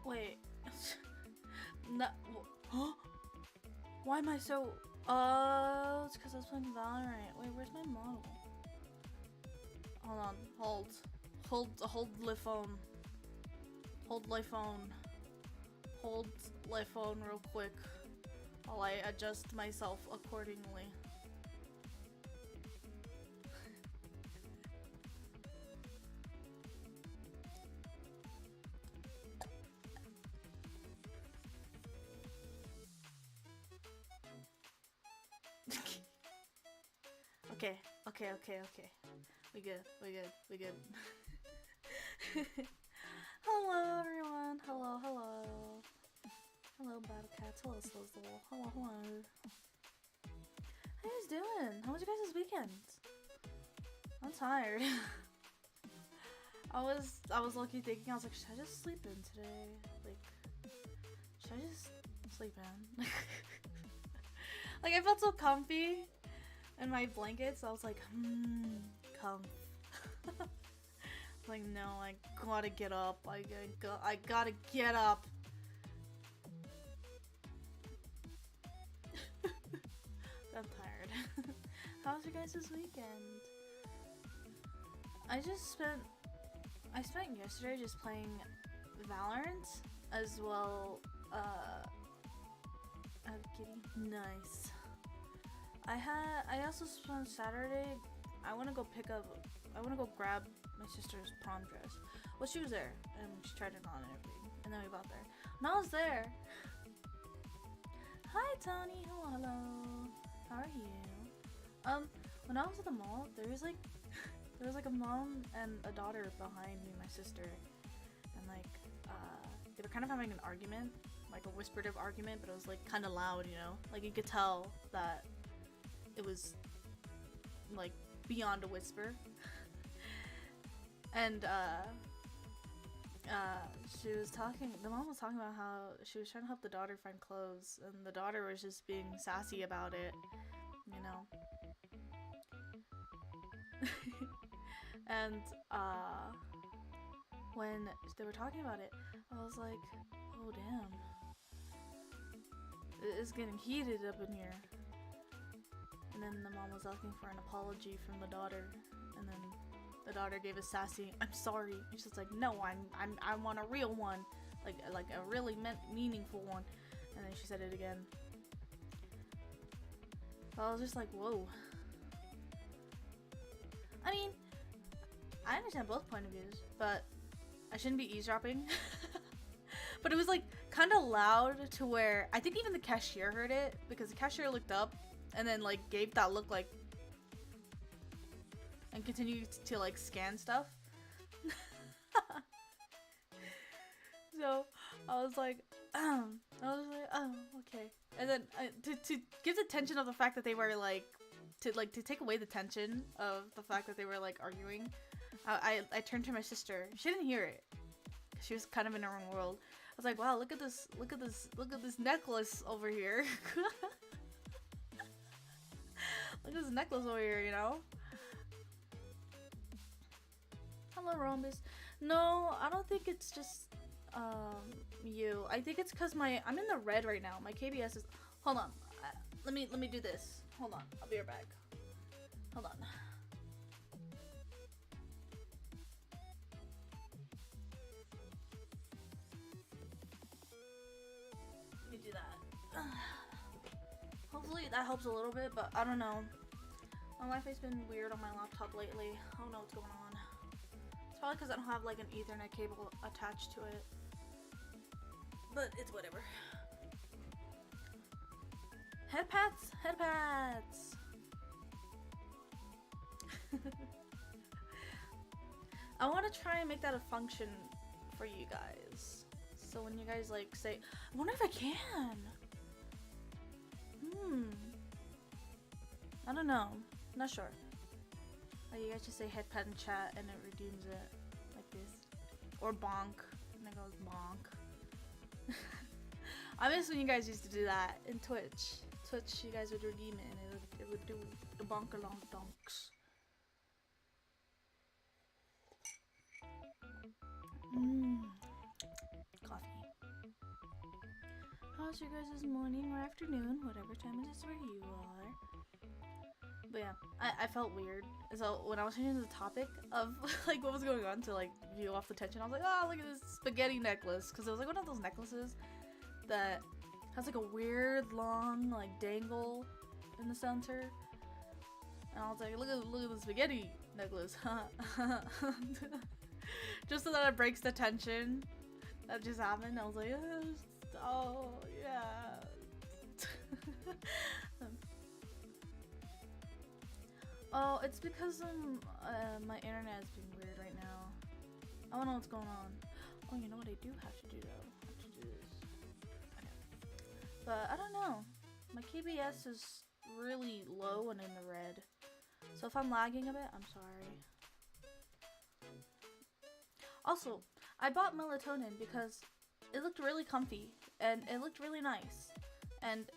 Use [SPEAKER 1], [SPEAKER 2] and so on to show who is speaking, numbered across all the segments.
[SPEAKER 1] Wait. No. Why am I so... it's because I was playing Valorant. Wait, where's my model? Hold on. Hold the phone. Hold my phone. Hold my phone real quick while I adjust myself accordingly. Okay. We good. Hello, everyone. Hello. Hello, Battle Cats. Hello, Slizzle. Hello. How you guys doing? How was you guys' weekend? I'm tired. I was low-key thinking, I was like, should I just sleep in today? Like, should I just sleep in? Like, I felt so comfy in my blankets. I was like, comf. Like, no, I gotta get up. I gotta get up. I'm tired. How was your guys' weekend? I spent yesterday just playing Valorant as well. Kitty, nice. I also spent Saturday. I want to go grab my sister's prom dress. Well, she was there and she tried it on and everything, and then we got there. And I was there. Hi, Tony. Hello. How are you? When I was at the mall, there was like a mom and a daughter behind me, my sister, and like they were kind of having an argument, like a whispered argument, but it was like kind of loud, you know, like you could tell that it was like beyond a whisper. And the mom was talking about how she was trying to help the daughter find clothes, and the daughter was just being sassy about it, you know. And when they were talking about it, I was like, oh damn, it's getting heated up in here. And then the mom was asking for an apology from the daughter, and then the daughter gave a sassy, "I'm sorry." And she's like, "No, I want a real one, like a really meaningful one." And then she said it again. So I was just like, whoa. I mean, I understand both point of views, but I shouldn't be eavesdropping. But it was like kind of loud to where I think even the cashier heard it, because the cashier looked up and then like gave that look like and continued to like scan stuff. So I was like, oh, okay. And then to give the tension of the fact that they were like to take away the tension of the fact that they were like arguing, I turned to my sister. She didn't hear it. She was kind of in her own world. I was like, wow, look at this necklace over here. Look at this necklace over here, you know? Hello, Rhombus. No, I don't think it's just you. I think it's because I'm in the red right now. My KBS is. Hold on. Let me do this. Hold on. I'll be right back. Hold on. hopefully that helps a little bit, but I don't know. My Wi-Fi's been weird on my laptop lately. I don't know what's going on. It's probably because I don't have like an Ethernet cable attached to it. But it's whatever. Head pats! Head pats! I want to try and make that a function for you guys. So when you guys like say, I wonder if I can. I don't know. Not sure. Like you guys just say head pat in chat and it redeems it like this. Or bonk. And it goes bonk. I miss when you guys used to do that in Twitch. Twitch, you guys would redeem it and it would do the bonk along donks. Coffee. How's your guys' morning or afternoon, whatever time it is where you are? But yeah, I felt weird. So when I was changing the topic of like what was going on to like view off the tension, I was like, oh, look at this spaghetti necklace, because it was like one of those necklaces that has like a weird long like dangle in the center, and I was like, look at the spaghetti necklace, just so that it breaks the tension that just happened. I was like, oh yeah. Oh, it's because my internet is being weird right now. I don't know what's going on. Oh, you know what I do have to do though? I have to do this. Okay. But I don't know. My KBS is really low and in the red. So if I'm lagging a bit, I'm sorry. Also, I bought melatonin because it looked really comfy and it looked really nice. And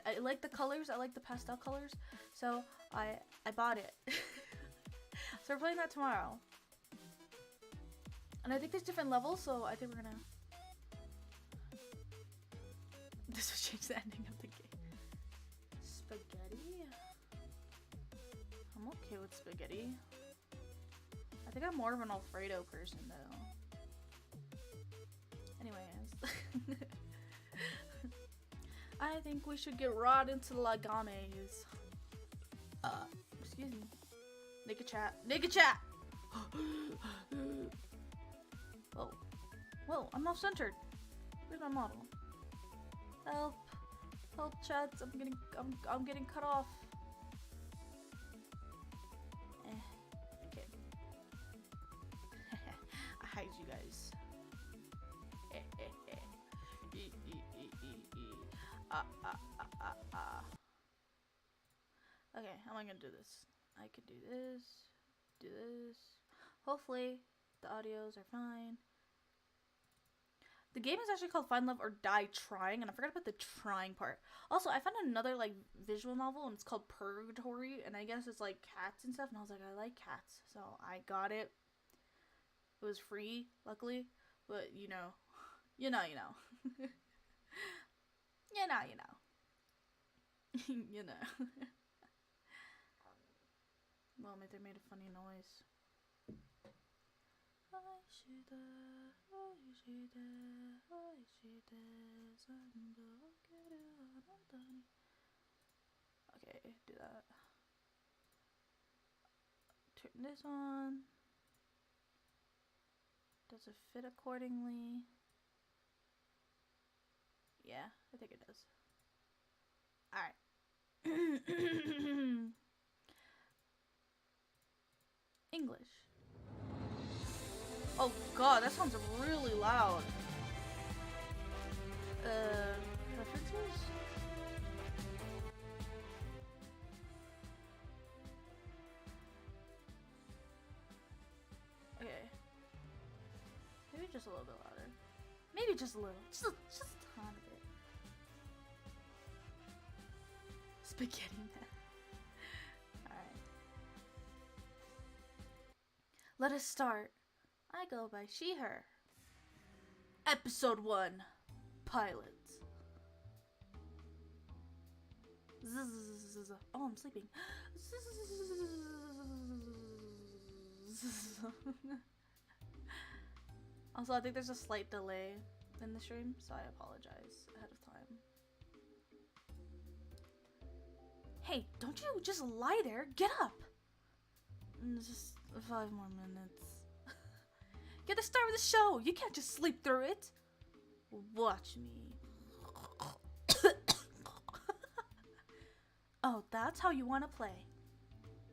[SPEAKER 1] I like the colors. I like the pastel colors. So I bought it. So we're playing that tomorrow. And I think there's different levels, so I think we're gonna... This will change the ending of the game. Spaghetti? I'm okay with spaghetti. I think I'm more of an Alfredo person though. Anyways. I think we should get right into the lagames. Excuse me. Naked chat. Naked chat! Whoa. Whoa, I'm off centered. Where's my model? Help. Help, chats. I'm getting cut off. Okay. I hide you guys. Okay, how am I gonna do this? I could do this, do this. Hopefully, the audios are fine. The game is actually called Find Love or Die Trying, and I forgot about the trying part. Also, I found another like visual novel, and it's called Purgatory, and I guess it's like cats and stuff, and I was like, I like cats, so I got it. It was free, luckily, but you know. You know. You know. Well, they made a funny noise. Okay, do that. Turn this on. Does it fit accordingly? Yeah, I think it does. Alright. English. Oh god, that sounds really loud. Preferences? Okay. Maybe just a little bit louder. Maybe just a little. Just a tiny bit. Spaghetti man. Alright. Let us start. I go by she, her. Episode 1. Pilot. Oh, I'm sleeping. Also, I think there's a slight delay in the stream, so I apologize ahead of time. Hey, don't you just lie there. Get up. Just 5 more minutes. Get the start of the show. You can't just sleep through it. Watch me. Oh, that's how you want to play.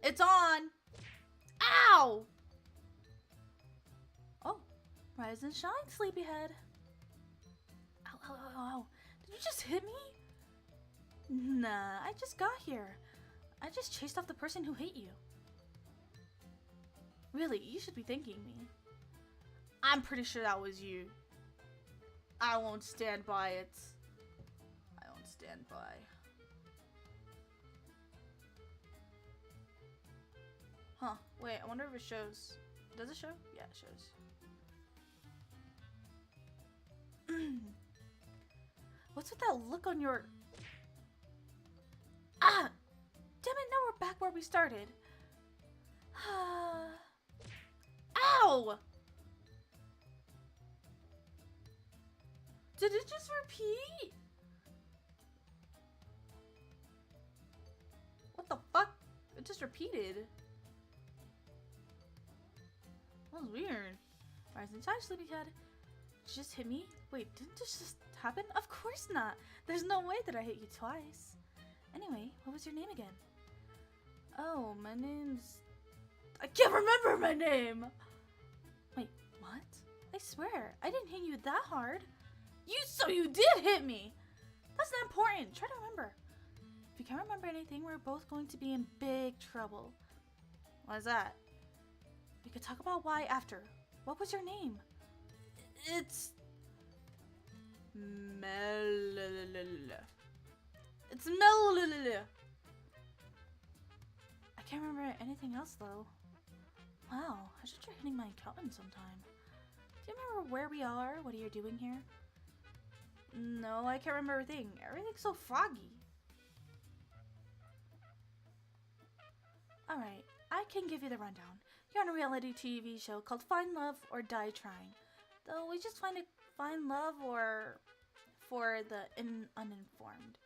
[SPEAKER 1] It's on. Ow! Oh, rise and shine, sleepyhead. Ow, ow, ow, ow. Did you just hit me? Nah, I just got here. I just chased off the person who hit you. Really, you should be thanking me. I'm pretty sure that was you. I won't stand by it. I won't stand by. Huh, wait, I wonder if it shows. Does it show? Yeah, it shows. What's with that look on your... Ah! Damn it, now we're back where we started. Ow! Did it just repeat? What the fuck? It just repeated. That was weird. Rise inside, sleepyhead. Just hit me? Wait, didn't this just happen? Of course not. There's no way that I hit you twice. Anyway, what was your name again? Oh, my name's... I can't remember my name! Wait, what? I swear, I didn't hit you that hard. So you did hit me! That's not important. Try to remember. If you can't remember anything, we're both going to be in big trouble. Why is that? We could talk about why after. What was your name? It's... It's Mel. I can't remember anything else though. Wow, I should try hitting my accountant sometime. Do you remember where we are? What are you doing here? No, I can't remember everything. Everything's so foggy. Alright, I can give you the rundown. You're on a reality TV show called Find Love or Die Trying. Though we just find love or for the uninformed.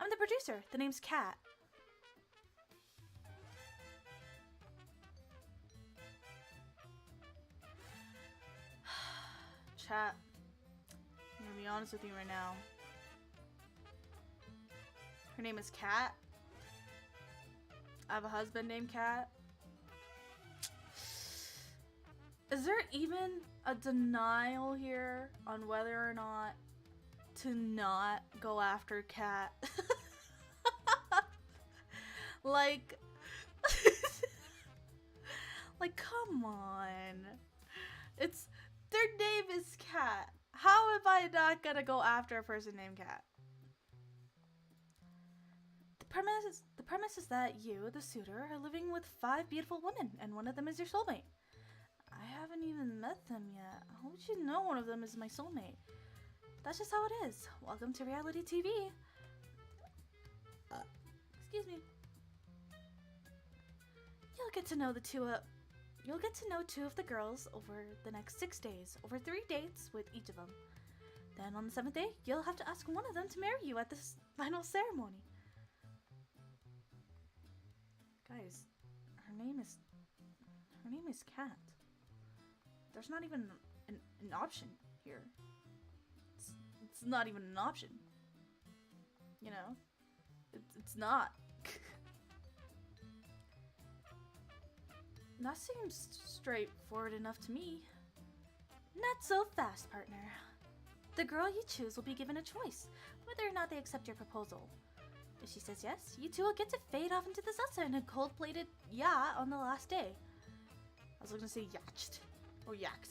[SPEAKER 1] I'm the producer. The name's Kat. Chat. I'm gonna be honest with you right now. Her name is Kat. I have a husband named Kat. Is there even a denial here on whether or not to not go after Kat? like, like, come on. Their name is Kat. How am I not gonna go after a person named Kat? The premise is that you, the suitor, are living with 5 beautiful women, and one of them is your soulmate. I haven't even met them yet. How would you know one of them is my soulmate? That's just how it is. Welcome to reality TV. Excuse me. You'll get to know 2 of the girls over the next 6 days, over 3 dates with each of them. Then on the 7th day, you'll have to ask one of them to marry you at this final ceremony. Guys, her name is Kat. There's not even an option here. It's not even an option. You know? It's not. That seems straightforward enough to me. Not so fast, partner. The girl you choose will be given a choice, whether or not they accept your proposal. If she says yes, you two will get to fade off into the sunset in a gold-plated yacht on the last day. I was going to say yacht. Or yacht.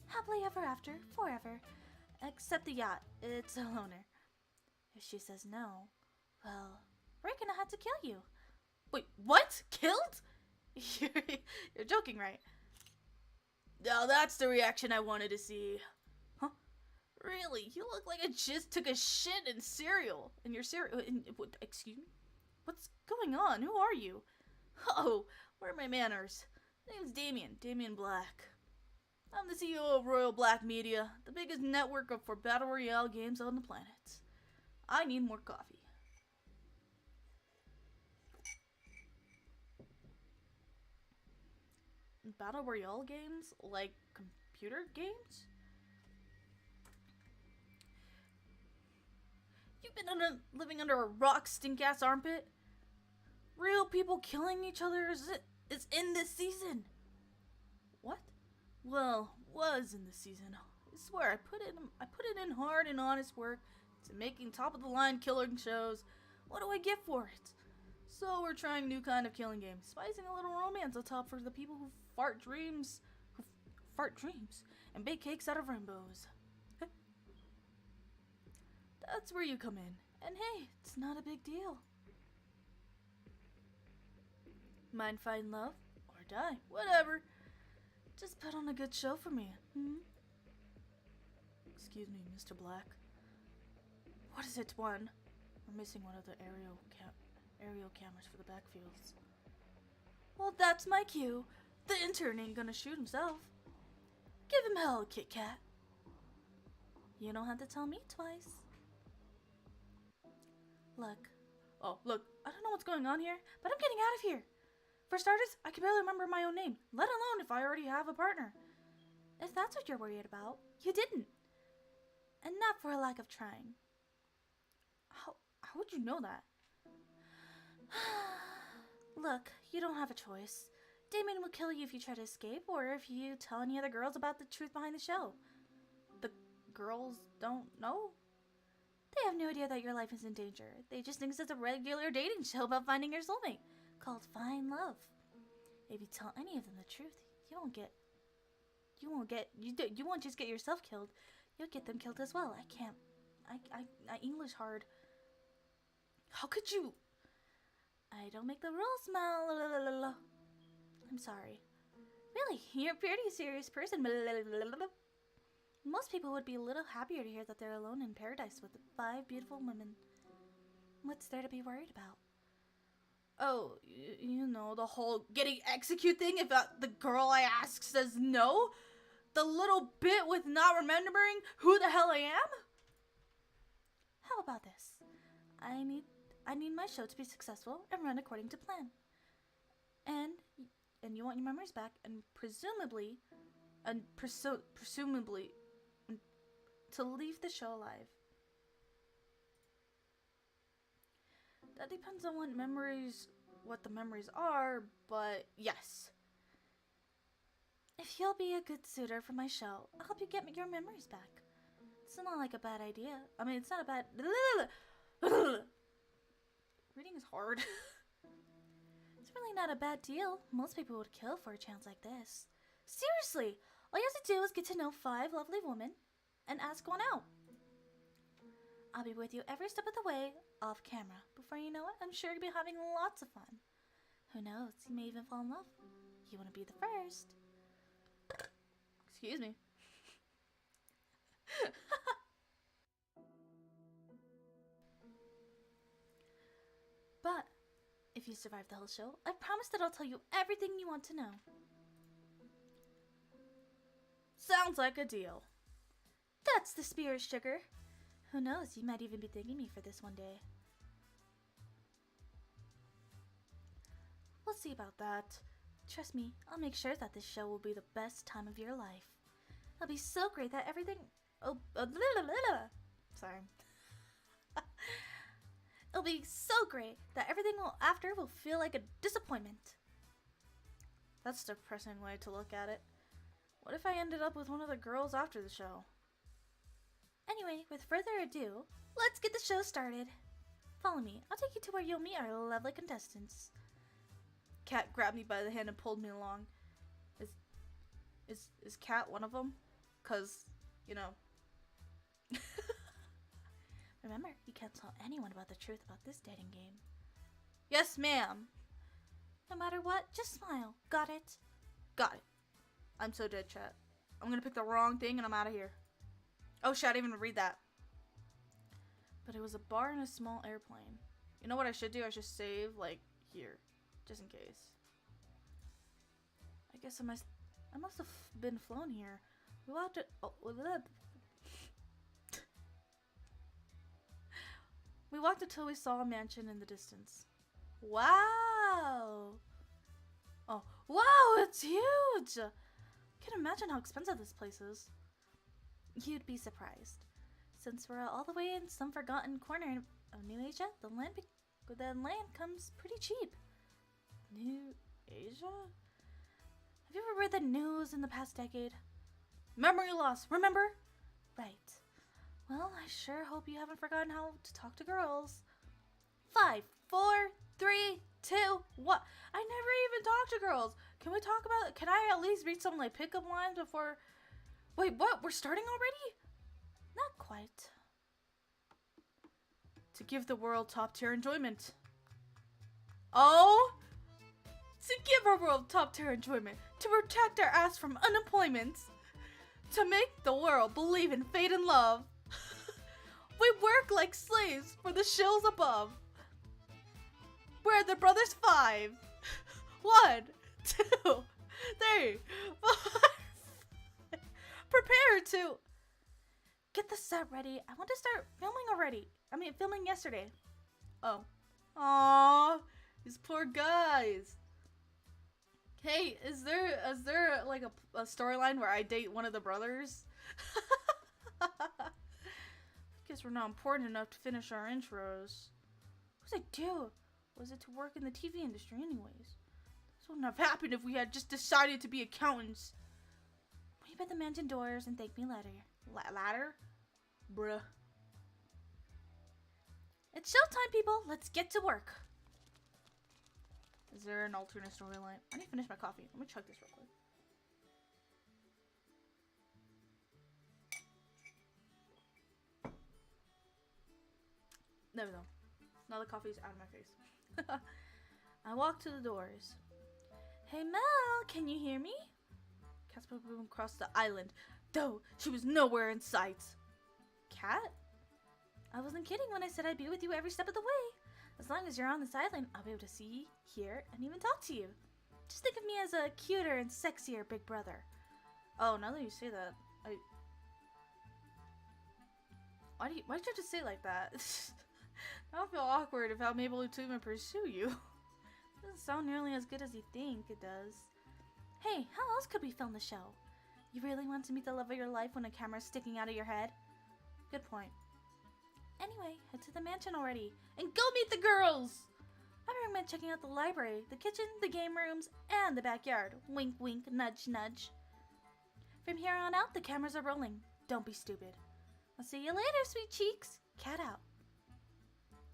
[SPEAKER 1] Happily ever after, forever. Except the yacht, it's a loner. If she says no, well, we're gonna have to kill you. Wait, what? Killed? You're joking, right? Now that's the reaction I wanted to see. Huh? Really? You look like I just took a shit in cereal. In your cereal. Excuse me? What's going on? Who are you? Oh, where are my manners? My name's Damien Black. I'm the CEO of Royal Black Media, the biggest network for Battle Royale games on the planet. I need more coffee. battle royale games like computer games? You've been living under a rock stink ass armpit? Real people killing each other is in this season. What? Well, was in this season. I swear I put it in hard and honest work to making top of the line killing shows. What do I get for it? So we're trying a new kind of killing game, spicing a little romance on top for the people who fart dreams and bake cakes out of rainbows. That's where you come in. And hey, it's not a big deal. Mind find love? Or die? Whatever. Just put on a good show for me. Excuse me, Mr. Black. What is it, one? We're missing one of the aerial cameras for the backfields. Well, that's my cue. The intern ain't gonna shoot himself. Give him hell, Kit Kat. You don't have to tell me twice. Look. Oh, look, I don't know what's going on here, but I'm getting out of here. For starters, I can barely remember my own name, let alone if I already have a partner. If that's what you're worried about, you didn't. And not for a lack of trying. How would you know that? Look, you don't have a choice. Damon will kill you if you try to escape, or if you tell any other girls about the truth behind the show. The girls don't know? They have no idea that your life is in danger. They just think it's a regular dating show about finding your soulmate, called Find Love. If you tell any of them the truth, you won't just get yourself killed, you'll get them killed as well. I English hard. How could you? I don't make the rules, Mal. I'm sorry. Really, you're a pretty serious person. Most people would be a little happier to hear that they're alone in paradise with 5 beautiful women. What's there to be worried about? Oh, you know, the whole getting executed thing if the girl I ask says no? The little bit with not remembering who the hell I am? How about this? I need my show to be successful and run according to plan. And you want your memories back, and presumably to leave the show alive. That depends on what the memories are, but yes. If you'll be a good suitor for my show, I'll help you get your memories back. It's not like a bad idea. I mean, it's not a bad... Reading is hard. It's really not a bad deal. Most people would kill for a chance like this. Seriously, all you have to do is get to know 5 lovely women and ask one out. I'll be with you every step of the way, off camera. Before you know it, I'm sure you'll be having lots of fun. Who knows, you may even fall in love. You want to be the first. Excuse me. But if you survive the whole show, I promise that I'll tell you everything you want to know. Sounds like a deal. That's the spirit, sugar. Who knows, you might even be thanking me for this one day. We'll see about that. Trust me, I'll make sure that this show will be the best time of your life. It'll be so great that everything... Sorry. It'll be so great that everything after will feel like a disappointment. That's a depressing way to look at it. What if I ended up with one of the girls after the show? Anyway, with further ado, let's get the show started. Follow me. I'll take you to where you'll meet our lovely contestants. Kat grabbed me by the hand and pulled me along. Is Kat one of them? 'Cause, you know. Remember, you can't tell anyone about the truth about this dating game. Yes, ma'am. No matter what, just smile. Got it? Got it. I'm so dead, chat. I'm gonna pick the wrong thing and I'm out of here. Oh shit, I didn't even read that. But it was a bar and a small airplane. You know what I should do? I should save, like, here. Just in case. I guess I must have been flown here. We walked it. Oh, we walked until we saw a mansion in the distance. Wow! Oh, wow, it's huge! Can't imagine how expensive this place is. You'd be surprised. Since we're all the way in some forgotten corner of New Asia, the land comes pretty cheap. New Asia? Have you ever read the news in the past decade? Memory loss, remember? Right. Well, I sure hope you haven't forgotten how to talk to girls. 5, 4, 3, 2, 1. I never even talked to girls. Can we talk about it? Can I at least read some like pickup lines before? Wait, what? We're starting already? Not quite. To give the world top tier enjoyment. Oh? To give our world top tier enjoyment. To protect our ass from unemployment. To make the world believe in fate and love. We work like slaves for the shills above. We're the brothers 5. 1, 2, 3, 4. Prepare to get the set ready. I want to start filming already. I mean, filming yesterday. Oh. Aww. These poor guys. Hey, is there like a storyline where I date one of the brothers? Guess we're not important enough to finish our intros. What was I do? Was it to work in the TV industry anyways? This wouldn't have happened if we had just decided to be accountants. Wave at the mansion doors and thank me later. Ladder? Bruh. It's showtime, people. Let's get to work. Is there an alternate storyline? I need to finish my coffee. Let me chug this real quick. There we go. Now the coffee's out of my face. I walk to the doors. Hey Mel, can you hear me? Casper boom across the island. Though she was nowhere in sight. Cat? I wasn't kidding when I said I'd be with you every step of the way. As long as you're on this island, I'll be able to see, hear, and even talk to you. Just think of me as a cuter and sexier big brother. Oh, now that you say that, why'd you just say it like that? I don't feel awkward if I'm able to even pursue you. Doesn't sound nearly as good as you think it does. Hey, how else could we film the show? You really want to meet the love of your life when a camera's sticking out of your head? Good point. Anyway, head to the mansion already and go meet the girls! I recommend checking out the library, the kitchen, the game rooms, and the backyard. Wink, wink, nudge, nudge. From here on out, the cameras are rolling. Don't be stupid. I'll see you later, sweet cheeks. Cat out.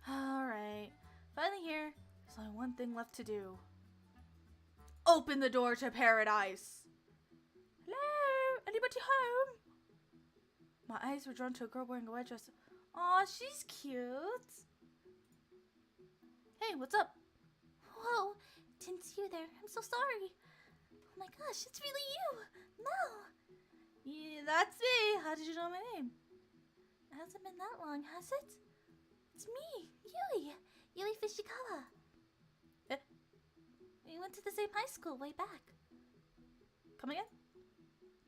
[SPEAKER 1] Alright. Finally here. There's only one thing left to do. Open the door to paradise. Hello? Anybody home? My eyes were drawn to a girl wearing a white dress. Aw, she's cute. Hey, what's up? Whoa, didn't see you there. I'm so sorry. Oh my gosh, it's really you. Mel. Yeah, that's me. How did you know my name? It hasn't been that long, has it? It's me, Yui Fishikawa. We went to the same high school way back. Come again?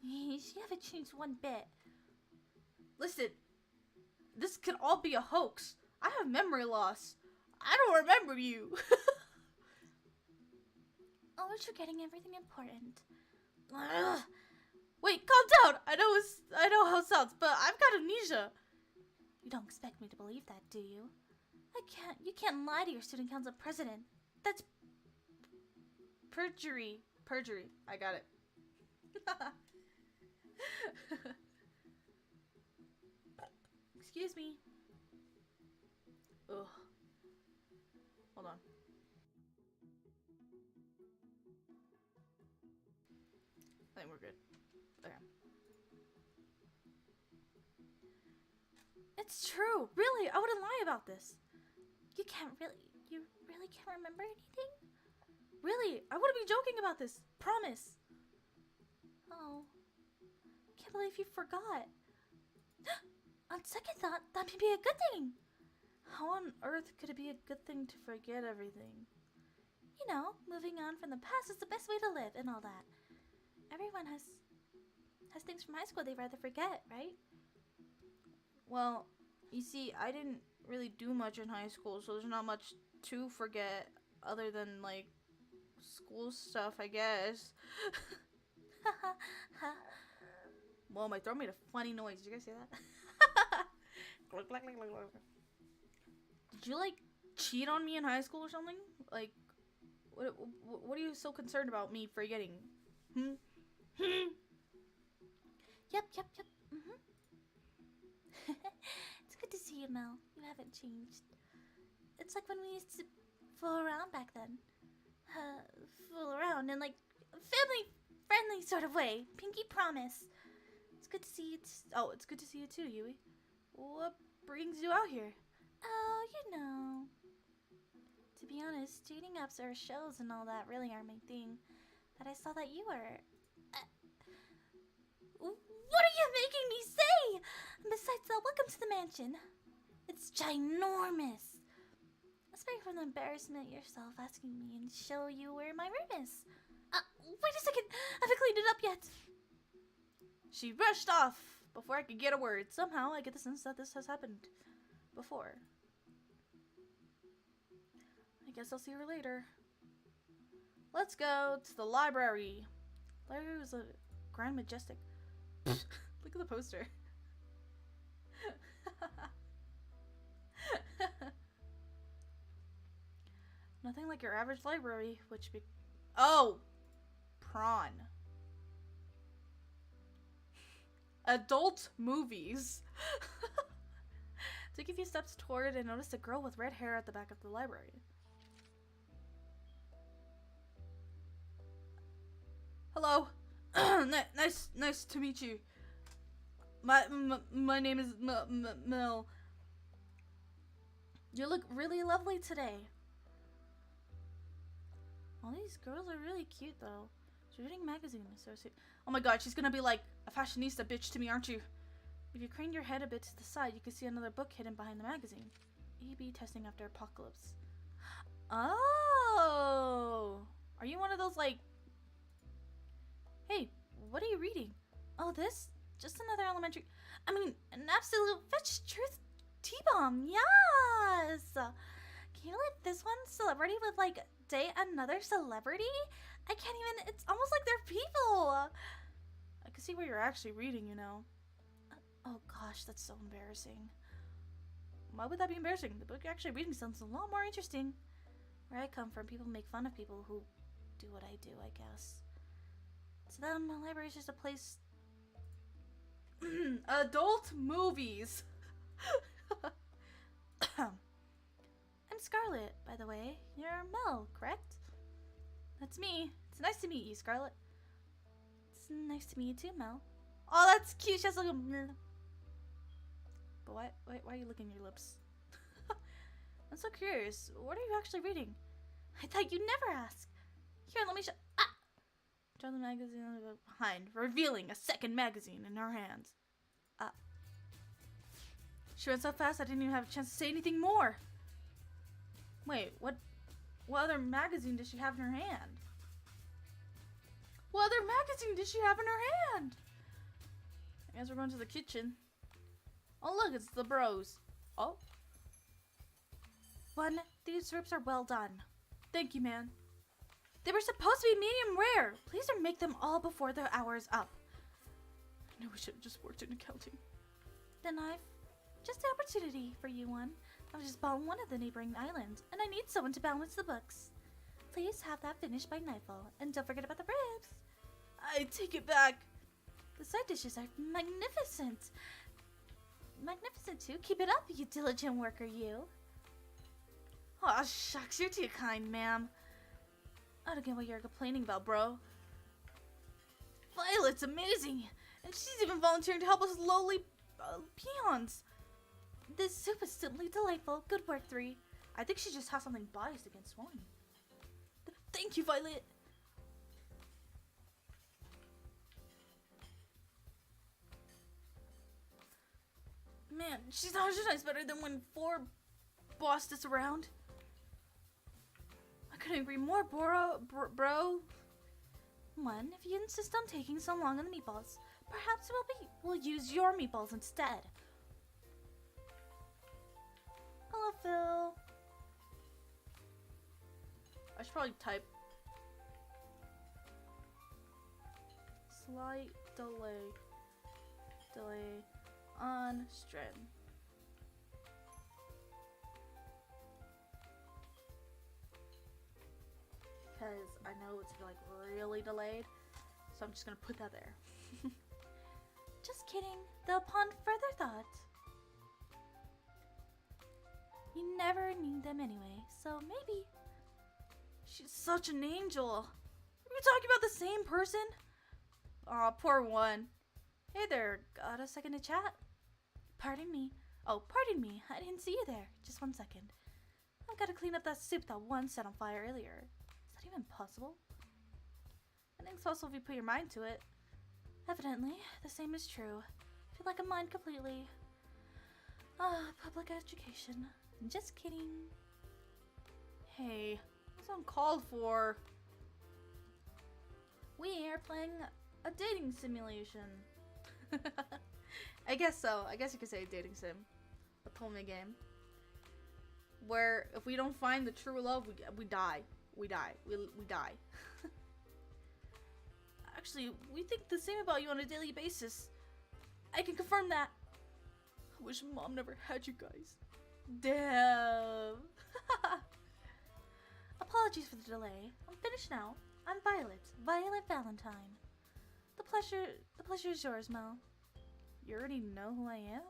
[SPEAKER 1] You haven't changed one bit. Listen, this could all be a hoax. I have memory loss. I don't remember you. Oh, we're forgetting everything important. Ugh. Wait, calm down. I know how it sounds, but I've got amnesia. You don't expect me to believe that, do you? You can't lie to your student council president. That's perjury. Perjury. I got it. Excuse me. Ugh. Hold on. I think we're good. Okay. It's true. Really, I wouldn't lie about this. You really can't remember anything? Really, I wouldn't be joking about this. Promise. Oh. Can't believe you forgot. On second thought, that may be a good thing. How on earth could it be a good thing to forget everything? You know, moving on from the past is the best way to live and all that. Everyone has things from high school they'd rather forget, right? Well, you see, I didn't really do much in high school, so there's not much to forget other than, like, school stuff, I guess. Whoa, my throat made a funny noise. Did you guys hear that? Did you, like, cheat on me in high school or something? Like, what are you so concerned about me forgetting? Yep. It's good to see you, Mel. You haven't changed. It's like when we used to fool around back then. Fool around in, like, a family-friendly sort of way. Pinky promise. It's good to see you. It's good to see you too, Yui. What brings you out here? Oh, you know. To be honest, dating apps or shows and all that really aren't my thing. But I saw that you were. What are you making me say? Besides that, welcome to the mansion. It's ginormous. Spare from the embarrassment yourself asking me and show you where my room is. Wait a second. I haven't cleaned it up yet. She rushed off before I could get a word. Somehow, I get the sense that this has happened before. I guess I'll see her later. Let's go to the library. Library was a grand majestic. Look at the poster. Nothing like your average library, which be— Oh! Prawn. Adult movies. Took a few steps toward and noticed a girl with red hair at the back of the library. Hello. Nice to meet you. My name is Mel. You look really lovely today. All these girls are really cute though. She's reading magazines, so oh my god, she's gonna be like a fashionista bitch to me, aren't you? If you crane your head a bit to the side, you can see another book hidden behind the magazine. A/B testing after apocalypse. Oh! Are you one of those like... Hey, what are you reading? Oh, this? Just another elementary... I mean, an absolute fetch truth T-bomb, yes! Can you let this one celebrity with like date another celebrity? I can't even... It's almost like they're people! I can see what you're actually reading, you know. Oh gosh, that's so embarrassing. Why would that be embarrassing? The book you're actually reading sounds a lot more interesting. Where I come from, people make fun of people who do what I do, I guess. To them, my library is just a place... Adult movies! I'm Scarlett, by the way. You're Mel, correct? That's me. It's nice to meet you, Scarlett. It's nice to meet you too, Mel. Oh, that's cute. She has like a... But why are you licking your lips? I'm so curious. What are you actually reading? I thought you'd never ask. Here, let me show... Ah! Draw the magazine behind, revealing a second magazine in her hands. She went so fast I didn't even have a chance to say anything more. Wait, what other magazine does she have in her hand? What other magazine does she have in her hand? I guess we're going to the kitchen. Oh look, it's the bros. Oh. One, these ribs are well done. Thank you, man. They were supposed to be medium rare. Please don't make them all before the hour is up. I knew we should have just worked in accounting. Then I've just the opportunity for you one. I've just bought one of the neighboring islands, and I need someone to balance the books. Please have that finished by nightfall, and don't forget about the ribs. I take it back. The side dishes are magnificent. Magnificent too. Keep it up, you diligent worker, you. Aw, shucks, you're too kind, ma'am. I don't get what you're complaining about, bro. Violet's amazing, and she's even volunteering to help us lowly peons. This soup is simply delightful. Good work, 3. I think she just has something biased against 1. Thank you, Violet. Man, she's 100 times better than when 4 bossed us around. I couldn't agree more, bro. 1, if you insist on taking so long on the meatballs, perhaps we'll use your meatballs instead. Hello, Phil. I should probably type slight delay on stream. Because I know it's like really delayed, so I'm just gonna put that there. Just kidding, though upon further thought, you never need them anyway, so maybe. She's such an angel. Are we talking about the same person? Aw, poor one. Hey there, got a second to chat? Pardon me. Oh, pardon me, I didn't see you there. Just 1 second. I've got to clean up that soup that one set on fire earlier. Is that even possible? Anything's possible if you put your mind to it. Evidently, the same is true. I feel like a mind completely. Public education. Just kidding. Hey, that's uncalled for. We are playing a dating simulation. I guess so. I guess you could say dating sim. A Pome game. Where if we don't find the true love, we die. We die. We die. Actually, we think the same about you on a daily basis. I can confirm that. I wish Mom never had you guys. Damn. Apologies for the delay. I'm finished now. I'm Violet. Violet Valentine. The pleasure is yours, Mel. You already know who I am?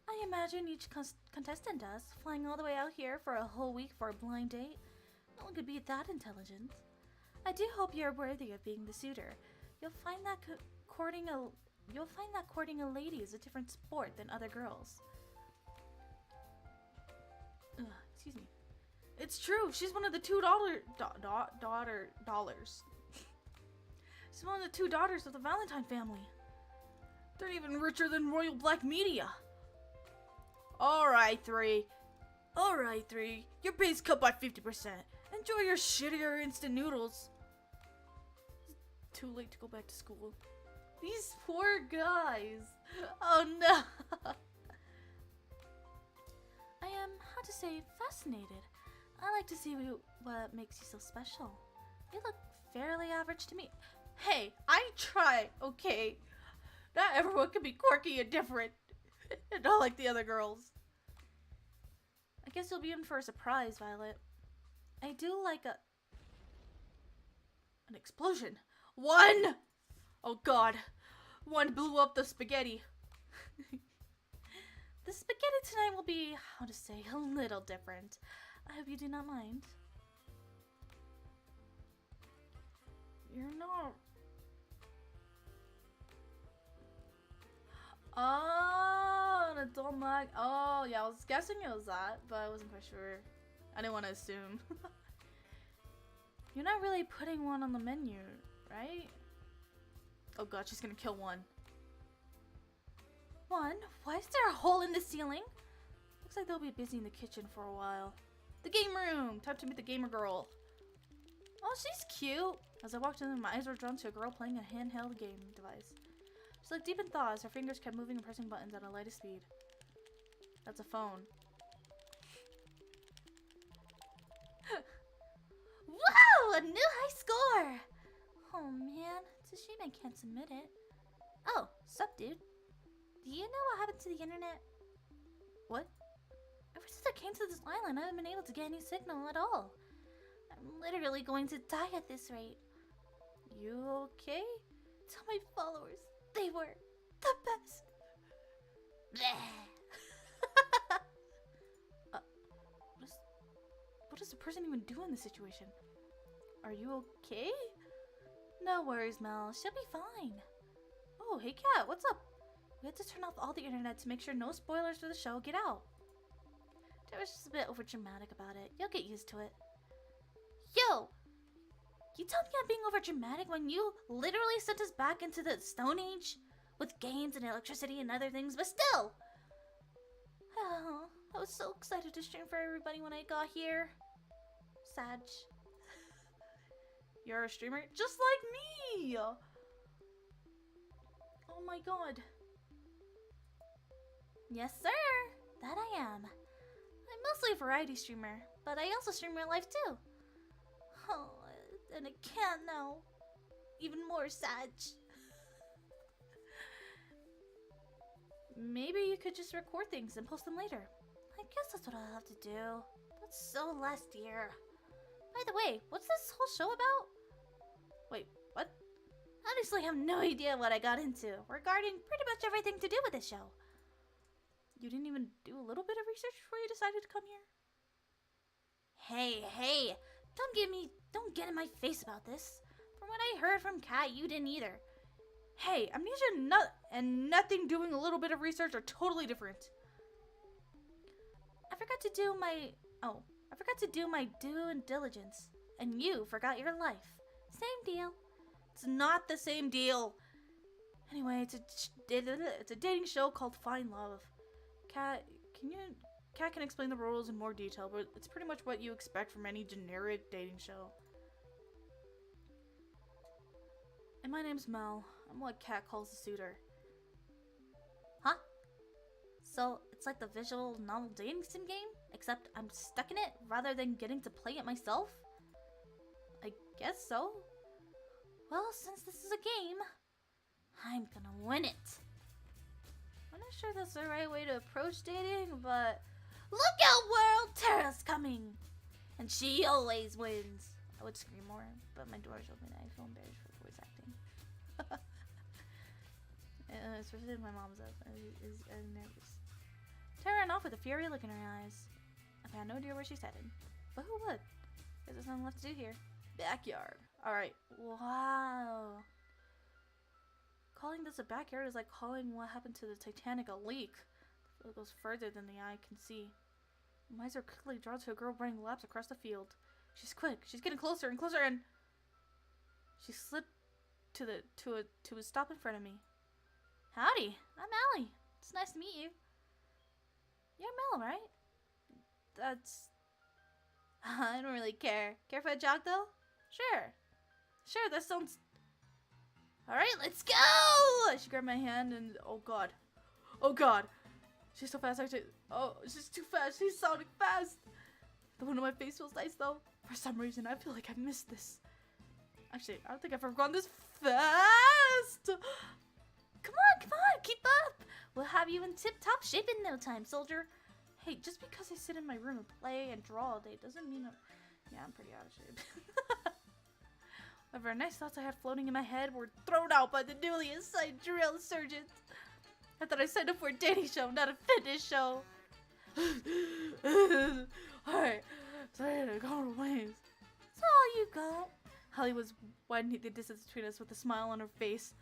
[SPEAKER 1] I imagine each contestant does, flying all the way out here for a whole week for a blind date. No one could be that intelligent. I do hope you're worthy of being the suitor. You'll find that courting a lady is a different sport than other girls. Excuse me. It's true. She's one of the dollars. She's one of the 2 daughters of the Valentine family. They're even richer than Royal Black Media. Alright, 3. Your pay's cut by 50%. Enjoy your shittier instant noodles. It's too late to go back to school. These poor guys. Oh no. I am, how to say, fascinated. I like to see what makes you so special. You look fairly average to me. Hey, I try, okay? Not everyone can be quirky and different. And not like the other girls. I guess you'll be in for a surprise, Violet. I do like an explosion. 1! Oh god. 1 blew up the spaghetti. The spaghetti tonight will be, how to say, a little different. I hope you do not mind. You're not. Oh, an adult mag. Oh, yeah, I was guessing it was that, but I wasn't quite sure. I didn't want to assume. You're not really putting one on the menu, right? Oh god, she's gonna kill 1. 1? Why is there a hole in the ceiling? Looks like they'll be busy in the kitchen for a while. The game room! Time to meet the gamer girl. Oh, she's cute. As I walked in, my eyes were drawn to a girl playing a handheld game device. She looked deep in thought as her fingers kept moving and pressing buttons at a light speed. That's a phone. Whoa! A new high score! Oh man, it's a shame I can't submit it. Oh, sup dude? Do you know what happened to the internet? What? Ever since I came to this island, I haven't been able to get any signal at all. I'm literally going to die at this rate. You okay? Tell my followers they were the best. What does the person even do in this situation? Are you okay? No worries, Mel. She'll be fine. Oh, hey Kat, what's up? We had to turn off all the internet to make sure no spoilers for the show get out. They was just a bit overdramatic about it. You'll get used to it. Yo! You tell me I'm being overdramatic when you literally sent us back into the Stone Age? With games and electricity and other things, but still! Oh, I was so excited to stream for everybody when I got here. Sag. You're a streamer? Just like me! Oh my god. Yes, sir! That I am. I'm mostly a variety streamer, but I also stream real life too. Oh, and I can't now. even more sad. Maybe you could just record things and post them later. I guess that's what I'll have to do. That's so last year. By the way, what's this whole show about? Wait, what? Honestly, I have no idea what I got into regarding pretty much everything to do with this show. You didn't even do a little bit of research before you decided to come here? Hey, don't get in my face about this. From what I heard from Kat, you didn't either. Hey, amnesia and nothing doing a little bit of research are totally different. I forgot to do my due diligence, and you forgot your life. Same deal. It's not the same deal. Anyway, it's a dating show called Find Love. Kat can explain the rules in more detail, but it's pretty much what you expect from any generic dating show. And my name's Mel. I'm what Kat calls a suitor. Huh? So, it's like the visual novel dating sim game, except I'm stuck in it rather than getting to play it myself? I guess so. Well, since this is a game, I'm gonna win it. I'm not sure that's the right way to approach dating, but look out, world! Tara's coming! And she always wins. I would scream more, but my door's open and I feel embarrassed for voice acting. Especially if my mom's up. I'm nervous. Tara ran off with a fury look in her eyes. I had no idea where she's headed. But who would? There's nothing left to do here. Backyard. Alright. Wow. Calling this a backyard is like calling what happened to the Titanic a leak. It goes further than the eye can see. My eyes are quickly drawn to a girl running laps across the field. She's quick. She's getting closer and closer, and she slid to a stop in front of me. Howdy, I'm Allie. It's nice to meet you. You're Mel, right? That's... I don't really care. Care for a jog, though? Sure, that sounds... Alright, let's go! She grabbed my hand and... Oh god. She's so fast, actually. Oh, she's too fast. She's sounding fast. The one on my face feels nice, though. For some reason, I feel like I missed this. Actually, I don't think I've ever gone this fast. Come on, keep up. We'll have you in tip-top shape in no time, soldier. Hey, just because I sit in my room and play and draw all day doesn't mean yeah, I'm pretty out of shape. However, nice thoughts I had floating in my head were thrown out by the newly assigned drill sergeant. I thought I signed up for a dating show, not a fitness show. Alright, sorry to go to ways. That's all you got. Holly was widening the distance between us with a smile on her face.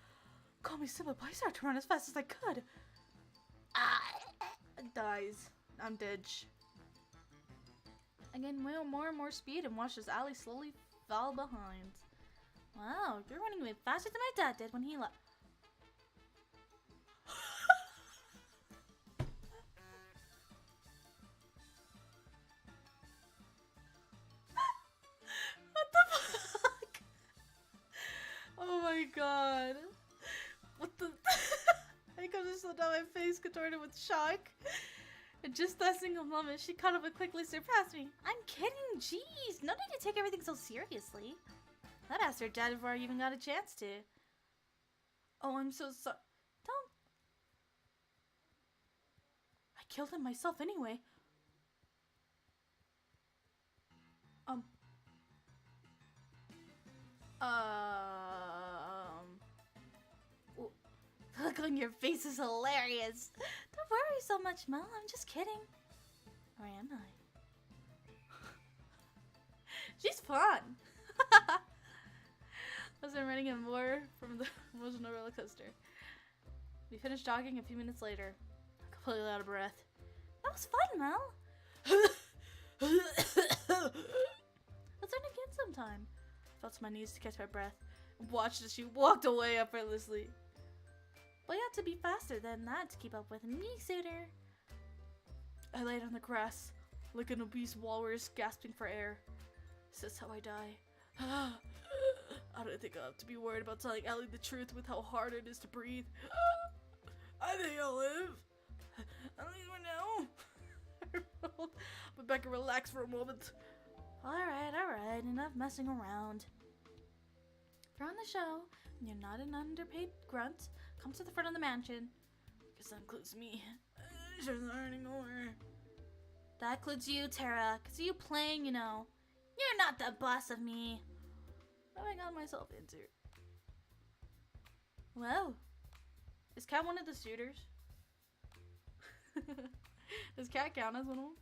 [SPEAKER 1] Call me simple, but I started to run as fast as I could. Dies. I'm dead. I gained more and more speed and watched as Allie slowly fell behind. Wow, you're running way faster than my dad did when he left. What the fuck? Oh my god. What the? I could just slowed down my face, contorted with shock. And just that single moment, she caught up and quickly surpassed me. I'm kidding, jeez. No need to take everything so seriously. That asked her dad before I even got a chance to. Oh, I'm so sorry. Don't. I killed him myself anyway. The look on your face is hilarious. Don't worry so much, Mel. I'm just kidding. Or am I? She's fun. I wasn't running in more from the emotional roller coaster. We finished jogging a few minutes later. Completely out of breath. That was fun, Mel. Let's run again sometime. I fell to my knees to catch my breath and watched as she walked away effortlessly. But you have to be faster than that to keep up with me, suitor. I laid on the grass, like an obese walrus gasping for air. This is how I die. I don't think I'll have to be worried about telling Ellie the truth with how hard it is to breathe. I think I'll live. At least for now. Rebecca, relax for a moment. Alright, enough messing around. If you're on the show and you're not an underpaid grunt, come to the front of the mansion. Guess that includes me. She's not anymore. That includes you, Tara. Cause you playing, you know. You're not the boss of me. What have I got myself into? Well, is Cat one of the suitors? Does Cat count as one of them?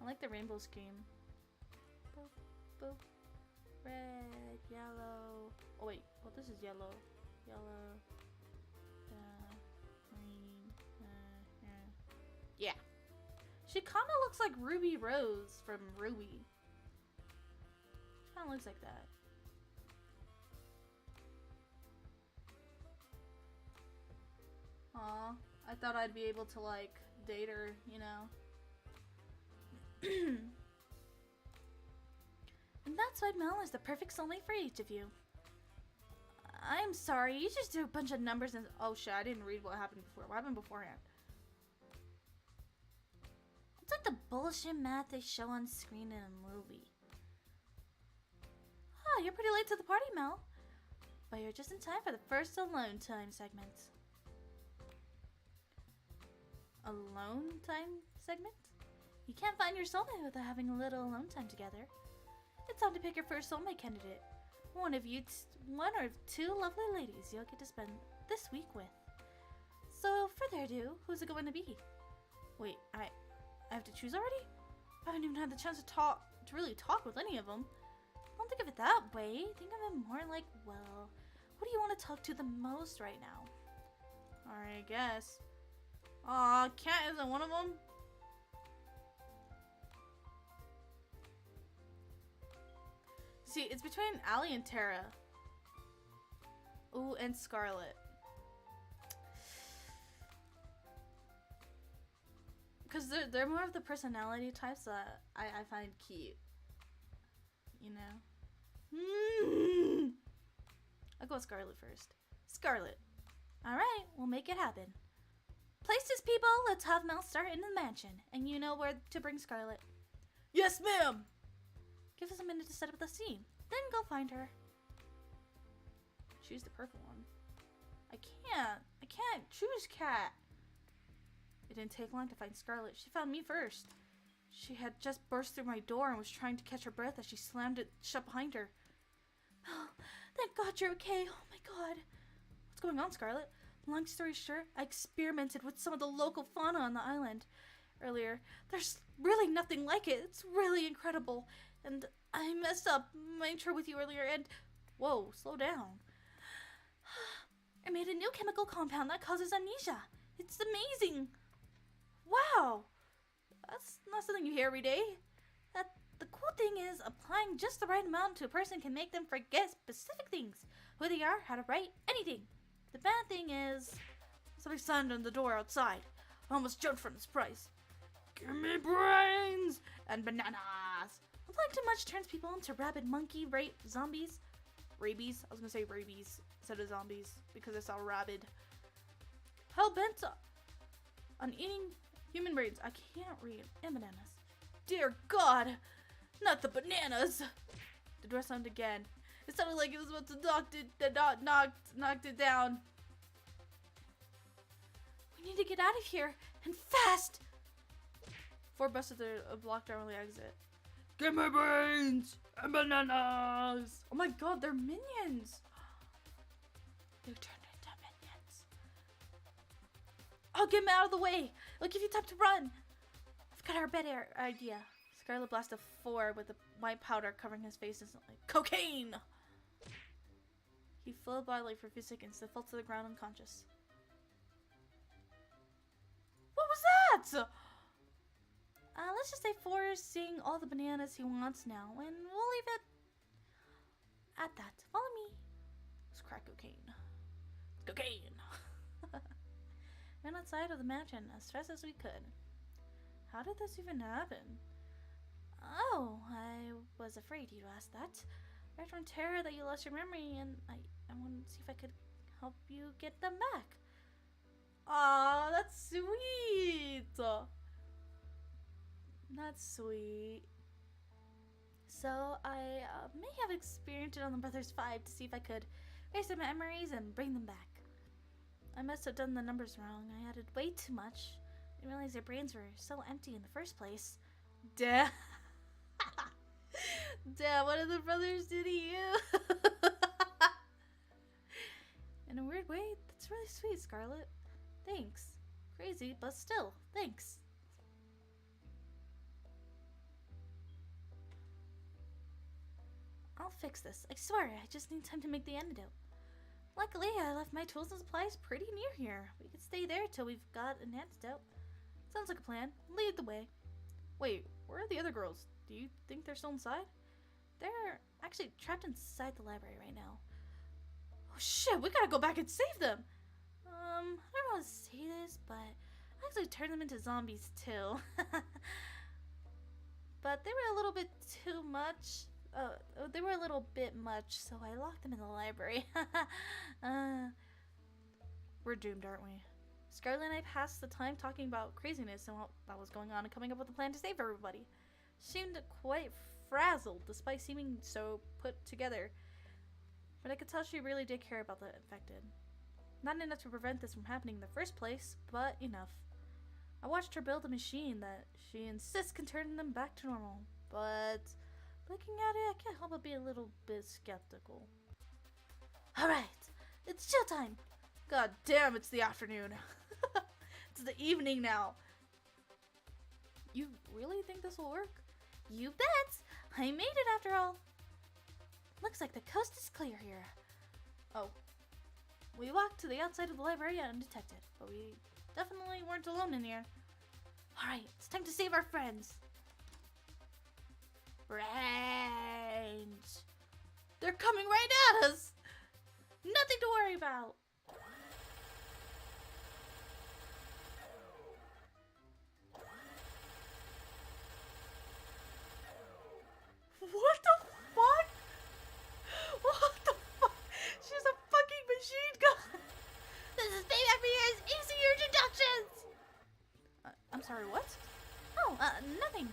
[SPEAKER 1] I like the rainbow scheme. Boop, boop. Red, yellow. Oh wait, well this is yellow. Yellow. Green. Yeah. She kind of looks like Ruby Rose from Ruby. She kind of looks like that. Aw, I thought I'd be able to like date her, you know. And that's why Mel is the perfect soulmate for each of you. I'm sorry, you just do a bunch of numbers and— oh shit, I didn't read what happened before. What happened beforehand? It's like the bullshit math they show on screen in a movie. Oh, you're pretty late to the party, Mel. But you're just in time for the first alone time segment. Alone time segment? You can't find your soulmate without having a little alone time together. It's time to pick your first soulmate candidate. One or two lovely ladies you'll get to spend this week with. So, further ado, who's it going to be? Wait, I have to choose already? I haven't even had the chance to really talk with any of them. Don't think of it that way. Think of it more like, well, who do you want to talk to the most right now? Alright, I guess. Aw, Cat isn't one of them? See, it's between Allie and Tara. Ooh, and Scarlet. Because they're more of the personality types that I find cute. You know? I'll go with Scarlet first. Scarlet. Alright, we'll make it happen. Places, people, let's have Mel start in the mansion. And you know where to bring Scarlet. Yes, ma'am! Give us a minute to set up the scene. Then go find her. Choose the purple one. I can't choose Cat. It didn't take long to find Scarlet. She found me first. She had just burst through my door and was trying to catch her breath as she slammed it shut behind her. Oh, thank God you're okay. Oh my God. What's going on, Scarlet? Long story short, I experimented with some of the local fauna on the island earlier. There's really nothing like it. It's really incredible. And I messed up my intro with you earlier and— whoa, slow down. I made a new chemical compound that causes amnesia. It's amazing. Wow. That's not something you hear every day. The cool thing is, applying just the right amount to a person can make them forget specific things. Who they are, how to write, anything. The bad thing is, somebody slammed on the door outside. I almost jumped from surprise. Give me brains and bananas. Applying too much turns people into rabid monkey, zombies. Rabies? I was gonna say rabies instead of zombies because I saw rabid. Hell bent on eating human brains. I can't read. And bananas. Dear God! Not the bananas! The door slammed again. It sounded like it was about to knocked it down. We need to get out of here, and fast! 4 busted a blocked our only exit. Get my brains and bananas! Oh my God, they're minions! They turned into minions. Oh, get them out of the way! It'll give you time to run! I've got our better idea. Scarlet blasted 4 with the white powder covering his face instantly. Cocaine! He flowed bodily for a few seconds, then fell to the ground unconscious. What was that? Let's just say 4 is seeing all the bananas he wants now, and we'll leave it at that. Follow me. It's crack cocaine. It's cocaine! We went outside of the mansion as fast as we could. How did this even happen? Oh, I was afraid you'd ask that. I heard from Tara that you lost your memory, and I wanted to see if I could help you get them back. Aw, that's sweet! That's sweet. So I may have experimented on the Brothers 5 to see if I could erase their memories and bring them back. I must have done the numbers wrong. I added way too much. I didn't realize their brains were so empty in the first place. Damn. Damn, what did the brothers do to you? In a weird way, that's really sweet, Scarlet. Thanks. Crazy, but still, thanks. I'll fix this. I swear, I just need time to make the antidote. Luckily, I left my tools and supplies pretty near here. We could stay there till we've got an antidote. Sounds like a plan. Lead the way. Wait, where are the other girls? Do you think they're still inside? They're actually trapped inside the library right now. Oh shit, we gotta go back and save them! I don't know how to say this, but I actually turned them into zombies too. But they were a little bit too much. They were a little bit much, so I locked them in the library. We're doomed, aren't we? Scarlet and I passed the time talking about craziness and what that was going on and coming up with a plan to save everybody. She seemed quite frazzled, despite seeming so put together. But I could tell she really did care about the infected. Not enough to prevent this from happening in the first place, but enough. I watched her build a machine that she insists can turn them back to normal, but looking at it, I can't help but be a little bit skeptical. Alright, it's showtime! God damn, it's the afternoon. It's the evening now. You really think this will work? You bet! I made it after all. Looks like the coast is clear here. Oh. We walked to the outside of the library undetected, but we definitely weren't alone in here. Alright, it's time to save our friends. Brains! They're coming right at us! Nothing to worry about! What the fuck? What the fuck? She's a fucking machine gun! This is Payback for Years AC introductions! I'm sorry, what? Oh, nothing.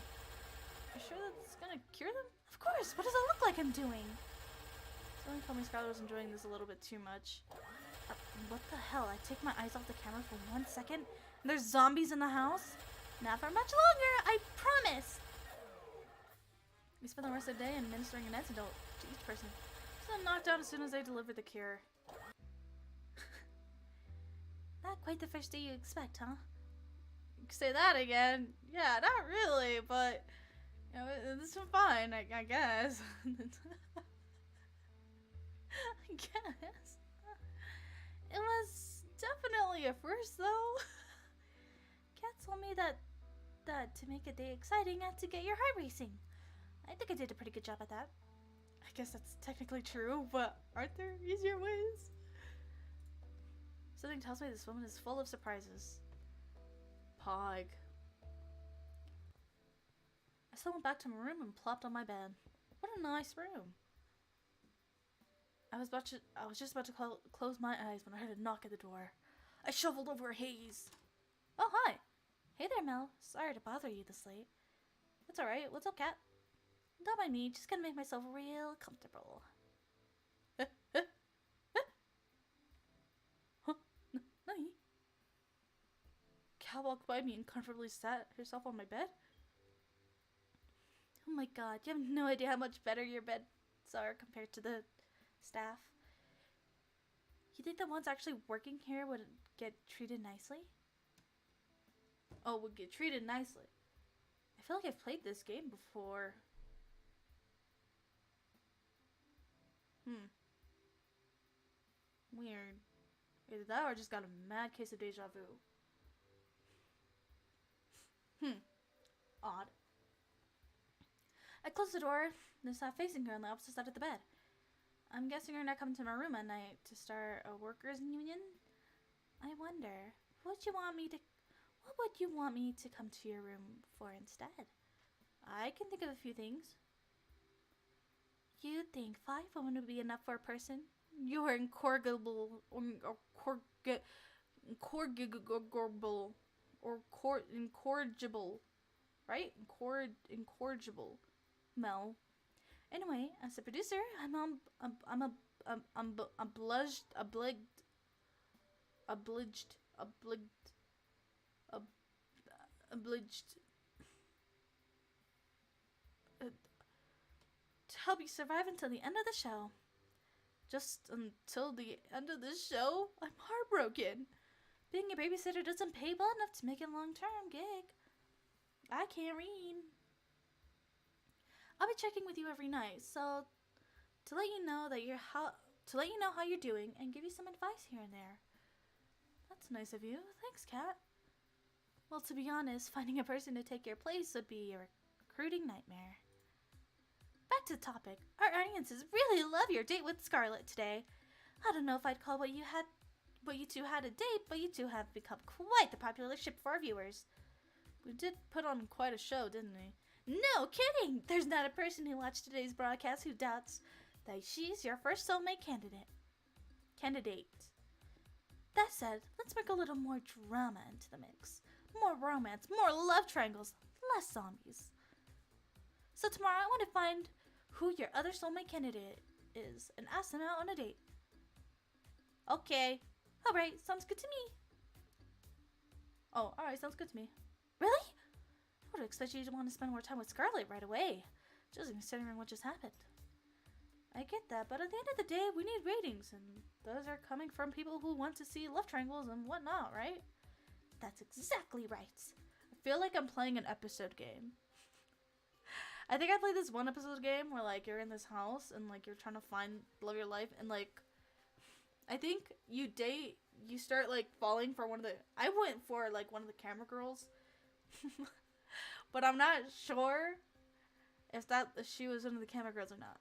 [SPEAKER 1] You sure that's gonna cure them? Of course, what does it look like I'm doing? Someone told me Scarlet was enjoying this a little bit too much. What the hell? I take my eyes off the camera for 1 second, and there's zombies in the house? Not for much longer, I promise! We spend the rest of the day administering an antidote to each person. So I'm knocked out as soon as they deliver the cure. Not quite the first day you expect, huh? Say that again. Yeah, not really, but you know, this is fine, I guess. I guess. It was definitely a first, though. Kat told me that to make a day exciting, I had to get your heart racing. I think I did a pretty good job at that. I guess that's technically true, but aren't there easier ways? Something tells me this woman is full of surprises. Pog. I still went back to my room and plopped on my bed. What a nice room. I was just about to close my eyes when I heard a knock at the door. I shuffled over a haze. Oh, hi. Hey there, Mel. Sorry to bother you this late. It's alright. What's up, Kat? Don't mind me. Just gonna make myself real comfortable. Huh? Nani? Kat walked by me and comfortably sat herself on my bed. Oh my god, you have no idea how much better your beds are compared to the staff. You think the ones actually working here would get treated nicely? Oh, would get treated nicely. I feel like I've played this game before. Weird. Either that or I just got a mad case of deja vu. Odd. I closed the door and sat facing her on the opposite side of the bed. I'm guessing you're not coming to my room at night to start a workers' union? I wonder, what would you want me to come to your room for instead? I can think of a few things. You think 5 women would be enough for a person? You're incorrigible, incorrigible, right? Incorrigible, Mel. Anyway, as a producer, I'm obliged, obliged to help you survive until the end of the show. Just until the end of the show, I'm heartbroken. Being a babysitter doesn't pay well enough to make it a long-term gig. I can't read. I'll be checking with you every night, so to let you know how you're doing and give you some advice here and there. That's nice of you. Thanks, Kat. Well, to be honest, finding a person to take your place would be a recruiting nightmare. Back to the topic. Our audiences really love your date with Scarlett today. I don't know if I'd call what you two had a date, but you two have become quite the popular ship for our viewers. We did put on quite a show, didn't we? No kidding! There's not a person who watched today's broadcast who doubts that she's your first soulmate candidate. That said, let's bring a little more drama into the mix. More romance, more love triangles, less zombies. So tomorrow I want to find who your other soulmate candidate is and ask them out on a date. Okay. Alright, sounds good to me. Oh, alright, sounds good to me. Really? I would expect you to want to spend more time with Scarlett right away, just considering what just happened. I get that, but at the end of the day, we need ratings, and those are coming from people who want to see love triangles and whatnot, right? That's exactly right. I feel like I'm playing an episode game. I think I played this one episode game where, like, you're in this house and, like, you're trying to find love of your life, and, like, I think you start, like, falling for one of the... I went for, like, one of the camera girls. But I'm not sure if she was one of the camera girls or not.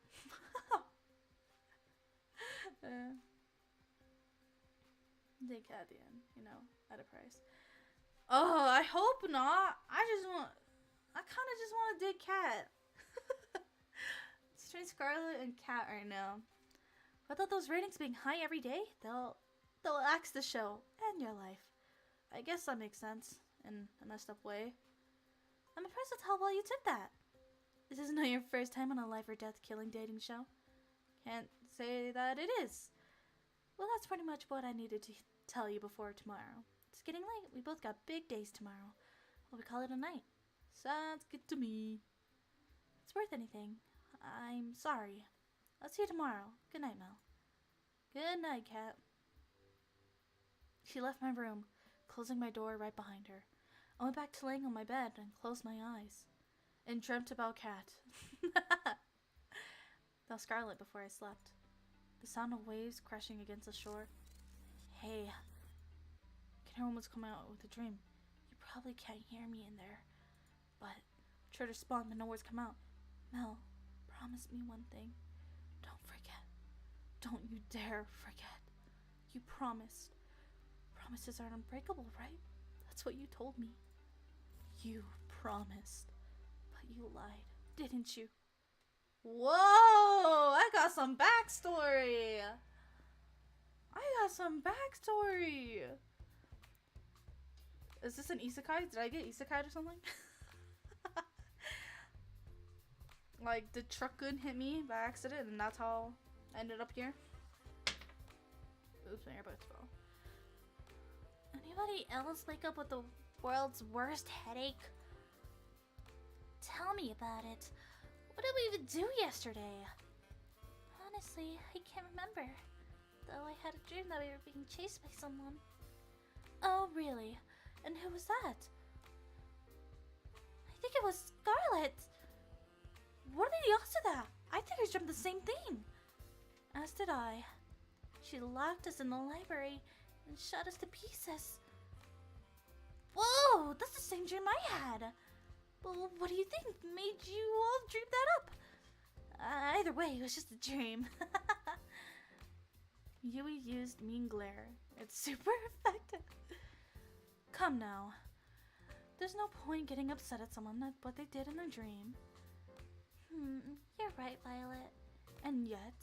[SPEAKER 1] Dig at the end, at a price. Oh, I hope not. I kind of just want to dig Cat. It's between Scarlett and Cat right now. Without those ratings being high every day, they'll axe the show and your life. I guess that makes sense in a messed up way. I'm impressed with how well you took that. This is not your first time on a life or death killing dating show. Can't say that it is. Well, that's pretty much what I needed to tell you before tomorrow. It's getting late. We both got big days tomorrow. Will we call it a night? Sounds good to me. It's worth anything. I'm sorry. I'll see you tomorrow. Good night, Mel. Good night, Kat. She left my room, closing my door right behind her. I went back to laying on my bed and closed my eyes, and dreamt about Kat. About Scarlett before I slept. The sound of waves crashing against the shore. Hey, can hear almost come out with a dream. You probably can't hear me in there, but try to respond, but no words come out. Mel, promise me one thing. Don't forget. Don't you dare forget. You promised. Promises are unbreakable, right? That's what you told me. You promised, but you lied, didn't you? Whoa! I got some backstory! Is this an isekai? Did I get isekai or something? Like, the truck gun hit me by accident and that's how I ended up here? Oops, my earbuds fell. Anybody else wake up with the world's worst headache? Tell me about it. What did we even do yesterday? Honestly, I can't remember. Though I had a dream that we were being chased by someone. Oh, really? And who was that? I think it was Scarlett. What are the odds of that? I think I dreamt the same thing. As did I. She locked us in the library and shot us to pieces. Whoa, that's the same dream I had. Well, what do you think made you all dream that up? Either way, it was just a dream. Yui used mean glare. It's super effective. Come now. There's no point getting upset at someone at what they did in a dream. You're right, Violet. And yet...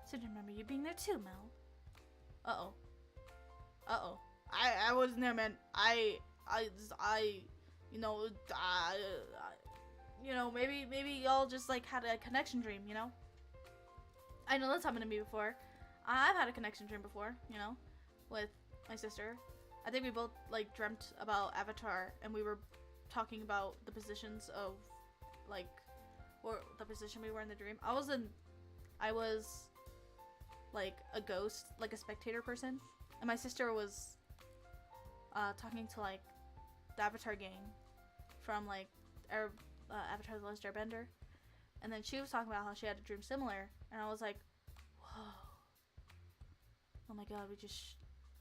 [SPEAKER 1] So remember you being there too, Mel. Uh-oh. I wasn't there, man. you know, maybe y'all just like had a connection dream, you know? I know that's happened to me before. I've had a connection dream before, you know, with my sister. I think we both like dreamt about Avatar, and we were talking about the positions of like, or the position we were in the dream. I was like a ghost, like a spectator person, and my sister was talking to like the Avatar gang from like Avatar: The Last Airbender, and then she was talking about how she had a dream similar, and I was like, whoa, oh my god,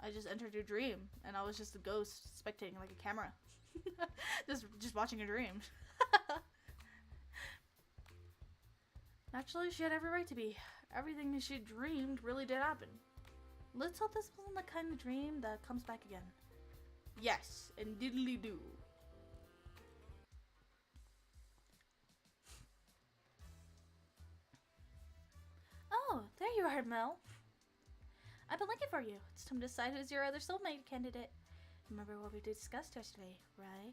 [SPEAKER 1] I just entered your dream, and I was just a ghost spectating like a camera, just watching a dream. Naturally, she had every right to be. Everything that she dreamed really did happen. Let's hope this wasn't the kind of dream that comes back again. Yes, and diddly do. Oh, there you are, Mel. I've been looking for you. It's time to decide who's your other soulmate candidate. Remember what we discussed yesterday, right?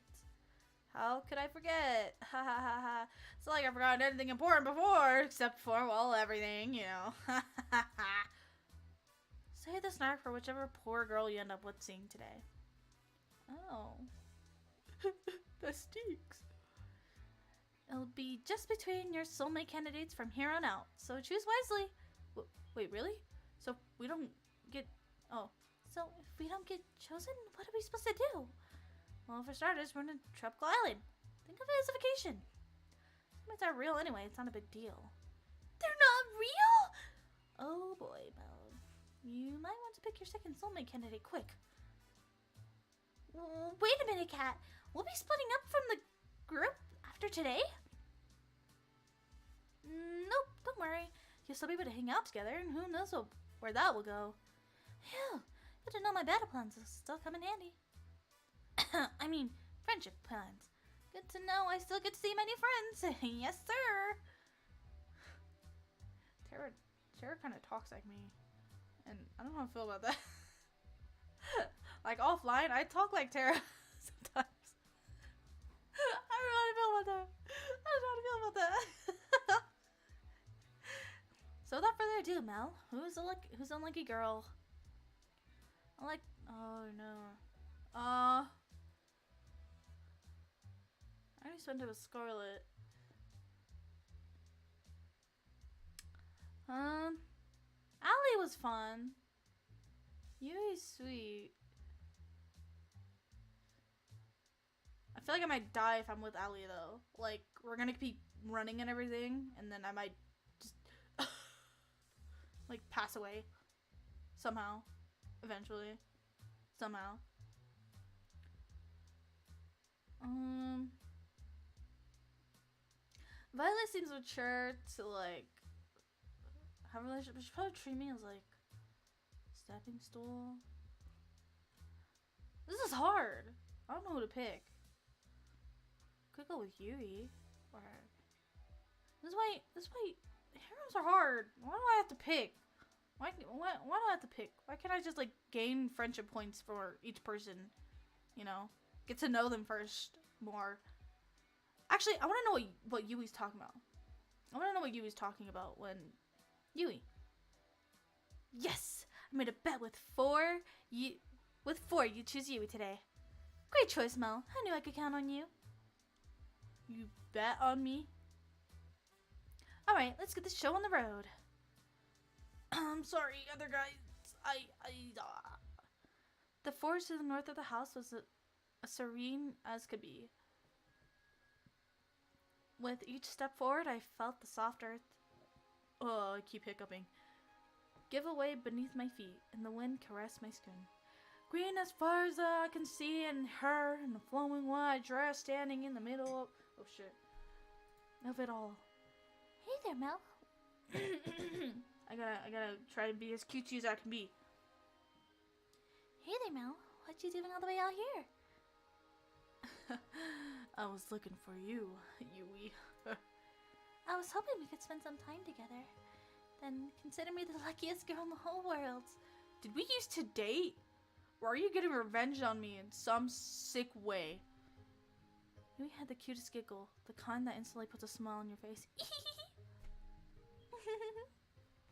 [SPEAKER 1] How could I forget? Ha ha ha ha. It's not like I've forgotten anything important before, except for, well, everything, you know. Ha ha ha. Save the snack for whichever poor girl you end up with seeing today. Oh. That stinks. It'll be just between your soulmate candidates from here on out, so choose wisely. Wait, really? So if we don't get... Oh. So if we don't get chosen, what are we supposed to do? Well, for starters, we're on a tropical island. Think of it as a vacation. It's not real anyway. It's not a big deal. They're not real? Oh boy, Mel. You might want to pick your second soulmate candidate quick. Wait a minute, Kat. We'll be splitting up from the group after today? Nope, don't worry. You'll still be able to hang out together, and who knows where that will go. Phew, good to know my battle plans will still come in handy. I mean, friendship plans. Good to know I still get to see my new friends. Yes, sir. Tara kind of talks like me, and I don't know how I feel about that. Like offline, I talk like Tara sometimes. I don't know how to feel about that. I don't know how to feel about that. So without further ado, Mel, who's the unlucky girl? Oh no. I already spent it with Scarlet. Allie was fun. Yui's sweet. I feel like I might die if I'm with Allie though. Like, we're gonna keep running and everything, and then I might just like pass away somehow, eventually, somehow. Violet seems mature to like have a relationship. She probably treat me as like stepping stool. This is hard. I don't know who to pick. Could go with Yui or this is why heroes are hard. Why do I have to pick? Why do I have to pick? Why can't I just like gain friendship points for each person? You know, get to know them first more. Actually, I want to know what Yui's talking about. I want to know what Yui's talking about when Yui. Yes, I made a bet with four. You choose Yui today. Great choice, Mel. I knew I could count on you. You bet on me? Alright, let's get this show on the road. I'm sorry, other guys. The forest to the north of the house was as serene as could be. With each step forward, I felt the soft earth. Oh, I keep hiccuping. Give away beneath my feet, and the wind caressed my skin. Green as far as I can see, and her in the flowing white dress standing in the middle of... Oh, shit. Of it all. Hey there, Mel. I gotta try to be as cutesy as I can be. Hey there, Mel. What you doing all the way out here? I was looking for you, Yui. I was hoping we could spend some time together. Then consider me the luckiest girl in the whole world. Did we used to date? Or are you getting revenge on me in some sick way? Yui had the cutest giggle, the kind that instantly puts a smile on your face.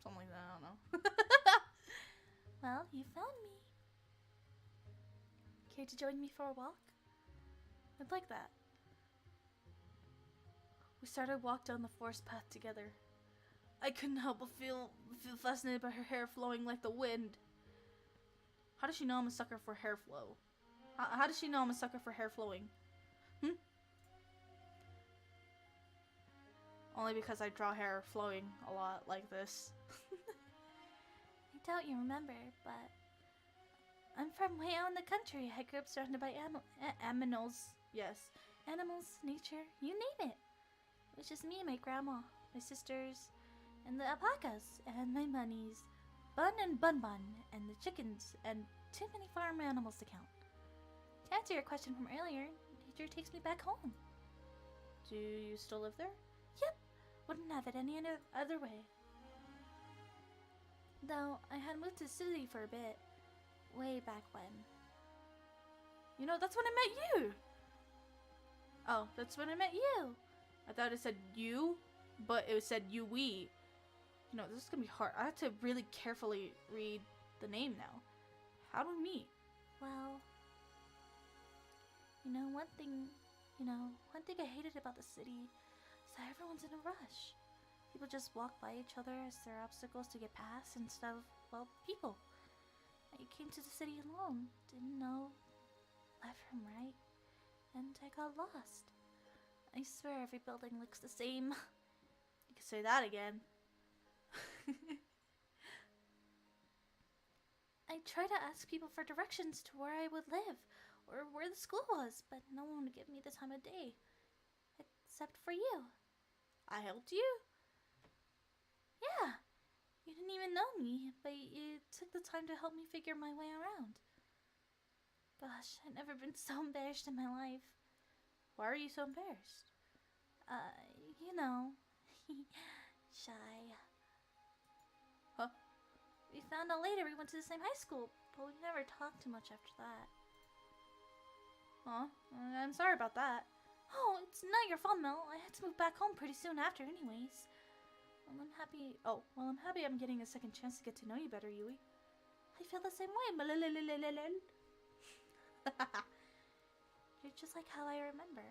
[SPEAKER 1] Something like that, I don't know. Well, you found me. Care to join me for a walk? I'd like that. We started a walk down the forest path together. I couldn't help but feel fascinated by her hair flowing like the wind. How does she know I'm a sucker for hair flow? How does she know I'm a sucker for hair flowing? Only because I draw hair flowing a lot like this. I doubt you remember, but I'm from way out in the country. I grew up surrounded by animals. Yes, animals, nature, you name it. It was just me and my grandma, my sisters, and the alpacas, and my bunnies, Bun and Bun Bun, and the chickens, and too many farm animals to count. To answer your question from earlier, nature takes me back home. Do you still live there? Yep, wouldn't have it any other way. Though, I had moved to the city for a bit, way back when. You know, that's when I met you! Oh, that's when I met you! I thought it said you, but it said you, we. You know, this is gonna be hard. I have to really carefully read the name now. How do we meet? Well, one thing I hated about the city is that everyone's in a rush. People just walk by each other as there are obstacles to get past instead of, well, people. I came to the city alone, didn't know left from right, and I got lost. I swear every building looks the same. You could say that again. I tried to ask people for directions to where I would live, or where the school was, but no one would give me the time of day. Except for you. I helped you? Yeah. You didn't even know me, but you took the time to help me figure my way around. Gosh, I've never been so embarrassed in my life. Why are you so embarrassed? Shy. Huh? We found out later we went to the same high school, but we never talked too much after that. Huh? I'm sorry about that. Oh, it's not your fault, Mel. I had to move back home pretty soon after anyways. I'm happy I'm getting a second chance to get to know you better, Yui. I feel the same way. You're just like how I remember.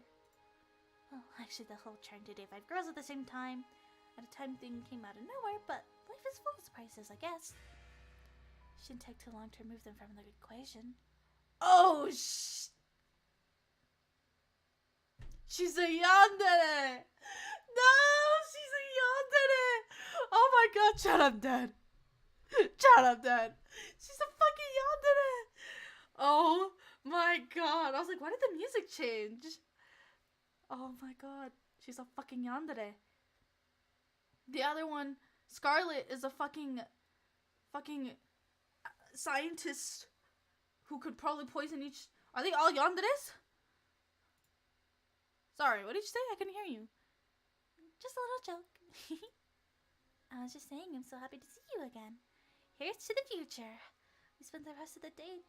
[SPEAKER 1] Well, actually, the whole trying to date 5 girls at the same time at a time thing came out of nowhere, but life is full of surprises, I guess. Shouldn't take too long to remove them from the equation. Oh, she's a yandere! No, she's a yandere! Oh my god, Chad, I'm dead. Chad, I'm dead. She's a fucking yandere! Oh my god. I was like, why did the music change? Oh my god. She's a fucking yandere. The other one, Scarlet, is a fucking scientist who could probably poison each... Are they all yanderes? Sorry, what did you say? I couldn't hear you. Just a little joke. I was just saying I'm so happy to see you again. Here's to the future. We spent the rest of the day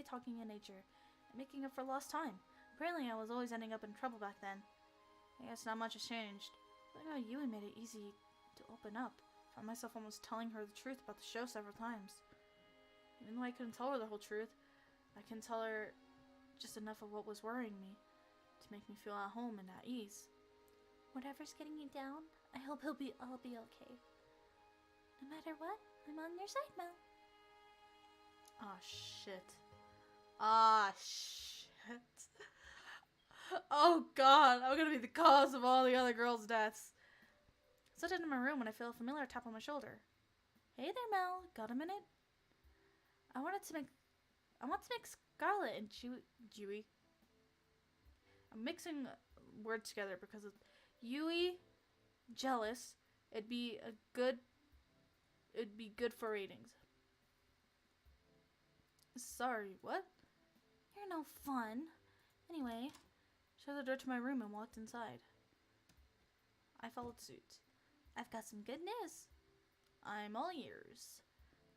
[SPEAKER 1] talking in nature and making up for lost time. Apparently I was always ending up in trouble back then. I guess not much has changed. I know Yui made it easy to open up. I found myself almost telling her the truth about the show several times. Even though I couldn't tell her the whole truth, I can tell her just enough of what was worrying me to make me feel at home and at ease. Whatever's getting you down, I hope I'll be okay. No matter what, I'm on your side, Mel. Ah, shit. Ah, shit. Oh god, I'm gonna be the cause of all the other girls' deaths. I sat in my room when I feel a familiar tap on my shoulder. Hey there, Mel. Got a minute? I want to make Scarlet and Yui. I'm mixing words together because of Yui, jealous. It'd be good for ratings. Sorry, what? You're no fun. Anyway, shut the door to my room and walked inside. I followed suit. I've got some good news. I'm all ears.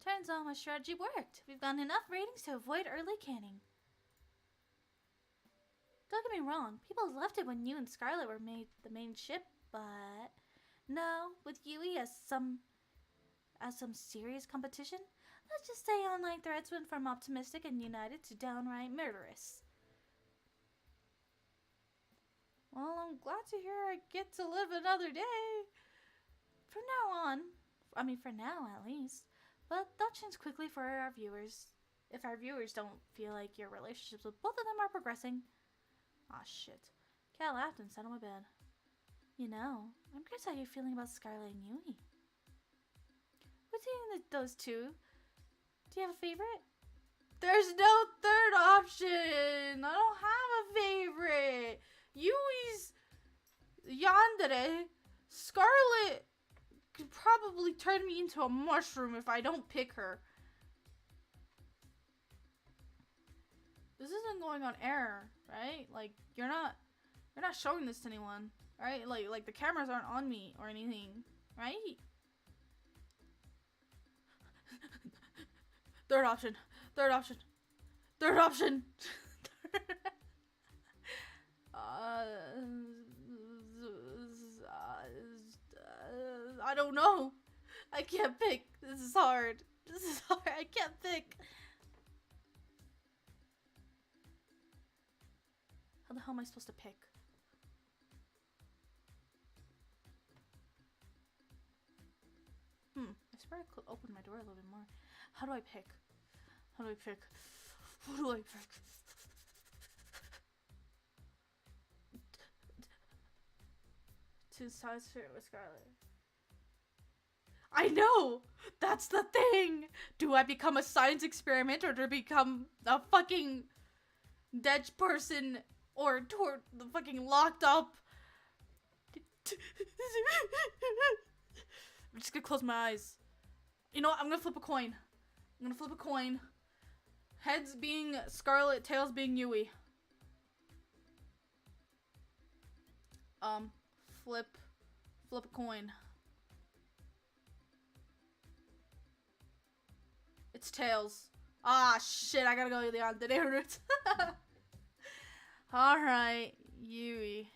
[SPEAKER 1] Turns out my strategy worked. We've gotten enough ratings to avoid early canning. Don't get me wrong, people loved it when you and Scarlet were made the main ship, but no, with Yui as some serious competition, let's just say online threads went from optimistic and united to downright murderous. Well, I'm glad to hear I get to live another day. From now on, for now at least, but that'll change quickly for our viewers. If our viewers don't feel like your relationships with both of them are progressing. Aw, shit. Cat laughed and sat on my bed. You know, I'm curious how you're feeling about Scarlet and Yui. Between those two, do you have a favorite? There's no third option! I don't have a favorite! Yui's yandere. Scarlet could probably turn me into a mushroom if I don't pick her. This isn't going on air, right? Like, you're not showing this to anyone, right? Like the cameras aren't on me or anything, right? Third option. I don't know. I can't pick. This is hard. I can't pick. How the hell am I supposed to pick? I swear I could open my door a little bit more. How do I pick? What do I pick? Two sides shirt with Scarlet. I know! That's the thing! Do I become a science experiment or do I become a fucking dead person or the fucking locked up? I'm just gonna close my eyes. You know what? I'm gonna flip a coin. Heads being Scarlet, tails being Yui. Flip a coin. It's tails. Ah, shit, I gotta go the yandere route. Alright, Yui.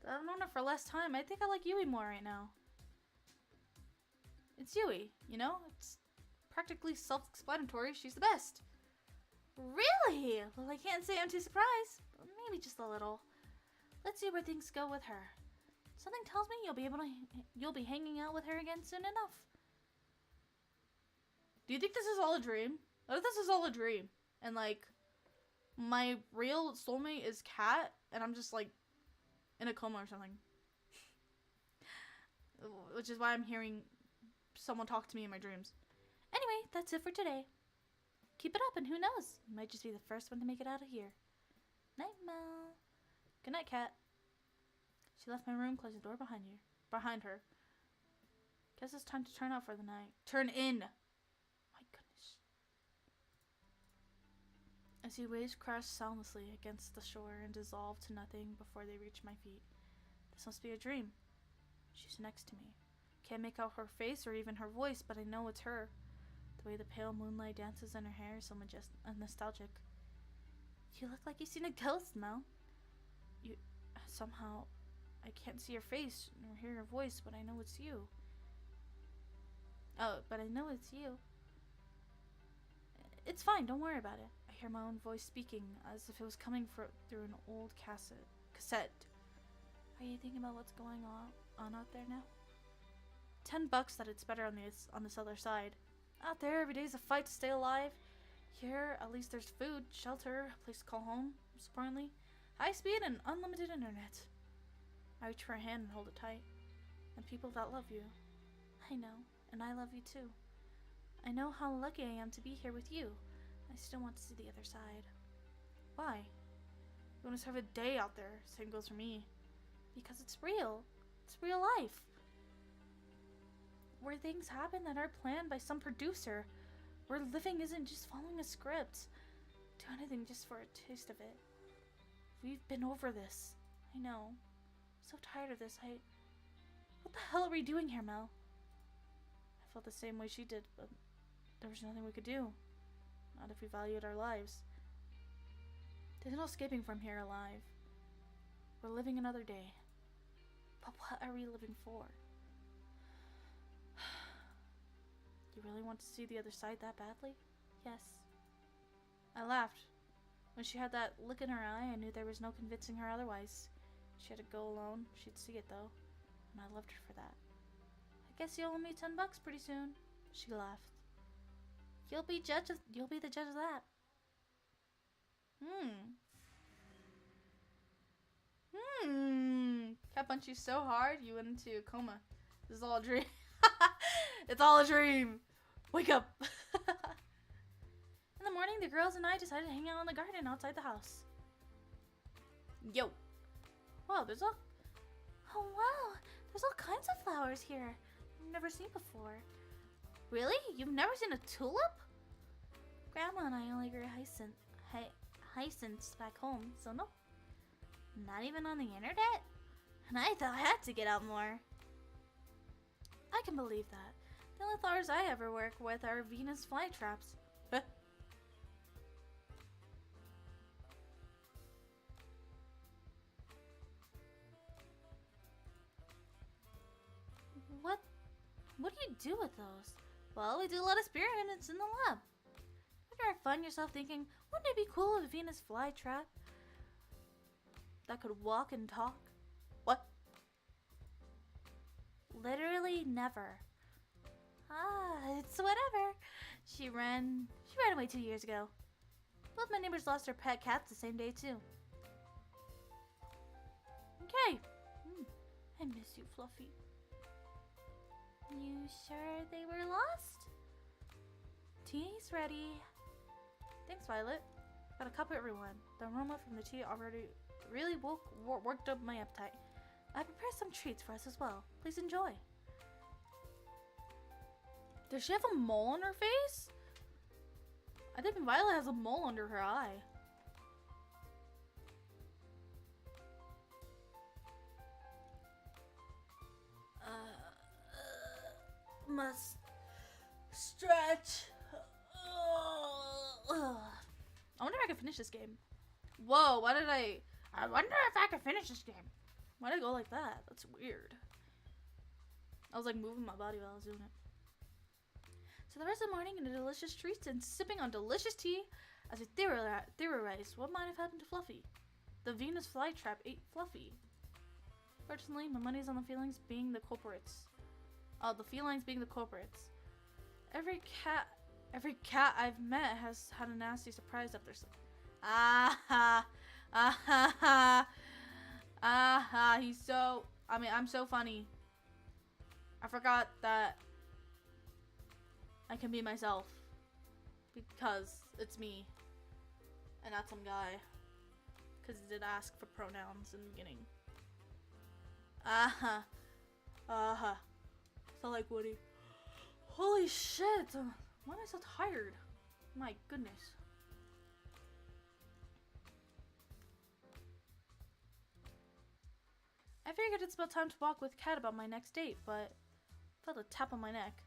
[SPEAKER 1] I've known her for less time. I think I like Yui more right now. It's Yui, you know? It's practically self-explanatory. She's the best. Really? Well, I can't say I'm too surprised, but maybe just a little. Let's see where things go with her. Something tells me you'll be hanging out with her again soon enough. Do you think this is all a dream? What if this is all a dream? And like, my real soulmate is Cat, and I'm just like, in a coma or something. Which is why I'm hearing someone talk to me in my dreams. Anyway, that's it for today. Keep it up, and who knows? You might just be the first one to make it out of here. Night, Mel. Good night, Cat. She left my room, closing the door behind her. Guess it's time to turn out for the night. Turn in! My goodness. I see waves crash soundlessly against the shore and dissolve to nothing before they reach my feet. This must be a dream. She's next to me. Can't make out her face or even her voice, but I know it's her. The way the pale moonlight dances in her hair is so majestic and nostalgic. You look like you've seen a ghost, Mel. Somehow, I can't see your face nor hear your voice, but I know it's you. It's fine, don't worry about it. I hear my own voice speaking as if it was coming through an old cassette. Are you thinking about what's going on out there now? $10 that it's better on this other side. Out there, every day's a fight to stay alive. Here, at least there's food, shelter, a place to call home, most importantly. High speed and unlimited internet. I reach for a hand and hold it tight. And people that love you. I know, and I love you too. I know how lucky I am to be here with you. I still want to see the other side. Why? You want to serve a day out there, same goes for me. Because it's real. It's real life. Where things happen that are planned by some producer. Where living isn't just following a script. Do anything just for a taste of it. We've been over this. I know. I'm so tired of this. What the hell are we doing here, Mel? I felt the same way she did, but there was nothing we could do. Not if we valued our lives. There's no escaping from here alive. We're living another day. But what are we living for? You really want to see the other side that badly? Yes. I laughed. When she had that look in her eye, I knew there was no convincing her otherwise. She had to go alone. She'd see it though. And I loved her for that. I guess you'll owe me $10 pretty soon. She laughed. You'll be the judge of that. Cat punched you so hard you went into a coma. This is all a dream. It's all a dream. Wake up. In the morning, the girls and I decided to hang out in the garden outside the house. Yo. Wow, there's all kinds of flowers here. I've never seen before. Really? You've never seen a tulip? Grandma and I only grew hyacinths back home, so no. Not even on the internet? And I thought I had to get out more. I can believe that. The only flowers I ever work with are Venus flytraps. What do you do with those? Well, we do a lot of experiments in the lab. Wouldn't you find yourself thinking, wouldn't it be cool if a Venus flytrap that could walk and talk? What? Literally never. It's whatever. She ran away 2 years ago. Both my neighbors lost their pet cats the same day too. Okay. I miss you, Fluffy. You sure they were lost? Tea's ready. Thanks, Violet. Got a cup for everyone. The aroma from the tea already really worked up my appetite. I prepared some treats for us as well. Please enjoy. Does she have a mole on her face? I think Violet has a mole under her eye. Must stretch. I wonder if I can finish this game. Whoa, I wonder if I can finish this game. Why did I go like that? That's weird. I was like moving my body while I was doing it. So the rest of the morning, eating delicious treats and sipping on delicious tea, as I theorized what might have happened to Fluffy. The Venus flytrap ate Fluffy. Personally, my money's on the feelings being the culprits. The felines being the culprits. Every cat I've met has had a nasty surprise up their sleeve. I'm so funny. I forgot that I can be myself because it's me and not some guy, because he did ask for pronouns in the beginning. So like Woody. Holy shit! Why am I so tired? My goodness. I figured it's about time to walk with Cat about my next date, but I felt a tap on my neck.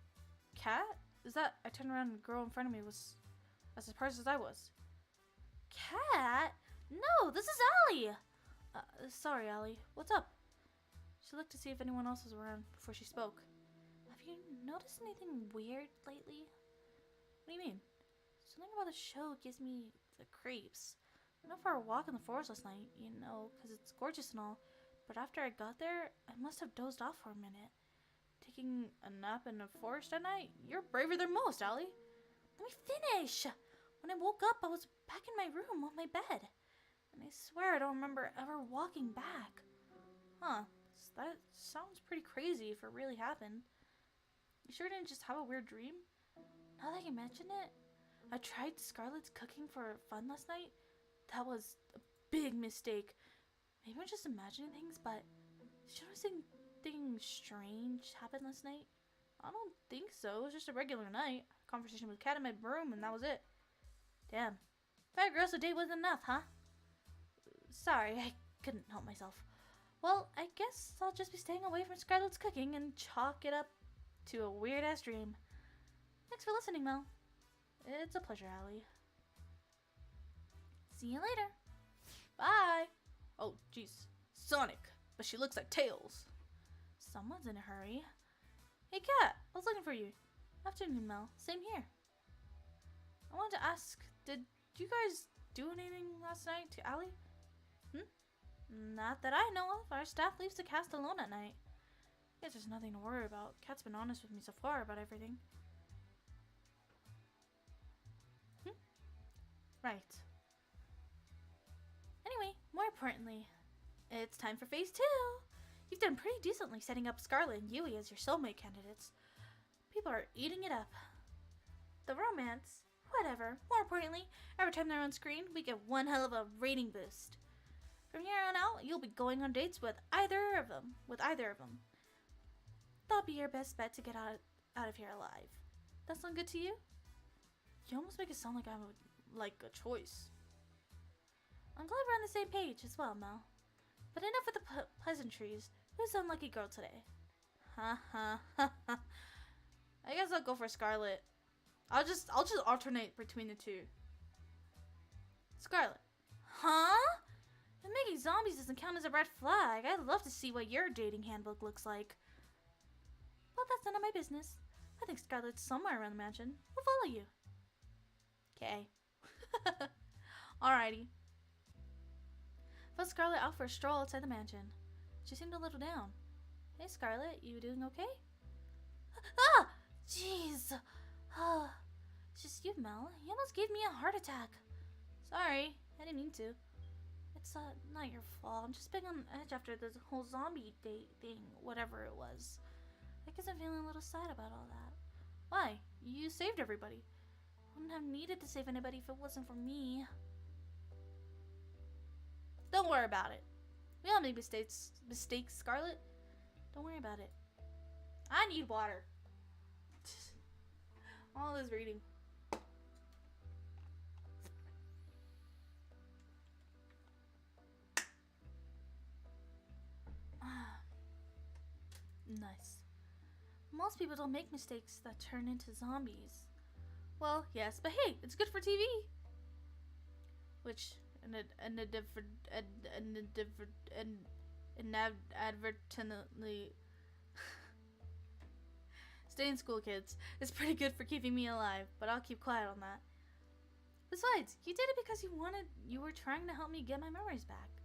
[SPEAKER 1] Cat? Is that? I turned around and the girl in front of me was as surprised as I was. Cat? No, this is Allie! Sorry, Allie. What's up? She looked to see if anyone else was around before she spoke. Have you noticed anything weird lately? What do you mean? Something about the show gives me the creeps. I went for a walk in the forest last night, you know, because it's gorgeous and all. But after I got there, I must have dozed off for a minute. Taking a nap in the forest at night? You're braver than most, Allie. Let me finish! When I woke up, I was back in my room on my bed. And I swear I don't remember ever walking back. Huh. That sounds pretty crazy if it really happened. You sure didn't just have a weird dream? Now that you mention it, I tried Scarlett's cooking for fun last night. That was a big mistake. Maybe I'm just imagining things, but did you notice anything strange happened last night? I don't think so. It was just a regular night. Conversation with Cat in my room, and that was it. Damn. 5 girls a day wasn't enough, huh? Sorry, I couldn't help myself. Well, I guess I'll just be staying away from Scarlett's cooking and chalk it up to a weird-ass dream. Thanks for listening, Mel. It's a pleasure, Allie. See you later. Bye. Oh, jeez. Sonic. But she looks like Tails. Someone's in a hurry. Hey, Cat. I was looking for you. Afternoon, Mel. Same here. I wanted to ask, did you guys do anything last night to Allie? Not that I know of. Our staff leaves the cast alone at night. Guess there's nothing to worry about. Kat's been honest with me so far about everything. Right. Anyway, more importantly, it's time for phase 2. You've done pretty decently setting up Scarlet and Yui as your soulmate candidates. People are eating it up. The romance, whatever. More importantly, every time they're on screen, we get one hell of a rating boost. From here on out, you'll be going on dates with either of them. That'll be your best bet to get out of here alive. That sound good to you? You almost make it sound like I'm like a choice. I'm glad we're on the same page as well, Mel. But enough with the pleasantries. Who's the unlucky girl today? Ha ha ha ha. I guess I'll go for Scarlet. I'll just alternate between the two. Scarlet. Huh? If making zombies doesn't count as a red flag, I'd love to see what your dating handbook looks like. Well, that's none of my business. I think Scarlet's somewhere around the mansion. We'll follow you. Okay. Alrighty. Found Scarlet out for a stroll outside the mansion. She seemed a little down. Hey, Scarlet, you doing okay? Ah! Jeez! It's just you, Mel. You almost gave me a heart attack. Sorry, I didn't mean to. It's not your fault. I'm just being on edge after this whole zombie date thing, whatever it was. I guess I'm feeling a little sad about all that. Why? You saved everybody. I wouldn't have needed to save anybody if it wasn't for me. Don't worry about it. We all make mistakes, Scarlet. Don't worry about it. I need water. All this reading. Nice. Most people don't make mistakes that turn into zombies. Well, yes, but hey, it's good for TV. Which, inadvertently, stay in school, kids. It's pretty good for keeping me alive, but I'll keep quiet on that. Besides, you did it because you were trying to help me get my memories back.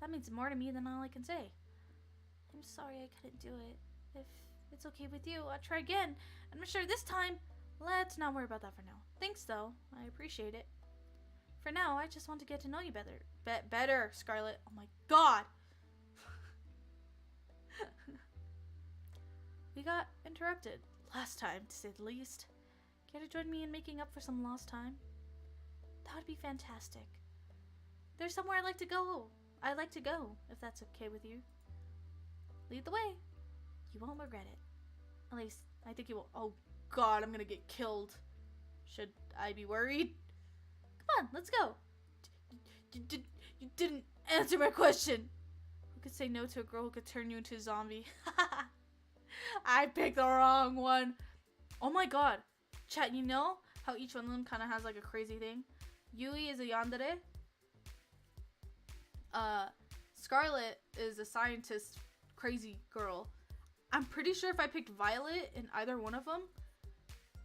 [SPEAKER 1] That means more to me than all I can say. I'm sorry I couldn't do it. If it's okay with you, I'll try again. I'm sure this time, let's not worry about that for now. Thanks, though. I appreciate it. For now, I just want to get to know you better. Better, Scarlet. Oh my god! We got interrupted last time, to say the least. Care to join me in making up for some lost time? That would be fantastic. There's somewhere I'd like to go. If that's okay with you. Lead the way. You won't regret it. At least, I think you will. Oh god, I'm gonna get killed. Should I be worried? Come on, let's go. You didn't answer my question. Who could say no to a girl who could turn you into a zombie? I picked the wrong one. Oh my god. Chat, you know how each one of them kind of has like a crazy thing? Yui is a yandere. Scarlet is a scientist crazy girl. I'm pretty sure if I picked Violet in either one of them,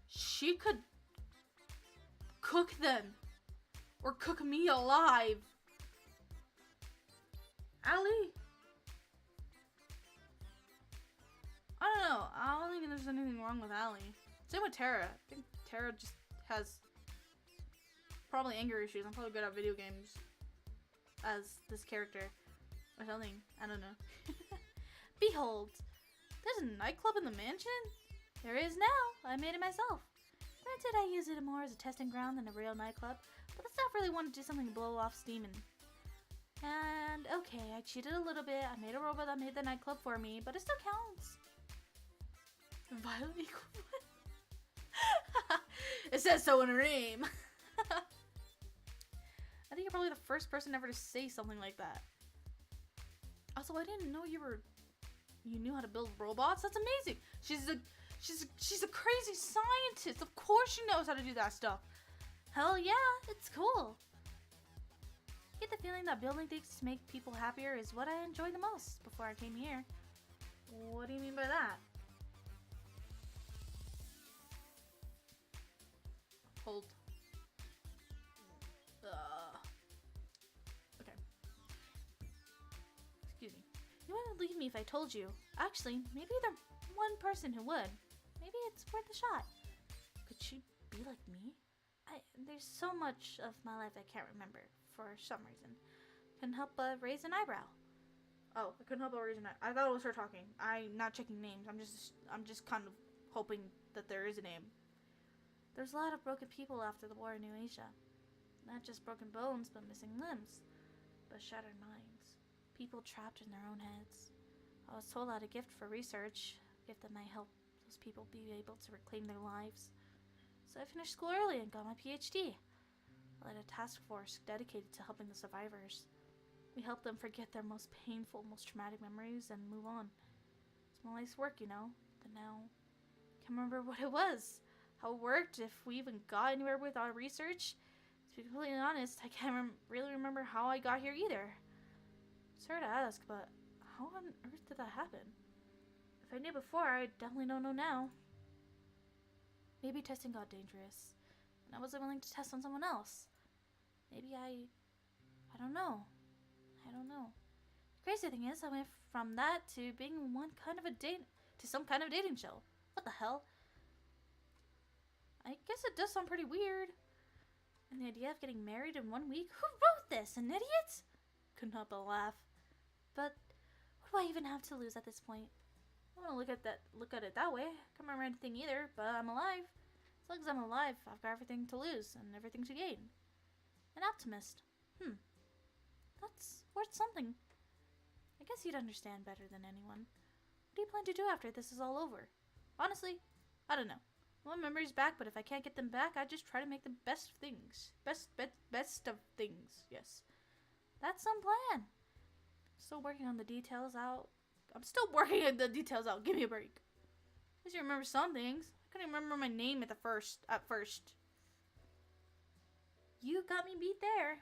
[SPEAKER 1] she could cook them or cook me alive. Allie? I don't know. I don't think there's anything wrong with Allie. Same with Tara. I think Tara just has probably anger issues. I'm probably good at video games as this character or something. I don't know. Behold, there's a nightclub in the mansion? There is now. I made it myself. Granted, I use it more as a testing ground than a real nightclub, but the staff really wanted to do something to blow off steam and okay, I cheated a little bit. I made a robot that made the nightclub for me, but it still counts. Violet equal. It says so in her name. I think you're probably the first person ever to say something like that. Also, I didn't know you knew how to build robots. That's amazing. She's a crazy scientist. Of course she knows how to do that stuff. Hell yeah, it's cool. Get the feeling that building things to make people happier is what I enjoyed the most before I came here. What do you mean by that? Hold. Okay. Excuse me. You wouldn't believe me if I told you. Actually, maybe the one person who would. Maybe it's worth a shot. Could she be like me? There's so much of my life I can't remember for some reason. Couldn't help but raise an eyebrow. Oh, I couldn't help but raise an eyebrow. I thought it was her talking. I'm not checking names. I'm just kind of hoping that there is a name. There's a lot of broken people after the war in New Asia. Not just broken bones, but missing limbs. But shattered minds. People trapped in their own heads. I was told I had a gift for research. A gift that might help those people be able to reclaim their lives. So I finished school early and got my PhD. I led a task force dedicated to helping the survivors. We helped them forget their most painful, most traumatic memories and move on. It's my life's work, you know. But now, I can't remember what it was. How it worked, if we even got anywhere with our research. To be completely honest, I can't really remember how I got here either. Sorry to ask, but how on earth did that happen? If I knew before, I definitely don't know now. Maybe testing got dangerous, and I wasn't willing to test on someone else. Maybe I don't know. I don't know. The crazy thing is, I went from that to being some kind of dating show. What the hell? I guess it does sound pretty weird. And the idea of getting married in 1 week? Who wrote this? An idiot? Couldn't help but laugh. But what do I even have to lose at this point? I don't want to look at it that way. I can't remember anything either, but I'm alive. As long as I'm alive, I've got everything to lose and everything to gain. An optimist. That's worth something. I guess you'd understand better than anyone. What do you plan to do after this is all over? Honestly, I don't know. I want memories back, but if I can't get them back, I just try to make the best of things. Best of things, yes. That's some plan. Still working on the details out. I'm still working on the details out. Give me a break. At least you remember some things. I couldn't remember my name at first. You got me beat there.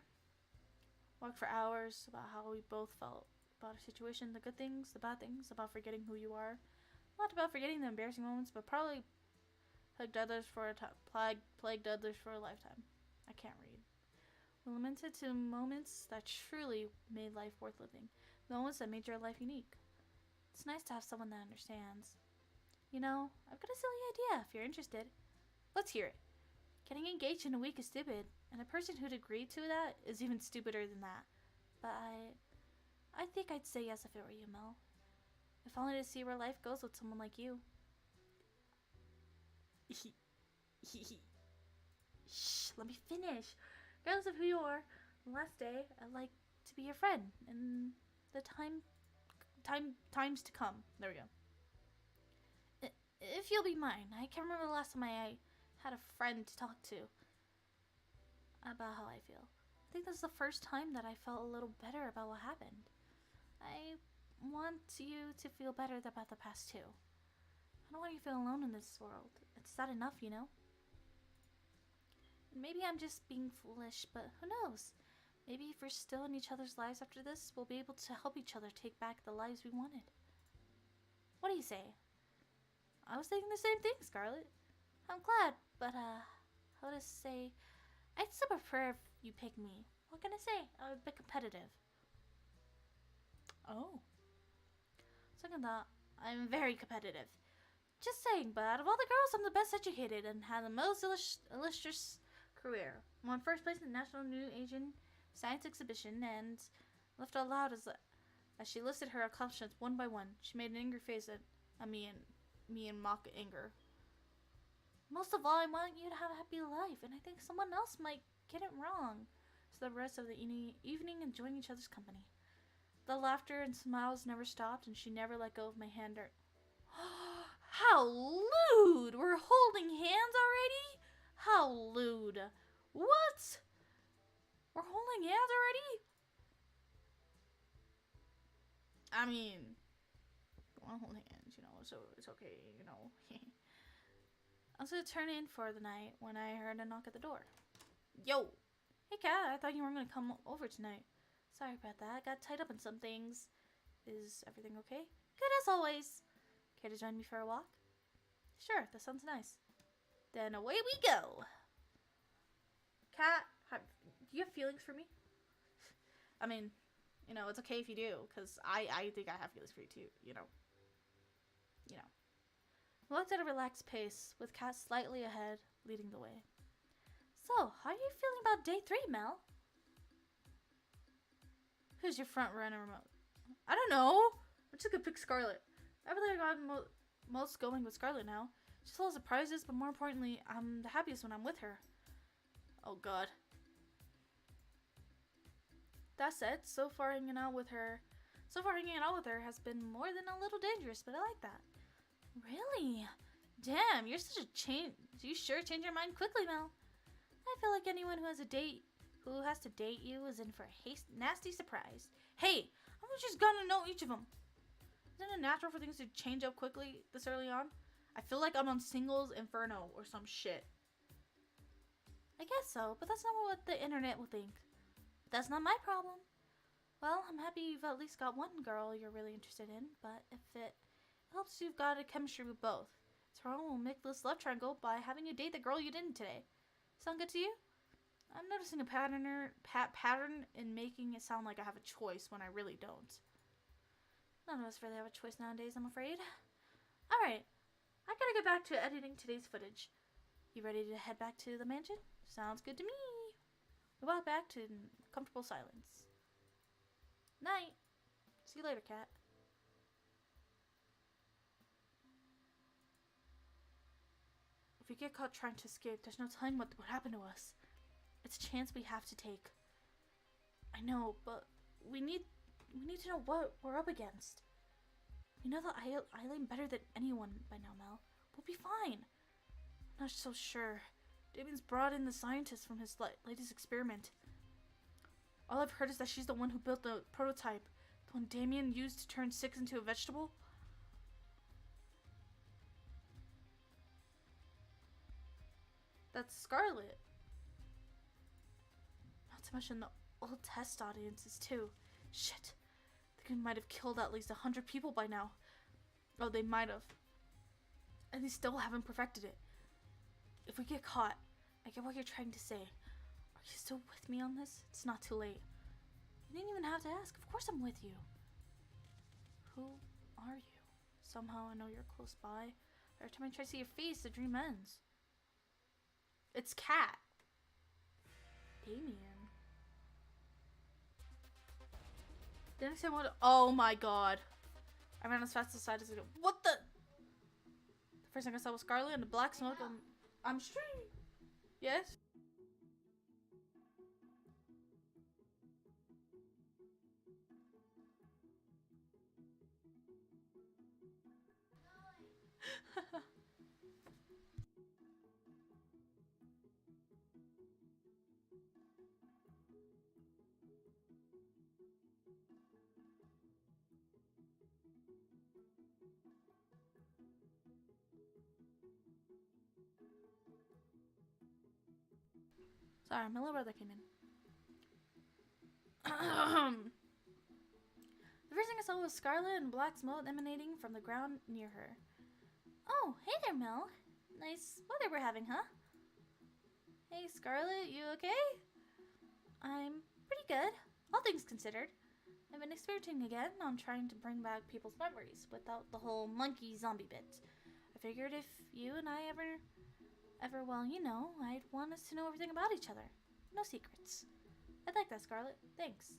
[SPEAKER 1] Walked for hours about how we both felt about a situation, the good things, the bad things, about forgetting who you are. Not about forgetting the embarrassing moments, but probably plagued others for a lifetime. I can't read. We lamented to moments that truly made life worth living. The moments that made your life unique. It's nice to have someone that understands. You know, I've got a silly idea if you're interested. Let's hear it. Getting engaged in a week is stupid, and a person who'd agree to that is even stupider than that. But I think I'd say yes if it were you, Mel. If only to see where life goes with someone like you. Shh, let me finish. Regardless of who you are, the last day, I'd like to be your friend, and the times to come. There we go. If you'll be mine, I can't remember the last time I had a friend to talk to about how I feel. I think this is the first time that I felt a little better about what happened. I want you to feel better about the past too. I don't want you to feel alone in this world. It's sad enough, you know? Maybe I'm just being foolish, but who knows? Maybe if we're still in each other's lives after this, we'll be able to help each other take back the lives we wanted. What do you say? I was thinking the same thing, Scarlet. I'm glad, but how to say? I'd still prefer if you pick me. What can I say? I'm a bit competitive. Oh. Second thought, I'm very competitive. Just saying, but out of all the girls, I'm the best educated and had the most illustrious career. Won first place in the National New Asian Science Exhibition and laughed out loud as she listed her accomplishments one by one. She made an angry face at me in mock anger. Most of all, I want you to have a happy life, and I think someone else might get it wrong. So the rest of the evening enjoying each other's company. The laughter and smiles never stopped, and she never let go of my hand or... How lewd! We're holding hands already? How lewd. What? We're holding hands already? I mean, I hold hands, you know, so it's okay, you know. I was gonna turn in for the night when I heard a knock at the door. Yo! Hey, Kat, I thought you weren't gonna come over tonight. Sorry about that. I got tied up in some things. Is everything okay? Good as always. Care to join me for a walk? Sure, that sounds nice. Then away we go. Cat, do you have feelings for me? I mean, you know, it's okay if you do, because I think I have feelings for you too, you know. We walked at a relaxed pace, with Cat slightly ahead, leading the way. So, how are you feeling about day 3, Mel? Who's your front runner? I don't know. I'm just gonna pick Scarlet. I really got most going with Scarlet now. She's full of surprises, but more importantly, I'm the happiest when I'm with her. Oh god. That said, so far hanging out with her has been more than a little dangerous, but I like that. Really? Damn, you're such a change. You sure change your mind quickly, Mel. I feel like anyone who has to date you is in for a nasty surprise. Hey, I'm just gonna know each of them. Isn't it natural for things to change up quickly this early on? I feel like I'm on Singles Inferno or some shit. I guess so, but that's not what the internet will think. But that's not my problem. Well, I'm happy you've at least got one girl you're really interested in, but if it helps you've got a chemistry with both. Toronto will make this love triangle by having you date the girl you didn't today. Sound good to you? I'm noticing a pattern in making it sound like I have a choice when I really don't. None of us really have a choice nowadays, I'm afraid. Alright, I gotta get back to editing today's footage. You ready to head back to the mansion? Sounds good to me. We walk back to comfortable silence. Night. See you later, Cat. If we get caught trying to escape, there's no telling what would happen to us. It's a chance we have to take. I know, but we need to know what we're up against. We know the island better than anyone by now, Mel. We'll be fine. I'm not so sure. Damien's brought in the scientist from his latest experiment. All I've heard is that she's the one who built the prototype, the one Damien used to turn Six into a vegetable. That's Scarlet. Not to mention the old test audiences, too. Shit. They might have killed at least 100 people by now. Oh, they might have. And they still haven't perfected it. If we get caught, I get what you're trying to say. Are you still with me on this? It's not too late. You didn't even have to ask. Of course I'm with you. Who are you? Somehow I know you're close by. Every time I try to see your face, the dream ends. It's Cat. Damien. Didn't say what. Oh my god. I ran as fast as I could. What the? The first thing I saw was Scarlet and the black smoke. I'm straight. Yes? Sorry, my little brother came in. The first thing I saw was Scarlet and black smoke emanating from the ground near her. Oh, hey there, Mel. Nice weather we're having, huh? Hey, Scarlet, you okay? I'm pretty good, all things considered. I've been experimenting again on trying to bring back people's memories without the whole monkey zombie bit. I figured if you and I ever, well, you know, I'd want us to know everything about each other. No secrets. I'd like that, Scarlet. Thanks.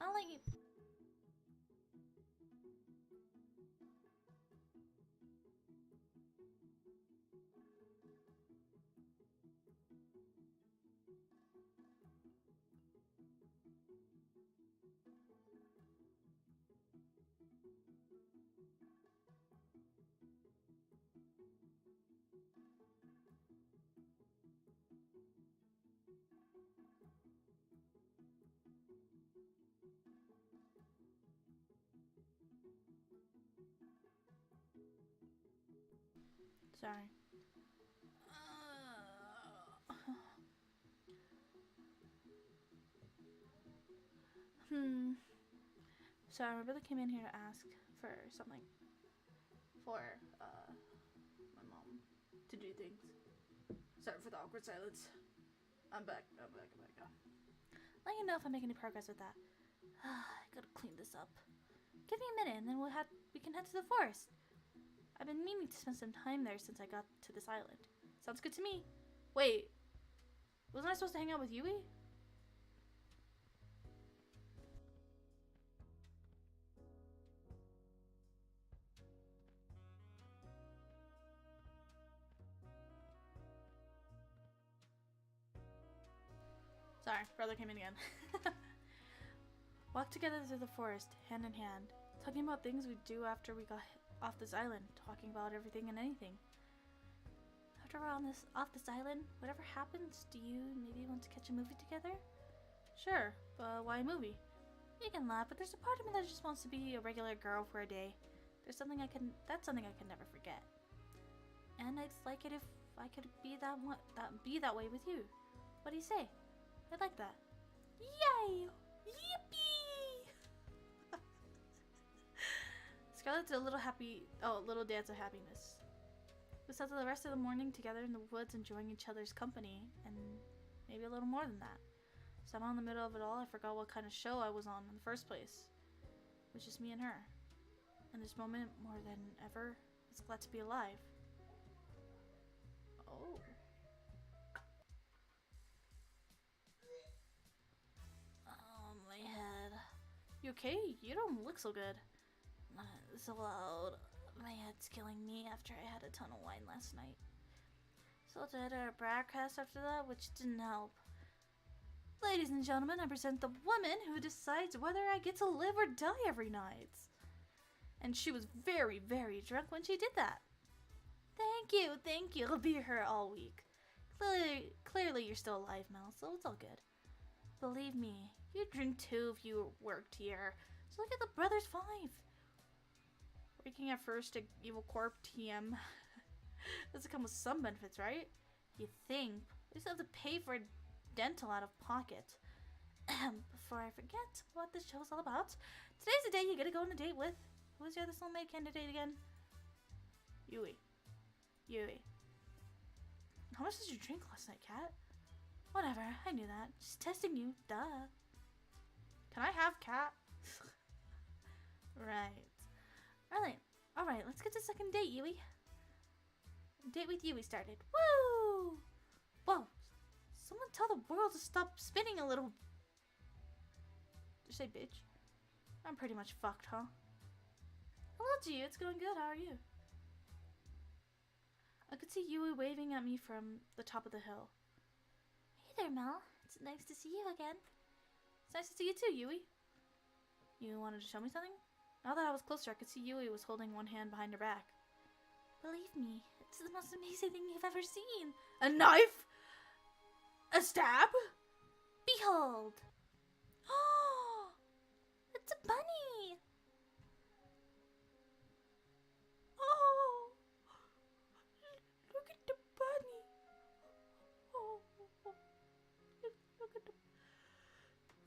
[SPEAKER 1] I'll let you... Sorry. So I really came in here to ask for something. For, my mom to do things. Sorry for the awkward silence. I'm back. Let you know if I make any progress with that. I gotta clean this up. Give me a minute and then we can head to the forest. I've been meaning to spend some time there since I got to this island. Sounds good to me. Wait, wasn't I supposed to hang out with Yui? Sorry, brother came in again. Walked together through the forest, hand in hand, talking about things we'd do after we got off this island, talking about everything and anything. After we're off this island, whatever happens, do you maybe want to catch a movie together? Sure, but why a movie? You can laugh, but there's a part of me that just wants to be a regular girl for a day. That's something I can never forget. And I'd like it if I could be that way with you. What do you say? I'd like that. Yay! Yippee! Scarlett did a little dance of happiness. We sat the rest of the morning together in the woods enjoying each other's company, and maybe a little more than that. Somehow in the middle of it all, I forgot what kind of show I was on in the first place. It was just me and her. In this moment, more than ever, I was glad to be alive. Oh. Oh, my head. You okay? You don't look so good. So loud. My head's killing me after I had a ton of wine last night. So I had a broadcast after that, which didn't help. Ladies and gentlemen, I present the woman who decides whether I get to live or die every night. And she was very, very drunk when she did that. Thank you. I'll be here all week. Clearly you're still alive, Mel, so it's all good. Believe me, you'd drink too if you worked here. So look at the Brothers 5. Working at first at Evil Corp TM doesn't come with some benefits, right? You think. You still have to pay for dental out of pocket. Before I forget what this show's all about, today's the day you get to go on a date with. Who was your other soulmate candidate again? Yui. How much did you drink last night, Kat? Whatever, I knew that. Just testing you, duh. Can I have Kat? Right. Alright, let's get to second date, Yui. Date with Yui started. Woo! Whoa! Someone tell the world to stop spinning a little. Did you say bitch? I'm pretty much fucked, huh? Hello, G. It's going good. How are you? I could see Yui waving at me from the top of the hill. Hey there, Mel. It's nice to see you again. It's nice to see you too, Yui. You wanted to show me something? Now that I was closer, I could see Yui was holding one hand behind her back. Believe me, it's the most amazing thing you've ever seen. A knife? A stab? Behold! Oh! It's a bunny! Oh! Look at the bunny! Oh!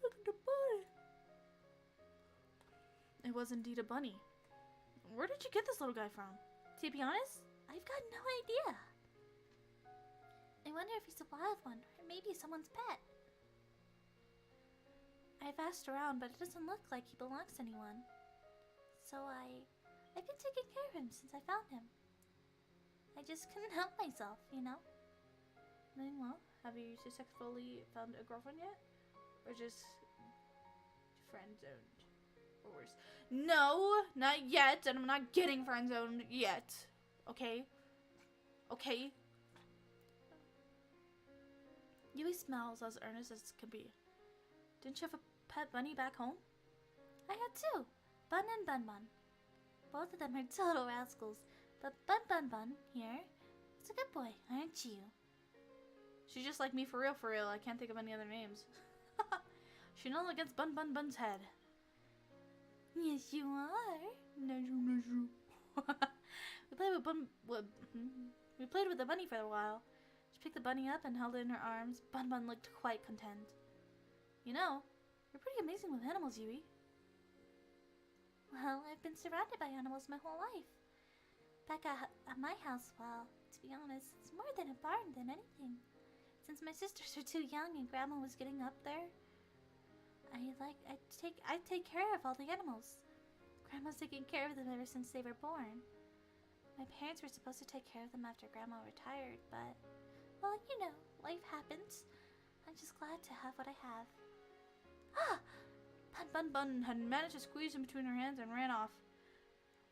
[SPEAKER 1] Look at the bunny! It was indeed a bunny. Where did you get this little guy from? To be honest, I've got no idea. I wonder if he's a wild one, or maybe someone's pet. I've asked around, but it doesn't look like he belongs to anyone. So I've been taking care of him since I found him. I just couldn't help myself, you know? Well, have you successfully found a girlfriend yet? Or just friend-zoned? Or worse. No, not yet, and I'm not getting friend-zoned yet. Okay? Okay? Yui smiles as earnest as can be. Didn't you have a pet bunny back home? I had two, Bun and Bun Bun. Both of them are total rascals, but Bun Bun here is a good boy, aren't you? She's just like me for real. I can't think of any other names. She knows against Bun's head. Yes, you are. We played with the bunny for a while. She picked the bunny up and held it in her arms. Bun looked quite content. You know, You're pretty amazing with animals, Yui. Well, I've been surrounded by animals my whole life. Back at my house, well, to be honest, it's more than a barn than anything. Since my sisters were too young and Grandma was getting up there, I take care of all the animals. Grandma's taken care of them ever since they were born. My parents were supposed to take care of them after Grandma retired, but, well, you know, life happens. I'm just glad to have what I have. Ah! Bun Bun had managed to squeeze him between her hands and ran off.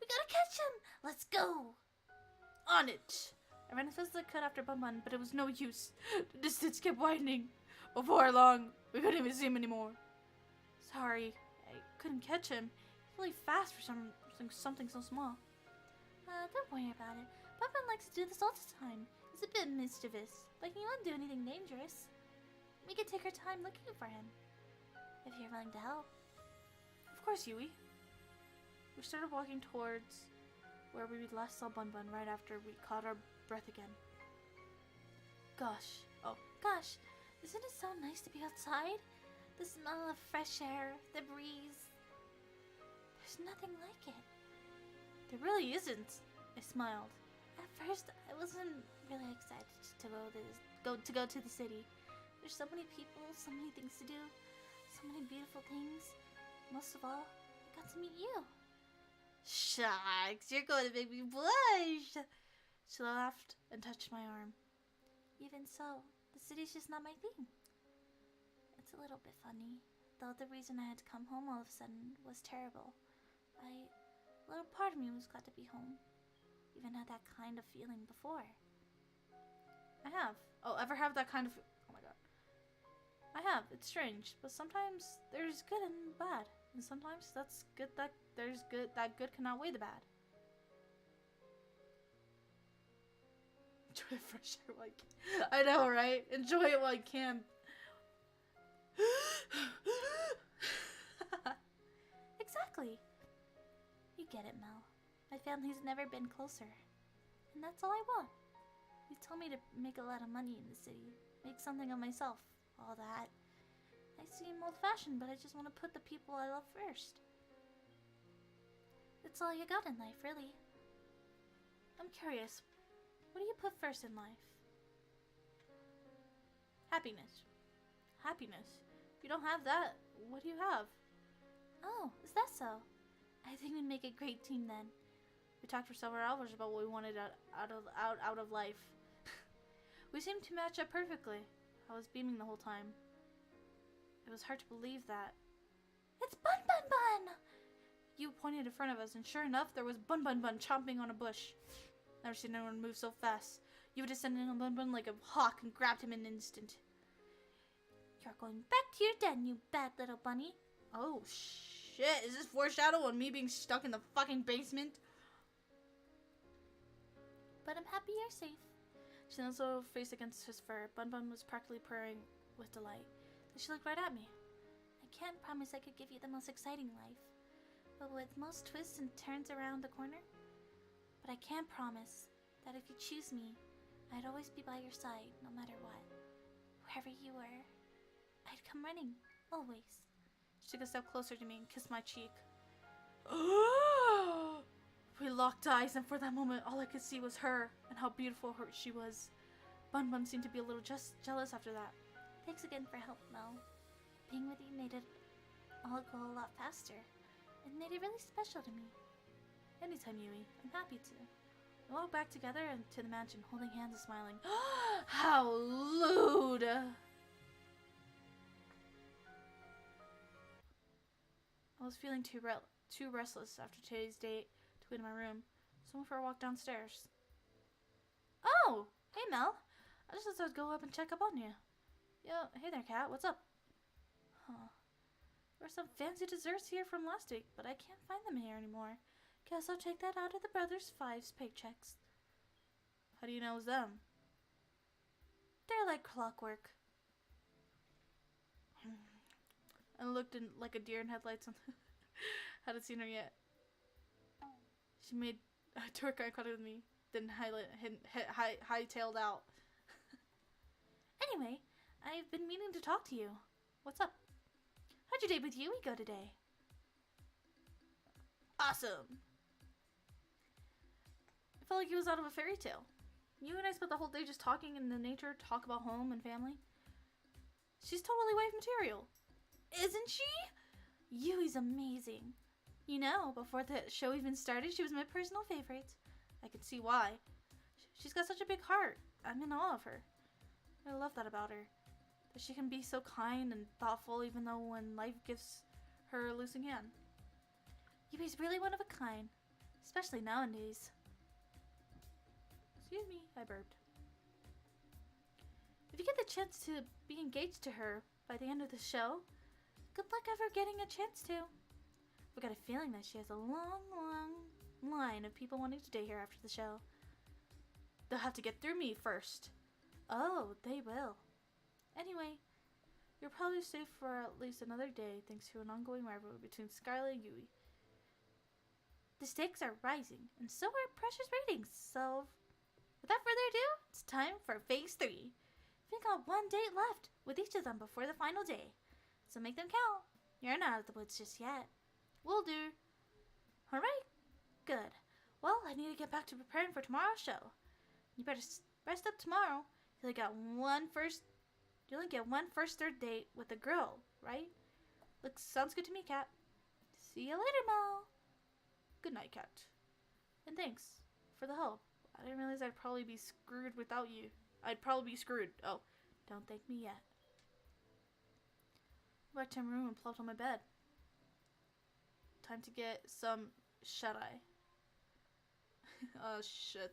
[SPEAKER 1] We gotta catch him! Let's go! On it! I ran as fast as I could after Bun Bun, but it was no use. The distance kept widening. Before long, we couldn't even see him anymore. Sorry, I couldn't catch him. He's really fast for something so small. Don't worry about it. Bun Bun likes to do this all the time. He's a bit mischievous, but he won't do anything dangerous. We could take our time looking for him, if you're willing to help. Of course, Yui. We started walking towards where we last saw Bun Bun right after we caught our breath again. Gosh, isn't it so nice to be outside? The smell of fresh air, the breeze. There's nothing like it. There really isn't. I smiled. At first, I wasn't really excited to go to the city. There's so many people, so many things to do, so many beautiful things. Most of all, I got to meet you. Shucks, you're going to make me blush. She laughed and touched my arm. Even so, the city's just not my thing. It's a little bit funny, though the reason I had to come home all of a sudden was terrible. A little part of me was glad to be home. Even had that kind of feeling before. I have. Oh, ever have that kind of... Oh my god. I have. It's strange, but sometimes there's good and bad. And sometimes that's good that there's good that good can outweigh the bad. Enjoy the fresh air while you can. I know, right? Enjoy it while you can. Exactly. You get it, Mel. My family's never been closer. And that's all I want. You told me to make a lot of money in the city. Make something of myself. All that. I seem old-fashioned, but I just want to put the people I love first. It's all you got in life, really. I'm curious. What do you put first in life? Happiness. Happiness. If you don't have that, what do you have? Oh, is that so? I think we'd make a great team then. We talked for several hours about what we wanted out of life. We seemed to match up perfectly. I was beaming the whole time. It was hard to believe that. It's Bun Bun Bun! You pointed in front of us, and sure enough, there was Bun Bun Bun chomping on a bush. Never seen anyone move so fast. You descended on Bun Bun like a hawk and grabbed him in an instant. You're going back to your den, you bad little bunny. Oh, shit. Is this foreshadow on me being stuck in the fucking basement? But I'm happy you're safe. She nestled her face against his fur. Bun Bun was practically purring with delight. Then she looked right at me. I can't promise I could give you the most exciting life, but with most twists and turns around the corner. But I can promise that if you choose me, I'd always be by your side, no matter what. Wherever you were, I'd come running, always. She took a step closer to me and kissed my cheek. We locked eyes, and for that moment, all I could see was her and how beautiful she was. Bun Bun seemed to be a little jealous after that. Thanks again for help, Mel. Being with you made it all go a lot faster. It made it really special to me. Anytime, Yui. I'm happy to. We walked back together to the mansion, holding hands and smiling. How lewd! I was feeling too restless after today's date to go to my room, so I went for a walk downstairs. Oh! Hey, Mel. I just thought I'd go up and check up on you. Yo, hey there, Kat. What's up? Huh. There were some fancy desserts here from last week, but I can't find them here anymore. Guess I'll take that out of the Brothers Five's paychecks. How do you know it was them? They're like clockwork. I looked in like a deer in headlights. Hadn't seen her yet. She made a twerk eye contact with me, then hightailed out. Anyway, I've been meaning to talk to you. What's up? How'd your date with Yui go today? Awesome. I felt like he was out of a fairy tale. You and I spent the whole day just talking in the nature, talk about home and family. She's totally wife material. Isn't she? Yui's amazing. You know, before the show even started, she was my personal favorite. I could see why. She's got such a big heart. I'm in awe of her. I love that about her. That she can be so kind and thoughtful even though when life gives her a losing hand. Yui's really one of a kind. Especially nowadays. Excuse me, I burped. If you get the chance to be engaged to her by the end of the show, good luck ever getting a chance to. I've got a feeling that she has a long, long line of people wanting to date her after the show. They'll have to get through me first. Oh, they will. Anyway, you're probably safe for at least another day thanks to an ongoing rivalry between Skylar and Yui. The stakes are rising, and so are Precious ratings, so without further ado, it's time for Phase 3. We've got one date left with each of them before the final day, so make them count. You're not out of the woods just yet. Will do. Alright, good. Well, I need to get back to preparing for tomorrow's show. You better rest up tomorrow. You only get one first third date with a girl, right? Looks sounds good to me, Cat. See you later, Mel. Good night, Cat. And thanks for the help. I didn't realize I'd probably be screwed without you. I'd probably be screwed. Oh, don't thank me yet. I went back to my room and plopped on my bed. Time to get some shut-eye. Oh, shit.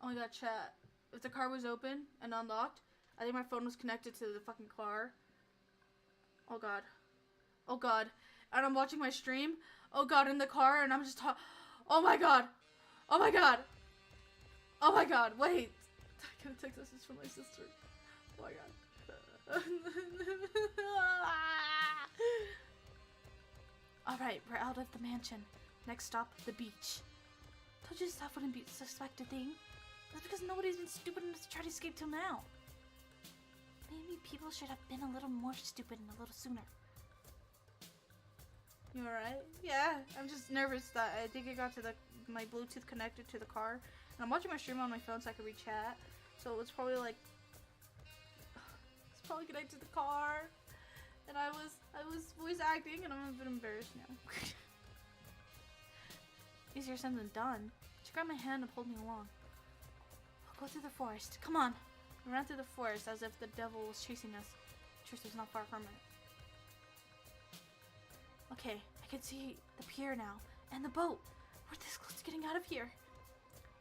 [SPEAKER 1] Oh my god, chat. If the car was open and unlocked, I think my phone was connected to the fucking car. Oh god. Oh god. And I'm watching my stream. Oh god, in the car, and I'm just oh my god. Oh my god. Oh my god, wait. I got a text message from my sister. Oh my god. Alright, we're out of the mansion. Next stop, the beach. Told you stuff wouldn't be suspect a thing. That's because nobody's been stupid enough to try to escape till now. Maybe people should have been a little more stupid and a little sooner. You alright? Yeah, I'm just nervous that I think I got to my Bluetooth connected to the car. And I'm watching my stream on my phone so I could read chat. So it's probably like... It's probably connected to the car. And I was voice acting and I'm a bit embarrassed now. Easier said than done. She grabbed my hand and pulled me along. We'll go through the forest. Come on. We ran through the forest as if the devil was chasing us. The truth was not far from it. Okay, I can see the pier now. And the boat. We're this close to getting out of here.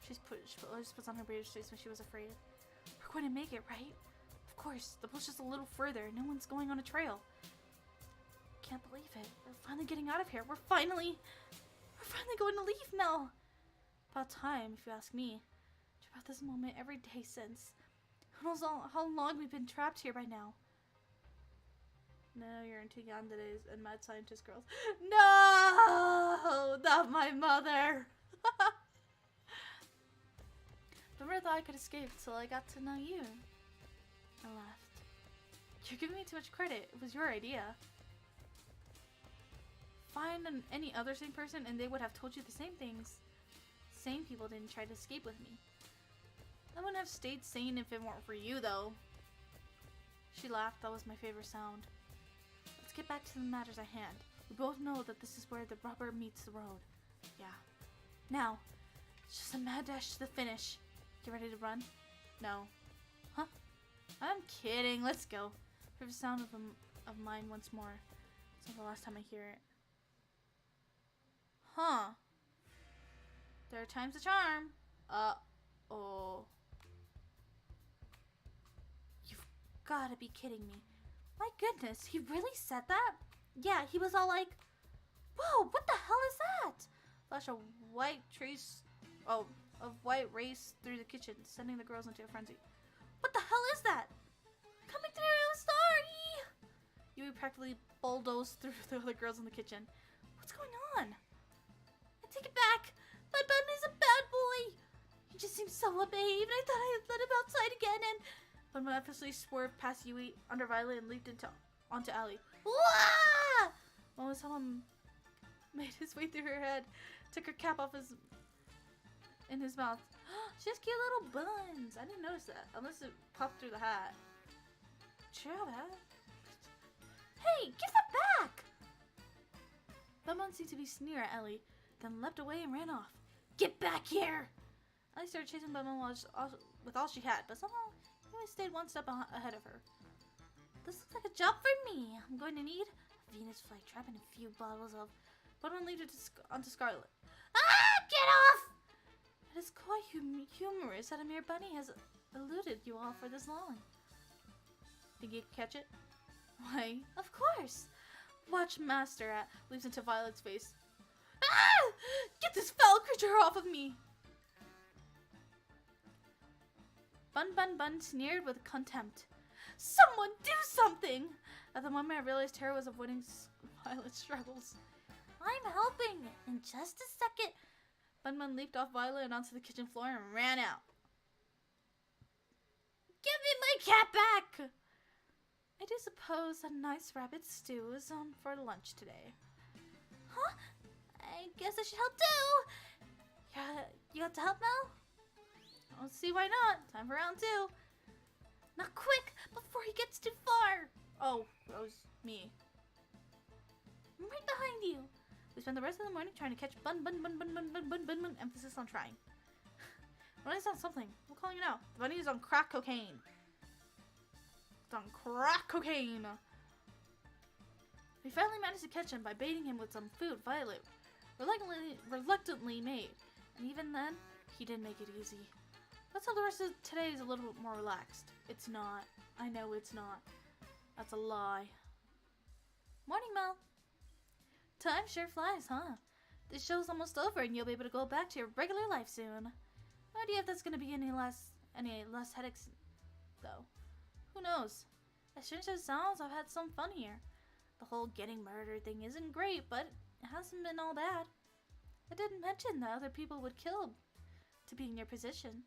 [SPEAKER 1] She always puts on her brave face when she was afraid. We're going to make it, right? Of course. The boat's just a little further. No one's going on a trail. Can't believe it. We're finally getting out of here. We're finally going to leave, Mel. About time, if you ask me. About this moment every day since. Who knows how long we've been trapped here by now. No, you're into yanderes and mad scientist girls. No! Not my mother! Never thought I could escape till I got to know you. I laughed. You're giving me too much credit. It was your idea. Find any other sane person and they would have told you the same things. Sane people didn't try to escape with me. I wouldn't have stayed sane if it weren't for you, though. She laughed. That was my favorite sound. Let's get back to the matters at hand. We both know that this is where the rubber meets the road. Yeah. Now, it's just a mad dash to the finish. You ready to run? No. Huh? I'm kidding. Let's go. Hear the sound of mine once more. It's not the last time I hear it. Huh. Third time's the charm. Uh-oh. You've gotta be kidding me. My goodness, he really said that? Yeah, he was all like, whoa, what the hell is that? Flash of white race through the kitchen, sending the girls into a frenzy. What the hell is that? Coming through, sorry! Yui practically bulldozed through the other girls in the kitchen. What's going on? I take it back. Bun Bun is a bad boy. He just seems so well behaved. I thought I'd let him outside again, and Bun Bun effortlessly swerved past Yui under Violet and leaped onto Allie. Wah! While someone made his way through her head, took her cap off in his mouth. She has cute little buns. I didn't notice that, unless it popped through the hat. Chill out. Hey, give that back! Bun Bun seemed to be sneering at Ellie, then leapt away and ran off. Get back here! Ellie started chasing Bun Bun with all she had, but somehow he only stayed one step ahead of her. This looks like a job for me. I'm going to need a Venus flytrap and a few bottles of... Bun Bun leaped onto Scarlet. Ah! Get off! It is quite humorous that a mere bunny has eluded you all for this long. Think you can catch it? Why, of course! Watch Master leaps into Violet's face. Ah! Get this foul creature off of me! Bun sneered with contempt. Someone do something! At the moment I realized Tara was avoiding Violet's struggles. I'm helping! In just a second! Bun leaped off Violet and onto the kitchen floor and ran out. Give me my cat back! I do suppose a nice rabbit stew is on for lunch today. Huh? I guess I should help too! Yeah, you got to help now? I don't see why not. Time for round 2. Not quick, before he gets too far! Oh, that was me. I'm right behind you. We spent the rest of the morning trying to catch Bun, emphasis on trying. Bunny's on something. I'm calling it out. The bunny is on crack cocaine. It's on crack cocaine. We finally managed to catch him by baiting him with some food Violet reluctantly made. And even then, he didn't make it easy. Let's hope the rest of today is a little bit more relaxed. It's not. I know it's not. That's a lie. Morning, Mel. Time sure flies, huh? This show's almost over and you'll be able to go back to your regular life soon. No idea if that's gonna be any less headaches, though. Who knows? As strange as it sounds, I've had some fun here. The whole getting murdered thing isn't great, but it hasn't been all bad. I didn't mention that other people would kill to be in your position.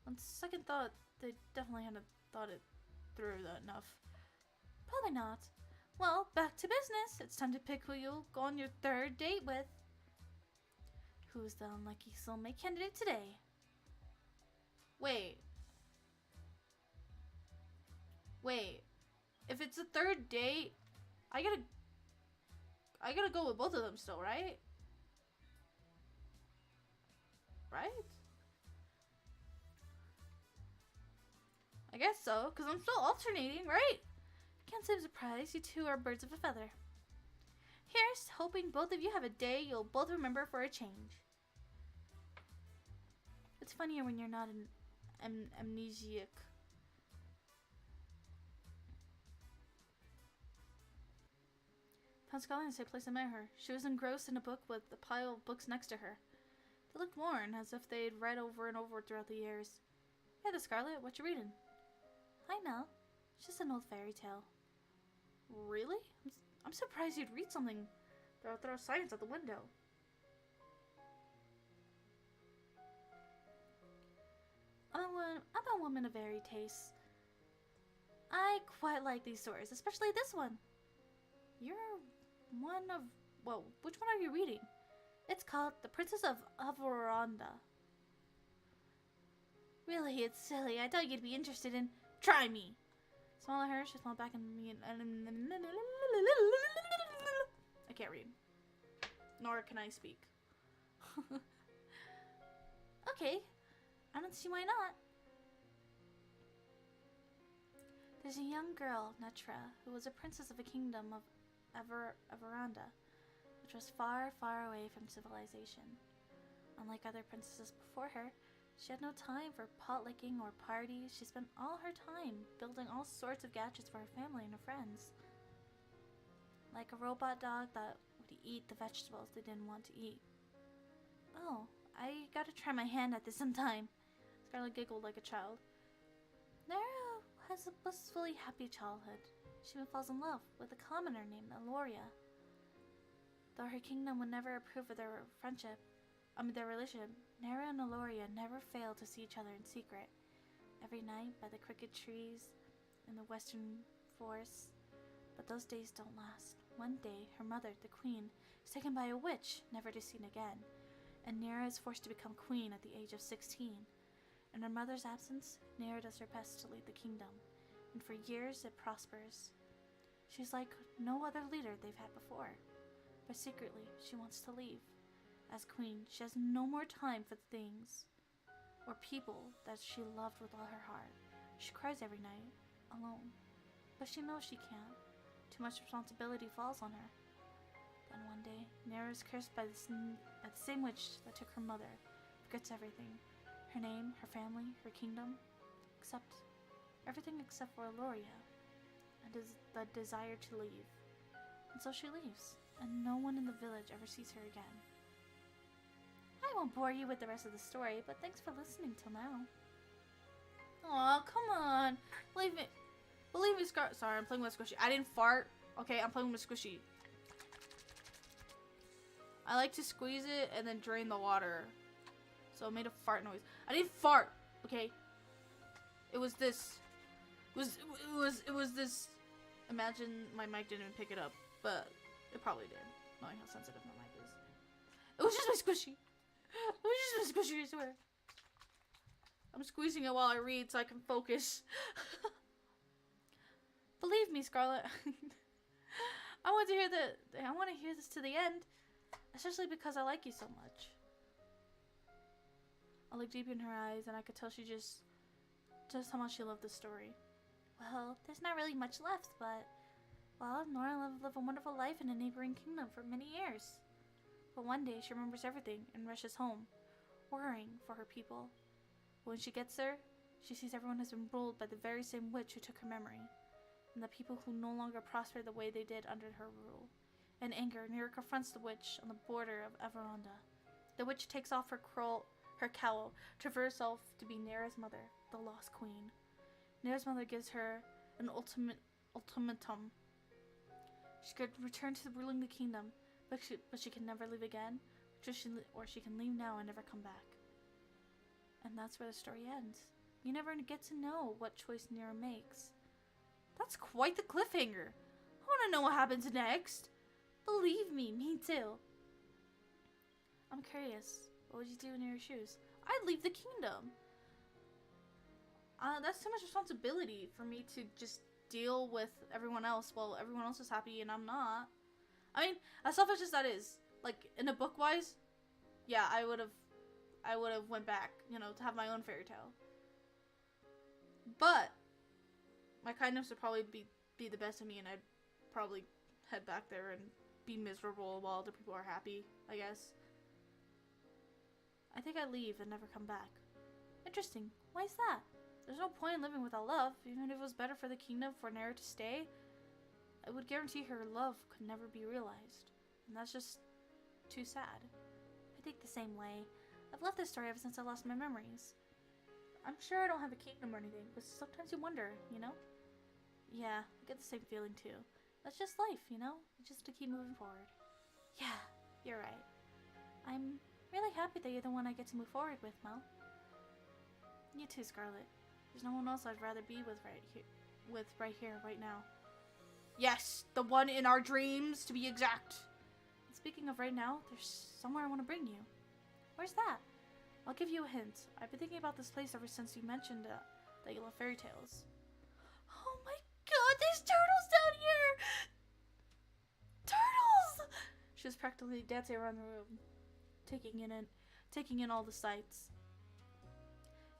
[SPEAKER 1] On second thought, they definitely hadn't thought it through enough. Probably not. Well, back to business. It's time to pick who you'll go on your 3rd date with. Who's the unlucky soulmate candidate today? Wait. If it's a 3rd date, I gotta go with both of them still, right? Right? I guess so, because I'm still alternating, right? Can't say I'm surprised. You two are birds of a feather. Here's hoping both of you have a day you'll both remember for a change. It's funnier when you're not an amnesiac. Found Scully in a safe place and met her. She was engrossed in a book with a pile of books next to her. They looked worn, as if they'd read over and over throughout the years. Hey there, Scarlet. What you reading? Hi, Mel. It's just an old fairy tale. Really? I'm surprised you'd read something that'll throw science out the window. I'm a woman of varied tastes. I quite like these stories, especially this one. You're one of... Well, which one are you reading? It's called The Princess of Averanda. Really, it's silly. I thought you'd be interested in... Try me! Smile at her, she smiled back at me and... I can't read. Nor can I speak. Okay. I don't see why not. There's a young girl, Netra, who was a princess of a kingdom of Averanda, which was far, far away from civilization. Unlike other princesses before her, she had no time for potlicking or parties. She spent all her time building all sorts of gadgets for her family and her friends. Like a robot dog that would eat the vegetables they didn't want to eat. Oh, I gotta try my hand at this sometime. Scarlet giggled like a child. Nara has a blissfully happy childhood. she even falls in love with a commoner named Aloria. Though her kingdom would never approve of their their relationship, Nera and Aloria never failed to see each other in secret. Every night by the crooked trees in the western forests. But those days don't last. One day, her mother, the queen, is taken by a witch, never to be seen again, and Nera is forced to become queen at the age of 16. In her mother's absence, Nera does her best to lead the kingdom, and for years it prospers. She's like no other leader they've had before, but secretly she wants to leave. As queen, she has no more time for the things or people that she loved with all her heart. She cries every night, alone, but she knows she can't. Too much responsibility falls on her. Then one day, Nera is cursed by the same witch that took her mother, forgets everything. Her name, her family, her kingdom, everything except for Aloria, and the desire to leave. And so she leaves, and no one in the village ever sees her again. I won't bore you with the rest of the story, but thanks for listening till now. Aw, come on. Believe me, sorry, I'm playing with Squishy. I didn't fart. Okay, I'm playing with Squishy. I like to squeeze it and then drain the water. So it made a fart noise. I didn't fart, okay? It was this. It was this. Imagine my mic didn't even pick it up, but it probably did, knowing how sensitive my mic is. It was just my Squishy. It was just my Squishy, I swear. I'm squeezing it while I read so I can focus. Believe me, Scarlet. I want to hear this to the end, especially because I like you so much. I looked deep in her eyes, and I could tell she just how much she loved the story. Well, there's not really much left, but well, Nora lived a wonderful life in a neighboring kingdom for many years. But one day, she remembers everything and rushes home, worrying for her people. When she gets there, she sees everyone has been ruled by the very same witch who took her memory, and the people who no longer prosper the way they did under her rule. In anger, Nera confronts the witch on the border of Everonda. The witch takes off her cowl to reveal herself to be Nera's mother, the Lost Queen. Nera's mother gives her an ultimatum. She could return to ruling the kingdom, but she can never leave again, or she can leave now and never come back. And that's where the story ends. You never get to know what choice Nera makes. That's quite the cliffhanger. I want to know what happens next. Believe me too. I'm curious. What would you do in your shoes? I'd leave the kingdom. That's too much responsibility for me to just deal with everyone else while everyone else is happy and I'm not. I mean, as selfish as that is, like in a book wise, yeah, I would have went back, to have my own fairy tale. But my kindness would probably be the best of me, and I'd probably head back there and be miserable while other people are happy, I guess. I think I'd leave and never come back. Interesting. Why is that? There's no point in living without love. Even if it was better for the kingdom for Nera to stay, I would guarantee her love could never be realized. And that's just too sad. I think the same way. I've loved this story ever since I lost my memories. I'm sure I don't have a kingdom or anything, but sometimes you wonder, Yeah, I get the same feeling too. That's just life, just to keep moving forward. Yeah, you're right. I'm really happy that you're the one I get to move forward with, Mel. You too, Scarlet. There's no one else I'd rather be with right here, right now. Yes, the one in our dreams, to be exact. And speaking of right now, there's somewhere I want to bring you. Where's that? I'll give you a hint. I've been thinking about this place ever since you mentioned that you love fairy tales. Oh my god, there's turtles down here! Turtles! She was practically dancing around the room, taking in all the sights.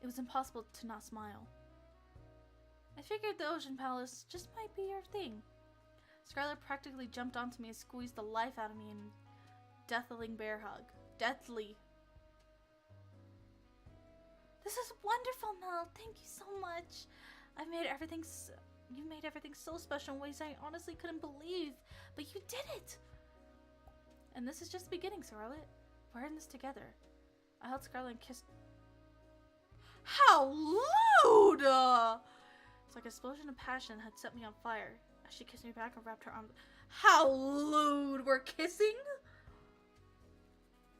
[SPEAKER 1] It was impossible to not smile. I figured the Ocean Palace just might be your thing. Scarlet practically jumped onto me and squeezed the life out of me in a deathling bear hug. Deathly. This is wonderful, Mel. Thank you so much. You made everything so special in ways I honestly couldn't believe. But you did it! And this is just the beginning, Scarlet. We're in this together. I held Scarlet and kissed. How lewd! It's like an explosion of passion had set me on fire. I She kissed me back and wrapped her arms. How lewd! We're kissing?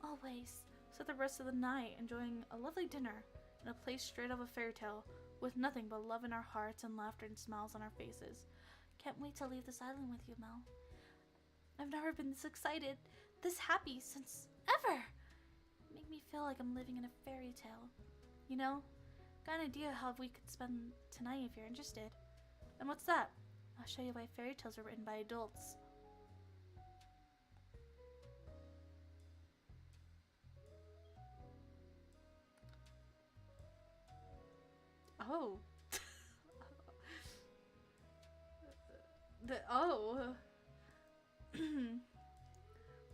[SPEAKER 1] Always. So the rest of the night, enjoying a lovely dinner in a place straight out of a fairy tale, with nothing but love in our hearts and laughter and smiles on our faces. Can't wait to leave this island with you, Mel. I've never been this excited, this happy since ever. Make me feel like I'm living in a fairy tale. You know? Got an idea how we could spend tonight if you're interested. And what's that? I'll show you why fairy tales are written by adults. Oh. Oh.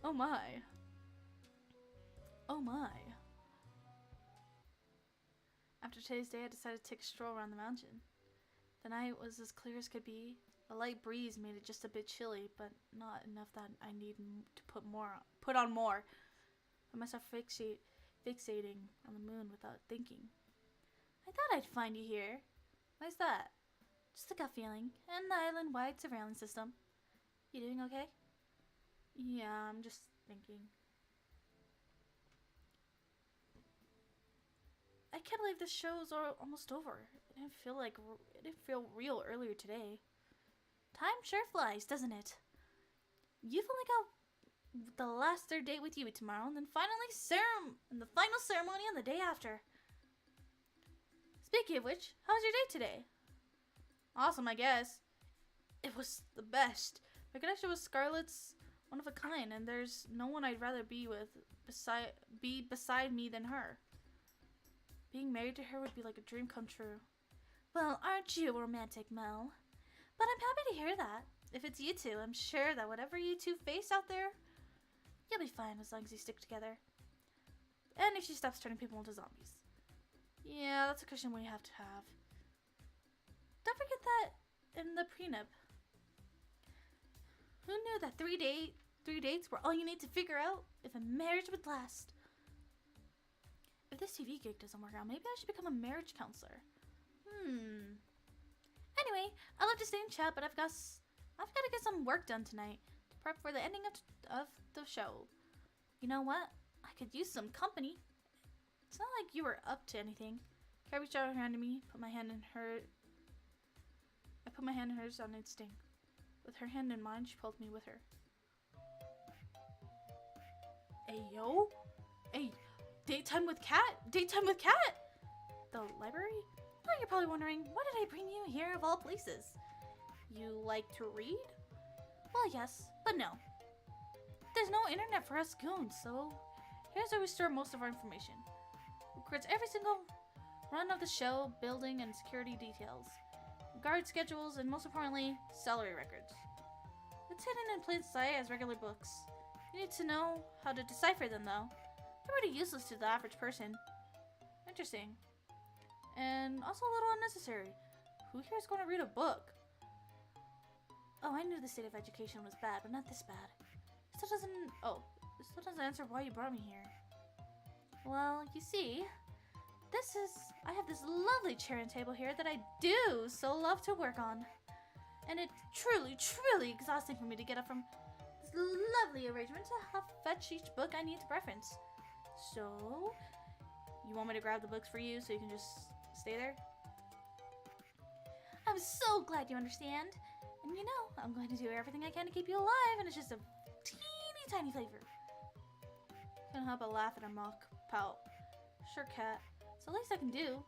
[SPEAKER 1] Oh my. Oh my. After today's day, I decided to take a stroll around the mountain. The night was as clear as could be. A light breeze made it just a bit chilly, but not enough that I need to put on more. I myself fixating on the moon without thinking. I thought I'd find you here. Why's that? Just a gut feeling, and the island-wide surveillance system. You doing okay? Yeah, I'm just thinking. I can't believe this show's almost over. It didn't feel real earlier today. Time sure flies, doesn't it? You've only got the last third date with you tomorrow, and then the final ceremony on the day after. Speaking of which, how was your date today? Awesome, I guess. It was the best. My connection with Scarlett's one of a kind, and there's no one I'd rather be beside me than her. Being married to her would be like a dream come true. Well, aren't you a romantic, Mel? But I'm happy to hear that. If it's you two, I'm sure that whatever you two face out there, you'll be fine as long as you stick together. And if she stops turning people into zombies. Yeah, that's a cushion we have to have. Don't forget that in the prenup. Who knew that 3 dates were all you need to figure out if a marriage would last? If this TV gig doesn't work out, maybe I should become a marriage counselor. Anyway, I love to stay and chat, but I've got to get some work done tonight to prep for the ending of the show. You know what? I could use some company. It's not like you were up to anything. Carrie reached out her hand to me, put my hand in her. I put my hand in hers on instinct. With her hand in mine, she pulled me with her. Hey, yo? Hey, daytime with Cat? Daytime with Cat? The library? Oh, you're probably wondering, why did I bring you here of all places? You like to read? Well, yes, but no. There's no internet for us goons, so here's where we store most of our information. Records every single run of the show, building, and security details. Guard schedules, and most importantly, salary records. It's hidden in plain sight as regular books. You need to know how to decipher them, though. They're pretty useless to the average person. Interesting. And also a little unnecessary. Who here is going to read a book? Oh, I knew the state of education was bad, but not this bad. It still doesn't answer why you brought me here. Well, you see, I have this lovely chair and table here that I do so love to work on. And it's truly, truly exhausting for me to get up from this lovely arrangement to fetch each book I need to reference. So, you want me to grab the books for you so you can just stay there? I'm so glad you understand. And you know, I'm going to do everything I can to keep you alive, and it's just a teeny tiny flavor. Can't help but laugh at her mock pout. Sure, Cat. It's the least I can do.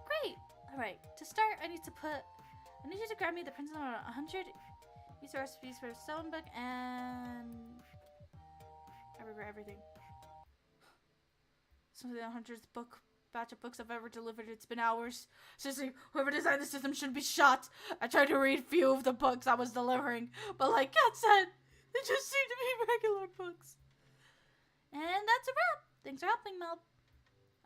[SPEAKER 1] Great! Alright, to start, I need you to grab me the prints on 100 user recipes for a stone book, and I regret everything. Some of the 100th batch of books I've ever delivered. It's been hours. Seriously, whoever designed the system should be shot. I tried to read few of the books I was delivering, but like Kat said, they just seem to be regular books. And that's a wrap. Thanks for helping, Mel.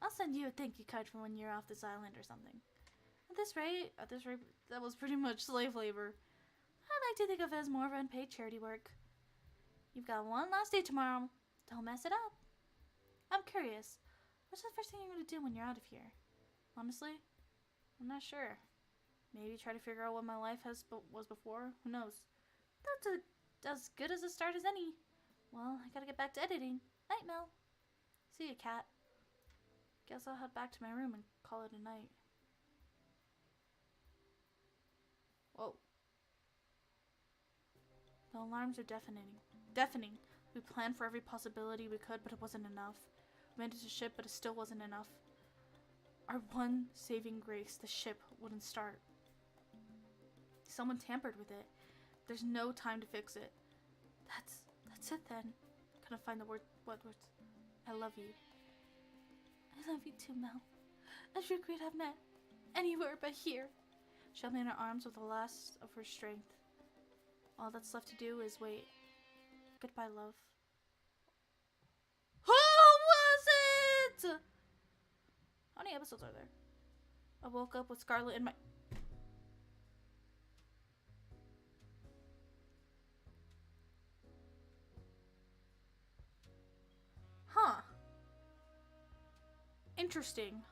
[SPEAKER 1] I'll send you a thank you card for when you're off this island or something. At this rate, that was pretty much slave labor. I like to think of it as more of unpaid charity work. You've got one last day tomorrow. Don't mess it up. I'm curious. What's the first thing you're going to do when you're out of here? Honestly, I'm not sure. Maybe try to figure out what my life was before. Who knows? That's as good as a start as any. Well, I gotta get back to editing. Night, Mel. See you, cat. Guess I'll head back to my room and call it a night. Whoa. The alarms are deafening. We planned for every possibility we could, but it wasn't enough. We made it to ship, but it still wasn't enough. Our one saving grace, the ship, wouldn't start. Someone tampered with it. There's no time to fix it. That's it then. Couldn't find the what words. I love you. I love you too, Mel. I sure could have met anywhere but here. She held me in her arms with the last of her strength. All that's left to do is wait. Goodbye, love. Who was it? How many episodes are there? I woke up with Scarlet in my... Huh. Interesting.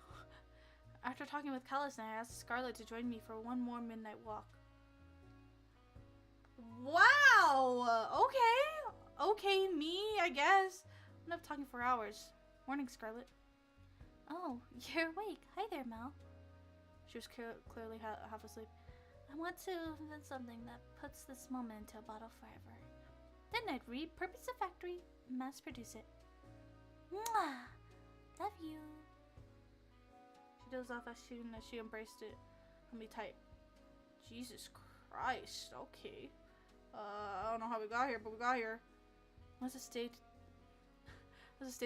[SPEAKER 1] After talking with Callus, I asked Scarlet to join me for one more midnight walk. Wow! Okay, me, I guess. I'm not talking for hours. Morning, Scarlet. Oh, you're awake. Hi there, Mel. She was clearly half asleep. I want to invent something that puts this moment into a bottle forever. Then I'd repurpose the factory, mass produce it. Mwah! Love you. She dozed off as she embraced it. Hold me tight. Jesus Christ. Okay. I don't know how we got here, but we got here. Must have stayed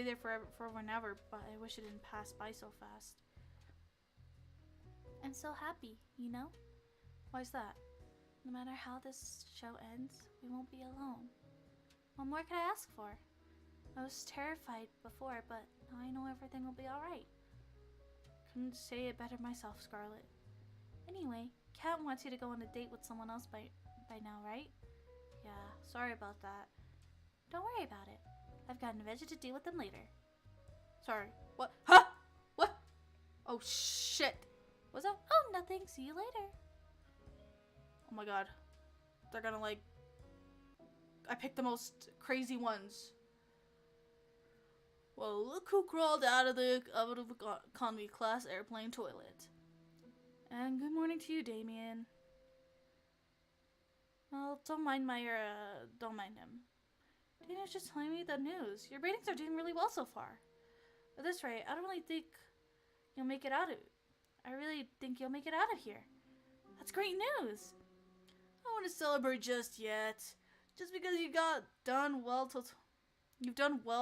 [SPEAKER 1] there forever and ever, but I wish it didn't pass by so fast. I'm so happy, you know? Why's that? No matter how this show ends, we won't be alone. What more could I ask for? I was terrified before, but now I know everything will be alright. Couldn't say it better myself, Scarlet. Anyway, Cat wants you to go on a date with someone else by now, right? Yeah, sorry about that. Don't worry about it. I've got an adventure to deal with them later. Sorry. What? Huh? What? Oh, shit. What's that? Oh, nothing. See you later. Oh my god. They're gonna like... I picked the most crazy ones. Well, look who crawled out of the economy class airplane toilet. And good morning to you, Damien. Well, don't mind him. Daniel's just telling me the news. Your ratings are doing really well so far. At this rate, I don't really think you'll make it out of... I really think you'll make it out of here. That's great news. I don't want to celebrate just yet. Just because you've done well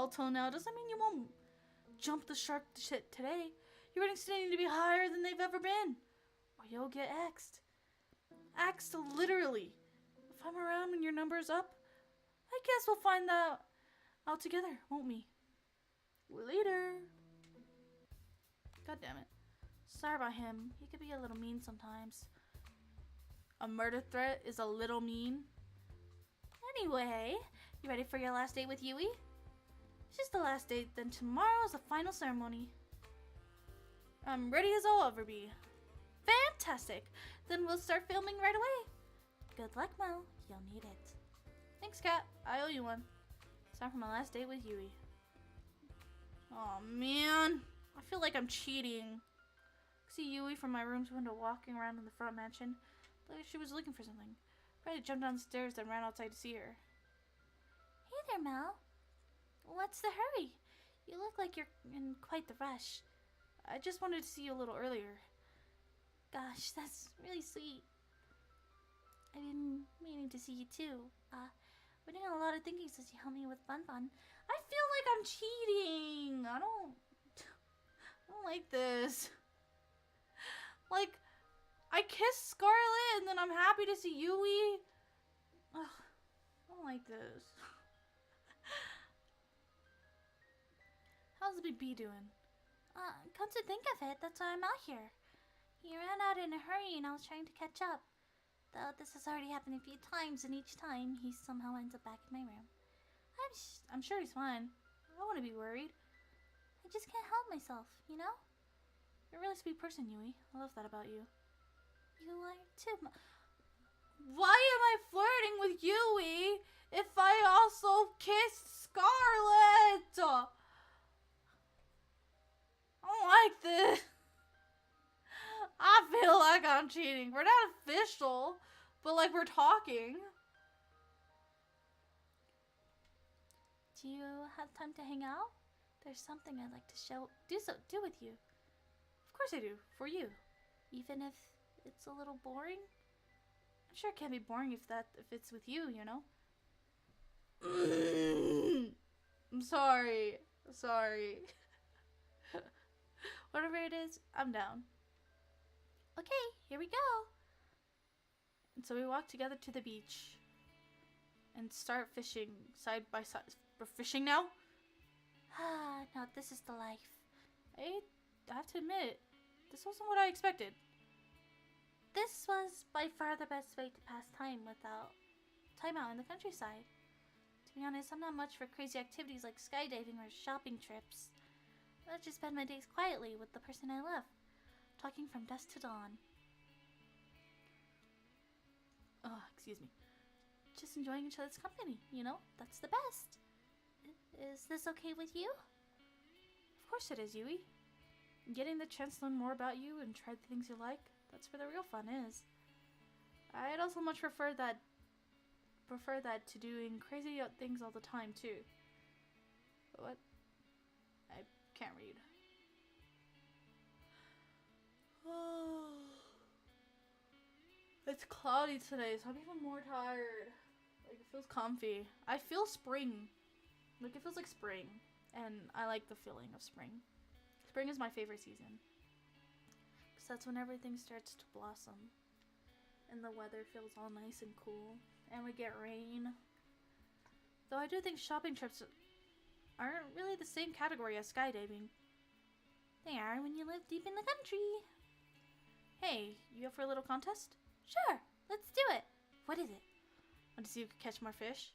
[SPEAKER 1] till now doesn't mean you won't jump the shark shit today. Your ratings today need to be higher than they've ever been, or you'll get axed. Axed literally. If I'm around when your number's up, I guess we'll find that out together, won't we? Later. God damn it. Sorry about him. He could be a little mean sometimes. A murder threat is a little mean. Anyway, you ready for your last date with Yui? It's just the last date, then tomorrow's the final ceremony. I'm ready as I'll ever be. Fantastic! Then we'll start filming right away. Good luck, Mel. You'll need it. Thanks, Kat. I owe you one. It's time for my last date with Yui. Oh man, I feel like I'm cheating. I see Yui from my room's window walking around in the front mansion. Like she was looking for something. Probably jumped downstairs and ran outside to see her. Hey there, Mel. What's the hurry? You look like you're in quite the rush. I just wanted to see you a little earlier. Gosh, that's really sweet. I've been meaning to see you too. We're doing a lot of thinking since you helped me with Fun Fun. I feel like I'm cheating. I don't like this. Like, I kissed Scarlet and then I'm happy to see Yui. Ugh, I don't like this. How's the big bee doing? Come to think of it, that's why I'm out here. He ran out in a hurry and I was trying to catch up. Though this has already happened a few times, and each time he somehow ends up back in my room. I'm sure he's fine. I don't want to be worried. I just can't help myself, you know? You're a really sweet person, Yui. I love that about you. You are too. Why am I flirting with Yui if I also kissed Scarlet? I don't like this. I feel like I'm cheating. We're not official, but like we're talking. Do you have time to hang out? There's something I'd like to do with you. Of course I do, for you. Even if it's a little boring? I'm sure it can't be boring if it's with you, you know? I'm sorry. Whatever it is, I'm down. Okay, here we go. And so we walk together to the beach and start fishing side by side. We're fishing now? Now this is the life. I have to admit, this wasn't what I expected. This was by far the best way to pass time without time out in the countryside. To be honest, I'm not much for crazy activities like skydiving or shopping trips. I just spend my days quietly with the person I love, talking from dusk to dawn. Oh, excuse me. Just enjoying each other's company, you know? That's the best. Is this okay with you? Of course it is, Yui. Getting the chance to learn more about you and try the things you like, that's where the real fun is. I'd also much prefer that to doing crazy things all the time, too. What? I can't read. It's cloudy today, so I'm even more tired. Like, it feels comfy. I feel spring. Like, it feels like spring. And I like the feeling of spring. Spring is my favorite season. Because that's when everything starts to blossom. And the weather feels all nice and cool. And we get rain. Though I do think shopping trips aren't really the same category as skydiving. They are when you live deep in the country. Hey, you up for a little contest? Sure, let's do it. What is it? Want to see who can catch more fish?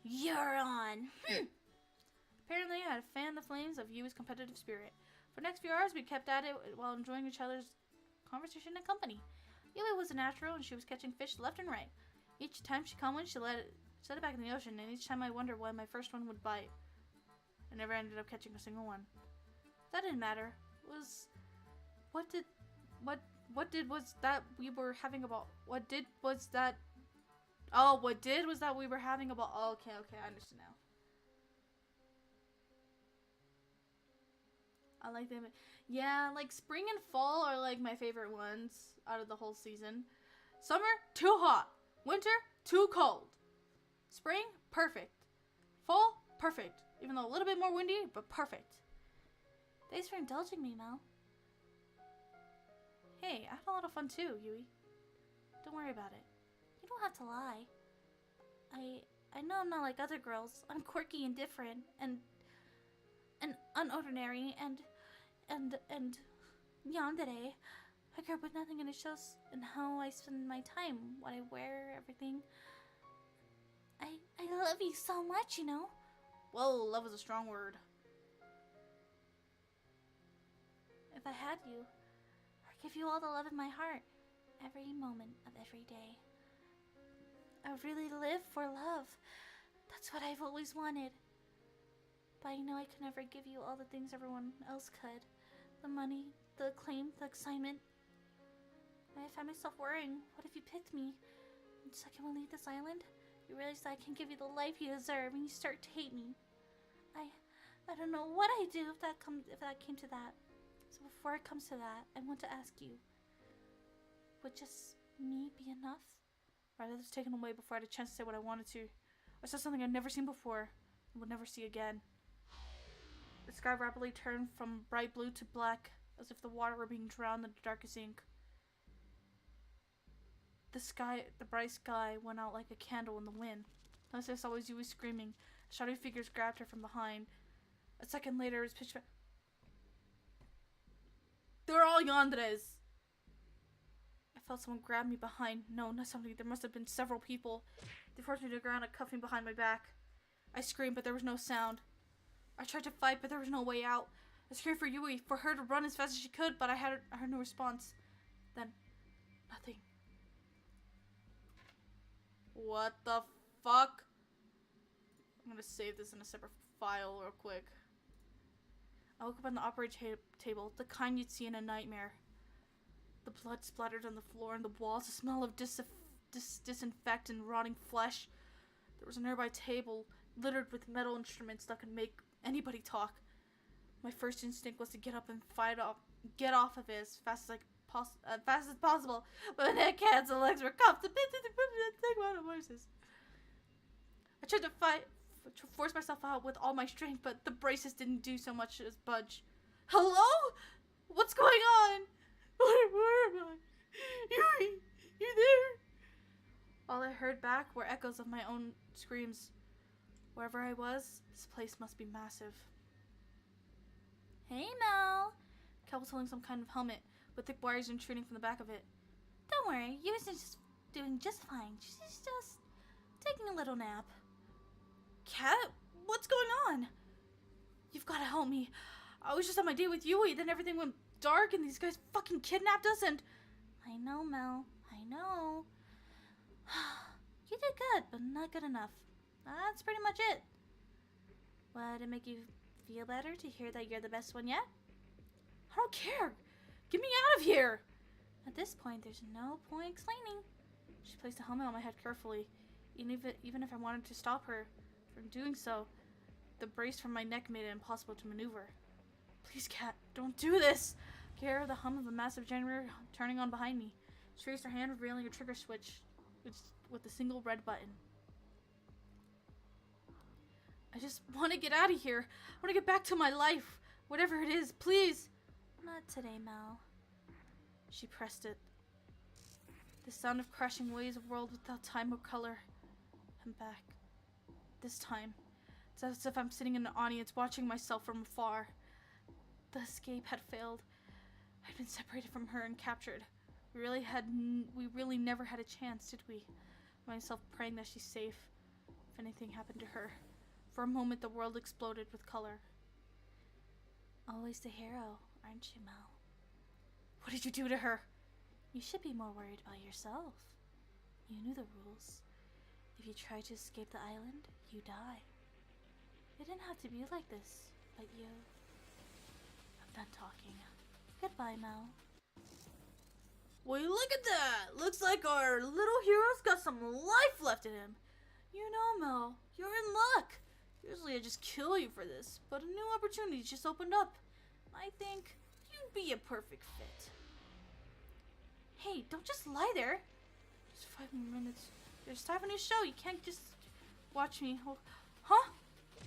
[SPEAKER 1] You're on. Apparently, I had to fan the flames of Yui's competitive spirit. For the next few hours, we kept at it while enjoying each other's conversation and company. Yui was a natural, and she was catching fish left and right. Each time she caught one, she set it back in the ocean, and each time I wondered why my first one would bite. I never ended up catching a single one. That didn't matter. What did was that we were having about? What did was that we were having about? Oh, okay, I understand now. I like them. Yeah, like spring and fall are like my favorite ones out of the whole season. Summer, too hot. Winter, too cold. Spring, perfect. Fall, perfect. Even though a little bit more windy, but perfect. Thanks for indulging me, Mel. Hey, I had a lot of fun too, Yui. Don't worry about it. You don't have to lie. I know I'm not like other girls. I'm quirky and different and unordinary and yandere. I grew up with nothing, and it shows in how I spend my time, what I wear, everything. I love you so much, you know. Whoa, love is a strong word. If I had you, I'd give you all the love in my heart, every moment of every day. I really live for love. That's what I've always wanted. But I know I could never give you all the things everyone else could. The money, the acclaim, the excitement. I found myself worrying, what if you picked me? And the second we leave this island, you realize that I can give you the life you deserve, and you start to hate me. I don't know what I'd do if that came to that. So before it comes to that, I want to ask you, would just me be enough? Rather than taken away before I had a chance to say what I wanted to. I saw something I'd never seen before and would never see again. The sky rapidly turned from bright blue to black, as if the water were being drowned in the darkest ink. The bright sky went out like a candle in the wind. Next I saw was Yui screaming. Shadowy figures grabbed her from behind. A second later, it was pitch black. They're all yanderes! I felt someone grab me behind. No, not somebody. There must have been several people. They forced me to the ground and cuffed me behind my back. I screamed, but there was no sound. I tried to fight, but there was no way out. I screamed for Yui, for her to run as fast as she could, but I heard no response. Then, nothing. What the fuck? I'm gonna save this in a separate file real quick. I woke up on the operating table, the kind you'd see in a nightmare. The blood splattered on the floor and the walls, the smell of disinfectant and rotting flesh. There was a nearby table littered with metal instruments that could make anybody talk. My first instinct was to get up and get off of it as fast as possible. But my neck, hands, and legs were cuffed to bits and take my voices. I tried to force myself out with all my strength, but the braces didn't do so much as budge. Hello? What's going on? Where am I? You there? All I heard back were echoes of my own screams. Wherever I was, this place must be massive. Hey, Mel. Kel was holding some kind of helmet with thick wires intruding from the back of it. Don't worry, Yui's just doing just fine. She's just taking a little nap. Kat, what's going on? You've got to help me. I was just on my date with Yui, then everything went dark and these guys fucking kidnapped us and... I know, Mel. I know. You did good, but not good enough. That's pretty much it. Would it make you feel better to hear that you're the best one yet? I don't care. Get me out of here. At this point, there's no point explaining. She placed a helmet on my head carefully. Even if I wanted to stop her from doing so, the brace from my neck made it impossible to maneuver. Please, Kat, don't do this. I could hear the hum of a massive generator turning on behind me. She raised her hand, revealing a trigger switch with a single red button. I just want to get out of here. I want to get back to my life. Whatever it is, please. Not today, Mel. She pressed it. The sound of crashing waves whirled without time or color. I'm back. This time, it's as if I'm sitting in an audience watching myself from afar. The escape had failed. I'd been separated from her and captured. We really never had a chance, did we? Myself praying that she's safe. If anything happened to her. For a moment, the world exploded with color. Always the hero, aren't you, Mel? What did you do to her? You should be more worried about yourself. You knew the rules. If you try to escape the island, you die. It didn't have to be like this, but you... I'm done talking. Goodbye, Mel. Well, look at that! Looks like our little hero's got some life left in him. You know, Mel, you're in luck. Usually I just kill you for this, but a new opportunity just opened up. I think you'd be a perfect fit. Hey, don't just lie there. Just 5 more minutes. There's time for a new show. You can't just watch me. Oh, huh?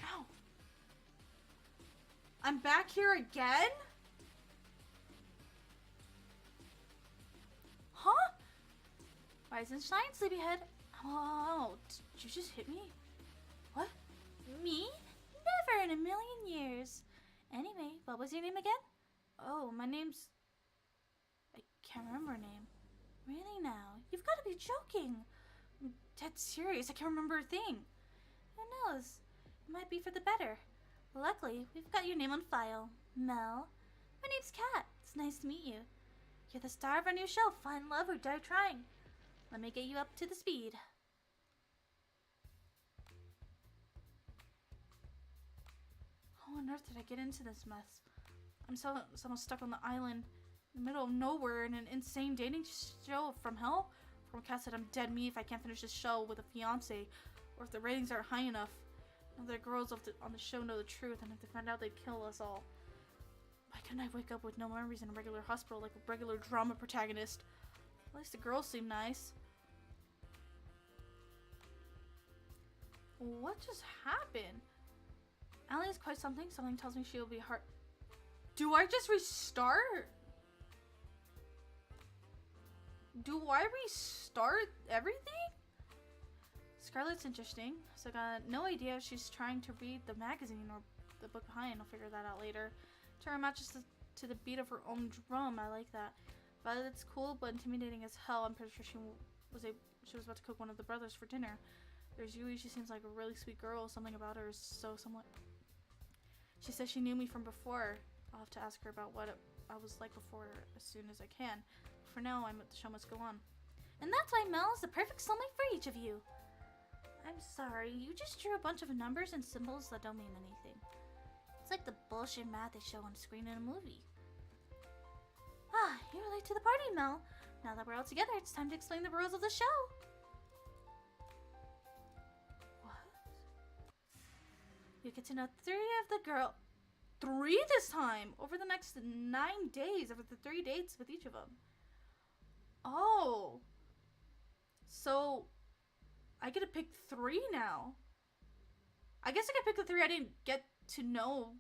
[SPEAKER 1] Ow. I'm back here again? Huh? Rise and shine, sleepyhead. Oh, did you just hit me? What? Me? Never in a million years. Anyway, what was your name again? Oh, my name's... I can't remember her name. Really now? You've got to be joking. I'm dead serious. I can't remember a thing. Who knows? It might be for the better. Luckily, we've got your name on file. Mel. My name's Kat. It's nice to meet you. You're the star of our new show, Find Love or Die Trying. Let me get you up to the speed. How on earth did I get into this mess? I'm somehow stuck on the island in the middle of nowhere in an insane dating show from hell? From Kat said I'm dead meat if I can't finish this show with a fiance, or if the ratings aren't high enough. Other girls on the show know the truth, and if they find out, they'd kill us all. Why couldn't I wake up with no memories in a regular hospital like a regular drama protagonist? At least the girls seem nice. What just happened? Allie is quite something. Something tells me she will be hard. Do I just restart? Do I restart everything? Scarlett's interesting. So I got no idea if she's trying to read the magazine or the book behind. I'll figure that out later. Turn matches to the beat of her own drum. I like that. Violet's cool but intimidating as hell. I'm pretty sure she was about to cook one of the brothers for dinner. There's Yui. She seems like a really sweet girl. Something about her is so somewhat. She says she knew me from before. I'll have to ask her about what I was like before as soon as I can. For now, the show must go on.
[SPEAKER 2] And that's why Mel is the perfect soulmate for each of you. I'm sorry, you just drew a bunch of numbers and symbols that don't mean anything. It's like the bullshit math they show on screen in a movie. Ah, you're late to the party, Mel. Now that we're all together, it's time to explain the rules of the show.
[SPEAKER 1] What? You get to know 3 of the girl... 3 this time! Over the next 9 days, over the 3 dates with each of them. Oh. So, I get to pick 3 now. I guess I could pick the 3 I didn't get to know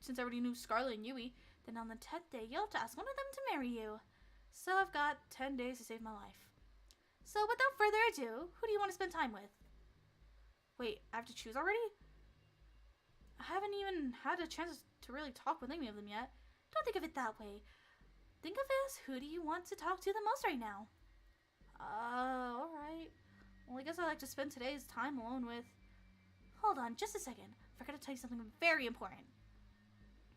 [SPEAKER 1] since I already knew Scarlet and Yui. Then on the 10th day, you'll have to ask one of them to marry you. So I've got 10 days to save my life. So without further ado, who do you want to spend time with? Wait, I have to choose already? I haven't even had a chance to really talk with any of them yet.
[SPEAKER 2] Don't think of it that way. Think of it as who do you want to talk to the most right now?
[SPEAKER 1] Alright. Well, I guess I'd like to spend today's time alone with...
[SPEAKER 2] Hold on, just a second. I forgot to tell you something very important.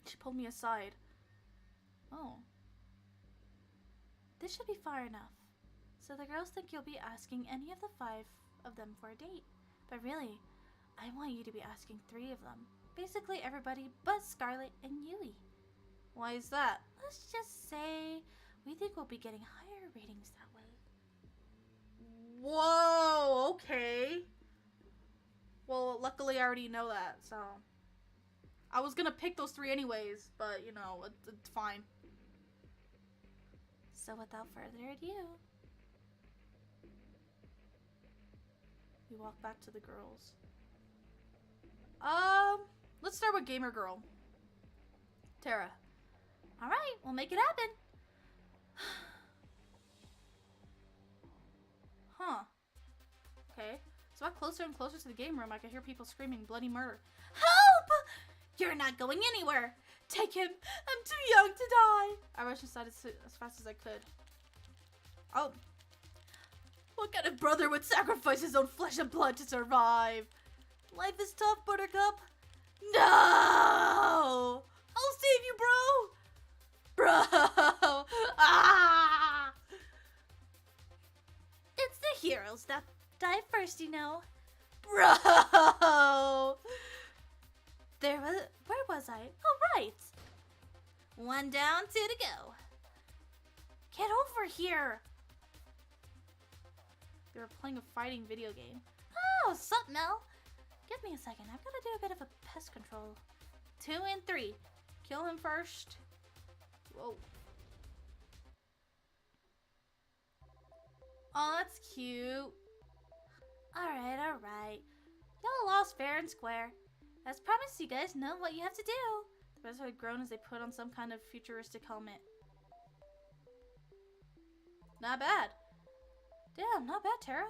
[SPEAKER 1] She pulled me aside. Oh.
[SPEAKER 2] This should be far enough. So the girls think you'll be asking any of the 5 of them for a date. But really, I want you to be asking 3 of them. Basically everybody but Scarlet and Yui.
[SPEAKER 1] Why is that?
[SPEAKER 2] Let's just say we think we'll be getting higher ratings that way.
[SPEAKER 1] Whoa, okay. Well, luckily I already know that, so... I was gonna pick those 3 anyways, but, you know, it's fine.
[SPEAKER 2] So without further ado...
[SPEAKER 1] We walk back to the girls. Let's start with Gamer Girl. Tara.
[SPEAKER 2] Alright, we'll make it happen.
[SPEAKER 1] Huh. Okay. So I got closer and closer to the game room, I could hear people screaming bloody murder.
[SPEAKER 2] Help! You're not going anywhere.
[SPEAKER 1] Take him. I'm too young to die. I rushed inside as fast as I could. Oh. What kind of brother would sacrifice his own flesh and blood to survive? Life is tough, Buttercup. No! I'll save you, bro. Bro. Ah!
[SPEAKER 2] It's the heroes that die first, you know.
[SPEAKER 1] Bro.
[SPEAKER 2] Where was I? Oh, right. 1 down, 2 to go. Get over here.
[SPEAKER 1] They were playing a fighting video game.
[SPEAKER 2] Oh, sup, Mel? Give me a second. I've got to do a bit of a pest control. 2 and 3.
[SPEAKER 1] Kill him first. Whoa. Oh, that's cute.
[SPEAKER 2] Alright, alright. Y'all lost fair and square. As promised, you guys know what you have to do.
[SPEAKER 1] The rest had grown as they put on some kind of futuristic helmet. Not bad.
[SPEAKER 2] Damn, not bad, Tara.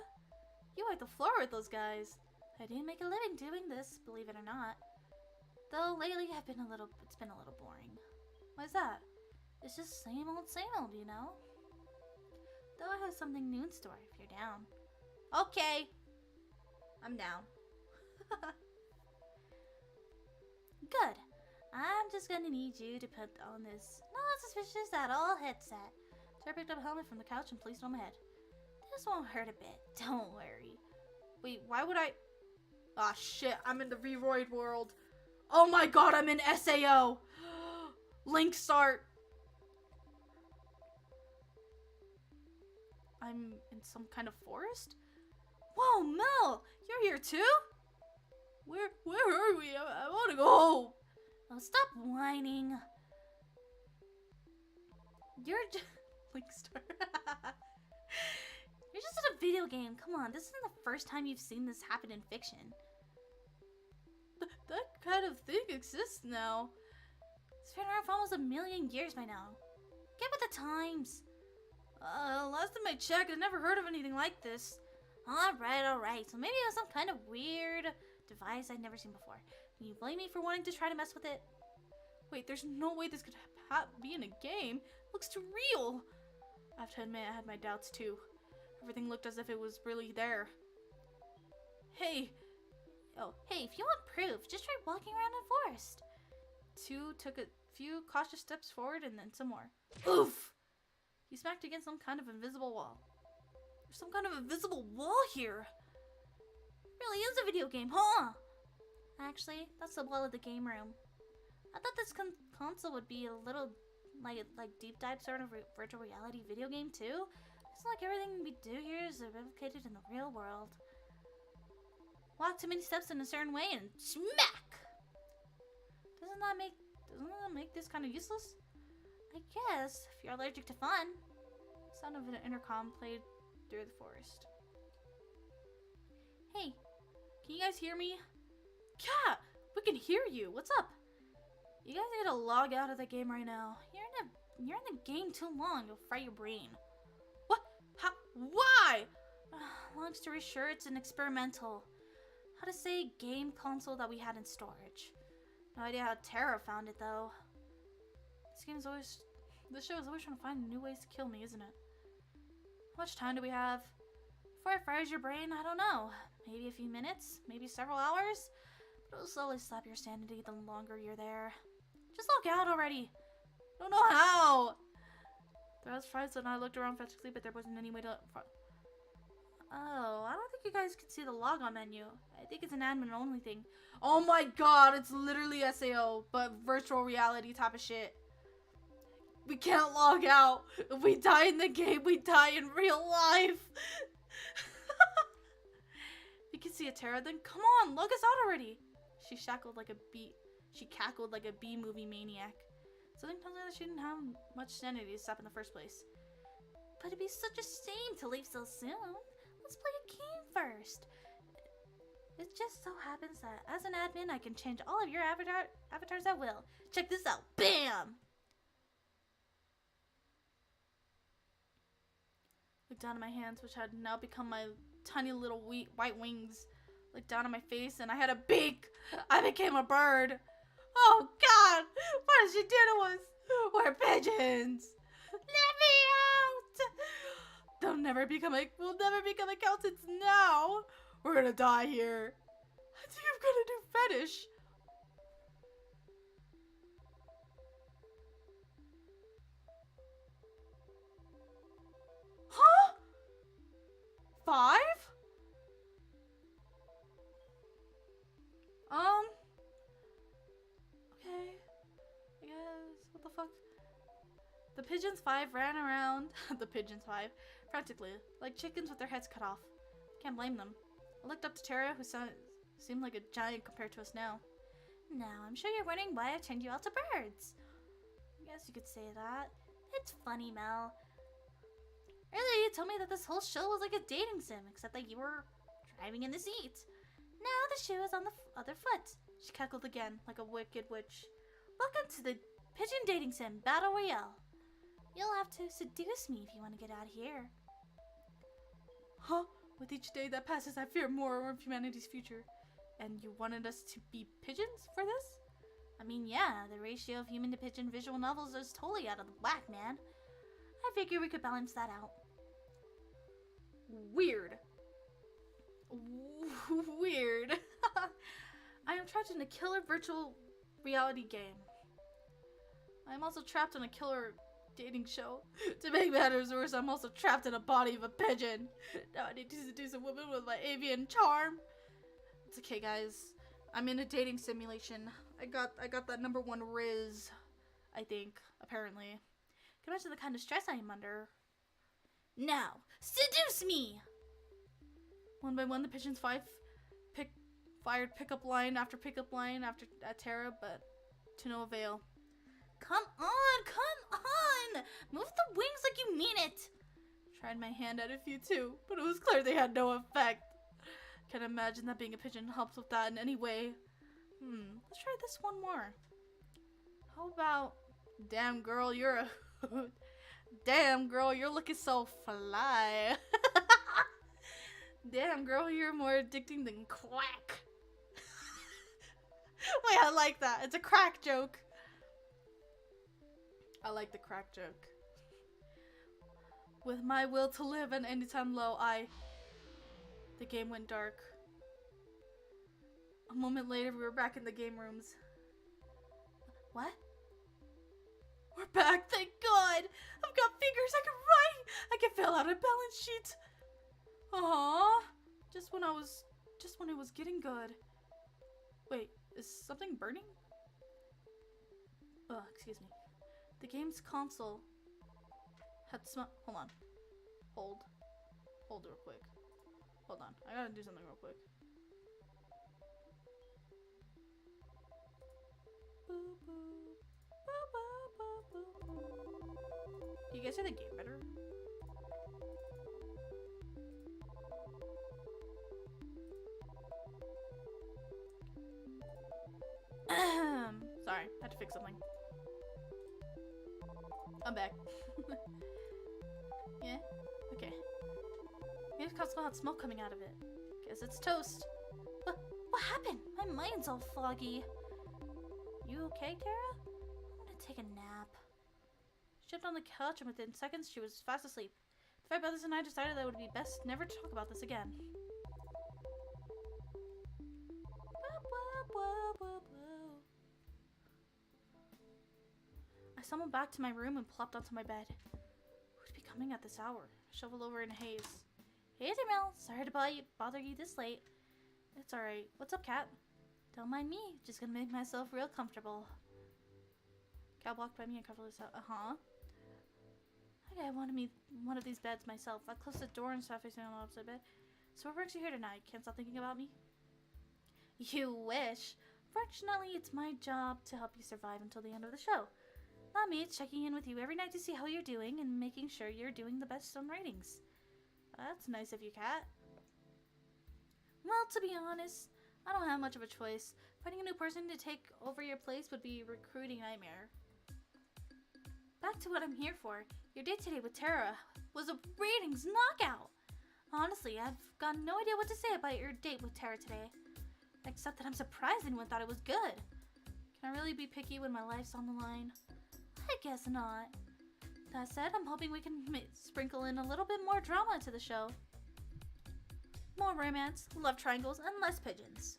[SPEAKER 2] You wiped the floor with those guys. I do make a living doing this, believe it or not. Though lately it's been a little boring.
[SPEAKER 1] Why's that?
[SPEAKER 2] It's just same old, you know? Though I have something new in store if you're down.
[SPEAKER 1] Okay. I'm down.
[SPEAKER 2] Good. I'm just gonna need you to put on this not suspicious at all headset.
[SPEAKER 1] Tara picked up a helmet from the couch and placed it on my head.
[SPEAKER 2] This won't hurt a bit, don't worry.
[SPEAKER 1] Wait, why would I... Ah, shit, I'm in the Vroid world. Oh my god, I'm in SAO. Link start. I'm in some kind of forest? Whoa, Mel, you're here too? Where are we? I want to go home.
[SPEAKER 2] Oh, stop whining. You're just...
[SPEAKER 1] Link start.
[SPEAKER 2] You're just in a video game. Come on, this isn't the first time you've seen this happen in fiction.
[SPEAKER 1] That kind of thing exists now.
[SPEAKER 2] It's been around for almost 1 million years by now. Get with the times.
[SPEAKER 1] Last time I checked, I never heard of anything like this.
[SPEAKER 2] Alright. So maybe it was some kind of weird device I'd never seen before. Can you blame me for wanting to try to mess with it?
[SPEAKER 1] Wait, there's no way this could be in a game. It looks too real. I have to admit, I had my doubts too. Everything looked as if it was really there. Hey.
[SPEAKER 2] Oh, hey, if you want proof, just try walking around the forest.
[SPEAKER 1] 2 took a
[SPEAKER 2] few cautious steps forward and then some more. Oof! He smacked against some kind of invisible wall. There's some kind of invisible wall here. It really is a video game, huh? Actually, that's the wall of the game room. I thought this console would be a little like deep dive sort of virtual reality video game too. It's like everything we do here is replicated in the real world. Walk too many steps in a certain way and smack! Doesn't that make this kind of useless? I guess, if you're allergic to fun. The sound of an intercom played through the forest. Hey, can you guys hear me? Yeah, we can hear you. What's up? You guys gotta log out of the game right now. You're in the game too long. You'll fry your brain. What? How? Why? Long story short, it's an experimental. How to say game console that we had in storage. No idea how Tara found it though. This show is always trying to find new ways to kill me, isn't it? How much time do we have? Before it fries your brain, I don't know. Maybe a few minutes, maybe several hours. But it'll slowly slap your sanity the longer you're there. Just log out already. I don't know how. Throughout the fights, and I looked around frantically, but there wasn't any way to. Oh, I don't think you guys can see the log on menu. I think it's an admin only thing. Oh my god, it's literally SAO, but virtual reality type of shit. We can't log out. If we die in the game, we die in real life. If you can see a Tara, then come on, log us out already. She cackled like a B-movie maniac. Something tells me that she didn't have much sanity to stop in the first place. But it'd be such a shame to leave so soon. Let's play a game first. It just so happens that as an admin, I can change all of your avatars at will. Check this out. Bam! Looked down at my hands, which had now become my tiny little white wings. Looked down at my face, and I had a beak. I became a bird. Oh God! What did she do to us? We're pigeons. Let me out! We'll never become accountants now. We're gonna die here. I think I'm gonna do fetish. Huh? 5? Okay. I guess. What the fuck? The pigeons 5 ran around. The pigeons 5 frantically, like chickens with their heads cut off. Can't blame them. I looked up to Tara, who seemed like a giant compared to us now. Now, I'm sure you're wondering why I turned you out to birds. I guess you could say that. It's funny, Mel. Earlier you told me that this whole show was like a dating sim, except that you were driving in the seat. Now the shoe is on the other foot. She cackled again, like a wicked witch. Welcome to the Pigeon Dating Sim Battle Royale. You'll have to seduce me if you want to get out of here. Huh? With each day that passes, I fear more of humanity's future. And you wanted us to be pigeons for this? I mean, yeah, the ratio of human to pigeon visual novels is totally out of the whack, man. I figure we could balance that out. Weird. Weird. I am trapped in a killer virtual reality game. I am also trapped in a killer dating show. To make matters worse, I'm also trapped in a body of a pigeon. Now I need to seduce a woman with my avian charm. It's okay, guys. I'm in a dating simulation. I got that #1 Riz, I think, apparently. Can you imagine the kind of stress I am under? Now, seduce me! One by one, the pigeons fired pickup line after at Tara, but to no avail. Come on! Move the wings like you mean it! Tried my hand at a few too, but it was clear they had no effect. Can't imagine that being a pigeon helps with that in any way. Let's try this one more. How about, damn girl, you're a hoot. Damn girl, you're looking so fly. Damn girl, you're more addicting than quack. Wait, I like that. It's a crack joke. I like the crack joke. With my will to live and anytime low, the game went dark. A moment later, we were back in the game rooms. What?
[SPEAKER 1] We're back, thank God! I've got fingers, I can write! I can fill out a balance sheet! Aww! Just when it was getting good. Wait, is something burning? Oh, excuse me. The game's console had hold on. Hold real quick. Hold on, I gotta do something real quick. Can you guys hear the game better? Sorry, I had to fix something. I'm back. Yeah? Okay. Maybe it's got smoke coming out of it. Guess it's toast.
[SPEAKER 2] What happened? My mind's all foggy.
[SPEAKER 1] You okay, Tara?
[SPEAKER 2] I'm gonna take a nap.
[SPEAKER 1] She jumped on the couch and within seconds she was fast asleep. The five brothers and I decided that it would be best never to talk about this again. I stumbled back to my room and plopped onto my bed. Who'd be coming at this hour? I shoveled over in a haze.
[SPEAKER 2] Hey there, Mel. Sorry to bother you this late.
[SPEAKER 1] It's alright. What's up, Cat?
[SPEAKER 2] Don't mind me. Just gonna make myself real comfortable.
[SPEAKER 1] Cat walked by me and covered herself. Okay, I wanted me one of these beds myself. I closed the door and sat facing on the opposite bed. So what brings you here tonight? Can't stop thinking about me?
[SPEAKER 2] You wish. Fortunately, it's my job to help you survive until the end of the show. Not me, it's checking in with you every night to see how you're doing and making sure you're doing the best on ratings.
[SPEAKER 1] That's nice of you, Cat.
[SPEAKER 2] Well, to be honest, I don't have much of a choice. Finding a new person to take over your place would be a recruiting nightmare. Back to what I'm here for. Your date today with Tara was a ratings knockout. Honestly, I've got no idea what to say about your date with Tara today. Except that I'm surprised anyone thought it was good.
[SPEAKER 1] Can I really be picky when my life's on the line?
[SPEAKER 2] I guess not. That said, I'm hoping we can sprinkle in a little bit more drama to the show. More romance, love triangles, and less pigeons.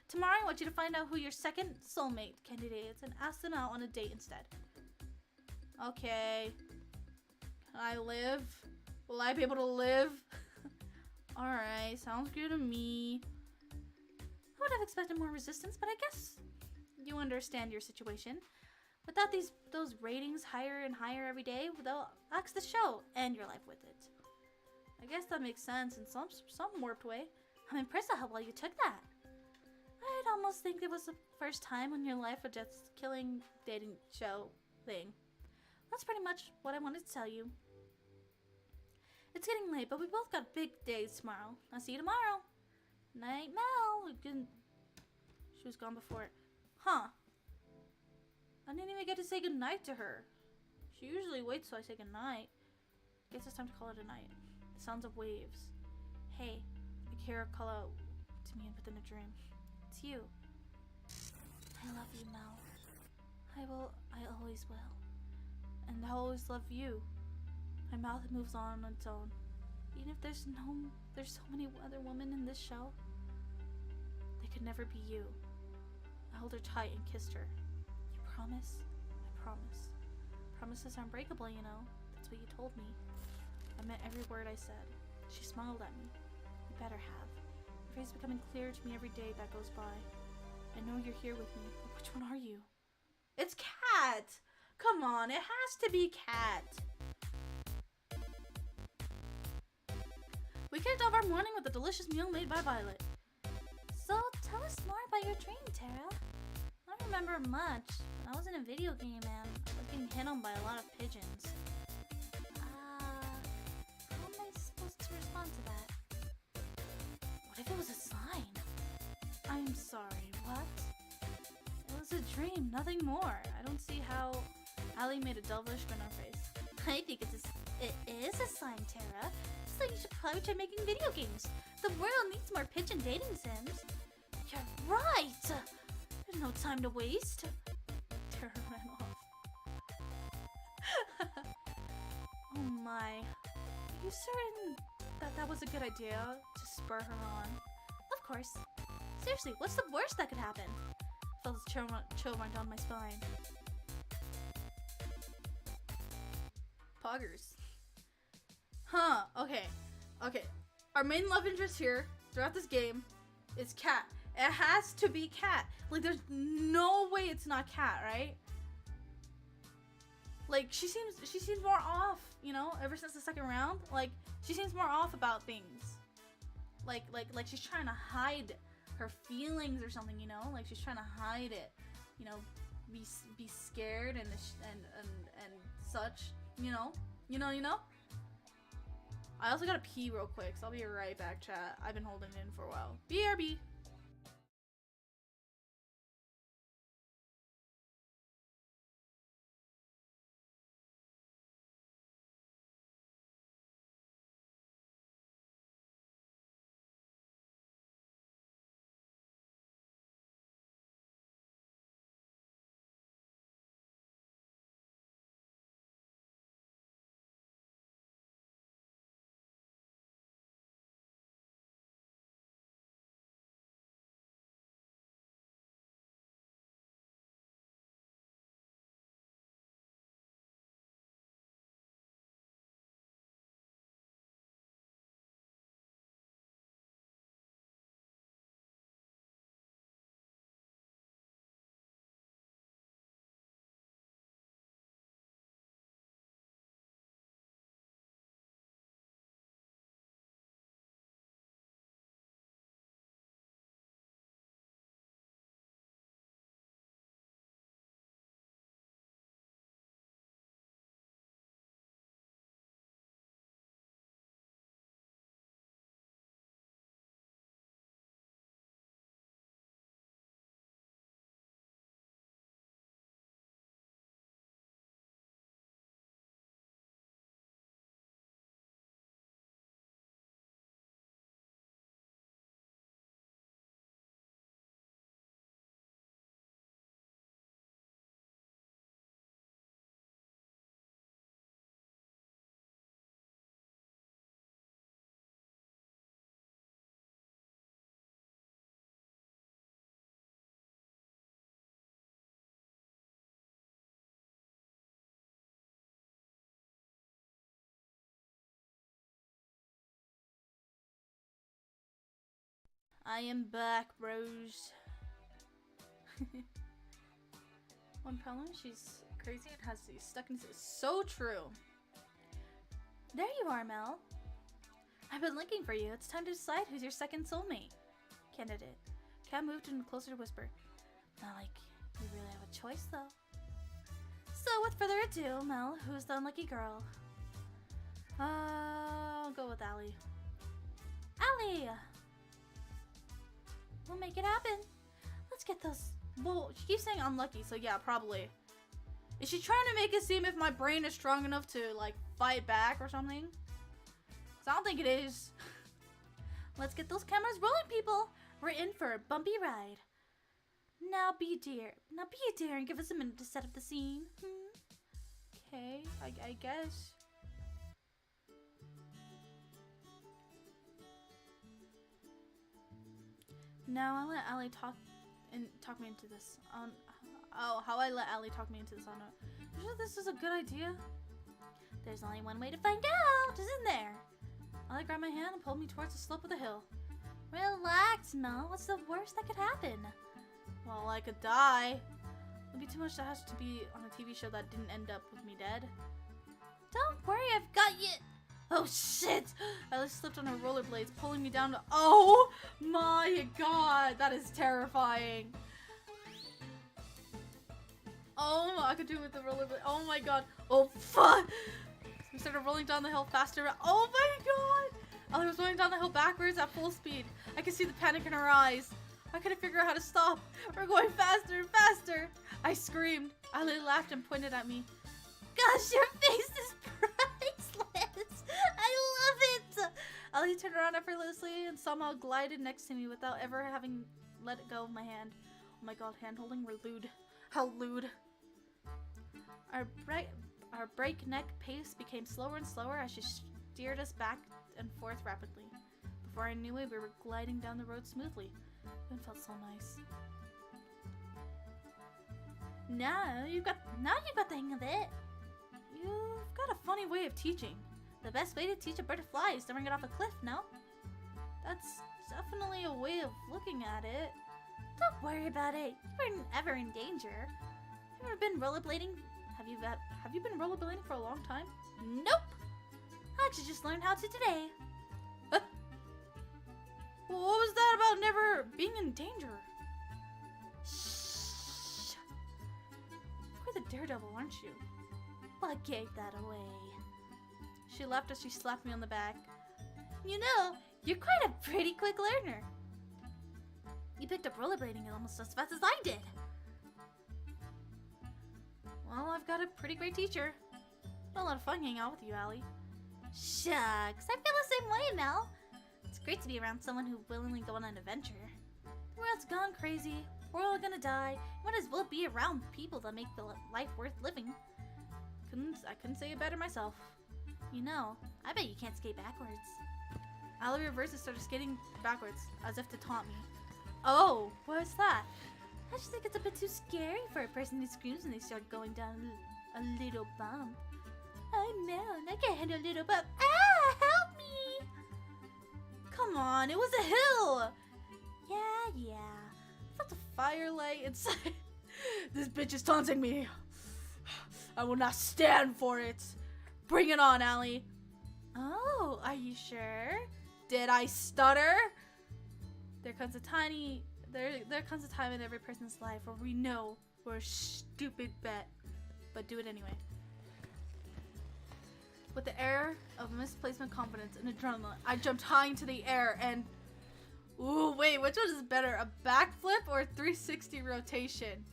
[SPEAKER 2] Tomorrow I want you to find out who your second soulmate candidate is and ask them out on a date instead.
[SPEAKER 1] Okay. Can I live? Will I be able to live? Alright, sounds good to me.
[SPEAKER 2] I would have expected more resistance, but I guess you understand your situation. Without those ratings higher and higher every day, they'll axe the show and your life with it.
[SPEAKER 1] I guess that makes sense in some warped way.
[SPEAKER 2] I'm impressed at how well you took that. I'd almost think it was the first time in your life of just killing dating show thing. That's pretty much what I wanted to tell you. It's getting late, but we both got big days tomorrow. I'll see you tomorrow. Night, Mel.
[SPEAKER 1] She was gone before it.
[SPEAKER 2] Huh.
[SPEAKER 1] I didn't even get to say goodnight to her. She usually waits till I say goodnight. Guess it's time to call it a night. The sounds of waves. Hey, I hear her call out to me within a dream. It's you.
[SPEAKER 2] I love you, Mel. I always will.
[SPEAKER 1] And I'll always love you. My mouth moves on its own. Even if there's so many other women in this show, they could never be you. I held her tight and kissed her. You promise? I promise. Promises are unbreakable, you know. That's what you told me. I meant every word I said. She smiled at me. You better have. Your face is becoming clearer to me every day that goes by. I know you're here with me, but which one are you? It's Cat! Come on, it has to be Cat! We kicked off our morning with a delicious meal made by Violet.
[SPEAKER 2] So, tell us more about your dream, Tara.
[SPEAKER 1] I don't remember much. I was in a video game and I was getting hit on by a lot of pigeons.
[SPEAKER 2] How am I supposed to respond to that?
[SPEAKER 1] What if it was a sign? I'm sorry, what? It was a dream, nothing more. I don't see how... Allie made a devilish grin on her face.
[SPEAKER 2] I think it is a sign, Tara. So you should probably try making video games. The world needs more pigeon dating sims.
[SPEAKER 1] You're right! There's no time to waste. Tara ran off. Oh my. Are you certain that was a good idea to spur her on?
[SPEAKER 2] Of course. Seriously, what's the worst that could happen?
[SPEAKER 1] I felt a chill run down my spine. poggers. Huh, okay. Okay. Our main love interest here throughout this game is Cat. It has to be Cat. Like, there's no way it's not Cat, right? Like, she seems more off, you know, ever since the second round. Like, she seems more off about things. Like she's trying to hide her feelings or something, you know? Like, she's trying to hide it, you know, be scared and such, you know? You know? I also gotta pee real quick, so I'll be right back, chat. I've been holding it in for a while. BRB. I am back, bros. One problem, she's crazy and has these stuck in. So true.
[SPEAKER 2] There you are, Mel. I've been looking for you. It's time to decide who's your second soulmate. Candidate. Cat moved in closer to whisper. Not like you really have a choice, though. So, with further ado, Mel, who's the unlucky girl? I'll go with Allie. Allie! We'll make it happen. Let's get those.
[SPEAKER 1] Well, she keeps saying unlucky, so yeah, probably. Is she trying to make it seem if my brain is strong enough to, like, fight back or something? 'Cause I don't think it is.
[SPEAKER 2] Let's get those cameras rolling, people. We're in for a bumpy ride. Now be a dear and give us a minute to set up the scene.
[SPEAKER 1] Okay, I guess. Now I let Allie talk me into this. How I let Allie talk me into this? I don't know. You sure this is a good idea?
[SPEAKER 2] There's only one way to find out, isn't there?
[SPEAKER 1] Allie grabbed my hand and pulled me towards the slope of the hill.
[SPEAKER 2] Relax, Mel. What's the worst that could happen?
[SPEAKER 1] Well, I could die. It'd be too much to have to be on a TV show that didn't end up with me dead.
[SPEAKER 2] Don't worry, I've got you.
[SPEAKER 1] Oh shit! Allie slipped on her rollerblades, pulling me down to— Oh my god, that is terrifying. Oh, I could do it with the rollerblade. Oh my god. Oh fuck! We started rolling down the hill faster. Oh my god! Allie was rolling down the hill backwards at full speed. I could see the panic in her eyes. I couldn't figure out how to stop. We're going faster and faster. I screamed. Allie laughed and pointed at me.
[SPEAKER 2] Gosh, your face is priceless. I love it.
[SPEAKER 1] Allie turned around effortlessly and somehow glided next to me without ever having let it go of my hand. Oh my god, hand holding were lewd. How lewd. Our breakneck pace became slower and slower as she steered us back and forth rapidly. Before I knew it, we were gliding down the road smoothly. It felt so nice.
[SPEAKER 2] Now you've got the hang of it.
[SPEAKER 1] You've got
[SPEAKER 2] What a funny way of teaching. The best way to teach a bird to fly is to bring it off a cliff, no? That's definitely a way of looking at it. Don't worry about it. You weren't ever in danger. Have you ever been rollerblading? Have you been rollerblading for a long time? Nope. I actually just learned how to today. What? What was that about never being in danger? Shh. You're the daredevil, aren't you? What gave that away? She laughed as she slapped me on the back. You know, you're quite a pretty quick learner. You picked up rollerblading almost as fast as I did. Well, I've got a pretty great teacher. Been a lot of fun hanging out with you, Allie. Shucks, I feel the same way, Mel. It's great to be around someone who willingly go on an adventure. The world's gone crazy. We're all gonna die. Might as well be around people that make the life worth living. I couldn't say it better myself. You know, I bet you can't skate backwards. Allie reversed and started skating backwards, as if to taunt me. Oh, what's that? I just think it's a bit too scary for a person who screams when they start going down a little bump. Oh no, I can't handle a little bump. Ah, help me! Come on, it was a hill! Yeah. That's a firelight inside. This bitch is taunting me. I will not stand for it. Bring it on, Allie. Oh, are you sure? Did I stutter? There comes a time in every person's life where we know we're a stupid bet, but do it anyway. With the air of misplacement confidence and adrenaline, I jumped high into the air and... Ooh, wait, which one is better? A backflip or a 360 rotation?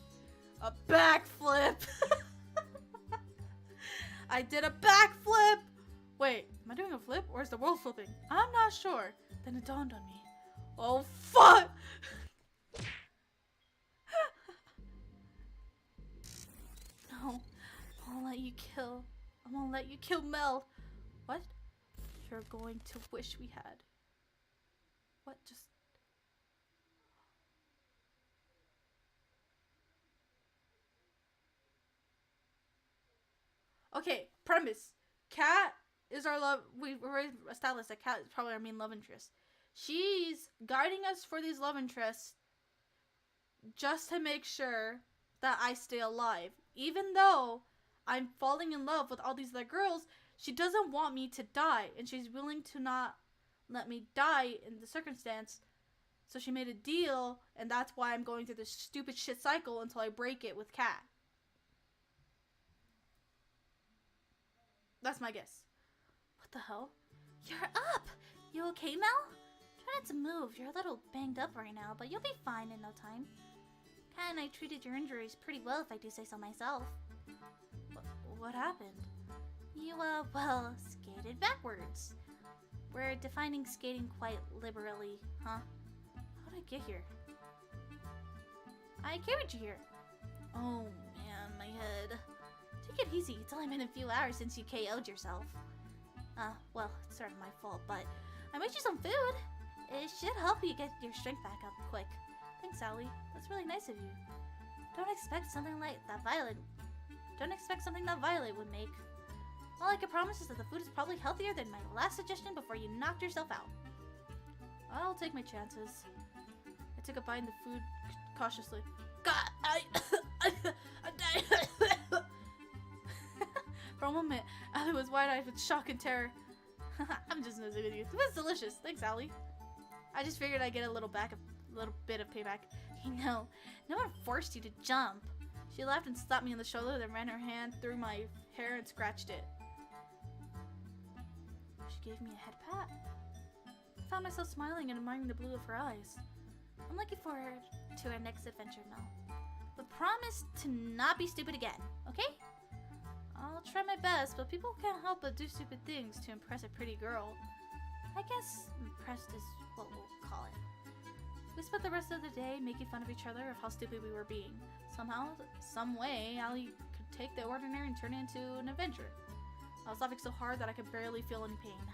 [SPEAKER 2] A backflip! I did a backflip! Wait, am I doing a flip or is the world flipping? I'm not sure. Then it dawned on me. Oh, fuck! No, I'm gonna let you kill Mel. What? You're going to wish we had. What just... Okay, premise. Kat is our love. We've already established that Kat is probably our main love interest. She's guiding us for these love interests just to make sure that I stay alive. Even though I'm falling in love with all these other girls, she doesn't want me to die, and she's willing to not let me die in the circumstance. So she made a deal, and that's why I'm going through this stupid shit cycle until I break it with Kat. That's my guess. What the hell? You're up! You okay, Mel? Try not to move. You're a little banged up right now, but you'll be fine in no time. Kat and I treated your injuries pretty well, if I do say so myself. What happened? You, well, skated backwards. We're defining skating quite liberally, huh? How'd I get here? I carried you here. Oh, man, my head. Take it easy. It's only been a few hours since you KO'd yourself. Well, it's sort of my fault, but I made you some food. It should help you get your strength back up quick. Thanks, Allie. That's really nice of you. Don't expect something that Violet would make. All I can promise is that the food is probably healthier than my last suggestion before you knocked yourself out. I'll take my chances. I took a bite of the food cautiously. God, I'm dying. For a moment, Allie was wide-eyed with shock and terror. I'm just messing with you. It was delicious. Thanks, Allie. I just figured I'd get a little bit of payback. You know, no one forced you to jump. She laughed and slapped me on the shoulder, then ran her hand through my hair and scratched it. She gave me a head pat. I found myself smiling and admiring the blue of her eyes. I'm looking forward to our next adventure, Mel. But promise to not be stupid again, okay? I'll try my best, but people can't help but do stupid things to impress a pretty girl. I guess impressed is what we'll call it. We spent the rest of the day making fun of each other of how stupid we were being. Somehow, some way, Allie could take the ordinary and turn it into an adventure. I was laughing so hard that I could barely feel any pain.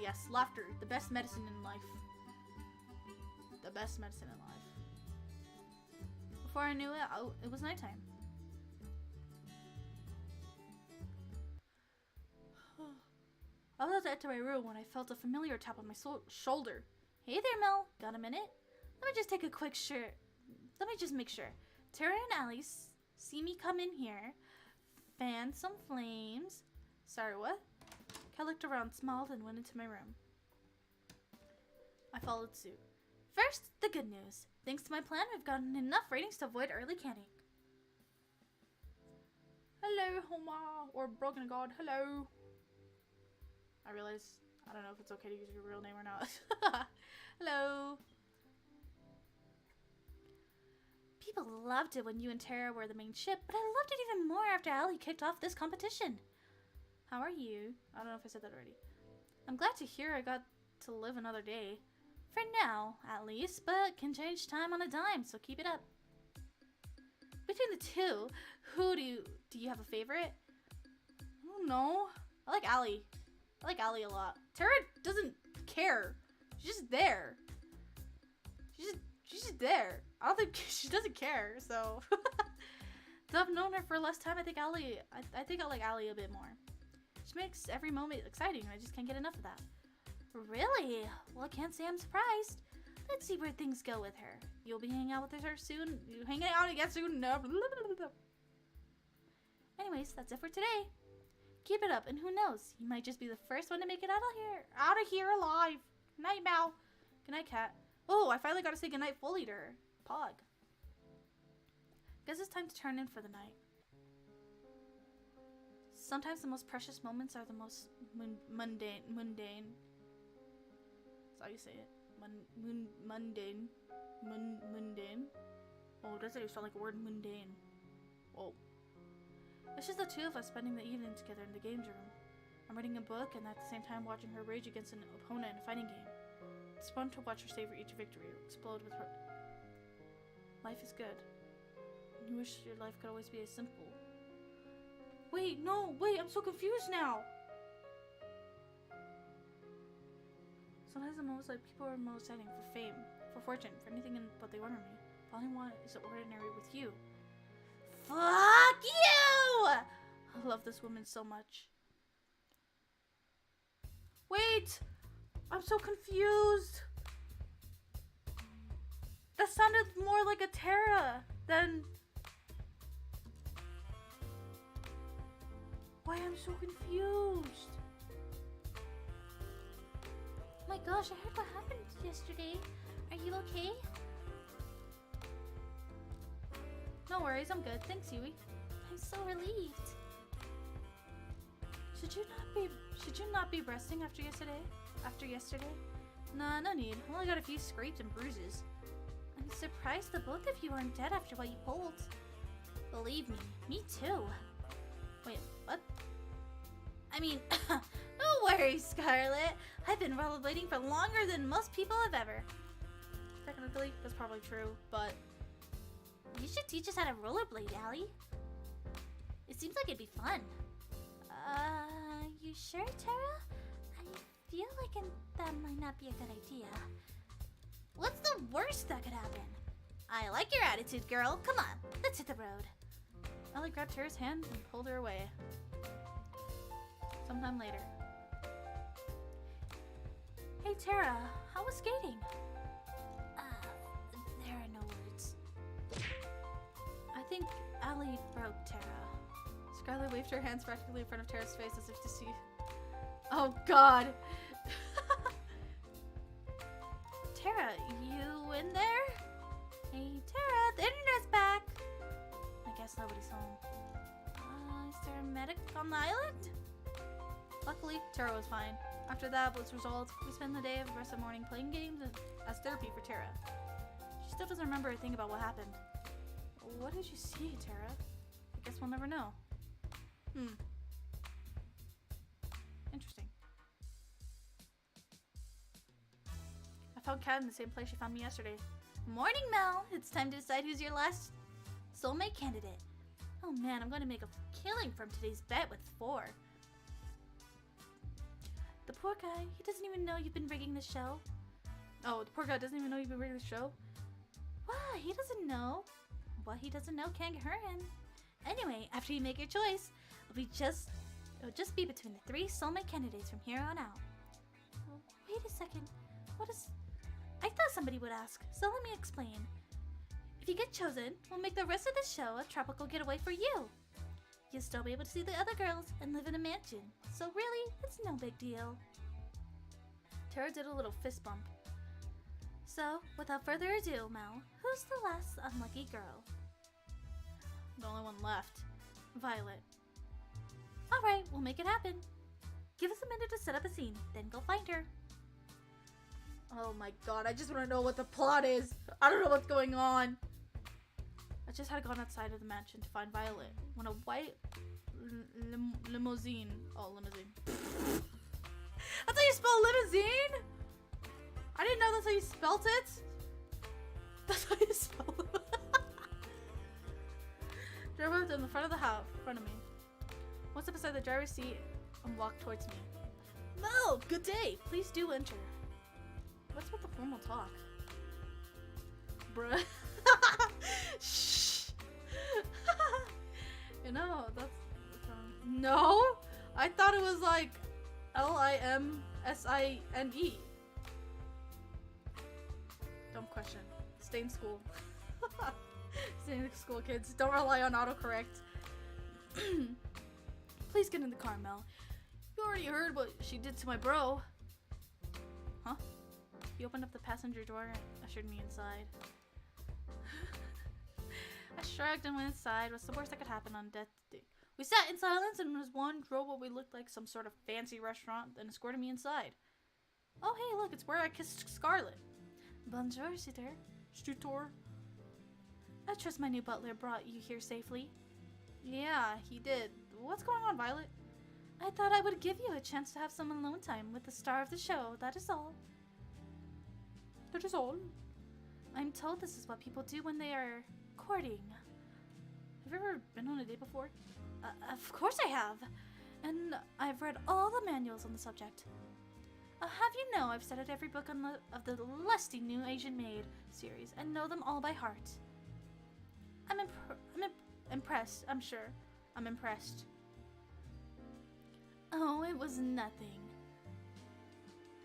[SPEAKER 2] Yes, laughter, the best medicine in life. The best medicine in life. Before I knew it, it was nighttime.
[SPEAKER 1] I was about to enter my room when I felt a familiar tap on my shoulder.
[SPEAKER 2] Hey there, Mel. Got a minute? Let me just take a quick Let me just make sure. Tara and Alice see me come in here, fan some flames.
[SPEAKER 1] Sorry, what? Kat looked around, smiled, and went into my room. I followed suit.
[SPEAKER 2] First, the good news. Thanks to my plan, we've gotten enough ratings to avoid early canning.
[SPEAKER 1] Hello, Homa, or Broken God, hello. I realize, I don't know if it's okay to use your real name or not. Hello.
[SPEAKER 2] People loved it when you and Tara were the main ship, but I loved it even more after Ali kicked off this competition.
[SPEAKER 1] How are you? I don't know if I said that already. I'm glad to hear I got to live another day.
[SPEAKER 2] For now, at least, but can change time on a dime, so keep it up. Between the two, do you have a favorite?
[SPEAKER 1] I don't know. I like Ali. I like Ali a lot. Tara doesn't care. She's just there. She's just there. I don't think she doesn't care, so. Though I've known her for less time, I think I like Ali a bit more. She makes every moment exciting, and I just can't get enough of that.
[SPEAKER 2] Really? Well, I can't say I'm surprised. Let's see where things go with her.
[SPEAKER 1] You'll be hanging out with her soon? You hanging out again soon? No.
[SPEAKER 2] Anyways, that's it for today. Keep it up, and who knows? You might just be the first one to make it out of here alive.
[SPEAKER 1] Good night, Mal. Good night, Kat. Oh, I finally got to say goodnight fully to her. Pog. Guess it's time to turn in for the night. Sometimes the most precious moments are the most mundane. That's how you say it. Mundane. Oh, does it sound like a word? Mundane. Whoa. It's just the two of us spending the evening together in the games room. I'm reading a book and at the same time watching her rage against an opponent in a fighting game. It's fun to watch her savor each victory or explode with her. Life is good. You wish your life could always be as simple. Wait, no, wait, I'm so confused now. Sometimes I'm almost like people are most exciting for fame, for fortune, for anything but they honor me. All I want is the ordinary with you.
[SPEAKER 2] Fuck you!
[SPEAKER 1] I love this woman so much. Wait! I'm so confused. That sounded more like a Tara than... Why I'm so confused?
[SPEAKER 2] Oh my gosh, I heard what happened yesterday. Are you okay?
[SPEAKER 1] No worries, I'm good. Thanks, Yui.
[SPEAKER 2] I'm so relieved.
[SPEAKER 1] Should you not be resting after yesterday? Nah, no need. I only got a few scrapes and bruises.
[SPEAKER 2] I'm surprised the both of you aren't dead after what you pulled. Believe me too.
[SPEAKER 1] Wait, what?
[SPEAKER 2] I mean, no worries, Scarlet. I've been rollerblading for longer than most people have ever.
[SPEAKER 1] Technically, that's probably true, but...
[SPEAKER 2] You should teach us how to rollerblade, Allie. It seems like it'd be fun. You sure, Tara? I feel like that might not be a good idea. What's the worst that could happen? I like your attitude, girl. Come on, let's hit the road.
[SPEAKER 1] Allie grabbed Tara's hand and pulled her away. Sometime later.
[SPEAKER 2] Hey, Tara, how was skating? There are no words.
[SPEAKER 1] I think Allie broke Tara. Scarlet waved her hands practically in front of Tara's face as if to see... Oh, God!
[SPEAKER 2] Tara, you in there? Hey, Tara, the internet's back!
[SPEAKER 1] I guess nobody's home.
[SPEAKER 2] Is there a medic on the island?
[SPEAKER 1] Luckily, Tara was fine. After that was resolved, we spent the day of the rest of the morning playing games as therapy for Tara. She still doesn't remember a thing about what happened. What did you see, Tara? I guess we'll never know. Interesting. I found Kat in the same place she found me yesterday.
[SPEAKER 2] Morning, Mel. It's time to decide who's your last soulmate candidate.
[SPEAKER 1] Oh man, I'm going to make a killing from today's bet with 4.
[SPEAKER 2] The poor guy, he doesn't even know you've been rigging the show.
[SPEAKER 1] Oh, the poor guy doesn't even know you've been rigging the show?
[SPEAKER 2] What? He doesn't know. What he doesn't know can't get her in. Anyway, after you make your choice, It'll just be between the 3 soulmate candidates from here on out. Oh, wait a second. What is... I thought somebody would ask, so let me explain. If you get chosen, we'll make the rest of the show a tropical getaway for you. You'll still be able to see the other girls and live in a mansion. So really, it's no big deal. Tara did a little fist bump. So, without further ado, Mel, who's the last unlucky girl?
[SPEAKER 1] The only one left.
[SPEAKER 2] Violet. Alright, we'll make it happen. Give us a minute to set up a scene, then go find her.
[SPEAKER 1] Oh my god, I just want to know what the plot is. I don't know what's going on. I just had gone outside of the mansion to find Violet when a white limousine. Oh, limousine. That's how you spell limousine? I didn't know that's how you spelt it. That's how you spell it. Drove up in the front of the house, in front of me. Once up beside the driver's seat and walked towards me. Mel, good day. Please do enter. What's with the formal talk? Bruh. Shh. You know, that's no. I thought it was like Limsine. Dumb question. Stay in school. Stay in school, kids. Don't rely on autocorrect. Please get in the car, Mel. You already heard what she did to my bro. Huh? He opened up the passenger door and ushered me inside. I shrugged and went inside. What's the worst that could happen on death day? We sat in silence and as one drove what we looked like some sort of fancy restaurant, then escorted me inside. Oh hey, look, it's where I kissed Scarlet. Bonjour, Sitter. Stutor. I trust my new butler brought you here safely. Yeah, he did. What's going on, Violet? I thought I would give you a chance to have some alone time with the star of the show, that is all. That is all? I'm told this is what people do when they are courting. Have you ever been on a date before? Of course I have. And I've read all the manuals on the subject. Have you know I've studied every book on of the lusty new Asian Maid series and know them all by heart. I'm impressed, I'm sure. I'm impressed. Oh, it was nothing.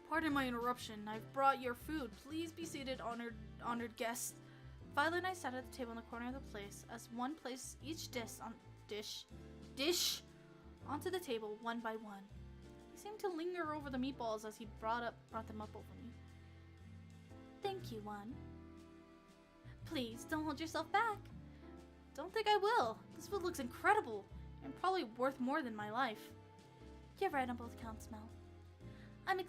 [SPEAKER 1] Pardon my interruption. I've brought your food. Please be seated, honored guest. Violet and I sat at the table in the corner of the place as one placed each dish onto the table one by one. He seemed to linger over the meatballs as he brought them up over me. Thank you, One. Please don't hold yourself back. Don't think I will. This food looks incredible and probably worth more than my life. You're right on both counts, Mel. I'm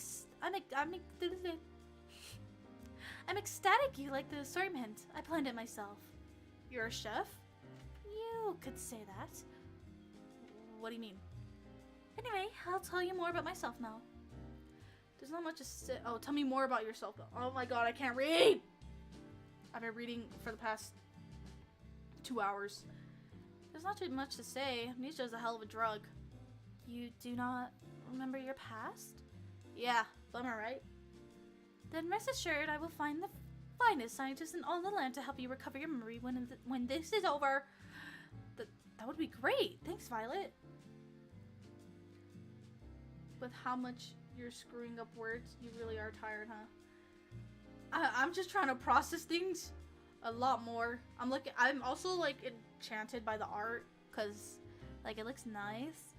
[SPEAKER 1] ecstatic you like the assortment. I planned it myself. You're a chef? You could say that. What do you mean? Anyway, I'll tell you more about myself now. There's not much to say. Oh, tell me more about yourself. Oh my god, I can't read! I've been reading for the past 2 hours. There's not too much to say. Amnesia's a hell of a drug. You do not remember your past? Yeah, bummer, right? Then rest assured I will find the finest scientists in all the land to help you recover your memory when this is over. That would be great. Thanks, Violet. With how much you're screwing up words, you really are tired, huh? I'm just trying to process things a lot more. I'm also like enchanted by the art because like it looks nice,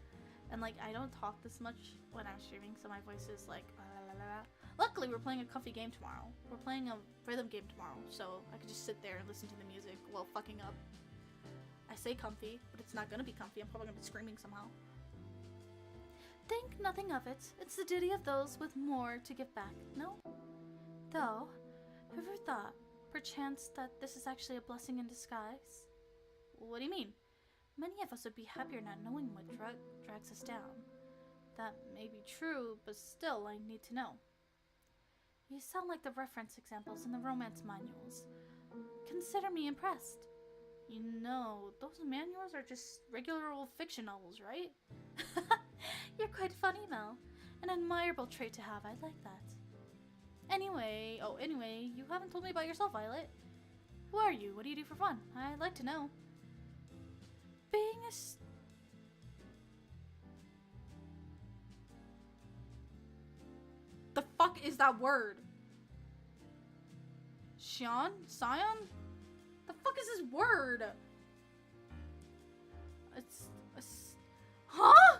[SPEAKER 1] and like I don't talk this much when I'm streaming, so my voice is like la, la, la, la. Luckily, we're playing a comfy game tomorrow. We're playing a rhythm game tomorrow, so I could just sit there and listen to the music while fucking up. I say comfy, but it's not gonna be comfy. I'm probably gonna be screaming somehow. Think nothing of it. It's the duty of those with more to give back, no? Though, have you ever thought, perchance, that this is actually a blessing in disguise? What do you mean? Many of us would be happier not knowing what drags us down. That may be true, but still, I need to know. You sound like the reference examples in the romance manuals. Consider me impressed. You know, those manuals are just regular old fiction novels, right? You're quite funny, Mel. An admirable trait to have, I like that. Anyway, you haven't told me about yourself, Violet. Who are you? What do you do for fun? I'd like to know. Being a fuck is that word? Xion? Scion? The fuck is this word? It's huh?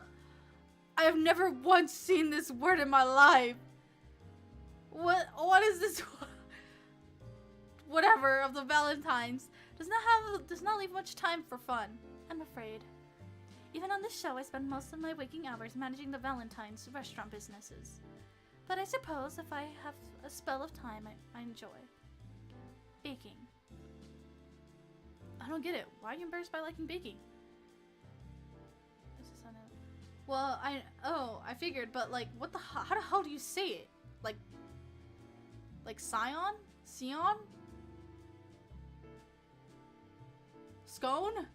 [SPEAKER 1] I have never once seen this word in my life. What is this? Whatever of the Valentines does not leave much time for fun, I'm afraid. Even on this show, I spend most of my waking hours managing the Valentine's restaurant businesses. But I suppose if I have a spell of time, I enjoy baking. I don't get it. Why are you embarrassed by liking baking? Well, I figured, but like, what the how the hell do you say it? Like Scion? Sion? Scone?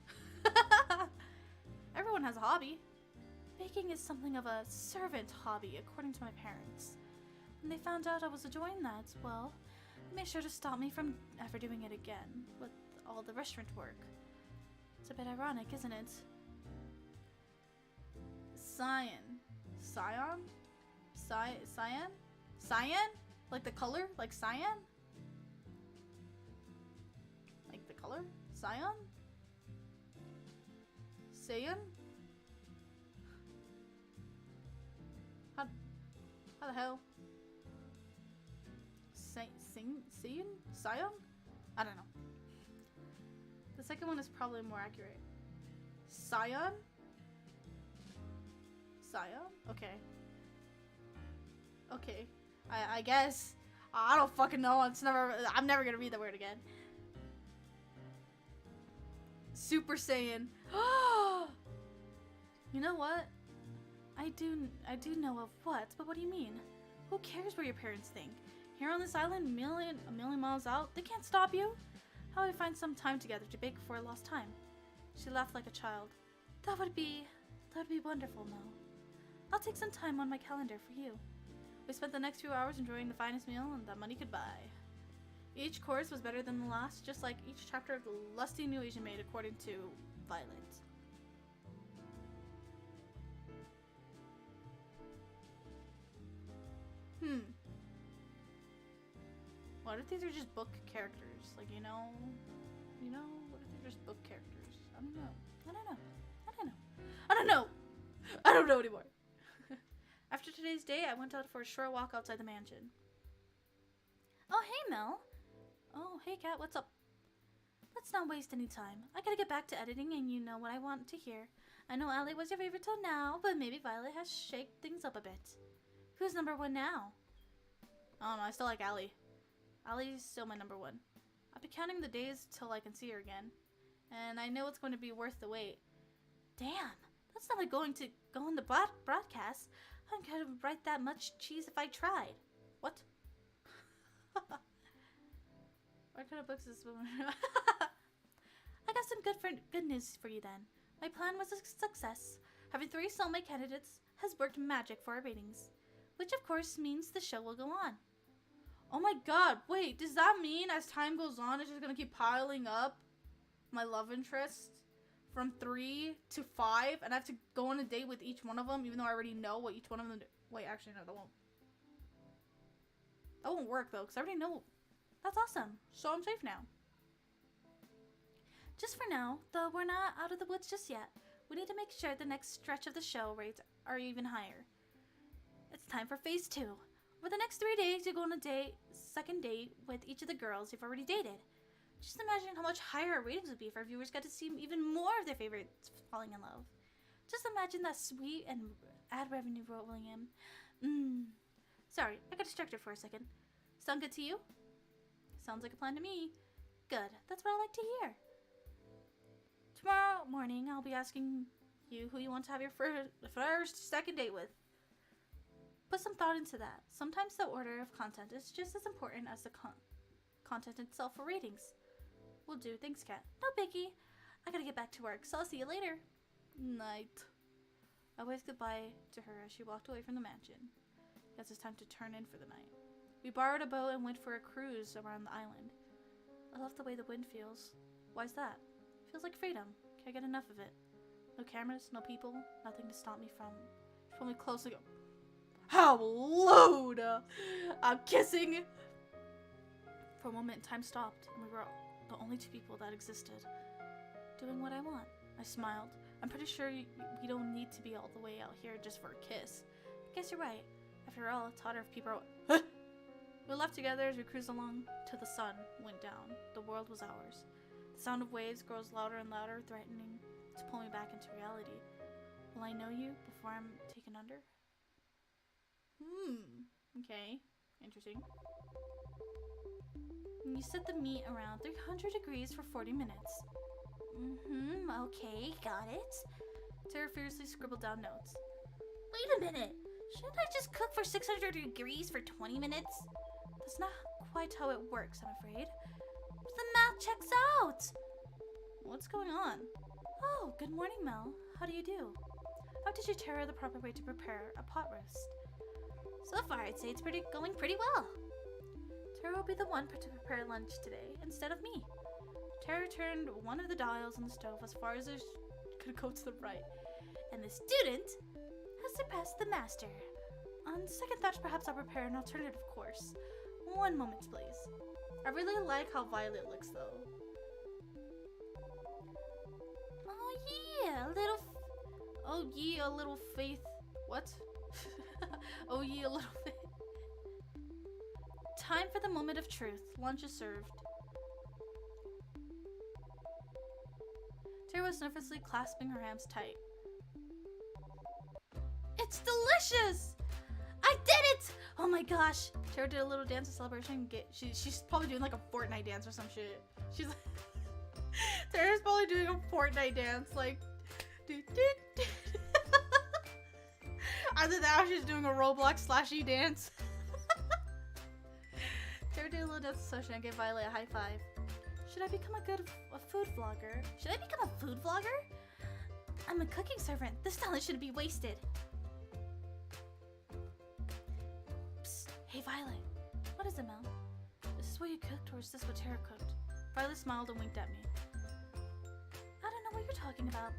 [SPEAKER 1] Everyone has a hobby. Baking is something of a servant hobby, according to my parents. When they found out I was enjoying that, well, they made sure to stop me from ever doing it again, with all the restaurant work. It's a bit ironic, isn't it? Cyan. Cyan? Cyan? Cyan? Like the color? Like cyan? Like the color? Cyan? Cyan? How the hell? Cyan? Cyan? I don't know. The second one is probably more accurate. Cyan? Cyan? Okay. Okay. I guess. I don't fucking know. I'm never gonna read the word again. Super Saiyan. You know what? I do know of what, but what do you mean? Who cares what your parents think? Here on this island, a million miles out, they can't stop you. How do we find some time together to bake before lost time? She laughed like a child. That would be wonderful, Mel. I'll take some time on my calendar for you. We spent the next few hours enjoying the finest meal and that money could buy. Each course was better than the last, just like each chapter of the lusty new Asian maid, according to Violet. What if these are just book characters? Like, you know, what if they're just book characters? I don't know anymore. After today's day, I went out for a short walk outside the mansion. Oh, hey, Mel. Oh, hey, Kat, what's up? Let's not waste any time. I gotta get back to editing, and you know what I want to hear. I know Allie was your favorite till now, but maybe Violet has shaked things up a bit. Who's number one now? I don't know, I still like Allie. Allie's still my number one. I'll be counting the days till I can see her again. And I know it's going to be worth the wait. Damn, that's not like going to go on the broadcast. I'm gonna write that much cheese if I tried. What? What kind of books is this one? I got some good news for you then. My plan was a success. Having 3 soulmate candidates has worked magic for our ratings. Which of course means the show will go on. Oh my god, wait, does that mean as time goes on, it's just gonna keep piling up my love interest from 3 to 5, and I have to go on a date with each one of them, even though I already know what each one of them do? Wait, actually, no, that won't work, though, because I already know. That's awesome. So I'm safe now. Just for now, though we're not out of the woods just yet. We need to make sure the next stretch of the show rates are even higher. It's time for phase 2. Over the next 3 days, you go on a second date with each of the girls you've already dated. Just imagine how much higher our ratings would be if our viewers got to see even more of their favorites falling in love. Just imagine that sweet and ad revenue rolling in. Sorry, I got distracted for a second. Sound good to you? Sounds like a plan to me. Good, that's what I like to hear. Tomorrow morning, I'll be asking you who you want to have your second date with. Put some thought into that. Sometimes the order of content is just as important as the content itself for ratings. Will do. Thanks, Kat. No biggie. I gotta get back to work, so I'll see you later. Night. I waved goodbye to her as she walked away from the mansion. Guess it's time to turn in for the night. We borrowed a boat and went for a cruise around the island. I love the way the wind feels. Why's that? Feels like freedom. Can't get enough of it. No cameras, no people, nothing to stop me from. If only close to go. How lewd! I'm kissing! For a moment, time stopped, and we were the only two people that existed. Doing what I want. I smiled. I'm pretty sure we don't need to be all the way out here just for a kiss. I guess you're right. After all, it's hotter if people are... We left together as we cruised along till the sun went down. The world was ours. The sound of waves grows louder and louder, threatening to pull me back into reality. Will I know you before I'm taken under? Okay. Interesting. You set the meat around 300 degrees for 40 minutes.
[SPEAKER 2] Okay, got it.
[SPEAKER 1] Tara fiercely scribbled down notes.
[SPEAKER 2] Wait a minute! Shouldn't I just cook for 600 degrees for 20 minutes?
[SPEAKER 1] That's not quite how it works, I'm afraid.
[SPEAKER 2] But the math checks out!
[SPEAKER 1] What's going on? Oh, good morning, Mel. How do you do? How did you Tara the proper way to prepare a pot roast?
[SPEAKER 2] So far, I'd say it's going pretty well.
[SPEAKER 1] Tara will be the one to prepare lunch today, instead of me. Tara turned one of the dials on the stove as far as it could go to the right.
[SPEAKER 2] And the student has surpassed the master.
[SPEAKER 1] On second thought, perhaps I'll prepare an alternative course. One moment, please. I really like how Violet looks, though.
[SPEAKER 2] Oh yeah,
[SPEAKER 1] a little faith. What? Oh yeah, a little faith. Time for the moment of truth. Lunch is served. Tara was nervously clasping her hands tight. It's delicious!
[SPEAKER 2] I did it! Oh my gosh.
[SPEAKER 1] Tara did a little dance of celebration. She's probably doing like a Fortnite dance or some shit. She's like, Tara's probably doing a Fortnite dance, like, Either that or she's doing a Roblox /E dance. Tara did a little dance session and gave Violet a high five. Should I become a food vlogger?
[SPEAKER 2] Should I become a food vlogger? I'm a cooking servant. This talent shouldn't be wasted. Psst. Hey, Violet.
[SPEAKER 1] What is it, Mel? Is this what you cooked, or is this what Tara cooked? Violet smiled and winked at me.
[SPEAKER 2] I don't know what you're talking about.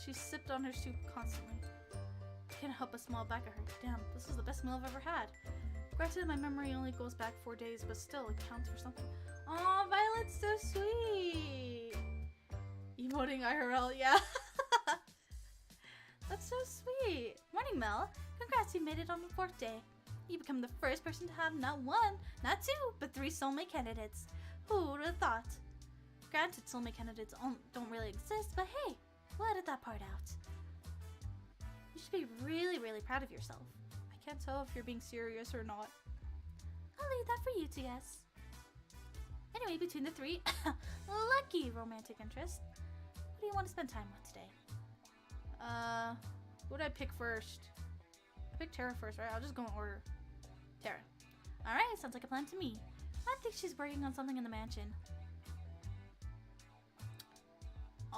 [SPEAKER 1] She sipped on her soup constantly. I can't help but smile back at her. Damn, this is the best meal I've ever had. Granted, my memory only goes back 4 days, but still, it counts for something. Aw, Violet's so sweet! Emoting IRL, yeah. That's so sweet.
[SPEAKER 2] Morning, Mel. Congrats, you made it on your 4th day. You become the first person to have not 1, not 2, but 3 soulmate candidates. Who would have thought? Granted, soulmate candidates don't really exist, but hey, we'll edit that part out. You should be really, really proud of yourself.
[SPEAKER 1] I can't tell if you're being serious or not.
[SPEAKER 2] I'll leave that for you to guess. Anyway, between the 3 lucky romantic interests, who do you want to spend time with today?
[SPEAKER 1] Who would I pick first? I picked Tara first, right? I'll just go in order. Tara.
[SPEAKER 2] Alright, sounds like a plan to me. I think she's working on something in the mansion.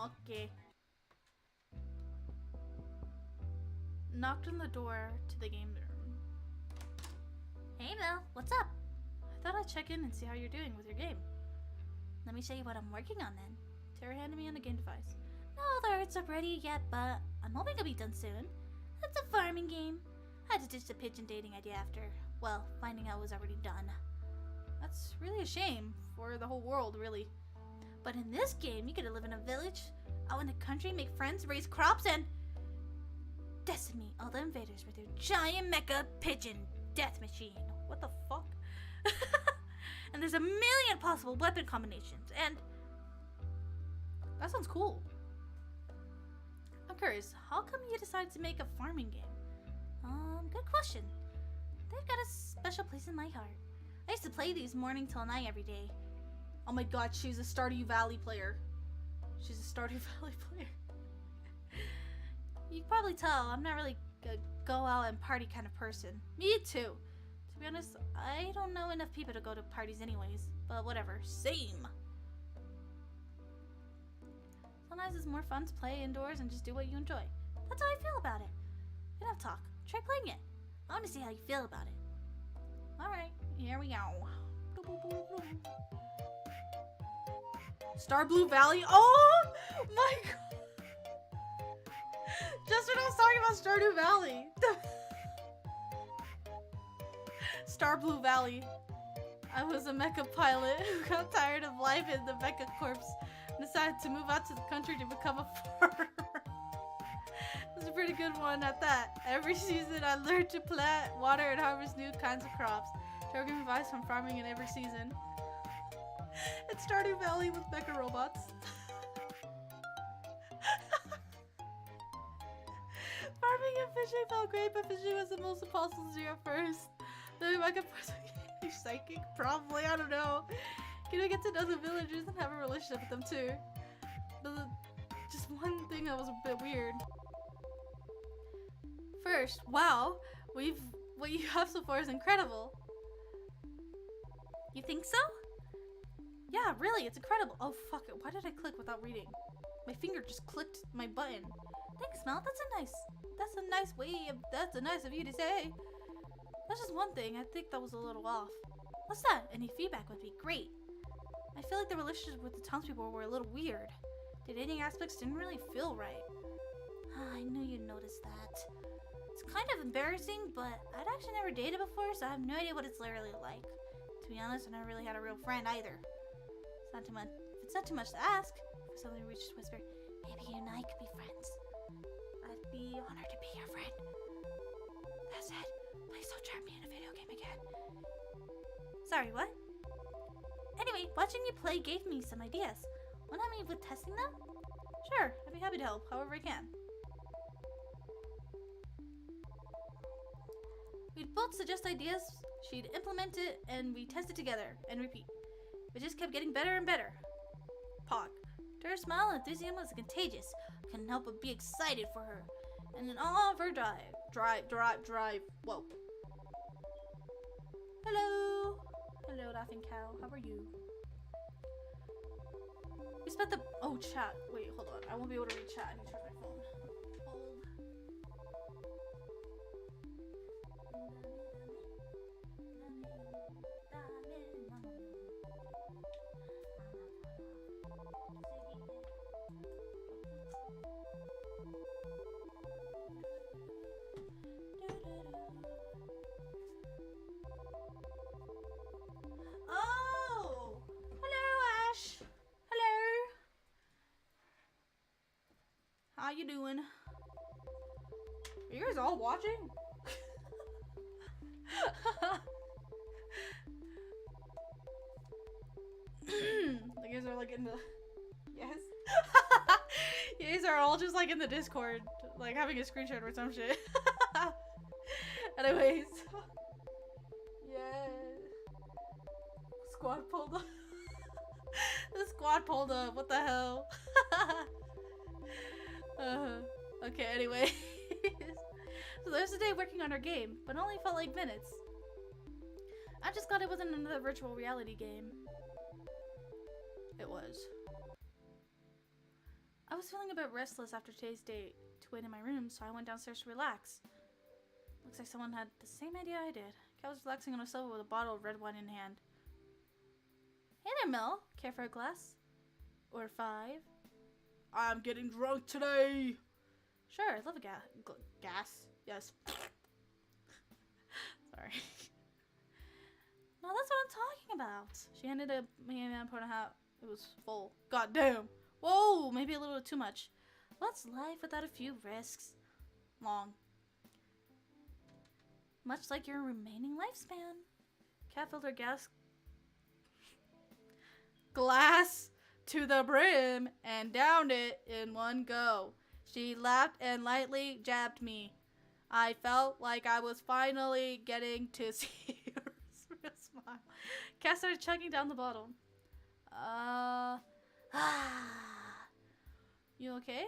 [SPEAKER 1] Okay. Knocked on the door to the game room.
[SPEAKER 2] Hey Mel, what's up?
[SPEAKER 1] I thought I'd check in and see how you're doing with your game.
[SPEAKER 2] Let me show you what I'm working on then.
[SPEAKER 1] Tara handed me on the game device.
[SPEAKER 2] No alerts are ready yet, but I'm hoping it'll be done soon. It's a farming game. I had to ditch the pigeon dating idea after, well, finding out it was already done.
[SPEAKER 1] That's really a shame for the whole world, really.
[SPEAKER 2] But in this game, you get to live in a village, out in the country, make friends, raise crops, and decimate all the invaders with your giant mecha pigeon death machine.
[SPEAKER 1] What the fuck?
[SPEAKER 2] And there's a million possible weapon combinations, and
[SPEAKER 1] that sounds cool. I'm curious, how come you decided to make a farming game?
[SPEAKER 2] Good question. They've got a special place in my heart. I used to play these morning till night every day.
[SPEAKER 1] Oh my god, she's a Stardew Valley player. She's a Stardew Valley player.
[SPEAKER 2] You can probably tell I'm not really a go out and party kind of person.
[SPEAKER 1] Me too.
[SPEAKER 2] To be honest, I don't know enough people to go to parties anyways. But whatever, same.
[SPEAKER 1] Sometimes it's more fun to play indoors and just do what you enjoy.
[SPEAKER 2] That's how I feel about it. Enough talk. Try playing it. I want to see how you feel about it.
[SPEAKER 1] Alright, here we go. Stardew Valley. Oh my god. Just when I was talking about Stardew Valley. Star Blue Valley. I was a mecha pilot who got tired of life in the mecha corps and decided to move out to the country to become a farmer. That's a pretty good one at that. Every season I learned to plant, water, and harvest new kinds of crops. Trevor gave me advice on farming in every season. It's Stardew Valley with mecha robots. Farming and fishing felt great, but fishing was the most impossible to do at first. Then I could be psychic, probably, I don't know. Can I get to know the villagers and have a relationship with them too? But just one thing that was a bit weird. First, wow, what you have so far is incredible. You think so? Yeah, really, it's incredible. Oh fuck it, why did I click without reading? My finger just clicked my button. Thanks, Mel. That's a nice of you to say. That's just one thing. I think that was a little off. What's that? Any feedback would be great. I feel like the relationship with the townspeople were a little weird. The dating aspects didn't really feel right. I knew you'd notice that. It's kind of embarrassing, but I'd actually never dated before, so I have no idea what it's literally like. To be honest, I never really had a real friend either. It's not too much. If it's not too much to ask, for someone to reach to whisper, maybe you and I could be friends. I'd be honored to be your friend. That said, please don't trap me in a video game again. Sorry, what? Anyway, watching you play gave me some ideas. Wanna help me with testing them? Sure, I'd be happy to help, however I can. We'd both suggest ideas, she'd implement it, and we test it together, and repeat. It just kept getting better and better. Pog. Her smile and enthusiasm was contagious. I couldn't help but be excited for her. And in all of her drive. Whoa. Hello. Hello, laughing cow. How are you? We spent the... Oh, chat. Wait, hold on. I won't be able to read chat. I need to charge my phone. Hold. Oh! Hello, Ash. Hello. How you doing? Are you guys all watching? You guys are like in the... Yes? You guys are all just like in the Discord, like having a screenshot or some shit. Anyways. Yeah. Squad pulled up. The squad pulled up. What the hell? Okay, anyway. So there's a day working on our game, but only felt like minutes. I'm just glad it wasn't another virtual reality game. It was. I was feeling a bit restless after today's date to wait in my room, so I went downstairs to relax. Looks like someone had the same idea I did. Kat was relaxing on a sofa with a bottle of red wine in hand. Hey there, Mel. Care for a glass? Or 5? I'm getting drunk today. Sure, I love a gas. Yes. Sorry. No, that's what I'm talking about. She handed me a point of hat. It was full. God damn. Whoa, maybe a little too much. What's life without a few risks? Long. Much like your remaining lifespan. Kat filled her glass to the brim and downed it in one go. She laughed and lightly jabbed me. I felt like I was finally getting to see her smile. Kat started chugging down the bottle. You okay?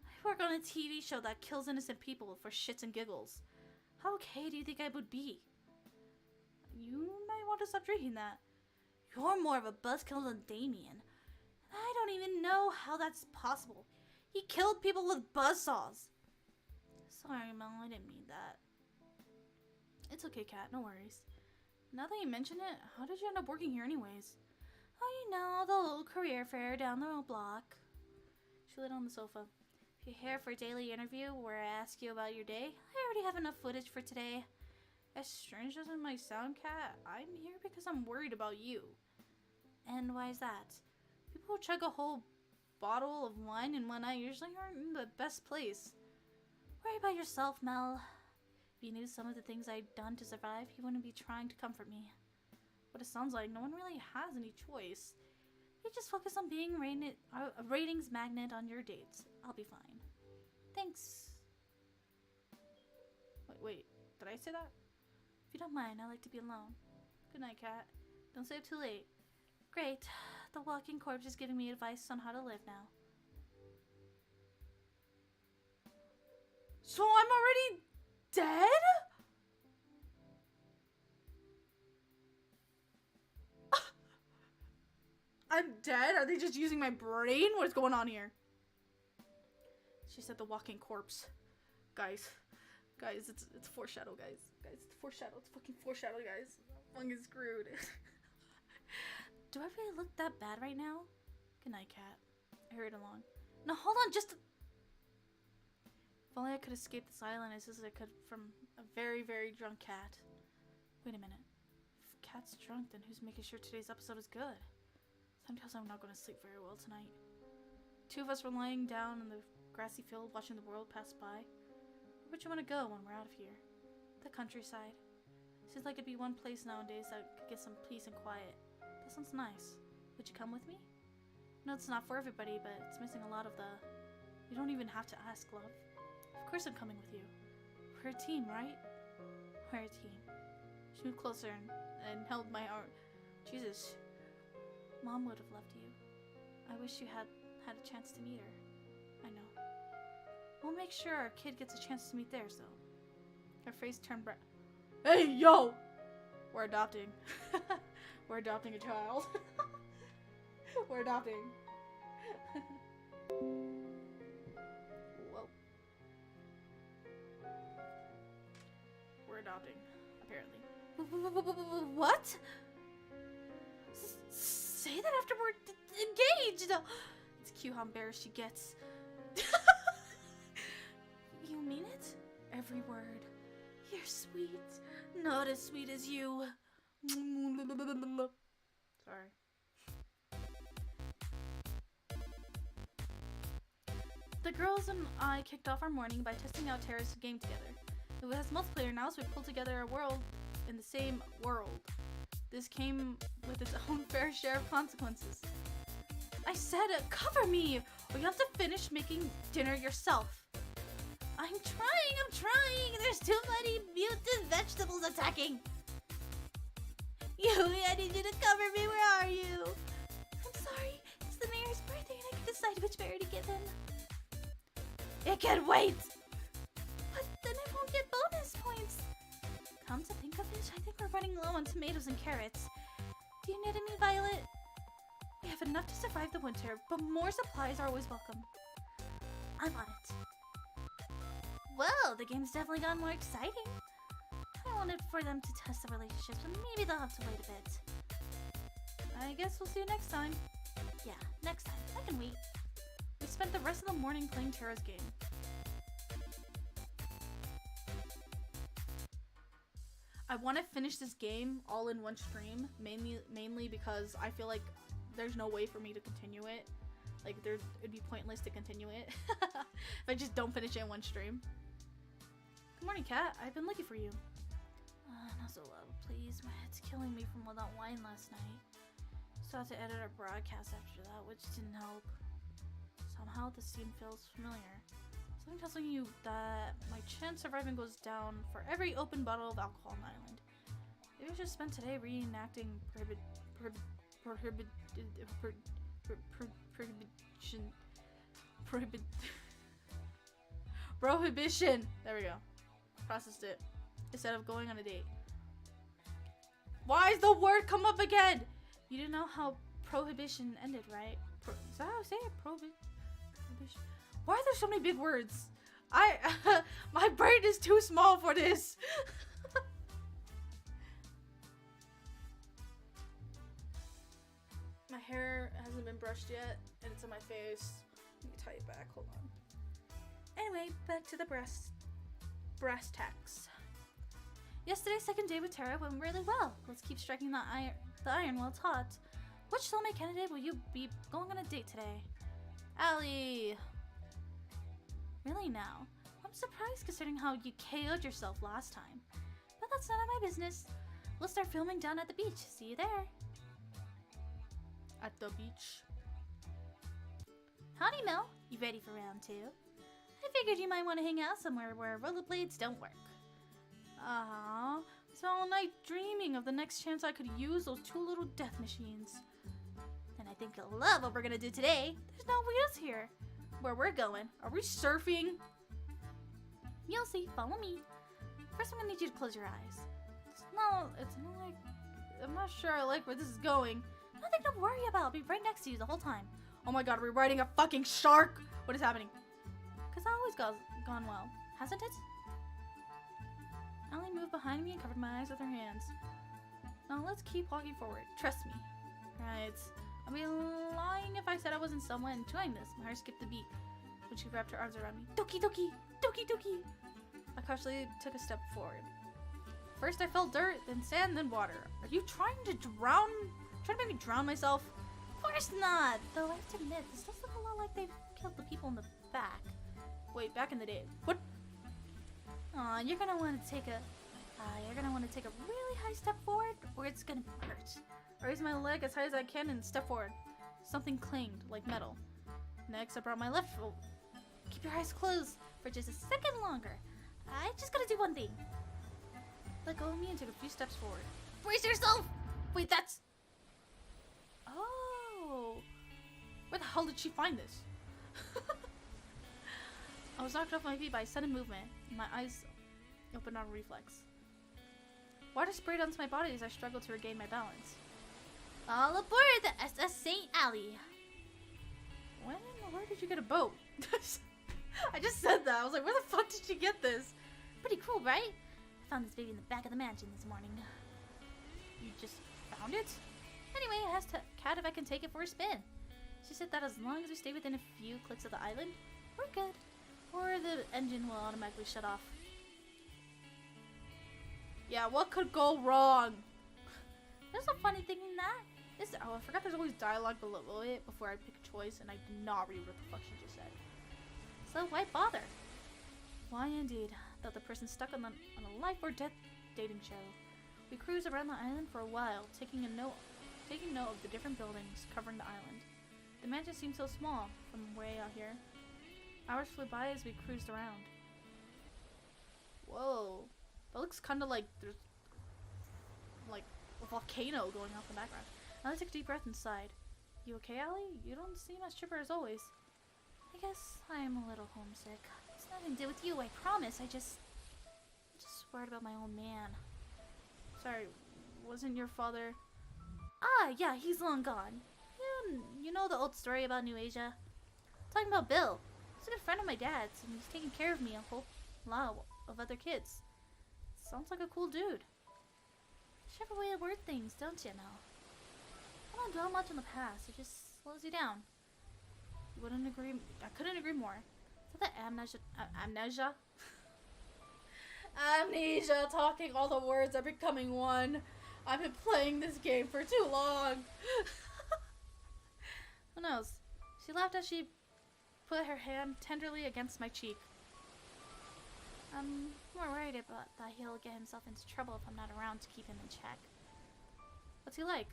[SPEAKER 1] I work on a TV show that kills innocent people for shits and giggles. How okay do you think I would be? You might want to stop drinking that. You're more of a buzzkill than Damien. I don't even know how that's possible. He killed people with buzzsaws. Sorry, Mel, I didn't mean that. It's okay, Kat, no worries. Now that you mention it, how did you end up working here anyways? Oh, you know, the little career fair down the block. She lit on the sofa. If you're here for a daily interview where I ask you about your day, I already have enough footage for today. As strange as it might sound, Cat, I'm here because I'm worried about you.
[SPEAKER 2] And why is that?
[SPEAKER 1] People who chug a whole bottle of wine in one night usually aren't in the best place.
[SPEAKER 2] Worry about yourself, Mel. If you knew some of the things I'd done to survive, you wouldn't be trying to comfort me.
[SPEAKER 1] But it sounds like no one really has any choice.
[SPEAKER 2] You just focus on being a ratings magnet on your dates. I'll be fine. Thanks.
[SPEAKER 1] Wait, did I say that?
[SPEAKER 2] If you don't mind, I like to be alone.
[SPEAKER 1] Good night, Cat. Don't stay up too late.
[SPEAKER 2] Great. The walking corpse is giving me advice on how to live now.
[SPEAKER 1] So I'm already dead? I'm dead? Are they just using my brain? What is going on here? She said the walking corpse. Guys, it's foreshadow, guys. Guys, it's foreshadow. It's fucking foreshadow, guys. I'm fucking screwed.
[SPEAKER 2] Do I really look that bad right now?
[SPEAKER 1] Good night, Cat. I hurried along.
[SPEAKER 2] No, hold on, just...
[SPEAKER 1] If only I could escape this island as I could from a very, very drunk Cat. Wait a minute. If Cat's drunk, then who's making sure today's episode is good? Sometimes I'm not going to sleep very well tonight. Two of us were lying down in the grassy field watching the world pass by. Where would you want to go when we're out of here? The countryside. Seems like it'd be one place nowadays that could get some peace and quiet. That sounds nice. Would you come with me? No, it's not for everybody, but it's missing a lot of the... You don't even have to ask, love. Of course I'm coming with you. We're a team, right? We're a team. She moved closer and held my arm. Jesus. Mom would have loved you. I wish you had a chance to meet her. I know. We'll make sure our kid gets a chance to meet theirs, though. Her face turned bright. Hey, yo! We're adopting. We're adopting a child. We're adopting. Whoa. We're adopting, apparently.
[SPEAKER 2] What? Say that after we're engaged!
[SPEAKER 1] It's cute how embarrassed she gets.
[SPEAKER 2] You mean it?
[SPEAKER 1] Every word.
[SPEAKER 2] You're sweet. Not as sweet as you.
[SPEAKER 1] Sorry. The girls and I kicked off our morning by testing out Terra's game together. It has multiplayer now, so we pulled together a world in the same world. This came with its own fair share of consequences. I said, cover me, or you have to finish making dinner yourself.
[SPEAKER 2] I'm trying. There's too many mutant vegetables attacking. I need you to cover me. Where are you? I'm sorry. It's the mayor's birthday and I can decide which berry to give him.
[SPEAKER 1] It can wait!
[SPEAKER 2] But then I won't get bonus points. Come to think of it, I think we're running low on tomatoes and carrots. Do you need any, Violet?
[SPEAKER 1] We have enough to survive the winter, but more supplies are always welcome.
[SPEAKER 2] I'm on it. Well, the game's definitely gotten more exciting. I wanted for them to test the relationships, but maybe they'll have to wait a bit.
[SPEAKER 1] I guess we'll see you next time.
[SPEAKER 2] Yeah, next time. I can wait.
[SPEAKER 1] We spent the rest of the morning playing Terra's game. I want to finish this game all in one stream, mainly because I feel like there's no way for me to continue it. Like, it'd be pointless to continue it if I just don't finish it in one stream. Good morning, Cat. I've been looking for you.
[SPEAKER 2] Not so loud, please. My head's killing me from all that wine last night.
[SPEAKER 1] So I had to edit our broadcast after that, which didn't help. Somehow the scene feels familiar. Something tells you that my chance of surviving goes down for every open bottle of alcohol on the island. Maybe I should spend today reenacting prohibition. There we go. Processed it. Instead of going on a date. Why is the word come up again? You didn't know how prohibition ended, right? Is that how I say it? Prohibition. Why are there so many big words? My brain is too small for this. My hair hasn't been brushed yet, and it's on my face. Let me tie it back. Hold on. Anyway, back to the brass tacks.
[SPEAKER 2] Yesterday's second day with Tara went really well. Let's keep striking the iron while it's hot. Which soulmate candidate will you be going on a date today? Allie. Really now? I'm surprised considering how you KO'd yourself last time. But that's none of my business. We'll start filming down at the beach. See you there.
[SPEAKER 1] At the beach.
[SPEAKER 2] Howdy, Mel. You ready for round 2? I figured you might want to hang out somewhere where rollerblades don't work.
[SPEAKER 1] I spent all night dreaming of the next chance I could use those 2 little death machines.
[SPEAKER 2] And I think you'll love what we're gonna do today. There's no wheels here. Where we're going.
[SPEAKER 1] Are we surfing?
[SPEAKER 2] You'll see. Follow me. First, I'm gonna need you to close your eyes.
[SPEAKER 1] It's not like... I'm not sure I like where this is going.
[SPEAKER 2] Nothing to worry about. I'll be right next to you the whole time.
[SPEAKER 1] Oh my god, are we riding a fucking shark? What is happening?
[SPEAKER 2] Because it always gone well. Hasn't it? Allie moved behind me and covered my eyes with her hands.
[SPEAKER 1] Now let's keep walking forward. Trust me. Right. I'd be lying if I said I wasn't somewhat enjoying this. My heart skipped a beat when she wrapped her arms around me. Doki doki! Doki doki! I cautiously took a step forward. First I felt dirt, then sand, then water. Are you trying to drown? Trying to make me drown myself?
[SPEAKER 2] Of course not! Though I have to admit, this does look a lot like they've killed the people in the back.
[SPEAKER 1] Wait, back in the day. What?
[SPEAKER 2] Aw, you're gonna want to take a really high step forward, or it's gonna hurt.
[SPEAKER 1] I raised my leg as high as I can and stepped forward. Something clanged, like metal. Next, I brought my left foot.
[SPEAKER 2] Keep your eyes closed for just a second longer. I just gotta do one thing.
[SPEAKER 1] Let go of me and took a few steps forward.
[SPEAKER 2] Brace yourself!
[SPEAKER 1] Wait, that's... Oh! Where the hell did she find this? I was knocked off my feet by a sudden movement. My eyes opened on reflex. Water sprayed onto my body as I struggled to regain my balance.
[SPEAKER 2] All aboard the SS St. Allie.
[SPEAKER 1] Where did you get a boat? I just said that. I was like, where the fuck did you get this?
[SPEAKER 2] Pretty cool, right? I found this baby in the back of the mansion this morning.
[SPEAKER 1] You just found it?
[SPEAKER 2] Anyway, I asked Kat if I can take it for a spin. She said that as long as we stay within a few clicks of the island, we're good. Or the engine will automatically shut off.
[SPEAKER 1] Yeah, what could go wrong?
[SPEAKER 2] There's a funny thing in that.
[SPEAKER 1] Oh, I forgot there's always dialogue below it before I pick a choice, and I did not read what the fuck she just said.
[SPEAKER 2] So why bother?
[SPEAKER 1] Why indeed? Thought the person stuck on a life or death dating show. We cruised around the island for a while, taking note of the different buildings covering the island. The mansion seemed so small from way out here. Hours flew by as we cruised around. Whoa. That looks kind of like there's like a volcano going off in the background. Now I took a deep breath and sighed. You okay, Allie? You don't seem as chipper as always.
[SPEAKER 2] I guess I am a little homesick. It's nothing to do with you, I promise. I'm just worried about my old man.
[SPEAKER 1] Sorry, wasn't your father...
[SPEAKER 2] Ah, yeah, he's long gone. You know the old story about New Asia? Talking about Bill. He's a good friend of my dad's, and he's taking care of me and a whole lot of other kids.
[SPEAKER 1] Sounds like a cool dude.
[SPEAKER 2] You have a way to word things, don't you know? I don't dwell much on the past. It just slows you down.
[SPEAKER 1] I couldn't agree more.
[SPEAKER 2] Is that amnesia?
[SPEAKER 1] Amnesia, talking all the words are becoming one. I've been playing this game for too long. Who knows? She laughed as she put her hand tenderly against my cheek.
[SPEAKER 2] I'm more worried about that he'll get himself into trouble if I'm not around to keep him in check.
[SPEAKER 1] What's he like?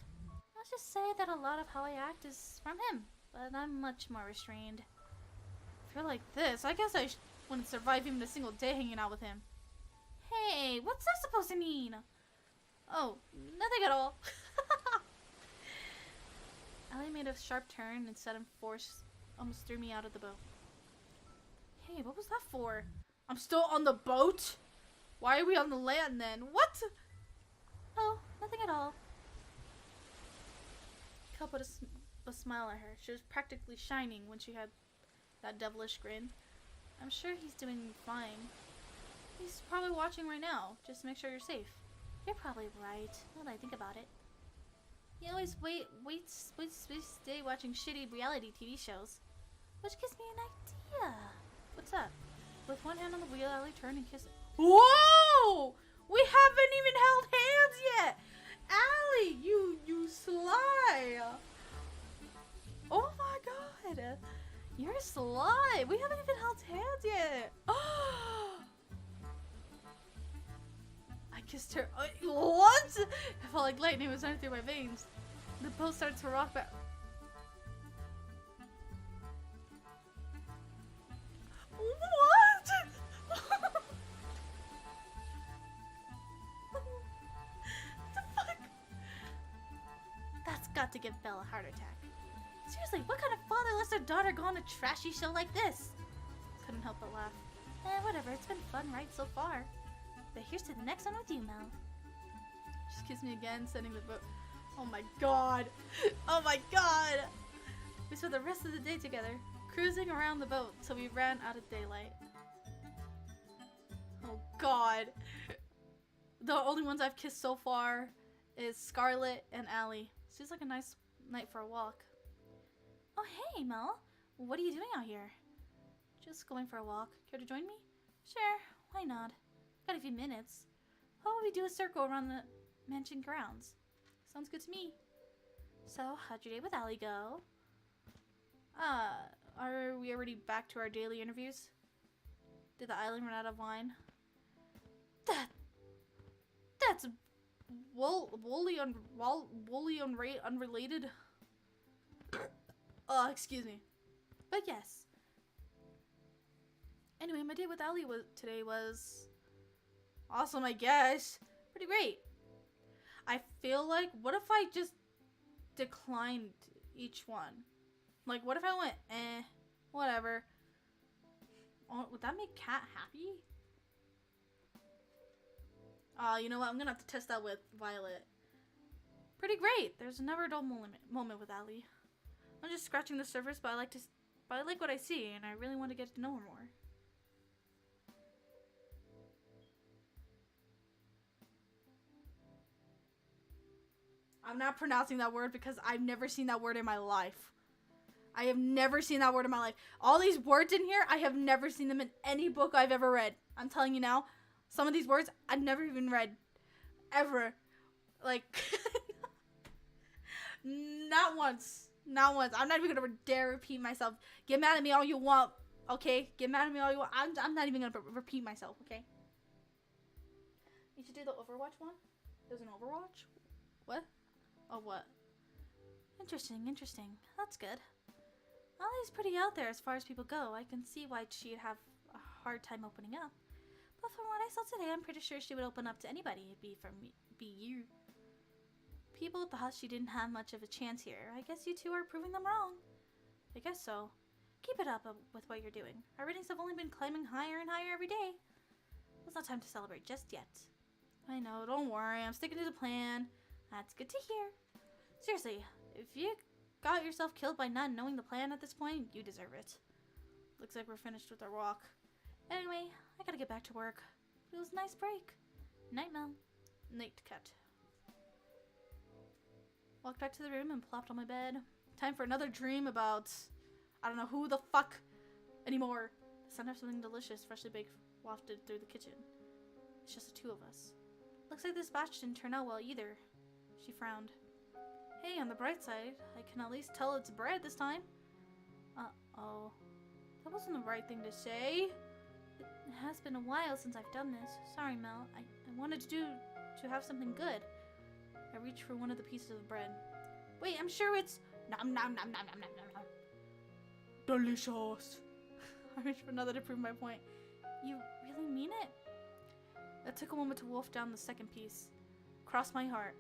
[SPEAKER 2] Let's just say that a lot of how I act is from him, but I'm much more restrained.
[SPEAKER 1] If you're like this, I guess I wouldn't survive even a single day hanging out with him.
[SPEAKER 2] Hey, what's that supposed to mean?
[SPEAKER 1] Oh, nothing at all. Allie made a sharp turn and sudden force almost threw me out of the boat. Hey, what was that for? I'm still on the boat? Why are we on the land then? What?
[SPEAKER 2] Oh, nothing at all.
[SPEAKER 1] Cal put a smile at her. She was practically shining when she had that devilish grin. I'm sure he's doing fine. He's probably watching right now, just to make sure you're safe.
[SPEAKER 2] You're probably right, now that I think about it.
[SPEAKER 1] He always waits stay watching shitty reality TV shows.
[SPEAKER 2] Which gives me an idea.
[SPEAKER 1] What's that? With one hand on the wheel, Allie turned and kissed. Whoa! We haven't even held hands yet! Allie, you sly! Oh my god! You're sly! We haven't even held hands yet! I kissed her. What? It felt like lightning was running through my veins. The boat started to rock back. What? What the fuck?
[SPEAKER 2] That's got to give Belle a heart attack. Seriously, what kind of father lets their daughter go on a trashy show like this? Couldn't help but laugh. Whatever, it's been fun, right, so far. But here's to the next one with you, Mel.
[SPEAKER 1] Just kiss me again, sending the boat. Oh my god. Oh my god. We spent the rest of the day together, cruising around the boat till we ran out of daylight. Oh god. The only ones I've kissed so far is Scarlett and Allie. Seems like a nice night for a walk.
[SPEAKER 2] Oh hey, Mel. What are you doing out here?
[SPEAKER 1] Just going for a walk. Care to join me?
[SPEAKER 2] Sure, why not? Got a few minutes. How about we do a circle around the mansion grounds?
[SPEAKER 1] Sounds good to me.
[SPEAKER 2] So, how'd your day with Allie go?
[SPEAKER 1] Are we already back to our daily interviews? Did the island run out of wine? That's wholly unrelated. Excuse me. But yes. Anyway, my day with Allie today was awesome, I guess. Pretty great. I feel like, what if I just declined each one? Like, what if I went, whatever. Oh, would that make Kat happy? You know what? I'm gonna have to test that with Violet. Pretty great. There's never a dull moment with Allie. I'm just scratching the surface, but I like what I see, and I really want to get to know her more. I'm not pronouncing that word because I've never seen that word in my life. I have never seen that word in my life. All these words in here, I have never seen them in any book I've ever read. I'm telling you now, some of these words I've never even read. Ever. Like, not once. Not once. I'm not even going to dare repeat myself. Get mad at me all you want, okay? Get mad at me all you want. I'm not even going to repeat myself, okay? You should do the Overwatch one. There's an Overwatch? What? Oh, what?
[SPEAKER 2] Interesting. That's good. Allie's pretty out there as far as people go. I can see why she'd have a hard time opening up. But from what I saw today, I'm pretty sure she would open up to anybody. It'd be you. People thought she didn't have much of a chance here. I guess you two are proving them wrong. I guess so. Keep it up with what you're doing. Our ratings have only been climbing higher and higher every day. It's not time to celebrate just yet.
[SPEAKER 1] I know, don't worry. I'm sticking to the plan.
[SPEAKER 2] That's good to hear. Seriously, if you got yourself killed by not knowing the plan at this point, you deserve it.
[SPEAKER 1] Looks like we're finished with our walk.
[SPEAKER 2] Anyway, I gotta get back to work. It was a nice break. Night, Mel.
[SPEAKER 1] Night, Cat. Walked back to the room and plopped on my bed. Time for another dream about, I don't know who the fuck anymore. The sound of something delicious, freshly baked, wafted through the kitchen. It's just the two of us.
[SPEAKER 2] Looks like this batch didn't turn out well either.
[SPEAKER 1] She frowned. Hey, on the bright side, I can at least tell it's bread this time. Uh-oh. That wasn't the right thing to say.
[SPEAKER 2] It has been a while since I've done this. Sorry, Mel. I wanted to have something good.
[SPEAKER 1] I reached for one of the pieces of bread. Wait, I'm sure it's nom nom nom nom nom nom nom. Delicious. I reached for another to prove my point.
[SPEAKER 2] You really mean it?
[SPEAKER 1] It took a moment to wolf down the second piece. Crossed my heart.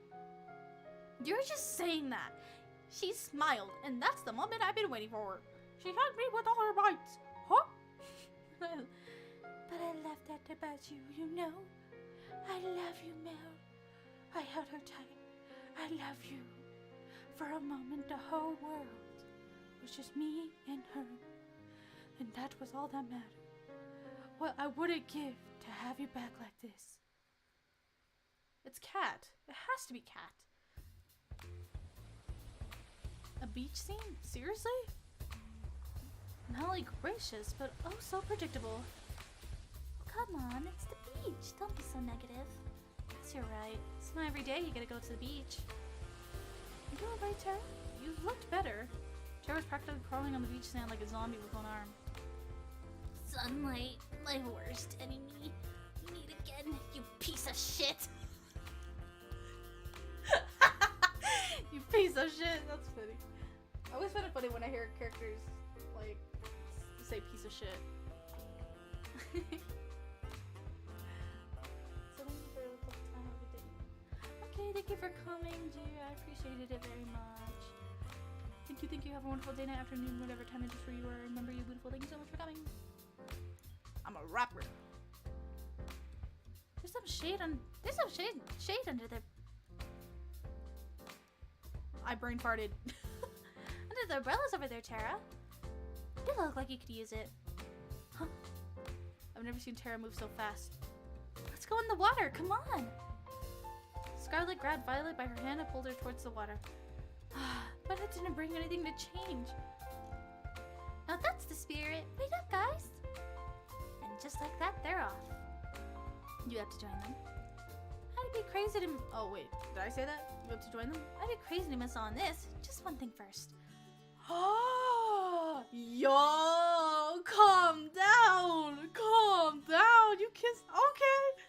[SPEAKER 2] You're just saying that. She smiled, and that's the moment I've been waiting for.
[SPEAKER 1] She hugged me with all her bites. Huh?
[SPEAKER 2] But I love that about you, you know. I love you, Mel. I held her tight. I love you. For a moment, the whole world was just me and her. And that was all that mattered. What I wouldn't give to have you back like this.
[SPEAKER 1] It's Cat. It has to be Cat. A beach scene? Seriously?
[SPEAKER 2] Molly gracious, but oh so predictable. Come on, it's the beach. Don't be so negative. guess you're right. It's not every day you get to go to the beach.
[SPEAKER 1] You doing right, Tara? You've looked better. Tara was practically crawling on the beach sand like a zombie with one arm.
[SPEAKER 2] Sunlight, my worst enemy. Meet again, you piece of shit.
[SPEAKER 1] You piece of shit. That's funny. I always find it funny when I hear characters like say piece of shit. So thank you for the time of the day. Okay, thank you for coming, dear. I appreciated it very much. Thank you. Have a wonderful day, night, afternoon, whatever time it is for you. Or remember, you beautiful. Thank you so much for coming. I'm a rapper.
[SPEAKER 2] There's some shade under there.
[SPEAKER 1] I brain farted.
[SPEAKER 2] Under the umbrellas over there, Tara. You look like you could use it.
[SPEAKER 1] Huh? I've never seen Tara move so fast.
[SPEAKER 2] Let's go in the water, come on.
[SPEAKER 1] Scarlet grabbed Violet by her hand and pulled her towards the water. But it didn't bring anything to change.
[SPEAKER 2] Now that's the spirit. Wake up, guys. And just like that, they're off.
[SPEAKER 1] You have to join them.
[SPEAKER 2] I'd be crazy to...
[SPEAKER 1] Oh, wait. Did I say that? You have to join them?
[SPEAKER 2] I'd be crazy to miss on this. Just one thing first.
[SPEAKER 1] Yo, calm down. Calm down. You kiss. Okay.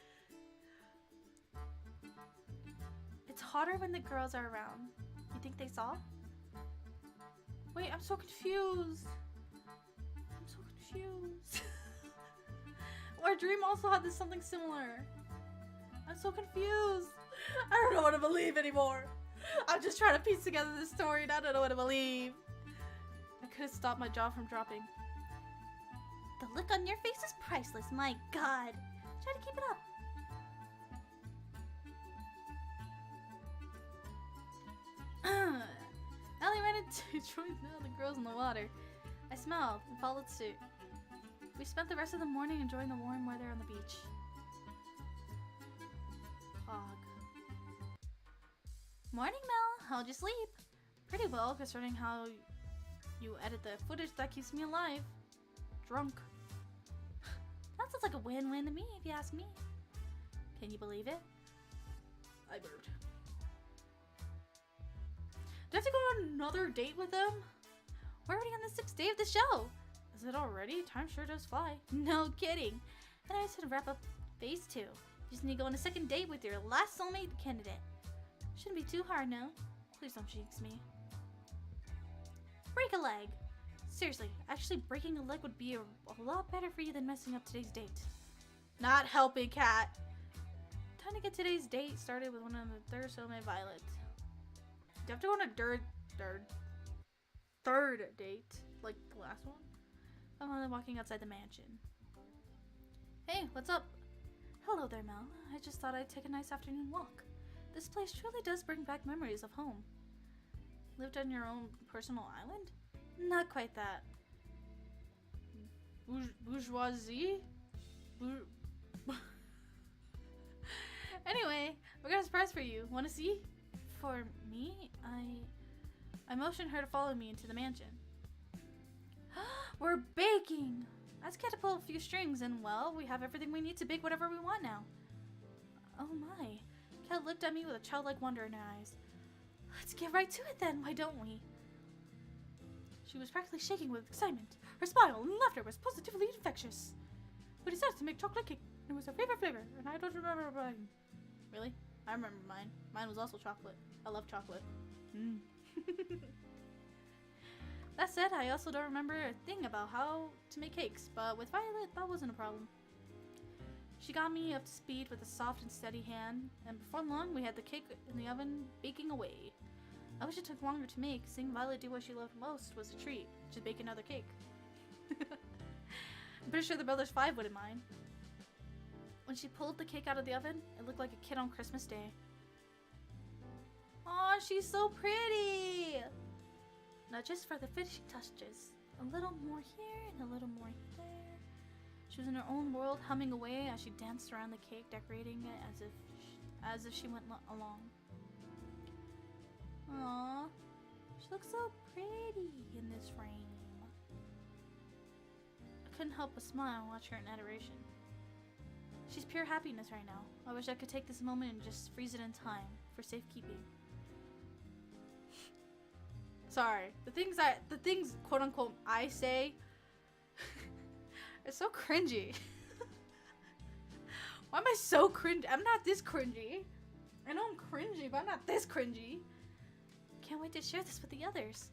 [SPEAKER 1] It's hotter when the girls are around. You think they saw? Wait, I'm so confused. Our dream also had something similar. I'm so confused. I don't know what to believe anymore. I'm just trying to piece together this story and I don't know what to believe. I could have stopped my jaw from dropping.
[SPEAKER 2] The look on your face is priceless, my god. Try to keep it up.
[SPEAKER 1] Ellie ran into join the other girls in the water. I smiled and followed suit. We spent the rest of the morning enjoying the warm weather on the beach. Hog.
[SPEAKER 2] Morning, Mel. How'd you sleep?
[SPEAKER 1] Pretty well, considering how you edit the footage that keeps me alive. Drunk.
[SPEAKER 2] That sounds like a win-win to me, if you ask me.
[SPEAKER 1] Can you believe it? I burped. Do I have to go on another date with them?
[SPEAKER 2] We're already on the 6th day of the show.
[SPEAKER 1] Is it already? Time sure does fly.
[SPEAKER 2] No kidding. And I just had to wrap up phase 2. You just need to go on a second date with your last soulmate candidate. Shouldn't be too hard, no? Please don't jinx me. Break a leg. Seriously, actually breaking a leg would be a lot better for you than messing up today's date.
[SPEAKER 1] Not helping, Cat. Time to get today's date started with one of the third soulmate, Violet. Do you have to go on a third date? Like the last one? I'm only walking outside the mansion. Hey, what's up?
[SPEAKER 2] Hello there, Mel. I just thought I'd take a nice afternoon walk. This place truly does bring back memories of home.
[SPEAKER 1] Lived on your own personal island?
[SPEAKER 2] Not quite that.
[SPEAKER 1] Bourgeoisie? Anyway, we got a surprise for you. Want to see?
[SPEAKER 2] For me?
[SPEAKER 1] I motioned her to follow me into the mansion.
[SPEAKER 2] We're baking!
[SPEAKER 1] I just got to pull a few strings and, well, we have everything we need to bake whatever we want now.
[SPEAKER 2] Oh my.
[SPEAKER 1] Kat looked at me with a childlike wonder in her eyes.
[SPEAKER 2] Let's get right to it then, why don't we?
[SPEAKER 1] She was practically shaking with excitement. Her smile and laughter was positively infectious. We decided to make chocolate cake. It was her favorite flavor, and I don't remember mine. Really? I remember mine. Mine was also chocolate. I love chocolate. That said, I also don't remember a thing about how to make cakes, but with Violet, that wasn't a problem. She got me up to speed with a soft and steady hand, and before long, we had the cake in the oven baking away. I wish it took longer to make. Seeing Violet do what she loved most was a treat, to bake another cake. I'm pretty sure the Brothers 5 wouldn't mind. When she pulled the cake out of the oven, it looked like a kid on Christmas Day. Aw, she's so pretty! Now just for the finishing touches. A little more here and a little more there. She was in her own world, humming away as she danced around the cake, decorating it as if she went along. Aww, she looks so pretty in this frame. I couldn't help but smile and watch her in adoration.
[SPEAKER 2] She's pure happiness right now. I wish I could take this moment and just freeze it in time for safekeeping. Sorry, the things quote unquote I say are so cringy. Why am I so cringy? I'm not this cringy. I know I'm cringy, but I'm not this cringy. Can't wait to share this with the others.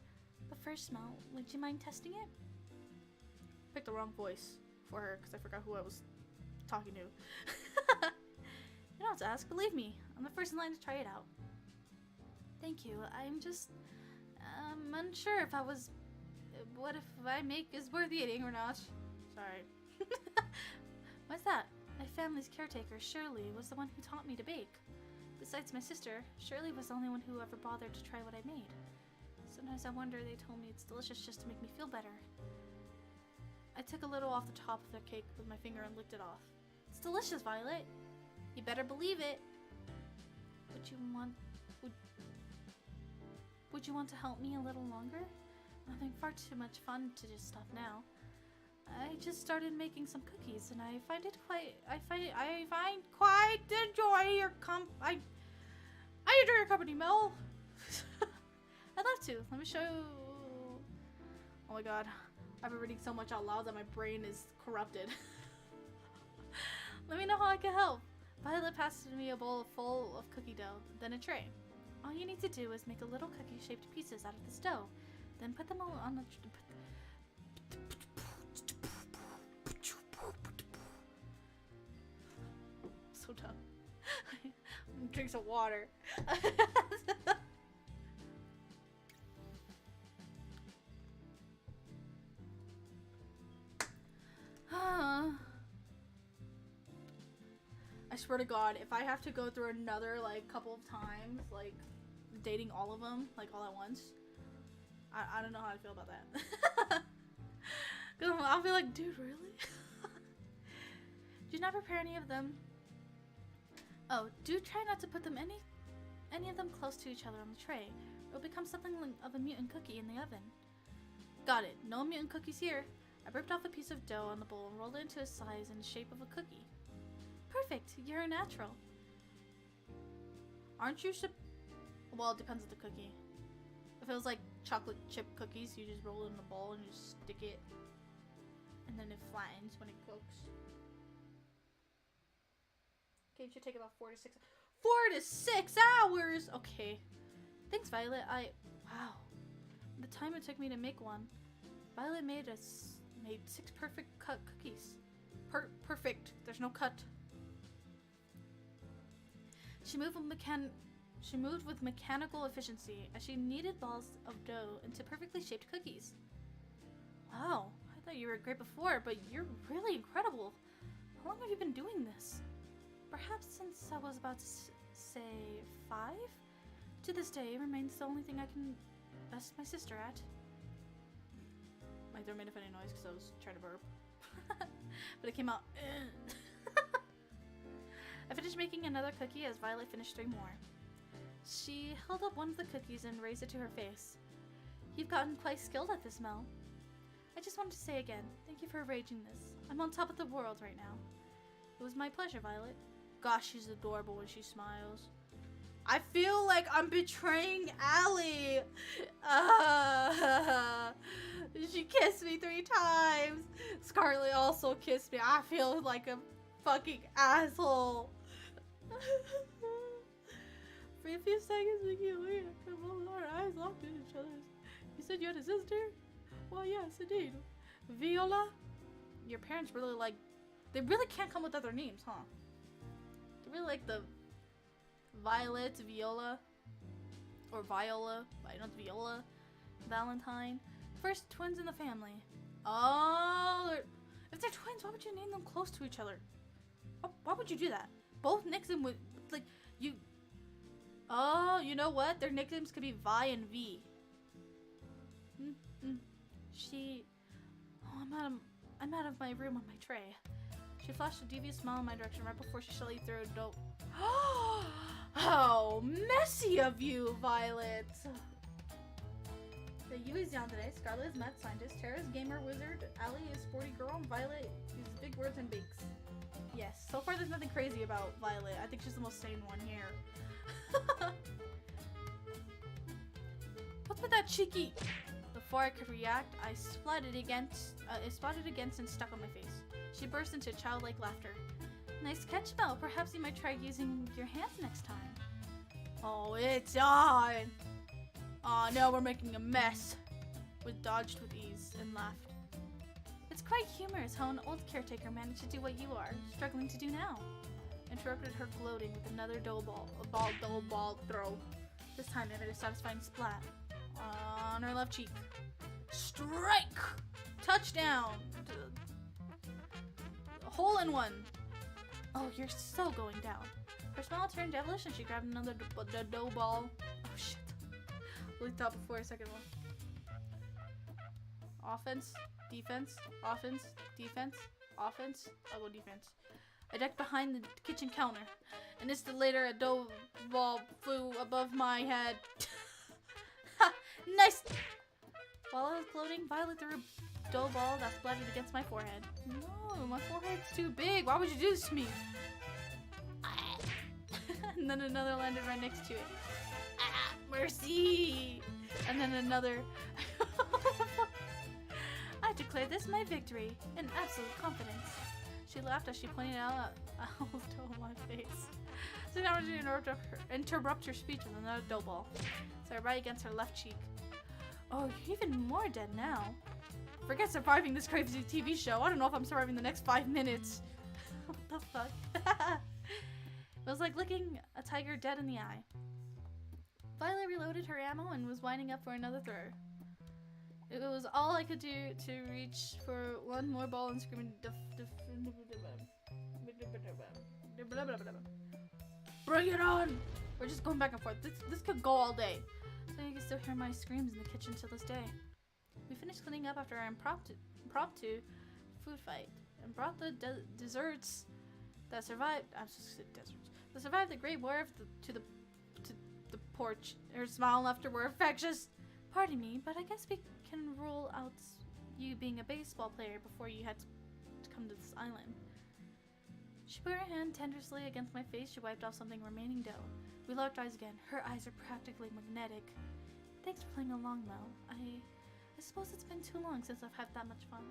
[SPEAKER 2] But first, Mel, would you mind testing it? Picked the wrong voice for her because I forgot who I was talking to. You don't have to ask, believe me. I'm the first in line to try it out. Thank you. I'm just unsure if what if I make is worth eating or not. Sorry. What's that? My family's caretaker, Shirley, was the one who taught me to bake. Besides my sister, Shirley was the only one who ever bothered to try what I made. Sometimes I wonder they told me it's delicious just to make me feel better. I took a little off the top of their cake with my finger and licked it off. It's delicious, Violet. You better believe it. Would you want to help me a little longer? I'm having far too much fun to just stop now. I just started making some cookies, and I find quite enjoy your I enjoy your company, Mel. I'd love to. Let me show you. Oh my god, I've been reading so much out loud that my brain is corrupted. Let me know how I can help. Violet passed me a bowl full of cookie dough, then a tray. All you need to do is make a little cookie-shaped pieces out of this dough, then put them all on the. So dumb. Drink some water. I swear to God, if I have to go through another like couple of times, like dating all of them, like all at once, I don't know how I feel about that. Cause I'll be like, dude, really? Do not prepare any of them. Oh, do try not to put them any of them close to each other on the tray. It'll become something of a mutant cookie in the oven. Got it. No mutant cookies here. I ripped off a piece of dough on the bowl and rolled it into a size and shape of a cookie. Perfect. You're a natural. Aren't you well, it depends on the cookie. If it was like chocolate chip cookies, you just roll it in a bowl and you just stick it. And then it flattens when it cooks. Okay, it should take about 4 to 6 hours! Okay. Thanks, Violet. Wow. The time it took me to make one. Violet made 6 perfect cut cookies. Perfect. There's no cut. She moved with mechanical efficiency as she kneaded balls of dough into perfectly shaped cookies. Wow. I thought you were great before, but you're really incredible. How long have you been doing this? Perhaps since I was about to say 5? To this day, it remains the only thing I can best my sister at. My throat made a funny noise because I was trying to burp. But it came out. I finished making another cookie as Violet finished 3 more. She held up one of the cookies and raised it to her face. You've gotten quite skilled at this, Mel. I just wanted to say again, thank you for arranging this. I'm on top of the world right now. It was my pleasure, Violet. Gosh, she's adorable when she smiles. I feel like I'm betraying Allie. She kissed me 3 times. Scarlet also kissed me. I feel like a fucking asshole. For a few seconds, we can't wait. Our eyes locked in each other's. You said you had a sister? Well, yes, indeed. Viola? Your parents really like... They really can't come with other names, huh? They really like the... Violet, Viola. Or Viola. Not Viola. Valentine. First twins in the family. Oh, if they're twins, why would you name them close to each other? Why would you do that? Both nicknames would... Like, you... Oh, you know what? Their nicknames could be Vi and V. I'm out of my room on my tray. She flashed a devious smile in my direction right before she shyly threw a dope. How messy of you, Violet! The U is down today. Scarlet is mad scientist. Tara is gamer wizard. Allie is sporty girl. And Violet uses big words and bakes.
[SPEAKER 1] Yes, so far there's nothing crazy about Violet. I think she's the most sane one here. What's with that cheeky? Before I could react, I splatted against and stuck on my face. She burst into childlike laughter. Nice catch, Mel. Perhaps you might try using your hands next time. Oh, it's on! Aw, now we're making a mess. We dodged with ease and laughed. It's quite humorous how an old caretaker managed to do what you are struggling to do now. Interrupted her gloating with another dough ball throw. This time it made a satisfying splat on her left cheek. Strike! Touchdown! Hole in one. Oh, you're so going down. Her smile turned devilish and she grabbed another dough ball. Oh shit. Really thought before a second one. Offense, defense, offense, defense, offense. I'll go defense. I ducked behind the kitchen counter. An instant later, a dough ball flew above my head. Ha! Nice! While I was gloating, Violet threw a dough ball that splattered against my forehead. No, my forehead's too big. Why would you do this to me? And then another landed right next to it. Ah, mercy! And then another. I declare this my victory in absolute confidence. She laughed as she pointed out a whole dough on my face. So now she interrupt her speech with another dough ball. So right against her left cheek. Oh, you're even more dead now. Forget surviving this crazy TV show. I don't know if I'm surviving the next 5 minutes. What the fuck? It was like looking a tiger dead in the eye. Violet reloaded her ammo and was winding up for another throw. It was all I could do to reach for one more ball and screaming. Bring it on! We're just going back and forth. This could go all day. So you can still hear my screams in the kitchen to this day. We finished cleaning up after our impromptu food fight and brought the desserts that survived. I'm supposed to say deserts. That survived the Great War to the porch. Her smile and laughter were infectious. Pardon me, but I guess we can rule out you being a baseball player before you had to come to this island. She put her hand tenderly against my face. She wiped off something remaining dough. We locked eyes again. Her eyes are practically magnetic. Thanks for playing along, Mel. I suppose it's been too long since I've had that much fun.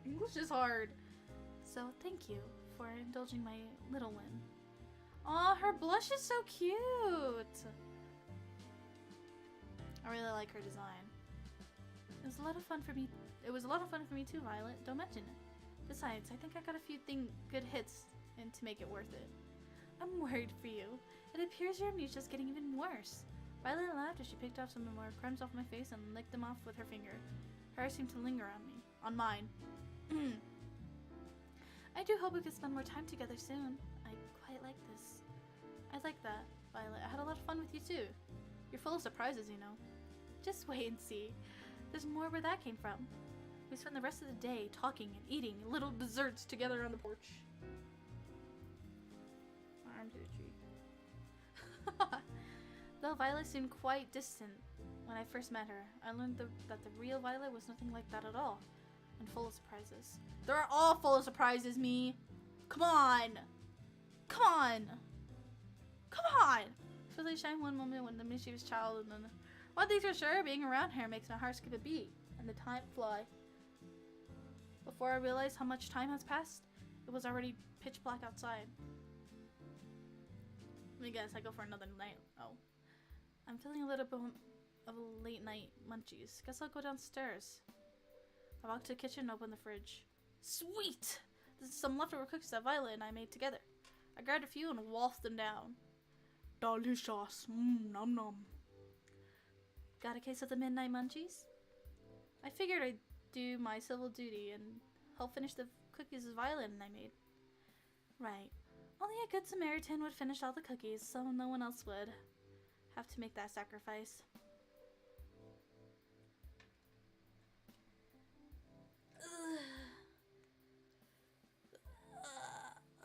[SPEAKER 1] English is hard. So thank you for indulging my little win. Aw, her blush is so cute. I really like her design. It was a lot of fun for me. It was a lot of fun for me too, Violet. Don't mention it. Besides, I think I got a few good hits in to make it worth it. I'm worried for you. It appears your amnesia's getting even worse. Violet laughed as she picked off some more crumbs off my face and licked them off with her finger. Her eyes seemed to linger on mine. I do hope we could spend more time together soon. I quite like this. I like that, Violet. I had a lot of fun with you too. You're full of surprises, you know. Just wait and see. There's more where that came from. We spent the rest of the day talking and eating little desserts together on the porch. Arm to the tree. Though Violet seemed quite distant when I first met her, I learned that the real Violet was nothing like that at all, and full of surprises. They're all full of surprises, me. Come on! Come on! Come on! So they shine one moment when the mischievous child, and then one thing's for sure, being around her makes my heart skip a beat, and the time fly. Before I realized how much time has passed, it was already pitch black outside. Let me guess, I go for another night. Oh. I'm feeling a little bit of a late night munchies. Guess I'll go downstairs. I walked to the kitchen and opened the fridge. Sweet! This is some leftover cookies that Violet and I made together. I grabbed a few and wolfed them down. Delicious. Nom nom. Got a case of the midnight munchies? I figured I'd do my civil duty and help finish the cookies Violet and I made. Right. Only a good Samaritan would finish all the cookies, so no one else would have to make that sacrifice.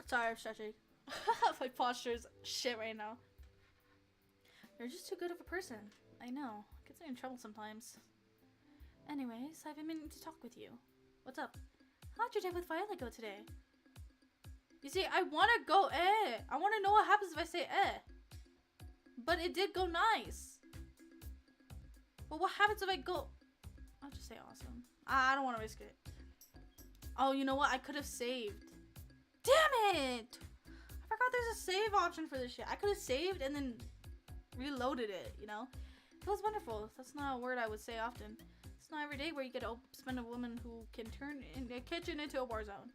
[SPEAKER 1] Sorry, I'm stretching. My posture's shit right now. You're just too good of a person. I know. It gets me in trouble sometimes. Anyways, I've been meaning to talk with you. What's up? How'd your day with Violet go today? You see, I want to go I want to know what happens if I say But it did go nice. But what happens if I go... I'll just say awesome. I don't want to risk it. Oh, you know what? I could have saved. Damn it! I forgot there's a save option for this shit. I could have saved and then reloaded it, you know? It was wonderful. That's not a word I would say often. It's not every day where you get to spend a woman who can turn a kitchen into a war zone.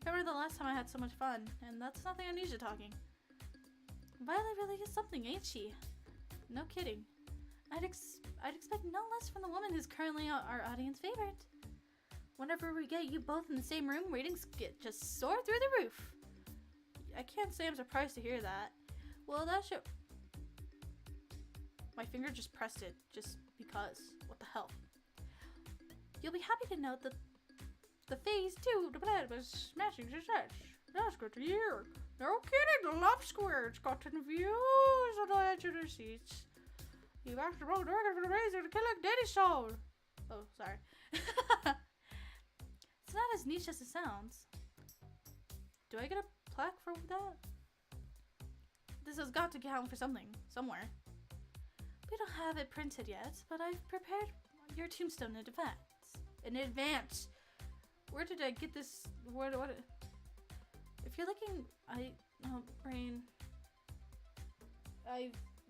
[SPEAKER 1] I remember the last time I had so much fun, and that's nothing unusual talking. Violet really is something, ain't she? No kidding. I'd expect no less from the woman who's currently our audience favorite. Whenever we get you both in the same room, ratings just soar through the roof. I can't say I'm surprised to hear that. Well, that should... My finger just pressed it, just because. What the hell? You'll be happy to note that the phase 2 was smashing success. That's good to hear. No kidding, the love square's gotten views on the edge of the seats. You've asked the wrong director for the razor to kill a daddy soul. Oh, sorry. It's not as niche as it sounds. Do I get a plaque for that? This has got to count for something, somewhere. We don't have it printed yet, but I've prepared your tombstone in advance. In advance. Where did I get this? What? If you're looking,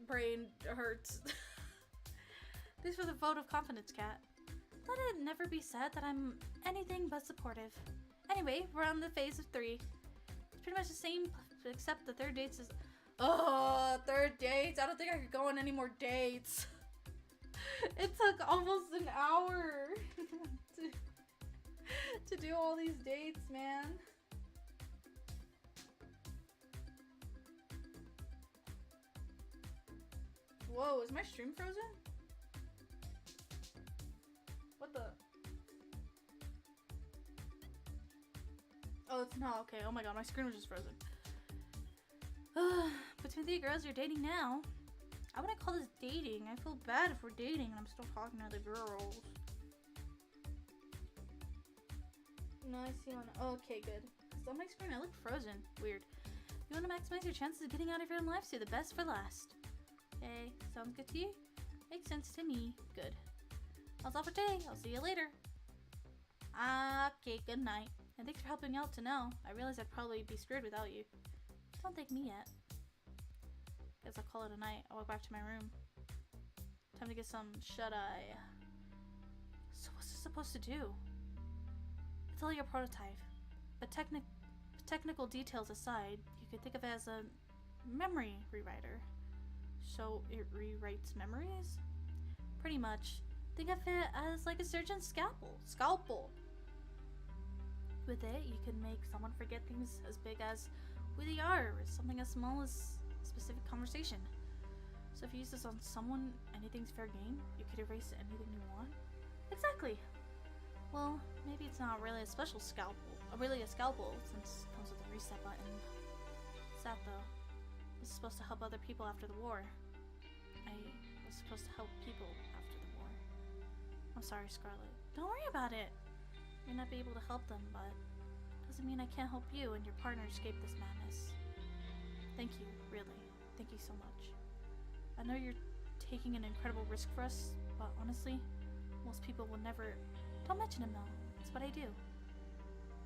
[SPEAKER 1] brain hurts. This was a vote of confidence, Cat. Let it never be said that I'm anything but supportive. Anyway, we're on the phase of 3. It's pretty much the same, except the third dates is... Oh, third dates? I don't think I could go on any more dates. It took almost an hour to do all these dates, man. Whoa, is my stream frozen? What the? Oh, it's not. Okay, oh my god, my screen was just frozen. Between the girls you're dating now, I wouldn't call this dating. I feel bad if we're dating and I'm still talking to other girls. No, I see one. Okay, good. It's on my screen. I look frozen. Weird. You want to maximize your chances of getting out of your own life, so the best for last. Okay, sounds good to you? Makes sense to me. Good. That's all for today. I'll see you later. Okay, good night. And thanks for helping out to know. I realize I'd probably be screwed without you. Don't thank me yet. Guess I'll call it a night. I'll walk back to my room. Time to get some shut-eye. So what's this supposed to do? It's only a prototype. But technical details aside, you could think of it as a memory rewriter. So it rewrites memories? Pretty much. Think of it as like a surgeon's scalpel. With it, you can make someone forget things as big as who they are, or something as small as a specific conversation. So if you use this on someone, anything's fair game. You could erase anything you want. Exactly. Well, maybe it's not really a special scalpel, since it comes with a reset button. Sad though. This is supposed to help other people after the war. I was supposed to help people after the war. I'm sorry, Scarlet. Don't worry about it. You may not be able to help them, but doesn't mean I can't help you and your partner escape this madness. Thank you, really. Thank you so much. I know you're taking an incredible risk for us, but honestly, most people will never... Don't mention him though. It's what I do.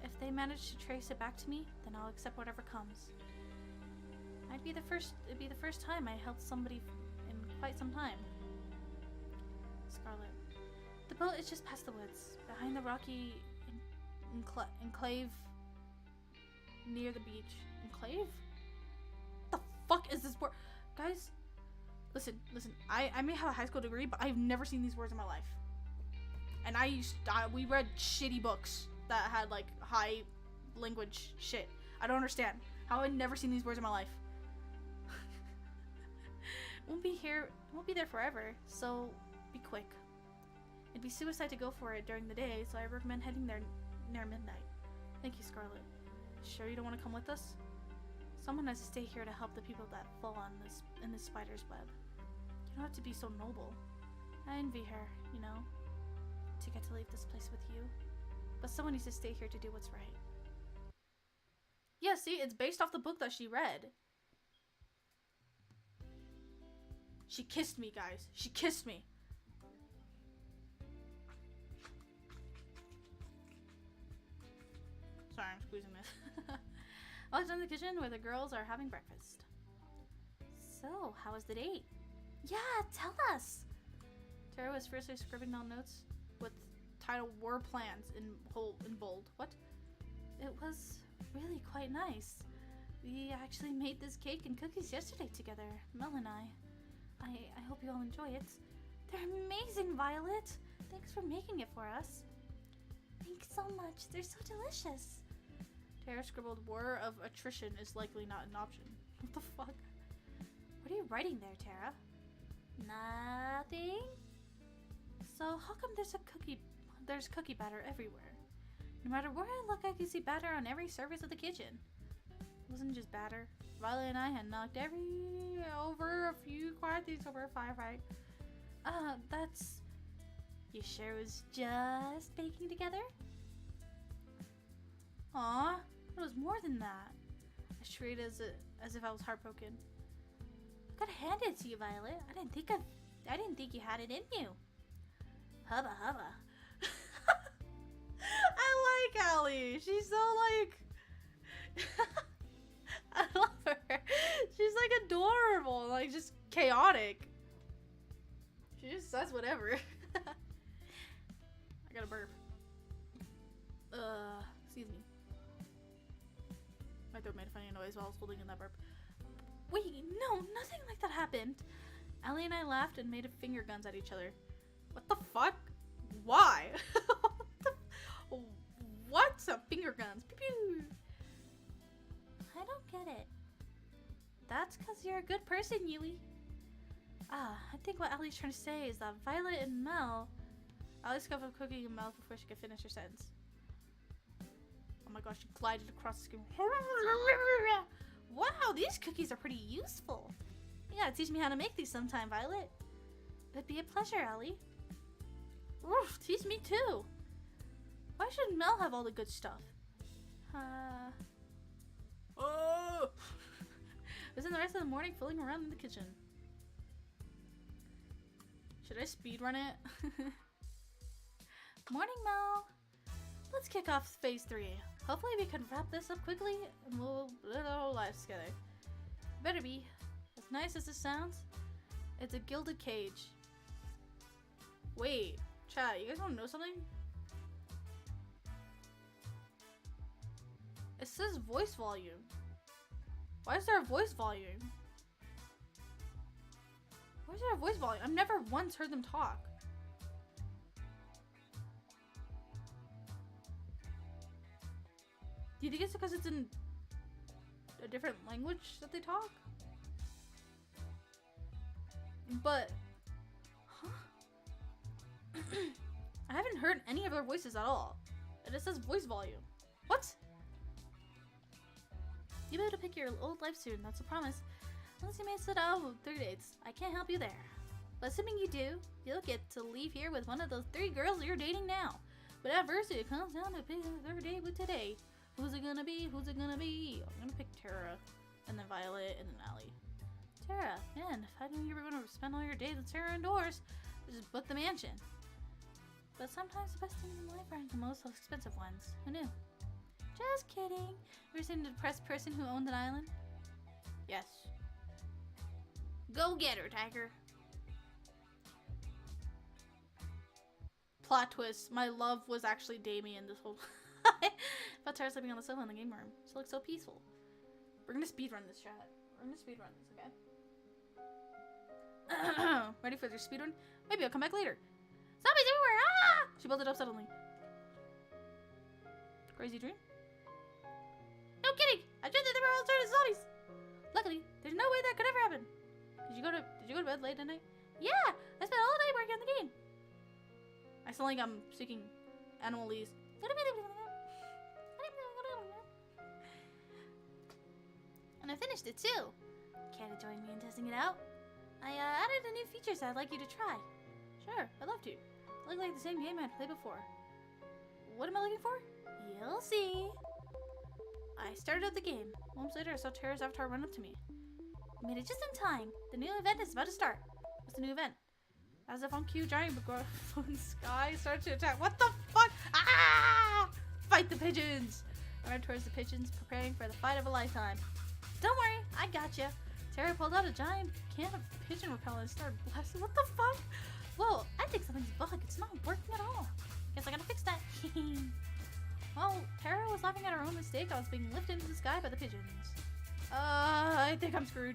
[SPEAKER 1] If they manage to trace it back to me, then I'll accept whatever comes. It'd be the first time I helped somebody in quite some time. Scarlet. The boat is just past the woods, behind the rocky enclave near the beach. Enclave? What the fuck is this word? Guys, listen. I may have a high school degree, but I've never seen these words in my life. And we read shitty books that had like high language shit. I don't understand how I've never seen these words in my life. Won't be there forever, so be quick. It'd be suicide to go for it during the day, so I recommend heading there near midnight. Thank you, Scarlet. Sure you don't want to come with us? Someone has to stay here to help the people that fall in this spider's web. You don't have to be so noble. I envy her, you know, to get to leave this place with you. But someone needs to stay here to do what's right. Yeah, see, it's based off the book that she read. She kissed me, guys. She kissed me. Sorry, I'm squeezing this. I was in the kitchen where the girls are having breakfast.
[SPEAKER 2] So, how was the date? Yeah, tell us.
[SPEAKER 1] Tara was fiercely scribbling down notes with title "War Plans" in bold. What?
[SPEAKER 2] It was really quite nice. We actually made this cake and cookies yesterday together, Mel and I. I hope you all enjoy it. They're amazing, Violet. Thanks for making it for us. Thanks so much. They're so delicious.
[SPEAKER 1] Tara scribbled, "War of attrition is likely not an option." What the fuck?
[SPEAKER 2] What are you writing there, Tara? Nothing? So how come there's cookie batter everywhere? No matter where I look, I can see batter on every surface of the kitchen.
[SPEAKER 1] It wasn't just batter. Violet and I had knocked over a few quite things over a firefight.
[SPEAKER 2] That's... You sure it was just baking together?
[SPEAKER 1] Aw, it was more than that. I shrieked as if I was heartbroken.
[SPEAKER 2] I gotta hand it to you, Violet. I didn't think you had it in you. Hubba hubba.
[SPEAKER 1] I like Allie. She's so like... I love her. She's like adorable, like just chaotic. She just says whatever. I got a burp. Excuse me. My throat made a funny noise while I was holding in that burp.
[SPEAKER 2] Wait, no, nothing like that happened.
[SPEAKER 1] Allie and I laughed and made finger guns at each other. What the fuck? Why? What's up? Finger guns? Pew pew.
[SPEAKER 2] I don't get it. That's because you're a good person, Yui. I think what Allie's trying to say is that Violet and Mel...
[SPEAKER 1] Allie scuffed a cookie in her mouth before she could finish her sentence. Oh my gosh, she glided across the screen.
[SPEAKER 2] Wow, these cookies are pretty useful. You gotta teach me how to make these sometime, Violet. It'd be a pleasure, Allie.
[SPEAKER 1] Oof, teach me too. Why should Mel have all the good stuff? Oh! I spent the rest of the morning fooling around in the kitchen. Should I speedrun it?
[SPEAKER 2] Morning, Mel. Let's kick off phase 3. Hopefully we can wrap this up quickly and we'll live our whole lives together.
[SPEAKER 1] Better be. As nice as it sounds, it's a gilded cage. Wait, chat, you guys wanna know something? It says voice volume. Why is there a voice volume? Why is there a voice volume? I've never once heard them talk. Do you think it's because it's in a different language that they talk? But, huh? I haven't heard any of their voices at all. And it says voice volume. What?
[SPEAKER 2] You'll be able to pick your old life soon, that's a promise. Unless you may sit out with 3 dates. I can't help you there. But assuming you do, you'll get to leave here with one of those 3 girls you're dating now. But at first, it comes down to picking the 3rd date with today. Who's it gonna be? Who's it gonna be?
[SPEAKER 1] I'm gonna pick Tara, and then Violet, and then Allie.
[SPEAKER 2] Tara, man, if I knew you were gonna spend all your days with Tara indoors, I'd just book the mansion. But sometimes the best things in life aren't the most expensive ones. Who knew? Just kidding. You ever seen a depressed person who owned an island?
[SPEAKER 1] Yes. Go get her, Tiger. Plot twist. My love was actually Damien this whole about Tara sleeping on the sofa in the game room. She looks so peaceful. We're gonna speedrun this, chat. We're gonna speedrun this, okay? Ready for their speedrun? Maybe I'll come back later. Zombies everywhere! Ah! She built it up suddenly. Crazy dream? No kidding! I dreamt that they were all turned into zombies! Luckily, there's no way that could ever happen. Did you go to bed late at night? Yeah! I spent all day working on the game. I sound like I'm speaking animalese.
[SPEAKER 2] And I finished it too. Care to join me in testing it out? I added a new features I'd like you to try.
[SPEAKER 1] Sure, I'd love to. It looked like the same game I'd played before.
[SPEAKER 2] what am I looking for? You'll see. I started up the game. Moments later, I saw Tara's avatar run up to me. I made it just in time. The new event is about to start. What's the new event? As if on cue, giant from sky started to attack. What the fuck? Ah! Fight the pigeons! I ran towards the pigeons, preparing for the fight of a lifetime. Don't worry, I gotcha. Tara pulled out a giant can of pigeon repellent and started blasting. What the fuck? Whoa, I think something's bugged. It's not working at all. Guess I gotta fix that. Well, Tara was laughing at her own mistake. I was being lifted into the sky by the pigeons. I think I'm screwed.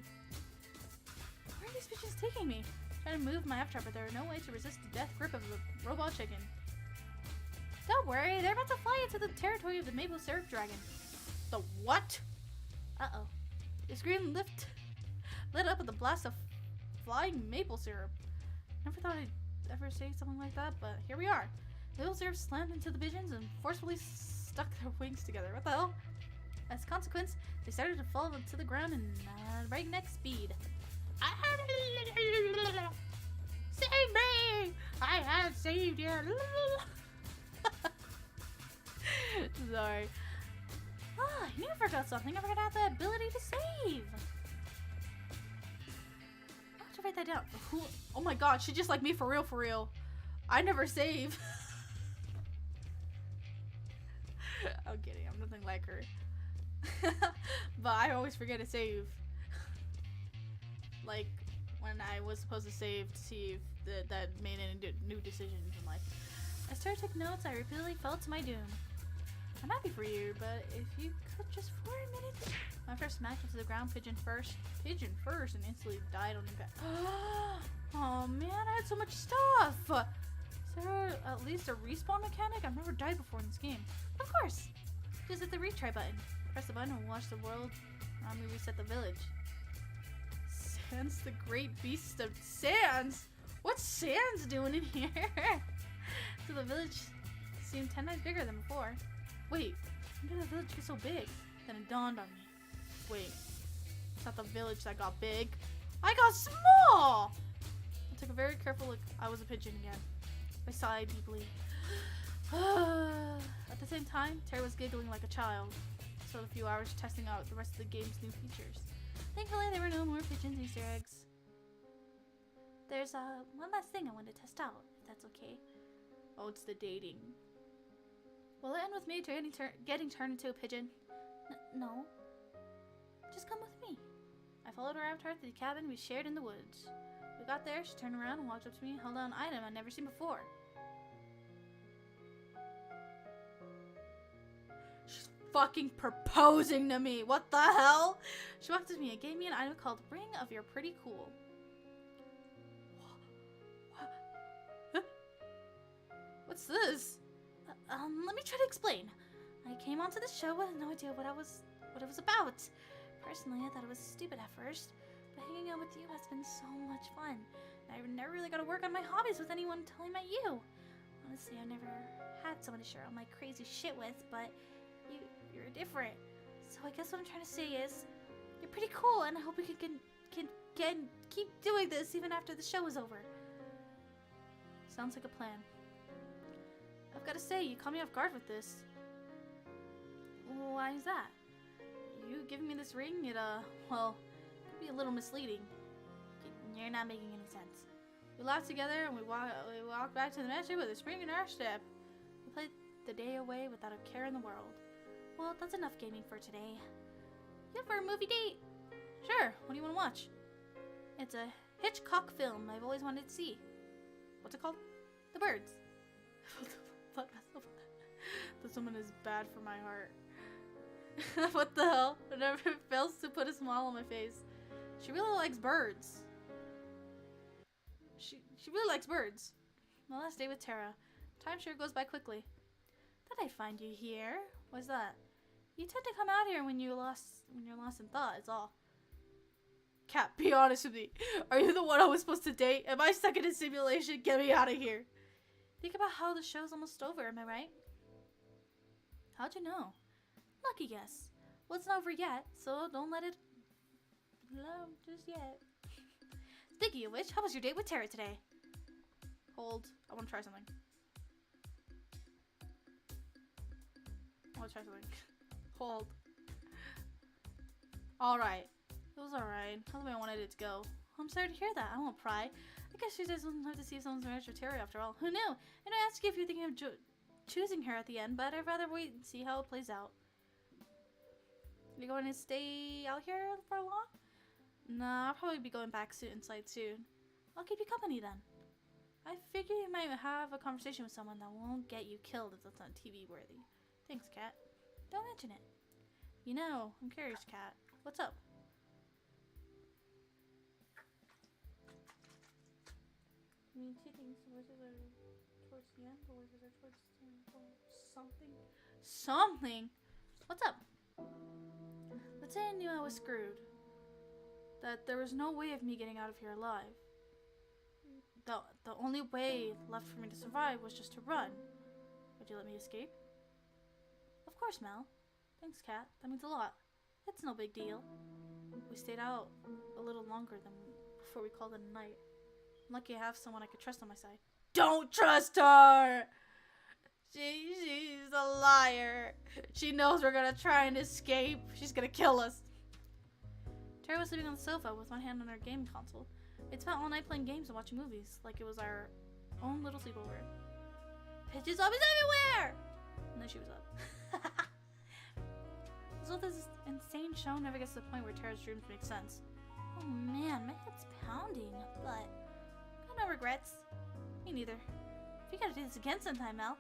[SPEAKER 2] Where are these pigeons taking me? Trying to move my avatar, but there are no way to resist the death grip of the robot chicken. Don't worry, they're about to fly into the territory of the maple syrup dragon. The what? Uh-oh. The screen lit up with a blast of flying maple syrup. Never thought I'd ever say something like that, but here we are. The maple syrup slammed into the pigeons and forcefully stuck their wings together. What the hell? As a consequence, they started to fall to the ground in breakneck speed. Save me! I have saved you! Sorry. I knew I forgot something. I forgot I had the ability to save. I'll have to write that down. Oh my god, she's just like me for real, for real. I never save. I'm kidding, I'm nothing like her. But I always forget to save. Like, when I was supposed to save to see if that made any new decisions in life. I started taking notes. I repeatedly fell to my doom. I'm happy for you, but if you could just for a minute. My first smacked into the ground pigeon first, and instantly died on impact. Oh man, I had so much stuff. Is there at least a respawn mechanic? I've never died before in this game. Of course. Just hit the retry button. Press the button and watch the world around me reset the village. Sans, the great beast of Sans. What's Sans doing in here? So the village seemed 10 times bigger than before. Wait, when did the village get so big? Then it dawned on me. Wait, it's not the village that got big. I got small! I took a very careful look. I was a pigeon again. I sighed deeply. At the same time, Tara was giggling like a child. So a few hours testing out the rest of the game's new features. Thankfully, there were no more pigeons Easter eggs. There's one last thing I want to test out, if that's okay. Oh, it's the dating. Will it end with me getting turned into a pigeon? No. Just come with me. I followed her avatar to the cabin we shared in the woods. We got there, she turned around and walked up to me and held out an item I'd never seen before. She's fucking proposing to me! What the hell? She walked up to me and gave me an item called Ring of Your Pretty Cool. What's this? Let me try to explain. I came onto the show with no idea what it was about. Personally, I thought it was stupid at first, but hanging out with you has been so much fun. I've never really got to work on my hobbies with anyone until I met you. Honestly, I never had someone to share all my crazy shit with, but you're different. So I guess what I'm trying to say is, you're pretty cool, and I hope we can keep doing this even after the show is over. Sounds like a plan. I've got to say, you caught me off guard with this. Why is that? You giving me this ring, well, could be a little misleading. You're not making any sense. We laughed together and we walked back to the mansion with a spring in our step. We played the day away without a care in the world. Well, that's enough gaming for today. You up for a movie date? Sure, what do you want to watch? It's a Hitchcock film I've always wanted to see. What's it called? The Birds. This woman is bad for my heart. What the hell? It never fails to put a smile on my face. She really likes birds. She really likes birds. My last day with Tara. Time sure goes by quickly. Did I find you here? What's that? You tend to come out here when you're lost in thought, is all. Cat, be honest with me. Are you the one I was supposed to date? Am I stuck in a simulation? Get me out of here. Think about how the show's almost over, am I right? How'd you know? Lucky guess. Well, it's not over yet, so don't let it blow just yet. Speaking of which, how was your date with Tara? Tara today. Hold. I want to try something.
[SPEAKER 1] I'll try something. Hold. Alright. It was alright. Not the way I wanted it to go. I'm sorry to hear that. I won't pry. I guess she doesn't have to see if someone's marriage with Terry after all. Who knew? And I asked you if you're thinking of choosing her at the end, but I'd rather wait and see how it plays out. You going to stay out here for long? Nah, I'll probably be going back inside soon. I'll keep you company then. I figure you might have a conversation with someone that won't get you killed if that's not TV worthy. Thanks, Kat. Don't mention it. You know, I'm curious, Kat. What's up? I mean, two things. The voices are towards the end, the voices are towards the end. Something. Something? What's up? Let's say I knew I was screwed. That there was no way of me getting out of here alive. The only way left for me to survive was just to run. Would you let me escape? Of course, Mel. Thanks, Kat. That means a lot. It's no big deal. We stayed out a little longer than before we called it a night. I'm lucky I have someone I could trust on my side. Don't trust her! She's a liar. She knows we're gonna try and escape. She's gonna kill us. Terry was sitting on the sofa with one hand on her game console. We'd spent all night playing games and watching movies, like it was our own little sleepover. Pitches zombies everywhere! And then she was up. So this insane show never gets to the point where Tara's dreams make sense. Oh man, my head's pounding, but I got no regrets. Me neither. If you gotta do this again sometime, Mel.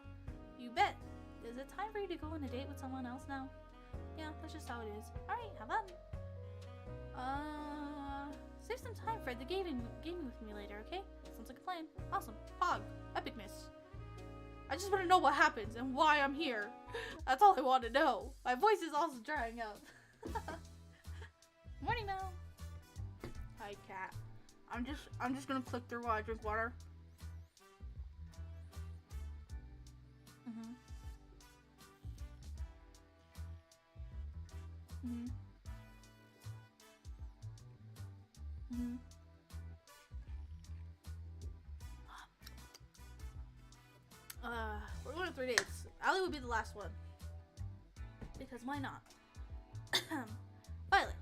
[SPEAKER 1] You bet. Is it time for you to go on a date with someone else now? Yeah, that's just how it is. Alright, have fun. Save some time for the gaming with me later, okay? Sounds like a plan. Awesome. Pog. Epicness. I just want to know what happens and why I'm here. That's all I want to know. My voice is also drying up. Morning, Mel. Hi, Kat. I'm just gonna click through while I drink water. We're going on 3 dates. Allie would be the last one. Because why not? Violet.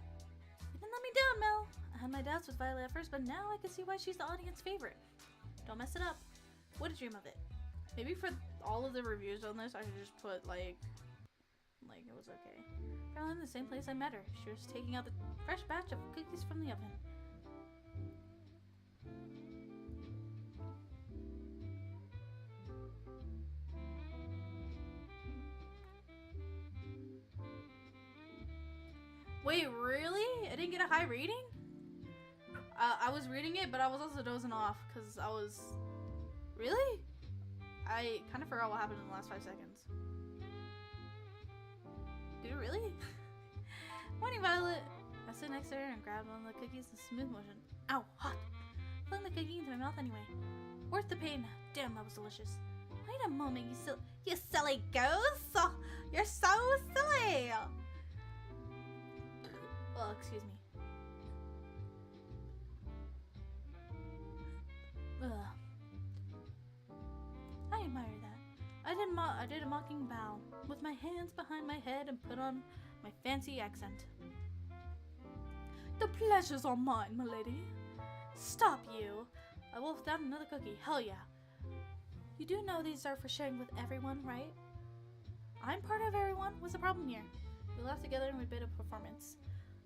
[SPEAKER 1] You didn't let me down, Mel. I had my doubts with Violet at first, but now I can see why she's the audience favorite. Don't mess it up. What a dream of it. Maybe for all of the reviews on this, I should just put like it was okay. Probably in the same place I met her. She was taking out the fresh batch of cookies from the oven. Wait, really? I didn't get a high rating? I was reading it, but I was also dozing off because I was... Really? I kind of forgot what happened in the last 5 seconds. Did it really? Morning, Violet. I stood next to her and grabbed one of the cookies in smooth motion. Ow, hot. Pulling the cookie into my mouth anyway. Worth the pain. Damn, that was delicious. Wait a moment, you silly goose. You're so silly. Well, excuse me. Ugh. I admire that. I did a mocking bow, with my hands behind my head and put on my fancy accent. The pleasure's all mine, milady. Stop you. I wolfed down another cookie. Hell yeah. You do know these are for sharing with everyone, right? I'm part of everyone. What's the problem here? We laughed together and we made a performance.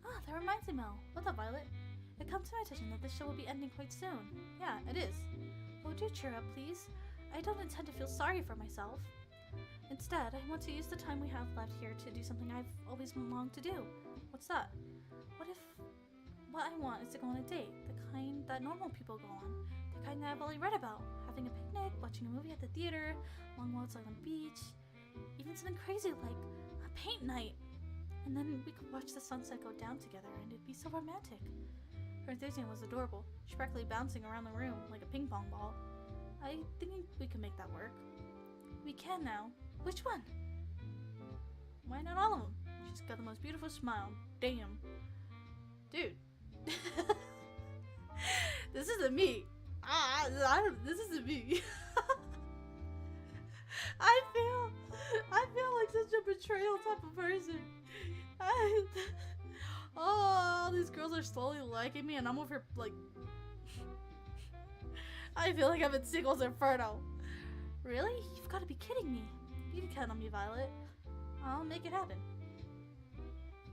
[SPEAKER 1] Ah, that reminds me, Mel. What's up, Violet? It comes to my attention that this show will be ending quite soon. Yeah, it is. Oh, do cheer up, please. I don't intend to feel sorry for myself. Instead, I want to use the time we have left here to do something I've always longed to do. What's that? What I want is to go on a date, the kind that normal people go on, the kind that I've only read about, having a picnic, watching a movie at the theater, long walks on the beach, even something crazy like a paint night. And then we could watch the sunset go down together and it'd be so romantic. Her enthusiasm was adorable, sparkly bouncing around the room like a ping pong ball. I think we can make that work. We can now. Which one? Why not all of them? She's got the most beautiful smile. Damn. Dude. This isn't me. This isn't me. I I feel like such a betrayal type of person. Oh, these girls are slowly liking me, and I'm over like. I feel like I'm in Singles Inferno.
[SPEAKER 2] Really? You've got to be kidding me.
[SPEAKER 1] You can count on me, Violet. I'll make it happen.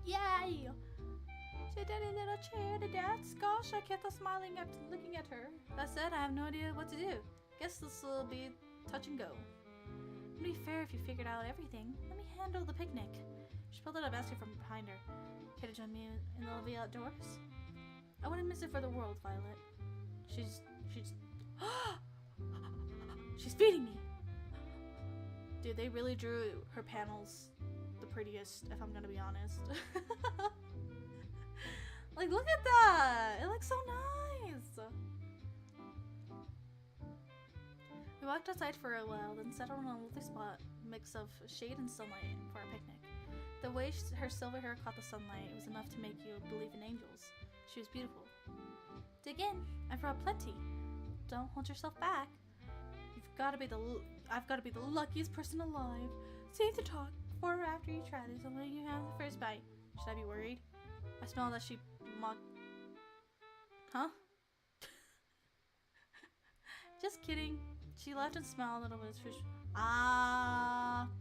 [SPEAKER 2] Yay! She did a little chair to dance. Gosh, I kept on smiling after looking at her.
[SPEAKER 1] That said, I have no idea what to do. Guess this will be touch and go.
[SPEAKER 2] It'd be fair if you figured out everything. Let me handle the picnic.
[SPEAKER 1] She pulled out a basket from behind her. Care to join me in the lovely outdoors? I wouldn't miss it for the world, Violet. She's she's feeding me. Dude, they really drew her panels the prettiest, if I'm gonna be honest. Like, look at that! It looks so nice! We walked outside for a while, then settled on a lovely spot, mix of shade and sunlight for our picnic. The way her silver hair caught the sunlight was enough to make you believe in angels. She was beautiful.
[SPEAKER 2] Dig in. I brought plenty. Don't hold yourself back.
[SPEAKER 1] I've got to be the luckiest person alive. Save the talk for her after you try this and let you have the first bite. Should I be worried? I smell that she mocked. Huh? Just kidding. She laughed and smiled a little bit.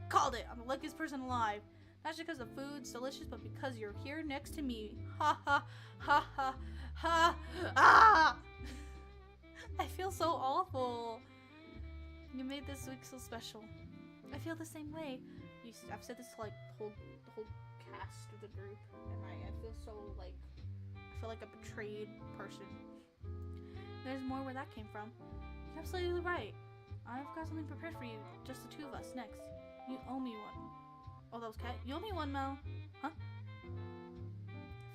[SPEAKER 1] Called it. I'm the luckiest person alive. Not just because the food's delicious, but because you're here next to me. Ha ha ha ha ha. Ah! I feel so awful. You made this week so special.
[SPEAKER 2] I feel the same way.
[SPEAKER 1] I've said this to like the whole cast of the group, and I feel so like I feel like a betrayed person. There's more where that came from. You're absolutely right. I've got something prepared for you, just the two of us. Next, you owe me one. Oh, that was Kat. You owe me one, Mel. Huh?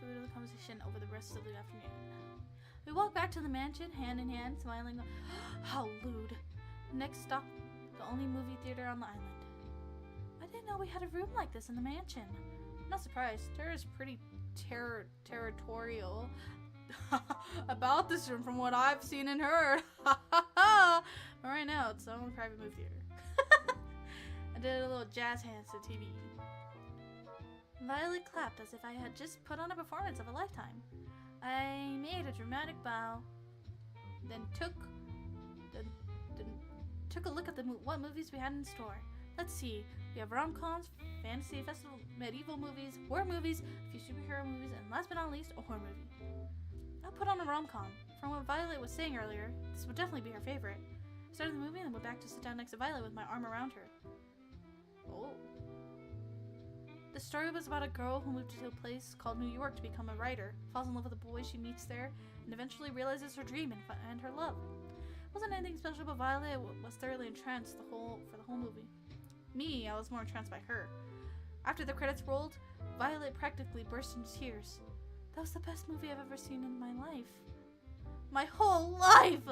[SPEAKER 1] Further the conversation over the rest of the afternoon. We walked back to the mansion, hand in hand, smiling. How lewd. Next stop, the only movie theater on the island. I didn't know we had a room like this in the mansion. I'm not surprised. Tara's pretty territorial about this room from what I've seen and heard. But right now, it's our own private movie theater. I did a little jazz hands to TV. Violet clapped as if I had just put on a performance of a lifetime. I made a dramatic bow, then took a look at what movies we had in store. Let's see, we have rom-coms, fantasy festival, medieval movies, war movies, a few superhero movies, and last but not least, a horror movie. I'll put on a rom-com. From what Violet was saying earlier, this would definitely be her favorite. I started the movie and went back to sit down next to Violet with my arm around her. Oh. The story was about a girl who moved to a place called New York to become a writer, falls in love with a boy she meets there, and eventually realizes her dream and her love. It wasn't anything special, but Violet was thoroughly entranced for the whole movie. Me, I was more entranced by her. After the credits rolled, Violet practically burst into tears. That was the best movie I've ever seen in my life. My whole life!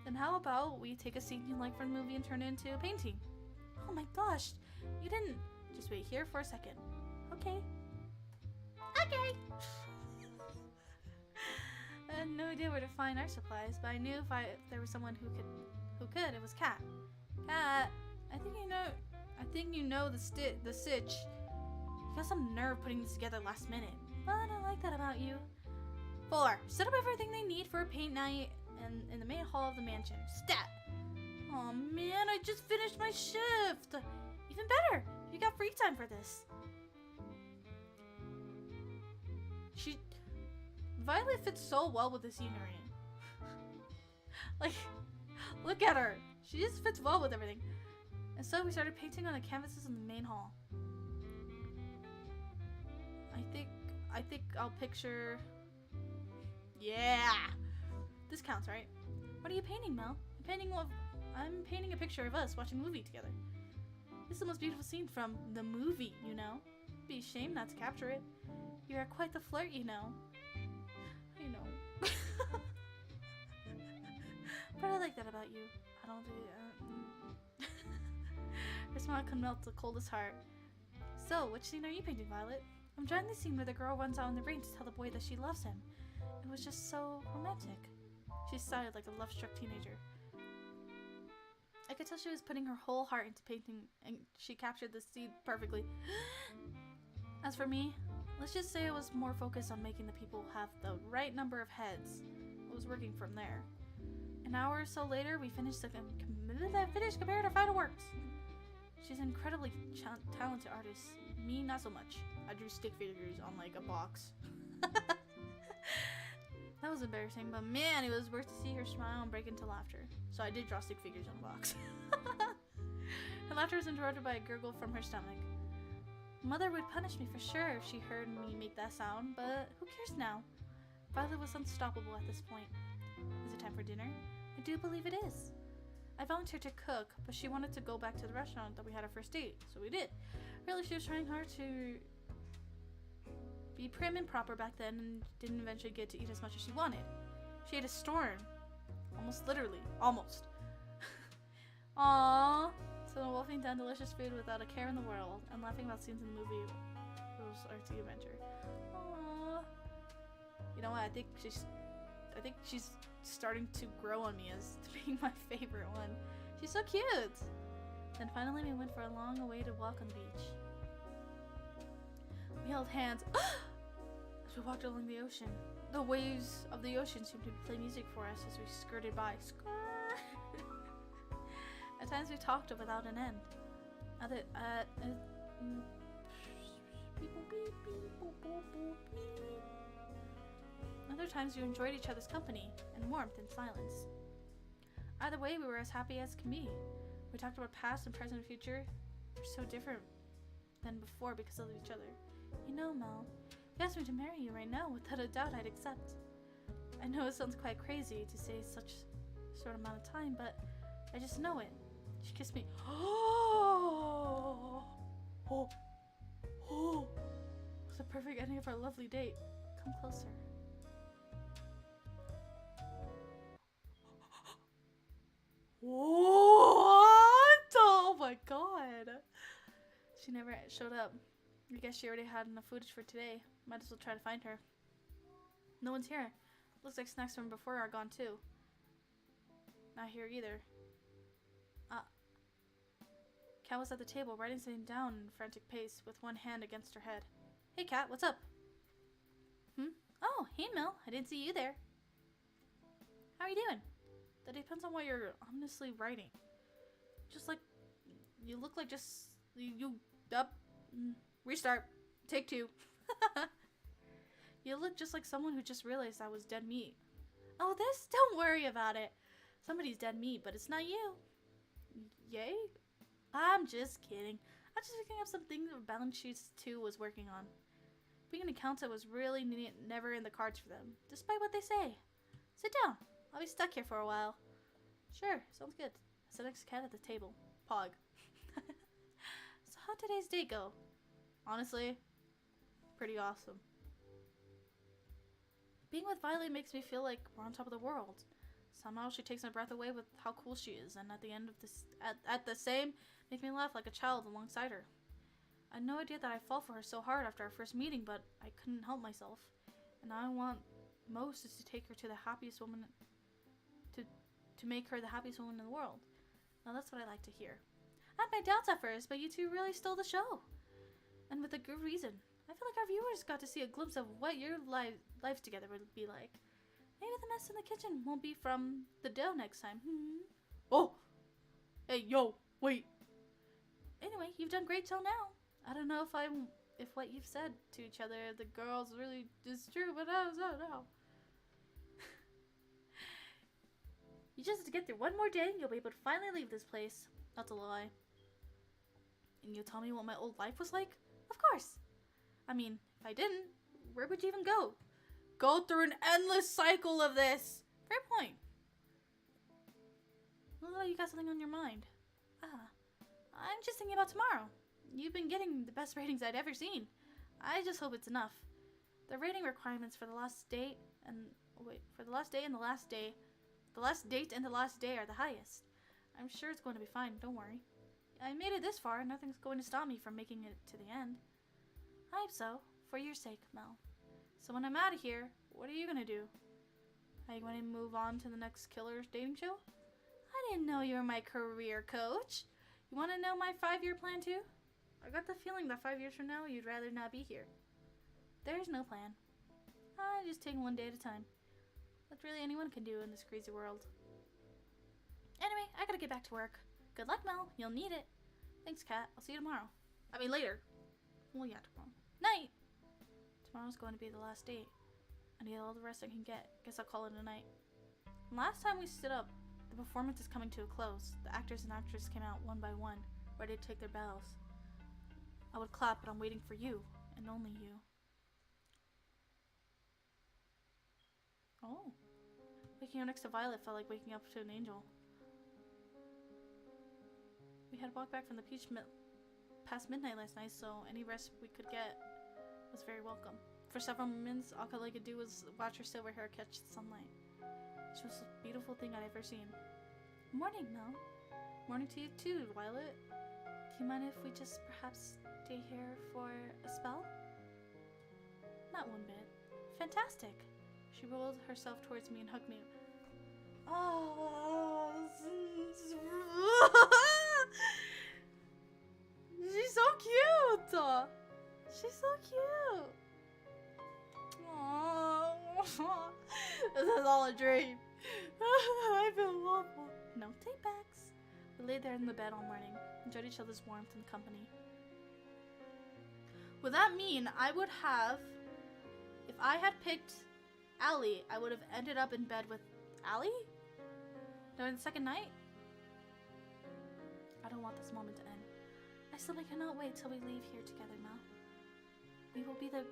[SPEAKER 1] Then how about we take a scene you like from the movie and turn it into a painting? Oh my gosh, you didn't... Just wait here for a second. Okay. Okay! I had no idea where to find art supplies, but I knew if there was someone who could, it was Kat. Kat, I think you know the sitch. You got some nerve putting this together last minute. But I like that about you. 4. Set up everything they need for a paint night in the main hall of the mansion. Stat! Oh man, I just finished my shift! Even better! You got free time for this. Violet fits so well with the scenery. Like, look at her. She just fits well with everything. And so we started painting on the canvases in the main hall. I think I'll picture... Yeah! This counts, right? What are you painting, Mel? I'm painting a picture of us watching a movie together. This is the most beautiful scene from the movie, you know? It'd be a shame not to capture it. You're quite the flirt, you know. I know. But I like that about you. I don't do Her smile could melt the coldest heart. So, which scene are you painting, Violet? I'm drawing the scene where the girl runs out in the rain to tell the boy that she loves him. It was just so romantic. She sighed like a love-struck teenager. I could tell she was putting her whole heart into painting, and she captured the seed perfectly. As for me, let's just say I was more focused on making the people have the right number of heads. I was working from there. An hour or so later, we finished comparative final works. She's an incredibly talented artist. Me, not so much. I drew stick figures on like a box. That was embarrassing, but man, it was worth to see her smile and break into laughter. So I did draw stick figures on a box. Her laughter was interrupted by a gurgle from her stomach. Mother would punish me for sure if she heard me make that sound, but who cares now? Violet was unstoppable at this point. Is it time for dinner? I do believe it is. I volunteered to cook, but she wanted to go back to the restaurant that we had our first date, so we did. Really, she was trying hard to be prim and proper back then and didn't eventually get to eat as much as she wanted. She ate a storm. Almost literally. Almost. Aww. So wolfing down delicious food without a care in the world and laughing about scenes in the movie was our tea adventure. Aww. You know what? I think she's starting to grow on me as being my favorite one. She's so cute. Then finally we went for a long awaited walk on the beach. We held hands as we walked along the ocean. The waves of the ocean seemed to play music for us as we skirted by. At times we talked without an end. Other times we enjoyed each other's company and warmth and silence. Either way, we were as happy as can be. We talked about past and present and future. We're so different than before because of each other. You know, Mel, if you asked me to marry you right now, without a doubt I'd accept. I know it sounds quite crazy to say such short amount of time, but I just know it. She kissed me. Oh, oh, oh. It was the perfect ending of our lovely date. Come closer. What? Oh my god. She never showed up. I guess she already had enough footage for today. Might as well try to find her. No one's here. Looks like snacks from before are gone too. Not here either. Kat was at the table, writing something down in a frantic pace, with one hand against her head. Hey Kat, what's up? Oh, hey Mel. I didn't see you there. How are you doing? That depends on what you're honestly writing. Just like, you look like just, restart, take two. You look just like someone who just realized I was dead meat. Oh, don't worry about it. Somebody's dead meat, but it's not you. Yay? I'm just kidding. I'm just picking up some things that Balance Sheets 2 was working on. Being an accountant was really never in the cards for them, despite what they say. Sit down. I'll be stuck here for a while. Sure, sounds good. I sat next to Kat at the table. Pog. So how'd today's date go? Honestly, pretty awesome. Being with Violet makes me feel like we're on top of the world. Somehow she takes my breath away with how cool she is, and at the end of this, at the same, make me laugh like a child alongside her. I had no idea that I fall for her so hard after our first meeting, but I couldn't help myself. And I want most is to take her to the happiest woman, to make her the happiest woman in the world. Now that's what I like to hear. I had my doubts at first, but you two really stole the show. And with a good reason. I feel like our viewers got to see a glimpse of what your lives together would be like. Maybe the mess in the kitchen won't be from the dough next time. Oh! Hey, yo, wait. Anyway, you've done great till now. I don't know if what you've said to each other, the girls really is true, but I don't know. You just have to get through one more day and you'll be able to finally leave this place. That's a lie. And you'll tell me what my old life was like? Of course. I mean, if I didn't, where would you even go? Go through an endless cycle of this. Fair point. Oh, you got something on your mind. I'm just thinking about tomorrow. You've been getting the best ratings I'd ever seen. I just hope it's enough. The rating requirements for the last date and the last date and the last day are the highest. I'm sure it's going to be fine, don't worry. I made it this far, and nothing's going to stop me from making it to the end. I hope so, for your sake, Mel. So when I'm out of here, what are you gonna do? Are you going to move on to the next killer's dating show?
[SPEAKER 2] I didn't know you were my career coach. You want to know my 5-year plan too? I got the feeling that 5 years from now, you'd rather not be here. There's no plan. I just take one day at a time. That's really anyone can do in this crazy world. Anyway, I gotta get back to work. Good luck, Mel. You'll need it. Thanks, Kat. I'll see you tomorrow. I mean, later. Well, yeah, tomorrow. Night! Tomorrow's going to be the last date. I need all the rest I can get. Guess I'll call it a night. Last time we stood up, the performance is coming to a close. The actors and actresses came out one by one, ready to take their bows. I would clap, but I'm waiting for you, and only you. Oh. Waking up next to Violet felt like waking up to an angel. We had walked back from the beach past midnight last night, so any rest we could get was very welcome. For several minutes, all I could do was watch her silver hair catch the sunlight. She was the most beautiful thing I'd ever seen. Morning, Mel. Morning to you too, Violet. Do you mind if we just perhaps stay here for a spell? Not one bit. Fantastic. She rolled herself towards me and hugged me. Oh, she's so cute. She's so cute. Oh, this is all a dream. I feel awful. No take backs. We lay there in the bed all morning, enjoyed each other's warmth and company. Would that mean I would have, if I had picked Allie, I would have ended up in bed with Allie during the second night? I don't want this moment to end. I simply cannot wait till we leave here together, Mel. We will be the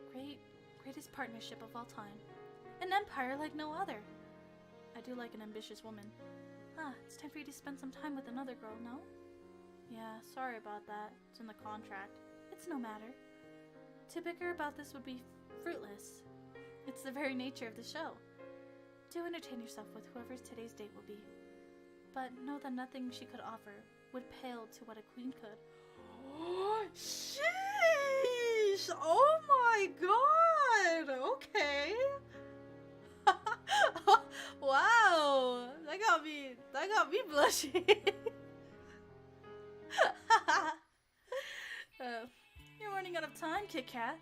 [SPEAKER 2] greatest partnership of all time. An empire like no other. I do like an ambitious woman. It's time for you to spend some time with another girl, no? Yeah, sorry about that. It's in the contract. It's no matter. To bicker about this would be fruitless. It's the very nature of the show. Do entertain yourself with whoever today's date will be. But know that nothing she could offer would pale to what a queen could. Sheesh! Oh my god! Okay. Wow! That got me blushing. You're running out of time, Kit Kat.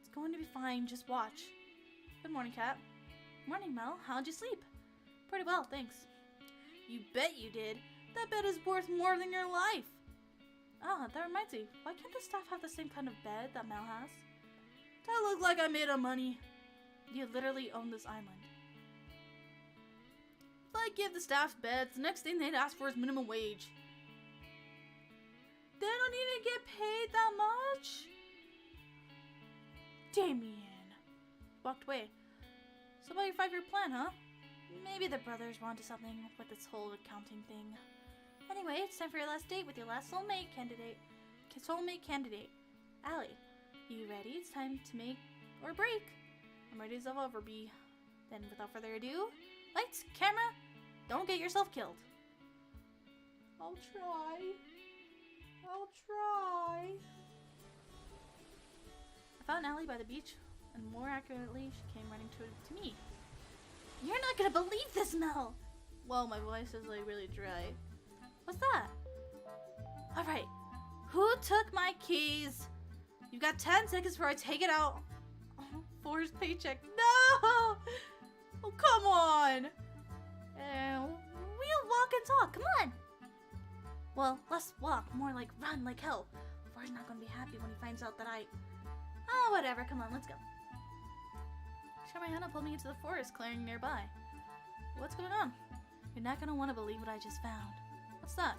[SPEAKER 2] It's going to be fine, just watch. Good morning, Kat. Morning, Mel. How'd you sleep? Pretty well, thanks. You bet you did. That bed is worth more than your life. That reminds me. Why can't the staff have the same kind of bed that Mel has? Do I look like I made of money? You literally own this island. If I give the staff beds, the next thing they'd ask for is minimum wage. They don't even get paid that much? Damien. Walked away. So about your 5-year plan, huh? Maybe the brothers were onto something with this whole accounting thing. Anyway, it's time for your last date with your last soulmate candidate. Allie, you ready? It's time to make or break. I'm ready as I'll ever be. Then without further ado, lights, camera, don't get yourself killed. I'll try. I found Allie by the beach, and more accurately, she came running to me. You're not gonna believe this, Mel! Whoa, my voice is like really dry. What's that? Alright, who took my keys? You've got 10 seconds before I take it out for his paycheck. No! Oh, come on! We'll walk and talk, come on! Well, let's walk, more like run like hell. Forrest's not gonna be happy when he finds out that whatever, come on, let's go. Shot my hand and pulled me into the forest clearing nearby. What's going on? You're not gonna want to believe what I just found. What's that?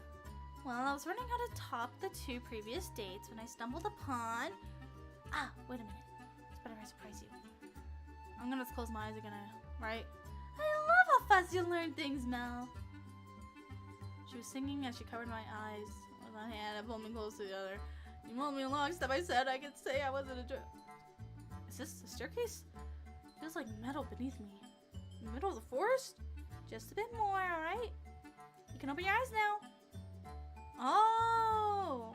[SPEAKER 2] Well, I was learning how to top the 2 previous dates when I stumbled upon... wait a minute. It's better if I surprise you. I'm gonna close my eyes again, right? I love how fast you learn things, Mel. She was singing as she covered my eyes with one hand and pulled me close to the other. You moved me along step by step. I could say I wasn't a jerk. Is this a staircase? Feels like metal beneath me. In the middle of the forest? Just a bit more, alright? You can open your eyes now. Oh!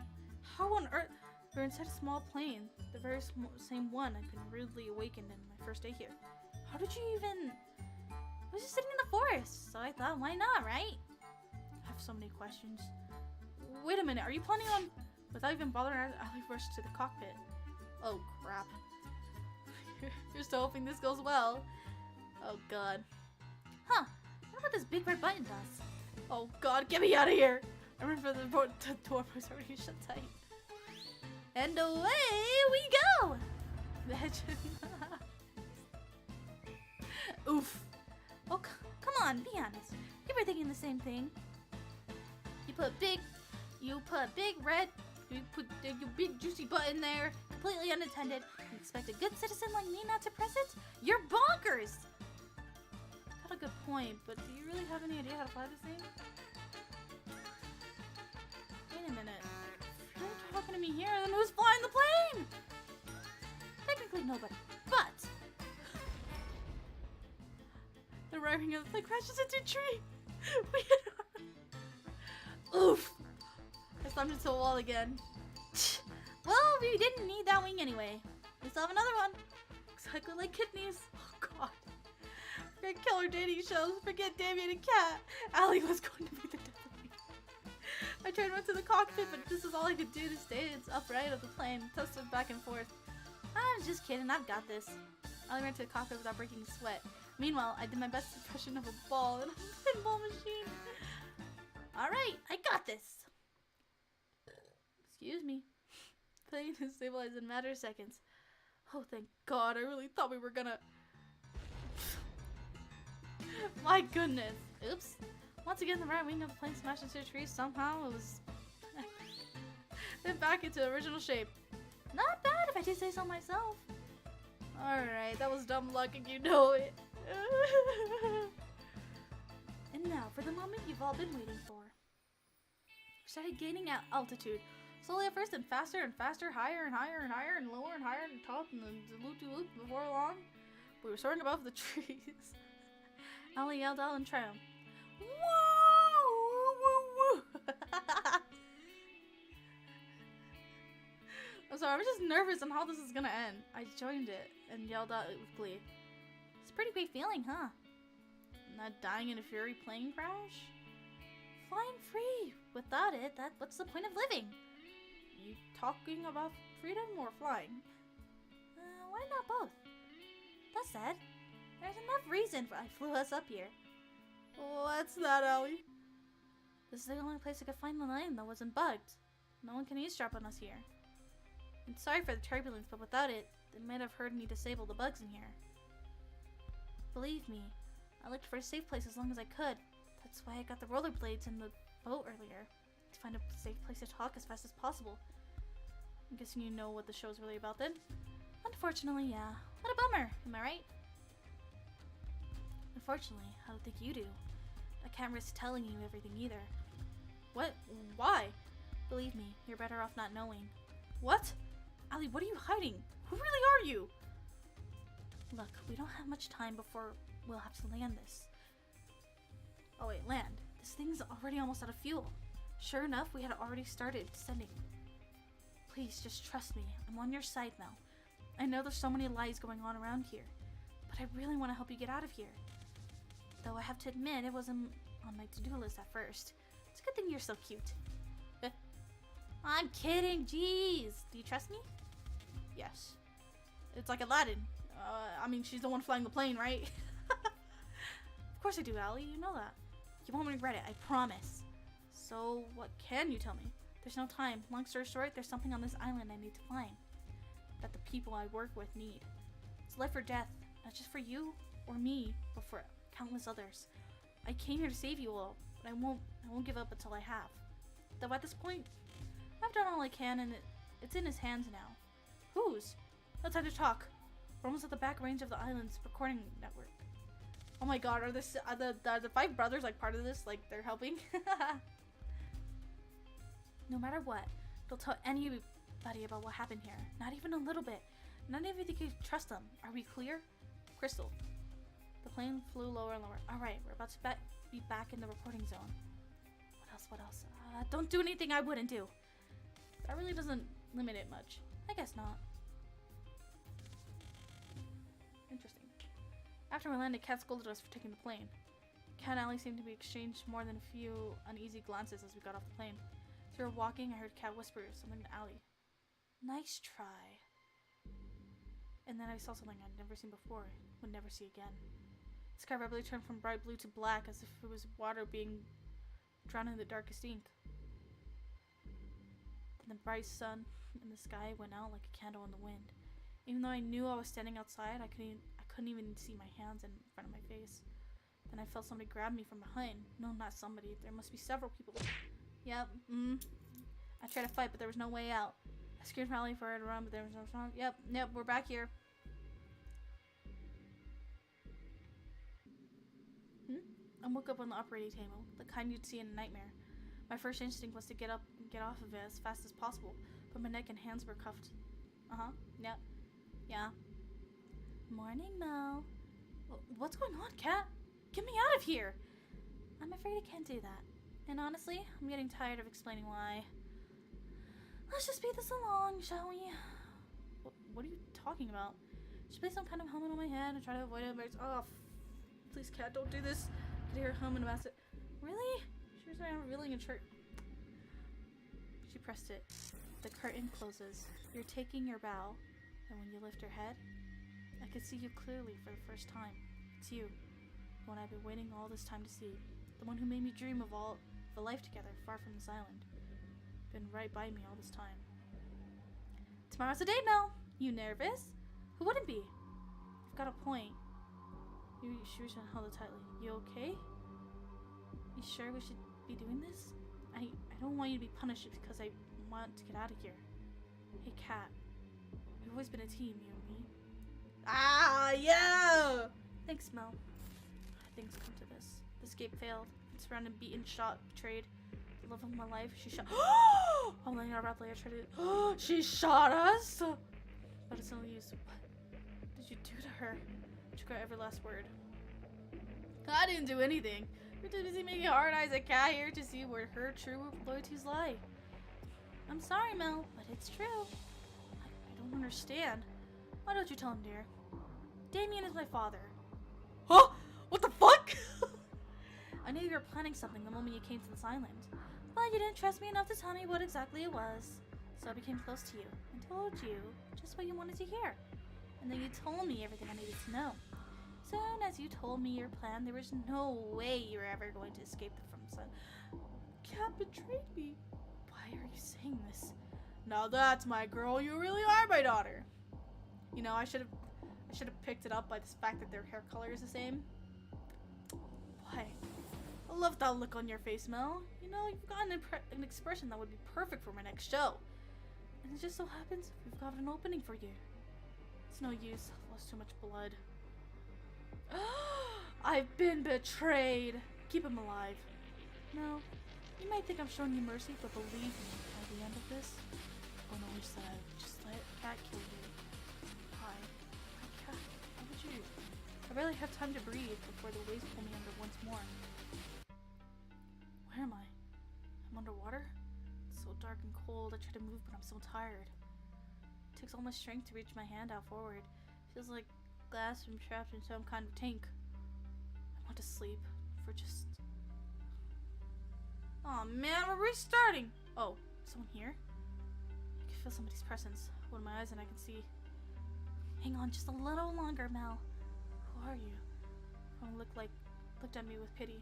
[SPEAKER 2] How on earth? We're inside a small plane. The very same one I've been rudely awakened in my first day here. How did you even... was just sitting in the forest, so I thought, why not, right?
[SPEAKER 1] I have so many questions. Wait a minute, are you planning on, without even bothering Ali, rush to the cockpit? Oh crap. You're still hoping this goes well. Oh god.
[SPEAKER 2] Huh, what about this big red button does?
[SPEAKER 1] Oh god, get me out of here! I remember the door was already shut tight.
[SPEAKER 2] And away we go!
[SPEAKER 1] Oof.
[SPEAKER 2] Oh, come on, be honest. You were thinking the same thing. You put big red, you put your big juicy button there, completely unattended. You expect a good citizen like me not to press it? You're bonkers!
[SPEAKER 1] Got a good point, but do you really have any idea how to fly this thing? Wait a minute. If you're talking to me here, then who's flying the plane?
[SPEAKER 2] Technically nobody, but
[SPEAKER 1] the arriving of the plane crashes into a tree. We hit Oof! I slammed into a wall again.
[SPEAKER 2] Well, we didn't need that wing anyway. We still have another one.
[SPEAKER 1] Exactly like kidneys. Oh god. Forget killer dating shows. Forget Damien and Cat. Ali was going to be the death of me. I tried to run to the cockpit, but this is all I could do to stay upright of the plane. Toasted back and forth.
[SPEAKER 2] I'm just kidding, I've got this.
[SPEAKER 1] Ali ran to the cockpit without breaking a sweat. Meanwhile, I did my best impression of a ball in a pinball machine.
[SPEAKER 2] Alright, I got this.
[SPEAKER 1] Excuse me. Plane is stabilized in a matter of seconds. Oh, thank God. I really thought we were gonna... My goodness. Oops. Once again, the right wing of the plane smashed into a tree. Somehow it was... then back into original shape.
[SPEAKER 2] Not bad if I do say so myself.
[SPEAKER 1] Alright, that was dumb luck and you know it.
[SPEAKER 2] And now for the moment you've all been waiting for.
[SPEAKER 1] We started gaining altitude. Slowly at first, and faster, higher and higher and higher, and lower and higher and top, and then loop-de-loop before long. We were soaring above the trees. Ali yelled out in triumph. Woo! Woo! Woo! I'm sorry, I'm just nervous on how this is gonna end. I joined it and yelled out with glee.
[SPEAKER 2] It's a pretty great feeling, huh?
[SPEAKER 1] Not dying in a fury plane crash?
[SPEAKER 2] Flying free! Without it, what's the point of living?
[SPEAKER 1] You talking about freedom or flying?
[SPEAKER 2] Why not both? That said, there's enough reason I flew us up here.
[SPEAKER 1] What's that, Ali?
[SPEAKER 2] This is the only place I could find the line that wasn't bugged. No one can eavesdrop on us here. And sorry for the turbulence, but without it, they might have heard me disable the bugs in here. Believe me, I looked for a safe place as long as I could. That's why I got the rollerblades in the boat earlier. To find a safe place to talk as fast as possible. I'm guessing you know what the show's really about then? Unfortunately, yeah. What a bummer, am I right? Unfortunately, I don't think you do. I can't risk telling you everything either.
[SPEAKER 1] What? Why?
[SPEAKER 2] Believe me, you're better off not knowing.
[SPEAKER 1] What? Ali, what are you hiding? Who really are you?
[SPEAKER 2] Look, we don't have much time before we'll have to land this.
[SPEAKER 1] Oh wait, land.
[SPEAKER 2] This thing's already almost out of fuel. Sure enough, we had already started descending. Please, just trust me. I'm on your side now. I know there's so many lies going on around here, but I really want to help you get out of here. Though I have to admit, it wasn't on my to-do list at first. It's a good thing you're so cute. I'm kidding, jeez. Do you trust me?
[SPEAKER 1] Yes. It's like Aladdin. I mean, she's the one flying the plane, right?
[SPEAKER 2] Of course I do, Ali. You know that. You won't regret it, I promise.
[SPEAKER 1] So, what can you tell me?
[SPEAKER 2] There's no time. Long story short, there's something on this island I need to find. That the people I work with need. It's life or death. Not just for you or me, but for countless others. I came here to save you all, but I won't give up until I have. Though at this point, I've done all I can, and it's in his hands now. Whose? No time to talk. We're almost at the back range of the island's recording network.
[SPEAKER 1] Oh my god, are the five brothers like part of this? Like they're helping?
[SPEAKER 2] No matter what, don't tell anybody about what happened here. Not even a little bit. None of you think you trust them. Are we clear?
[SPEAKER 1] Crystal. The plane flew lower and lower.
[SPEAKER 2] Alright, we're about to be back in the recording zone. What else? Don't do anything I wouldn't do.
[SPEAKER 1] That really doesn't limit it much.
[SPEAKER 2] I guess not.
[SPEAKER 1] Interesting. After we landed, Kat scolded us for taking the plane. Kat and Allie seemed to be exchanged more than a few uneasy glances as we got off the plane. As we were walking, I heard Kat whisper something to Allie. Nice try. And then I saw something I'd never seen before, would never see again. The sky abruptly turned from bright blue to black as if it was water being drowned in the darkest ink. Then the bright sun in the sky went out like a candle in the wind. Even though I knew I was standing outside, I couldn't even see my hands in front of my face. Then I felt somebody grab me from behind. No, not somebody. There must be several people. Yep. I tried to fight, but there was no way out. I screamed for Allie for her to run, but there was no song. Yep, we're back here. I woke up on the operating table, the kind you'd see in a nightmare. My first instinct was to get up and get off of it as fast as possible, but my neck and hands were cuffed. Yep. Yeah. Morning, Mel. What's going on, Kat? Get me out of here! I'm afraid I can't do that. And honestly, I'm getting tired of explaining why. Let's just speed this along, shall we? What are you talking about? Just place some kind of helmet on my head and try to avoid it. Oh, please, Kat, don't do this. I could hear her hum and about it. Really? She was revealing a shirt. She pressed it. The curtain closes. You're taking your bow, and when you lift your head, I could see you clearly for the first time. It's you, the one I've been waiting all this time to see. The one who made me dream of a life together far from this island. Been right by me all this time. Tomorrow's the day, Mel. You nervous? Who wouldn't be? You've got a point. She reached and held it tightly. You okay? You sure we should be doing this? I don't want you to be punished because I want to get out of here. Hey, Kat. We've always been a team, you and me. Ah, yeah! Thanks, Mel. Things come to this. The escape failed. Been surrounded, beaten, shot, betrayed. The love of my life. She shot. I'm laying out abruptly. I tried to. She shot us! But it's no use. What did you do to her? She got every last word. I didn't do anything. You're too busy making hard eyes at Kat here to see where her true loyalties lie. I'm sorry, Mel, but it's true. I don't understand. Why don't you tell him, dear? Damien is my father. Huh? What the fuck? I knew you were planning something the moment you came to this island. But you didn't trust me enough to tell me what exactly it was. So I became close to you and told you just what you wanted to hear. And then you told me everything I needed to know. Soon as you told me your plan, there was no way you were ever going to escape from sun. Kat betrayed me. Why are you saying this? Now that's my girl. You really are my daughter. You know, I should have picked it up by the fact that their hair color is the same. Why? I love that look on your face, Mel. You know, you've got an expression that would be perfect for my next show. And it just so happens we've got an opening for you. It's no use. I've lost too much blood. I've been betrayed. Keep him alive. No, you might think I'm showing you mercy, but believe me, by the end of this, on which side, just let Kat kill you. Hi, Kat. How would you? I barely have time to breathe before the waves pull me under once more. Where am I? I'm underwater? It's so dark and cold. I try to move, but I'm so tired. It takes all my strength to reach my hand out forward. Feels like glass I'm trapped in some kind of tank. I want to sleep for just... Oh man, we're restarting! Oh, someone here? I can feel somebody's presence. I open my eyes and I can see... Hang on just a little longer, Mel. Who are you? Someone looked at me with pity.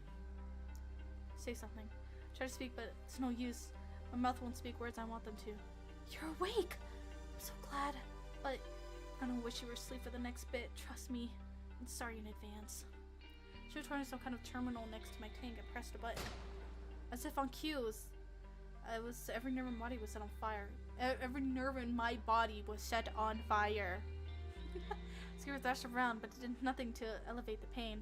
[SPEAKER 1] Say something. Try to speak, but it's no use. My mouth won't speak words I want them to. You're awake! I'm so glad. But I don't wish you were asleep for the next bit. Trust me. I'm sorry in advance. She was turning some kind of terminal next to my tank and pressed a button. As if on cue, every nerve in my body was set on fire. Every nerve in my body was set on fire. Skipper dashed around, but did nothing to elevate the pain.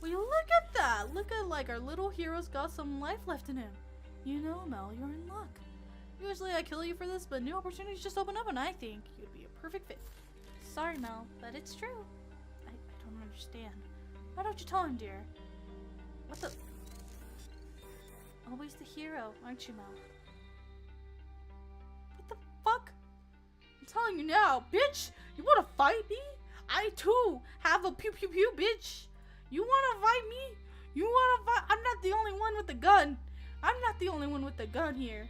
[SPEAKER 1] Will you look at that? Look at like our little hero's got some life left in him. You know, Mel, you're in luck. Usually I kill you for this, but new opportunities just open up and I think you'd be a perfect fit. Sorry, Mel, but it's true. I don't understand. Why don't you tell him, dear? What the... Always the hero, aren't you, Mel? What the fuck? I'm telling you now, bitch! You wanna fight me? I too have a pew pew pew, bitch. You wanna fight me? You wanna fight? I'm not the only one with the gun. I'm not the only one with the gun here.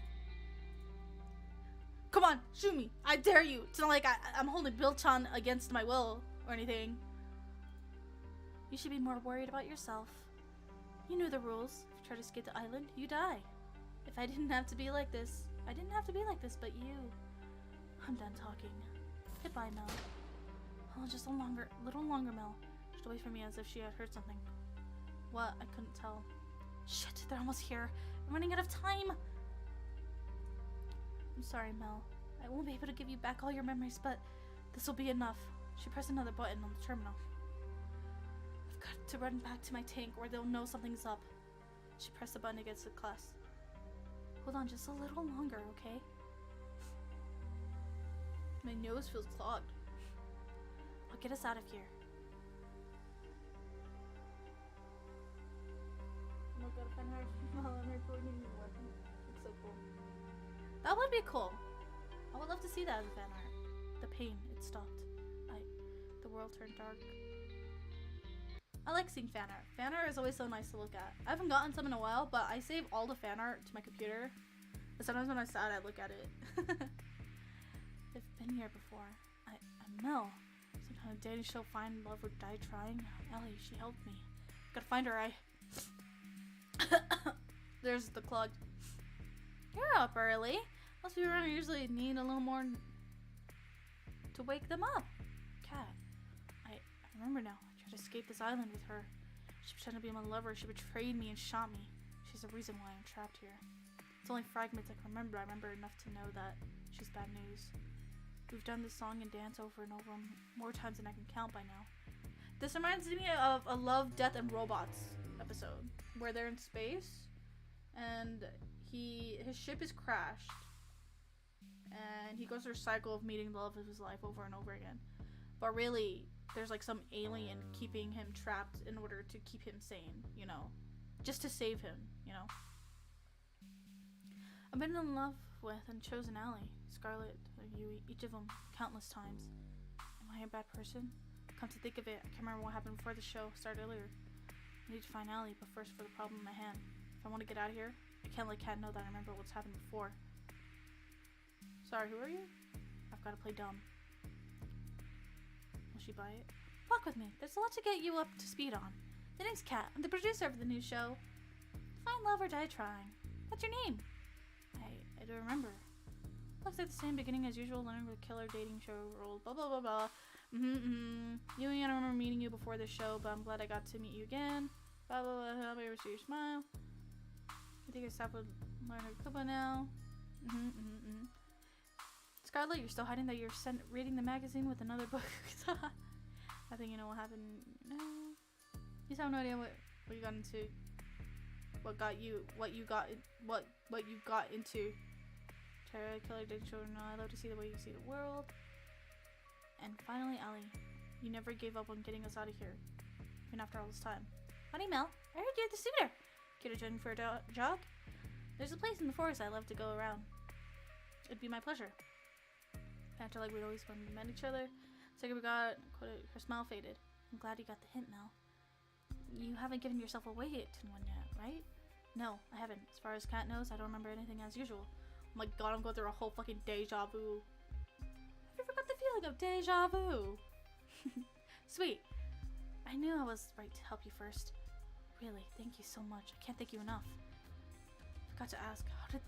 [SPEAKER 1] Come on, shoot me. I dare you. It's not like I'm holding Bilchan against my will or anything.
[SPEAKER 2] You should be more worried about yourself. You knew the rules. If you try to escape the island, you die. If I didn't have to be like this, I didn't have to be like this, but you. I'm done talking. Goodbye, Mel. Oh, just a little longer, Mel. She stood away from me as if she had heard something. What? I couldn't tell. Shit, they're almost here. I'm running out of time. I'm sorry, Mel. I won't be able to give you back all your memories, but this will be enough. She pressed another button on the terminal. I've got to run back to my tank or they'll know something's up. She pressed the button against the glass. Hold on just a little longer, okay?
[SPEAKER 1] My nose feels clogged.
[SPEAKER 2] I'll get us out of here.
[SPEAKER 1] Oh my god, it's so cool.
[SPEAKER 2] That would be cool. I would love to see that as a fan art. The pain, it stopped. The world turned dark. I like seeing fan art. Fan art is always so nice to look at. I haven't gotten some in a while, but I save all the fan art to my computer. But sometimes when I'm sad, I look at it. I've been here before. I'm Mel. Some kind of dating show, find love or die trying. Ellie, she helped me. Gotta find her, There's the clog. You're up early. Most people around usually need a little more to wake them up. Cat. I remember now. I tried to escape this island with her. She pretended to be my lover. She betrayed me and shot me. She's the reason why I'm trapped here. It's only fragments I can remember. I remember enough to know that she's bad news. We've done this song and dance over and over more times than I can count by now. This reminds me of a Love, Death, and Robots episode where they're in space and his ship is crashed and he goes through a cycle of meeting the love of his life over and over again. But really, there's like some alien keeping him trapped in order to keep him sane, you know, just to save him, you know. I've been in love with and chosen Allie, Scarlett, you, each of them, countless times. Am I a bad person? Come to think of it, I can't remember what happened before the show started earlier. I need to find Allie, but first for the problem in my hand. If I want to get out of here, I can't let Kat know that I remember what's happened before. Sorry, who are you? I've got to play dumb. Will she buy it? Walk with me. There's a lot to get you up to speed on. The name's Kat. I'm the producer of the new show. Find love or die trying. What's your name? I don't remember. Looks like the same beginning as usual, learning the killer dating show role. Blah blah blah blah. You and I don't remember meeting you before the show, but I'm glad I got to meet you again. Blah blah blah. Help me ever see your smile. I think I stopped with learn a couple now. Scarlett, you're still hiding that you're reading the magazine with another book. I think you know what happened. No, you have no idea what you got into. What you got into. Terror, killer, dating children. No, I love to see the way you see the world. And finally, Allie, you never gave up on getting us out of here, even after all this time. Honey Mel, I heard you're the suitor. Care to join me for a jog? There's a place in the forest I love to go around. It'd be my pleasure. After like we'd always when we met each other. Second we got, her smile faded. I'm glad you got the hint, Mel. You haven't given yourself away to anyone yet, right? No, I haven't. As far as Kat knows, I don't remember anything as usual. Oh my god, I'm going through a whole fucking deja vu. Have you ever got the feeling of deja vu? Sweet. I knew I was right to help you first. Really, thank you so much. I can't thank you enough. Forgot to ask, how did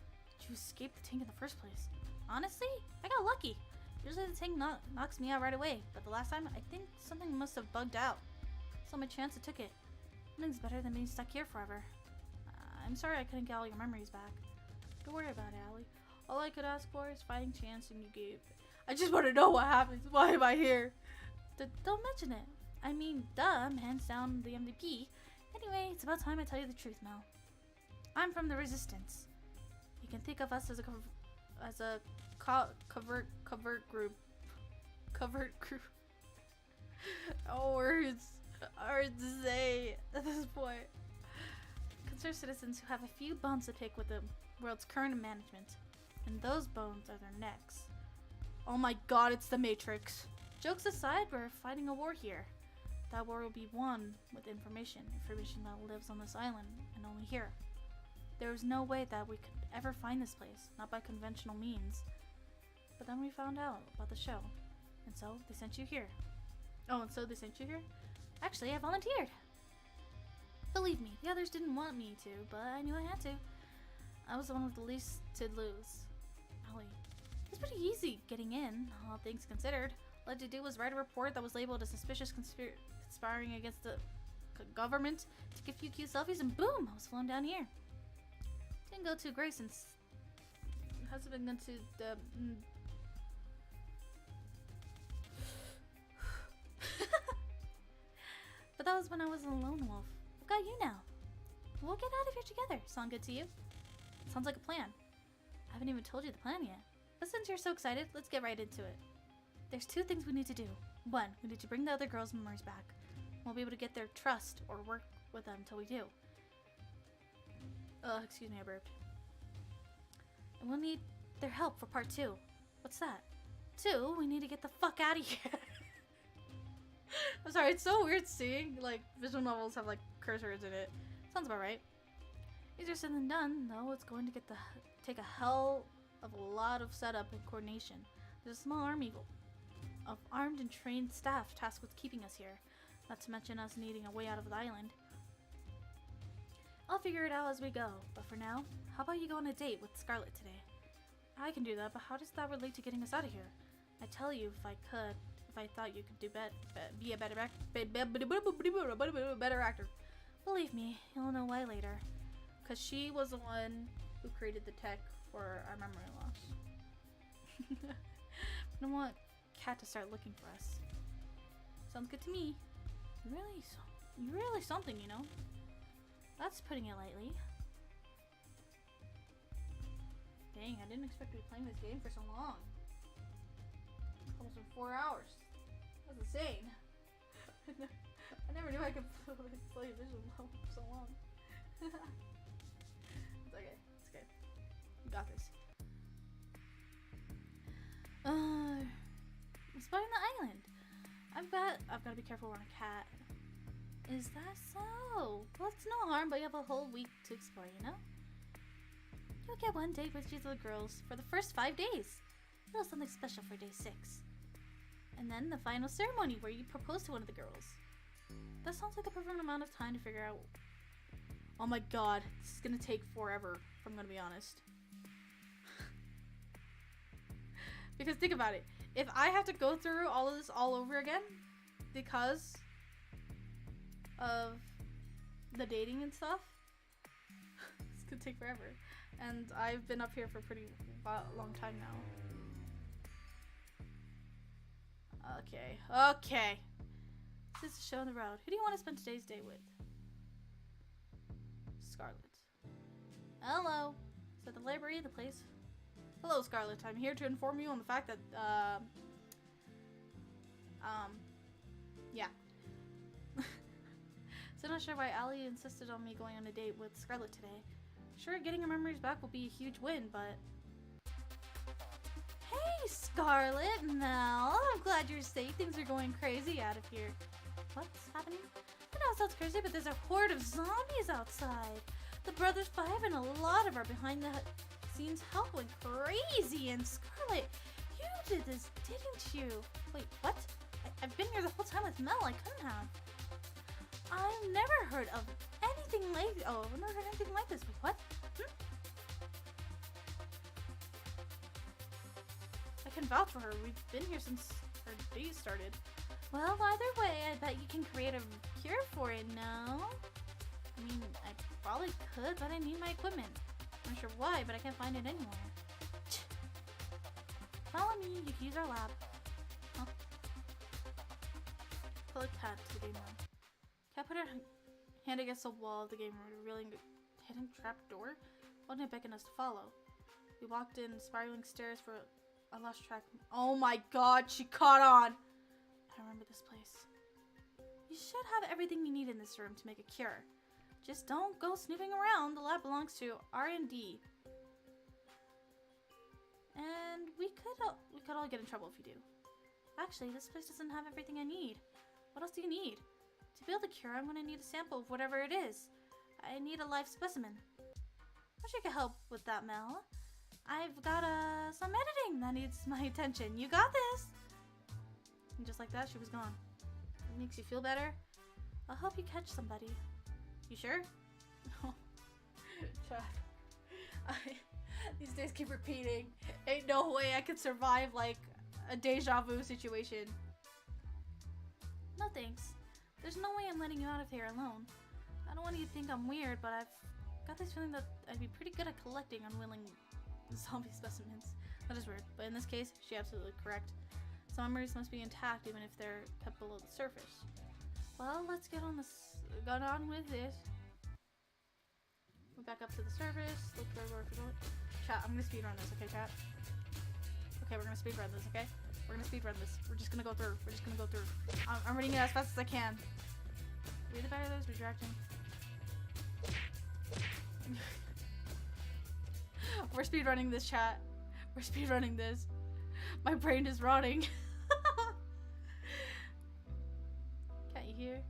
[SPEAKER 2] you escape the tank in the first place? Honestly, I got lucky. Usually the tank knocks me out right away, but the last time, I think something must have bugged out. So my chance I took it. Nothing's better than being stuck here forever. I'm sorry I couldn't get all your memories back. Don't worry about it, Allie. All I could ask for is fighting chance and you gave it. I just want to know what happens. Why am I here? Don't mention it. I mean, duh, I'm hands down the MVP. Anyway, it's about time I tell you the truth, Mel. I'm from the Resistance. You can think of us as a covert group. Covert group. Oh, words. Hard to say at this point. Concerned citizens who have a few bones to pick with the world's current management. And those bones are their necks. Oh my god, it's the Matrix. Jokes aside, we're fighting a war here. That war will be won with information that lives on this island, and only here. There was no way that we could ever find this place, not by conventional means. But then we found out about the show, and so they sent you here. Oh, and so they sent you here? Actually, I volunteered. Believe me, the others didn't want me to, but I knew I had to. I was the one with the least to lose. Golly, it was pretty easy getting in, all things considered. All I had to do was write a report that was labeled as suspicious conspiring against the government, take a few cute selfies, and boom, I was flown down here. Didn't go too great since hasn't been going to the but that was when I was a lone wolf. I've got you now. We'll get out of here together. Sound good to you? Sounds like a plan. I haven't even told you the plan yet. But since you're so excited, let's get right into it. There's 2 things we need to do. 1, we need to bring the other girls' memories back. We'll be able to get their trust or work with them until we do. Excuse me, I burped. And we'll need their help for part 2. What's that? 2, we need to get the fuck out of here. I'm sorry, it's so weird seeing, like, visual novels have, like, cursors in it. Sounds about right. Easier said than done, though. It's going to take a hell of a lot of setup and coordination. There's a small army of armed and trained staff tasked with keeping us here, not to mention us needing a way out of the island. I'll figure it out as we go, but for now, how about you go on a date with Scarlet today? I can do that, but how does that relate to getting us out of here? I'd tell you if I could, if I thought you could do be a better actor. Believe me, you'll know why later. Because she was the one who created the tech for our memory loss. I don't want Kat to start looking for us. Sounds good to me. You're really something, you know? That's putting it lightly. Dang, I didn't expect to be playing this game for so long. Almost been 4 hours. That's insane. I never knew I could play a visual novel for so long. It's okay. It's okay. You got this. Exploring the island. I've got to be careful around a cat. Is that so? Well, it's no harm, but you have a whole week to explore, you know? You'll get one date with each of the girls for the first 5 days. A little something special for day 6. And then the final ceremony where you propose to one of the girls. That sounds like the perfect amount of time to figure out. Oh my god, this is gonna take forever, if I'm gonna be honest. Because think about it. If I have to go through all of this all over again because of the dating and stuff, it's gonna take forever. And I've been up here for a pretty long time now. Okay. This is a show on the road. Who do you want to spend today's day with? Scarlet. Hello. Is that the library, the place? Hello, Scarlet. I'm here to inform you on the fact that, yeah. So not sure why Allie insisted on me going on a date with Scarlet today. Sure, getting her memories back will be a huge win, but... Hey, Scarlet, Mel. I'm glad you're safe. Things are going crazy out of here. What's happening? I know it sounds crazy, but there's a horde of zombies outside. The Brothers 5 and a lot of our behind-the-scenes help went crazy. And Scarlet, you did this, didn't you? Wait, what? I've been here the whole time with Mel. I couldn't have. I've never heard of anything like... Oh, I've never heard anything like this. What? I can vouch for her. We've been here since her days started. Well, either way, I bet you can create a cure for it, no? I mean, I probably could, but I need my equipment. I'm not sure why, but I can't find it anywhere. Follow me, you can use our lab. Huh? Pull a cat to the game room. Cat put her hand against the wall of the game room, revealing a hidden trap door, holding it beckoned us to follow. We walked in spiraling stairs for a lost track. Oh my god, she caught on! I remember this place. You should have everything you need in this room to make a cure. Just don't go snooping around. The lab belongs to R&D. And we could all get in trouble if you do. Actually, this place doesn't have everything I need. What else do you need? To build a cure, I'm going to need a sample of whatever it is. I need a live specimen. Wish I could help with that, Mel. I've got some editing that needs my attention. You got this! And just like that, she was gone. It makes you feel better? I'll help you catch somebody. You sure?
[SPEAKER 1] Chad, these days keep repeating. Ain't no way I could survive, like, a deja vu situation.
[SPEAKER 2] No thanks. There's no way I'm letting you out of here alone. I don't want you to think I'm weird, but I've got this feeling that I'd be pretty good at collecting unwilling zombie specimens. That is weird, but in this case, she's absolutely correct. Some memories must be intact even if they're kept below the surface. Well, let's get on with this. We're back up to the surface. Look where we're going. Chat, I'm gonna speedrun this, okay, chat? Okay, we're gonna speedrun this, okay? We're gonna speedrun this. We're just gonna go through. We're just gonna go through. I'm reading it as fast as I can. Read the back of those, redirecting. We're speedrunning this, chat. We're speedrunning this. My brain is rotting. Can't you hear?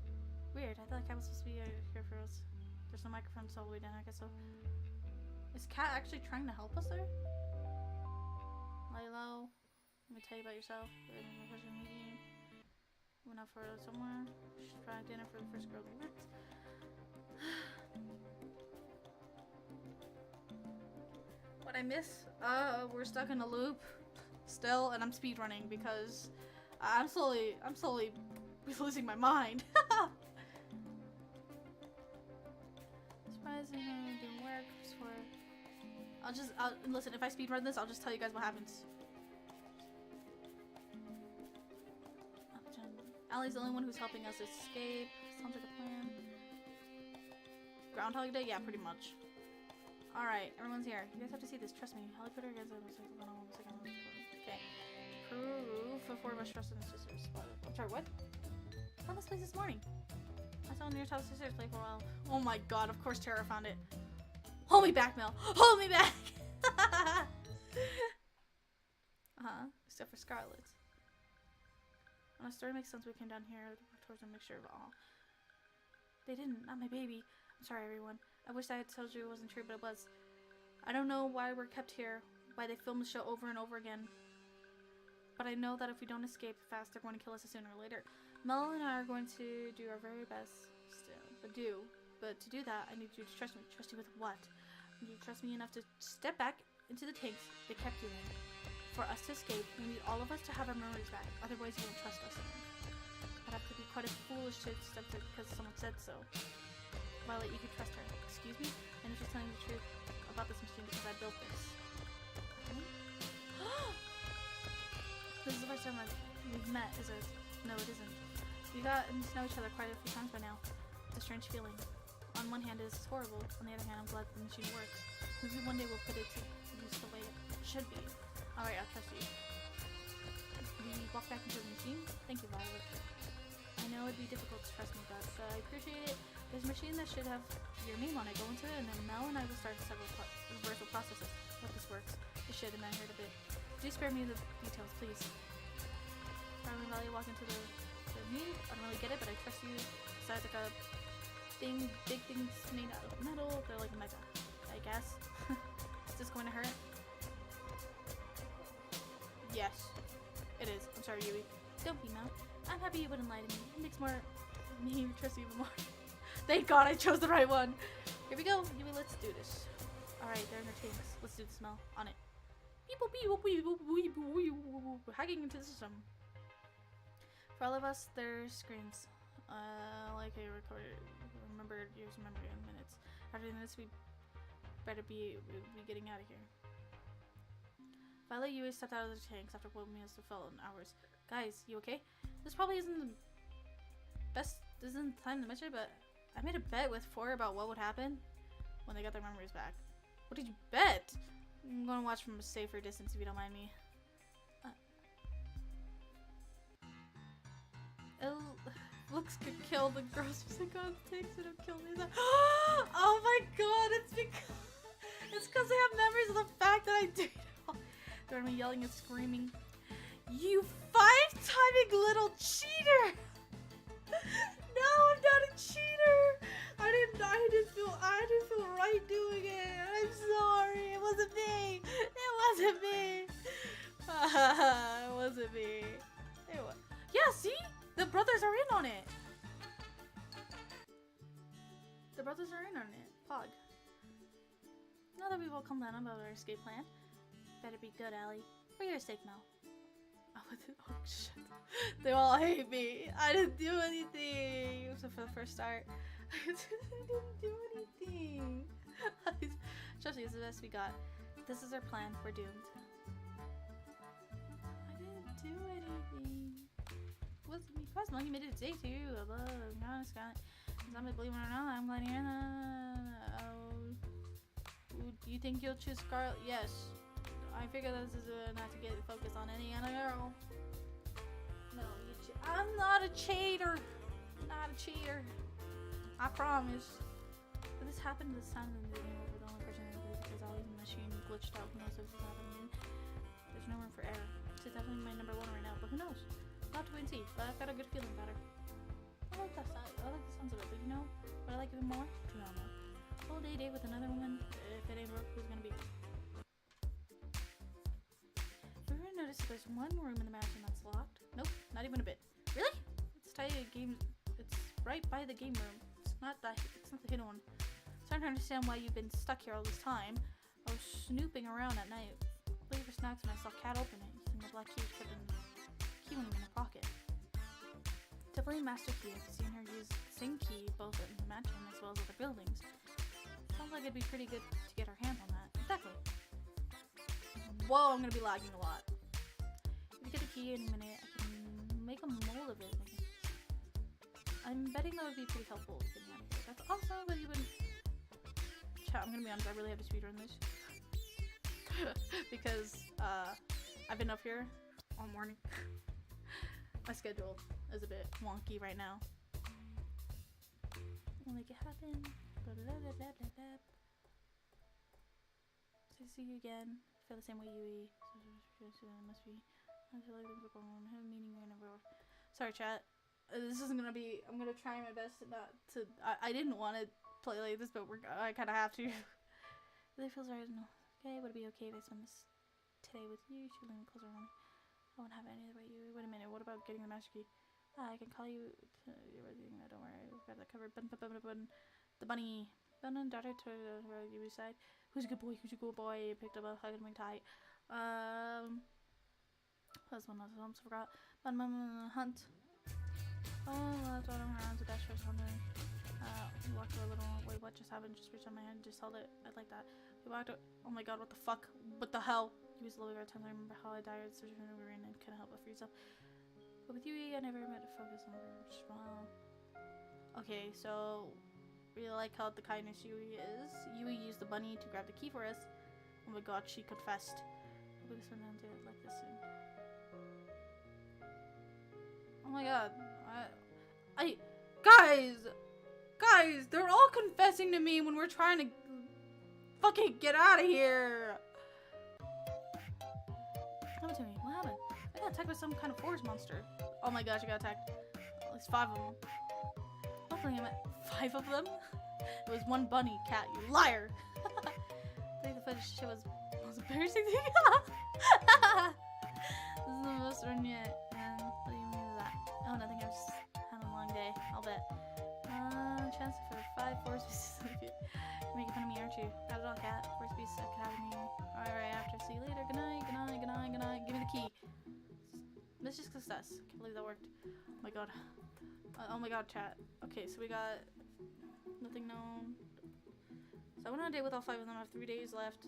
[SPEAKER 2] Weird, I thought Cat was supposed to be here for us. There's no microphone all the way down, I guess so. Is Cat actually trying to help us there? Lay low. Let me tell you about yourself. Went out for somewhere. She's trying dinner for the first girl that worked. What I miss? We're stuck in a loop still, and I'm speedrunning because I'm slowly losing my mind. Surprising, didn't work. Listen, if I speedrun this, I'll just tell you guys what happens. Allie's the only one who's helping us escape. Sounds like a plan. Groundhog Day? Yeah, pretty much. Alright, everyone's here. You guys have to see this, trust me. Allie put her against it. Okay. Proof of 4 of us trust in the sisters. I'm sorry, what? I found this place this morning. I saw near top sisters play for a while. Oh my god, of course Tara found it. Hold me back, Mel. Hold me back! Except for Scarlet. When a story makes sense, we came down here towards a mixture of all. They didn't, not my baby. I'm sorry, everyone. I wish I had told you it wasn't true, but it was. I don't know why we're kept here, why they filmed the show over and over again. But I know that if we don't escape fast, they're going to kill us sooner or later. Mel and I are going to do our very best still. But to do that, I need you to trust me. Trust you with what? I need you to trust me enough to step back into the tanks they kept you in. For us to escape, we need all of us to have our memories back. Otherwise, you won't trust us anymore. I'd have to be quite a foolish to step to because someone said so. Violet, you can trust her. Excuse me? I know she's telling the truth about this machine because I built this. This is the first time we've met, is it? No, it isn't. We've gotten to know each other quite a few times by now. It's a strange feeling. On one hand, it's horrible. On the other hand, I'm glad the machine works. Maybe one day we'll put it to use the way it should be. Alright, I'll trust you. We walk back into the machine? Thank you, Violet. I know it'd be difficult to trust me, but I appreciate it. There's a machine that should have your name on it. Go into it, and then Mel and I will start several reversal processes. Hope this works. It should, and I heard a bit. Do spare me the details, please. Charlie and Valley walk into the me. I don't really get it, but I trust you. Besides, like a big things made out of metal. They're like mega, I guess. Is this going to hurt? Yes, it is. I'm sorry, Yui. Don't be, Mel. I'm happy you wouldn't lie to me. It makes me trust you even more. Thank God I chose the right one. Here we go, Yui. Let's do this. All right, they're in their tanks. Let's do this, Mel. On it. Hacking into the system. For all of us, there's screens. Like I recorded, remembered years of memory in minutes. After this, we better be getting out of here. Violet Yui stepped out of the tanks after what must have felt in hours. Guys, you okay? This probably isn't the best, isn't the time to mention it, but I made a bet with 4 about what would happen when they got their memories back. What did you bet? I'm gonna watch from a safer distance if you don't mind me. Looks could kill the girls who said God takes it and kill me. Oh my god, it's because they have memories of the fact that I did. They're me yelling and screaming.
[SPEAKER 1] You five-timing little cheater! No, I'm not a cheater! I didn't feel right doing it. I'm sorry. It wasn't me. It wasn't me. It wasn't me. Yeah, see? The brothers are in on it. The brothers are in on it. Pog. Now that we've all come down about our escape plan, better be good, Allie. For your sake, Mel. Oh shit. They all hate me. I didn't do anything. Except for the first start. I didn't do anything. Trust me, it's the best we got. This is our plan. We're doomed. I didn't do anything. It wasn't me. Cross Monkey made it today too. I love honest guy. Somebody believe it or not, I'm glad you're in do you think you'll choose Scarlet? Yes. I figure this is not to get focused on any other girl. No, I'm not a cheater. Not a cheater. I promise. But this happened this time in the video with the only person I believe because Ollie's machine glitched out. Who knows if this is happening? There's no room for error. This is definitely my number one right now, but who knows? We'll have to wait and see. But I've got a good feeling about her. I like that sound. I like the sounds of it, but you know what I like even more? Drama. Whole day with another woman. If it ain't broke, who's gonna be? Ever noticed there's one room in the mansion that's locked? Nope, not even a bit. Really? It's tied to game. It's right by the game room. It's not the hidden one. Starting to understand why you've been stuck here all this time. I was snooping around at night, looking for snacks, and I saw Cat open it, using the black key to put in in her pocket. Definitely master key. I've seen her use the same key both in the mansion as well as other buildings. Sounds like it'd be pretty good to get our hands on that. Exactly. Whoa, I'm gonna be lagging a lot. If you get a key in a minute, I can make a mold of it. I'm betting that would be pretty helpful. That's awesome, but you wouldn't. Chat, I'm gonna be honest, I really have to speedrun this. Because, I've been up here all morning. My schedule is a bit wonky right now. We'll make it happen. So see you again. Feel the same way, Yui. Must be. I feel like things are going on. Have a meeting right now. Sorry, chat. This isn't gonna be. I'm gonna try my best not to. I didn't want to play like this, but I kind of have to. It feels right. No. Okay, would it be okay if I spend this today with you? Should we lean closer on? I won't have it any other way. Wait a minute. What about getting the master key? I can call you. Don't worry. We've got that covered. The bunny. Bun and daughter to you side. Who's a good boy? Who's a good boy? Picked up a hug and wing tight. That's one I almost forgot. Hunt. Oh, that's what I'm around to dash for something. We walked a little. Wait, what just happened? Just reached on my hand. Just held it. I like that. We walked. Oh my god, what the fuck? What the hell? He was low times. I remember how I died searching for rain and couldn't help but freeze up. But with Yui, I never meant to focus on her smile. Okay, so really like how the kindness Yui is. Yui used the bunny to grab the key for us. Oh my god, she confessed. We'll just went down to it like this soon. Oh my god, guys, they're all confessing to me when we're trying to fucking get out of here. Come to me. What happened? I got attacked by some kind of forest monster. Oh my gosh, I got attacked. At least 5 of them. Hopefully I met 5 of them. It was one bunny cat, you liar. I think the footage shit was the most embarrassing thing. This is the most run yet. And what do you mean by that? Oh, nothing. I've just had a long day. I'll bet. Chance for 5 forest pieces. You're making fun of me, aren't you? Not at all, cat. Forest piece academy. Alright, after. See you later. Good night. Good night. Good night. Good night. Give me the key. Let's just success. Can't believe that worked. Oh my god. Oh my god, chat. Okay, so we got nothing known. So I went on a date with all 5 of them. I have 3 days left.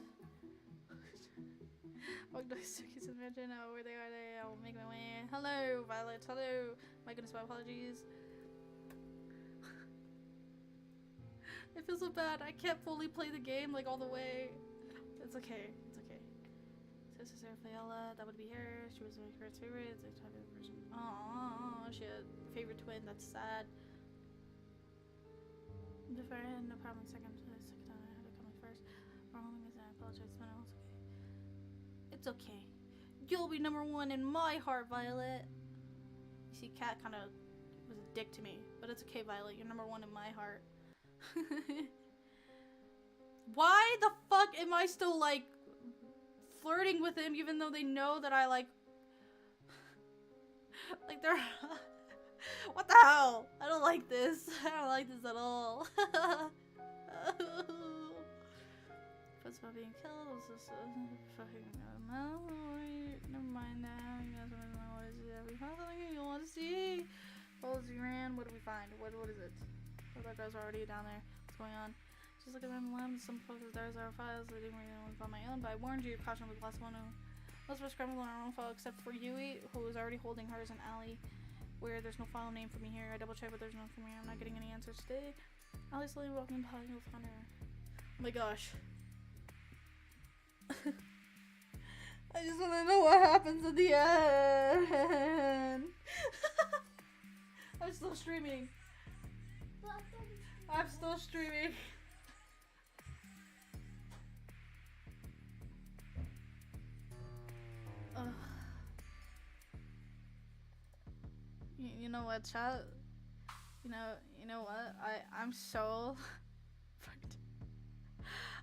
[SPEAKER 1] Walked nice circuits in the mansion. Oh, where they are, I will make my way. Hello, Violet. Hello. My goodness, my apologies. I feel so bad. I can't fully play the game like all the way. It's okay. It's okay. Sister Rafaela, that would be her. She was my favorite. It's a type of person. Oh, she had a favorite twin. That's sad. Before I had no problem. Second time I had to come in first. Wrong is I apologize, but it's okay.
[SPEAKER 2] You'll be #1 in my heart, Violet. You see, Cat kind of was a dick to me, but it's okay, Violet. You're #1 in my heart. Why the fuck am I still, like, flirting with him even though they know that I, like they're... What the hell? I don't like this. I don't like this at all. What's about being killed? This is fucking... Never mind now. You guys want to know what is it? Every something you want to see? Follows you ran. What do we find? What is it? Oh, that guy's already down there. What's going on? Just look around the lab. Some folks, there's our files. I didn't read anyone on my own, but I warned you. Caution was the last one who... Most of us scrambled on our own file except for Yui, who was already holding hers, and Ali, where there's no file name for me here. I double checked, but there's none for me. I'm not getting any answers today. Ali's slowly walking by. You'll find her. Oh my gosh. I just want to know what happens at the end. I'm still streaming. I'm still streaming. You know what, chat? You know what? I'm so fucked.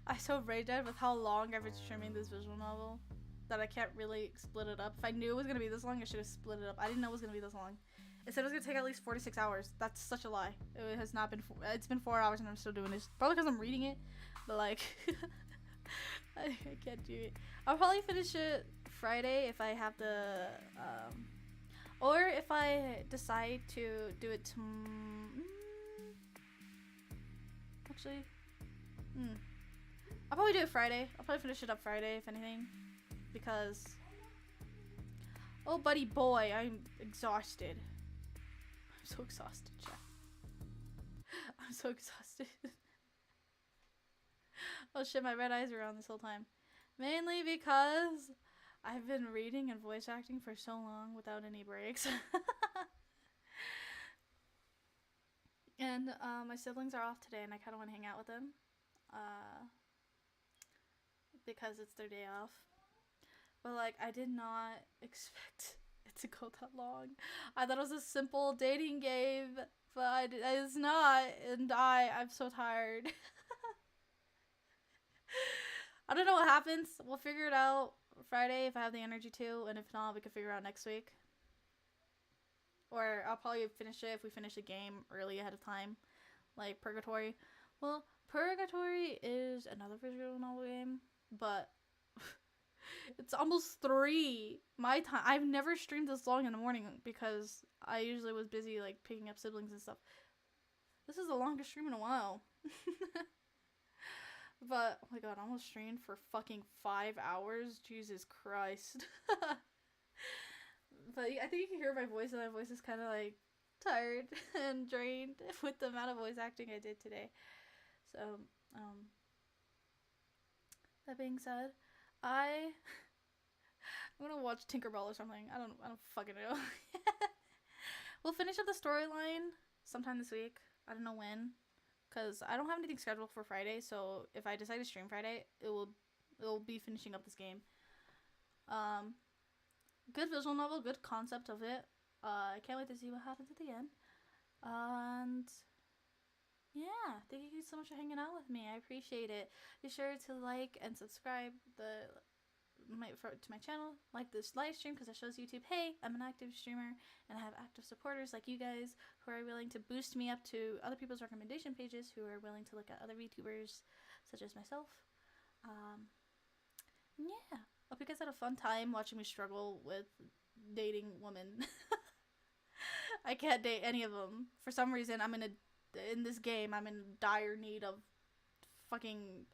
[SPEAKER 2] I'm so rage dead with how long I've been streaming this visual novel that I can't really split it up. If I knew it was gonna be this long, I should have split it up. I didn't know it was gonna be this long. It said it was gonna take at least 4 to 6 hours. That's such a lie. It has not been. It's been 4 hours and I'm still doing this. Probably because I'm reading it, but like, I can't do it. I'll probably finish it Friday if I have the or if I decide to do it actually, I'll probably do it Friday. I'll probably finish it up Friday, if anything. Because... Oh, buddy boy, I'm exhausted. I'm so exhausted, chat. I'm so exhausted. Oh shit, my red eyes were on this whole time. Mainly because I've been reading and voice acting for so long without any breaks. And my siblings are off today and I kind of want to hang out with them. Because it's their day off. But like, I did not expect it to go that long. I thought it was a simple dating game, but it's not, and I'm so tired. I don't know what happens. We'll figure it out Friday if I have the energy to, and if not, we can figure it out next week. Or I'll probably finish it if we finish the game early ahead of time, like Purgatory. Well, Purgatory is another visual novel game, but it's almost 3 my time. I've never streamed this long in the morning because I usually was busy like picking up siblings and stuff. This is the longest stream in a while. But oh my god, I almost streamed for fucking 5 hours. Jesus Christ. But I think you can hear my voice, and my voice is kind of like tired and drained with the amount of voice acting I did today. So that being said, I'm gonna watch Tinkerbell or something. I don't fucking know. We'll finish up the storyline sometime this week. I don't know when, cause I don't have anything scheduled for Friday. So if I decide to stream Friday, it will be finishing up this game. Good visual novel, good concept of it. I can't wait to see what happens at the end. And yeah, thank you so much for hanging out with me. I appreciate it. Be sure to like and subscribe to my channel, like this live stream, because it shows YouTube, hey, I'm an active streamer and I have active supporters like you guys who are willing to boost me up to other people's recommendation pages, who are willing to look at other VTubers such as myself. Yeah, hope you guys had a fun time watching me struggle with dating women. I can't date any of them. For some reason, in this game, I'm in dire need of fucking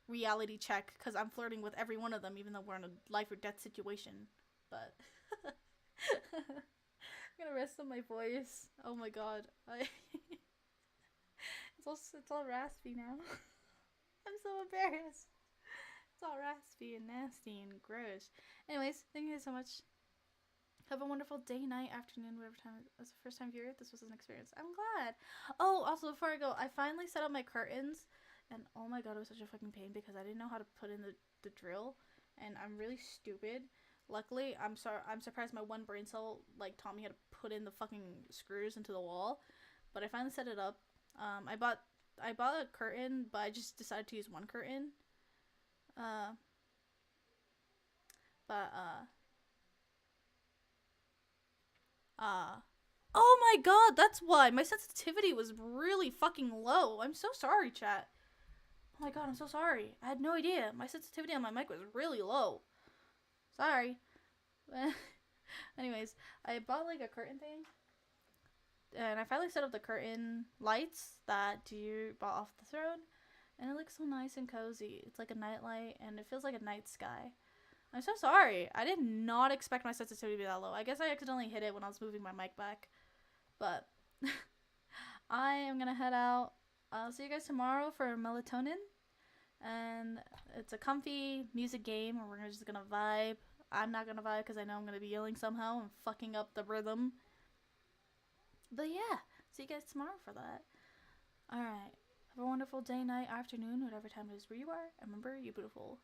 [SPEAKER 2] reality check, because I'm flirting with every one of them, even though we're in a life or death situation. But I'm gonna rest on my voice. Oh my god, it's all raspy now. I'm so embarrassed. It's all raspy and nasty and gross. Anyways, thank you guys so much. Have a wonderful day, night, afternoon, whatever time it was. The first time viewer, this was an experience. I'm glad. Oh, also before I go, I finally set up my curtains, and oh my god, it was such a fucking pain because I didn't know how to put in the drill, and I'm really stupid.
[SPEAKER 1] Luckily, I'm surprised my one brain cell like taught me how to put in the fucking screws into the wall. But I finally set it up. I bought a curtain, but I just decided to use one curtain. Uh, but uh oh my god, that's why my sensitivity was really fucking low. I'm so sorry, chat. Oh my god, I'm so sorry. I had no idea. My sensitivity on my mic was really low. Sorry. Anyways, I bought like a curtain thing, and I finally set up the curtain lights that you bought off the throne, and it looks so nice and cozy. It's like a night light, and it feels like a night sky. I'm so sorry. I did not expect my sensitivity to be that low. I guess I accidentally hit it when I was moving my mic back. But I am gonna head out. I'll see you guys tomorrow for melatonin. And it's a comfy music game where we're just gonna vibe. I'm not gonna vibe because I know I'm gonna be yelling somehow and fucking up the rhythm. But yeah, see you guys tomorrow for that. Alright. Have a wonderful day, night, afternoon, whatever time it is where you are. And remember, you're beautiful.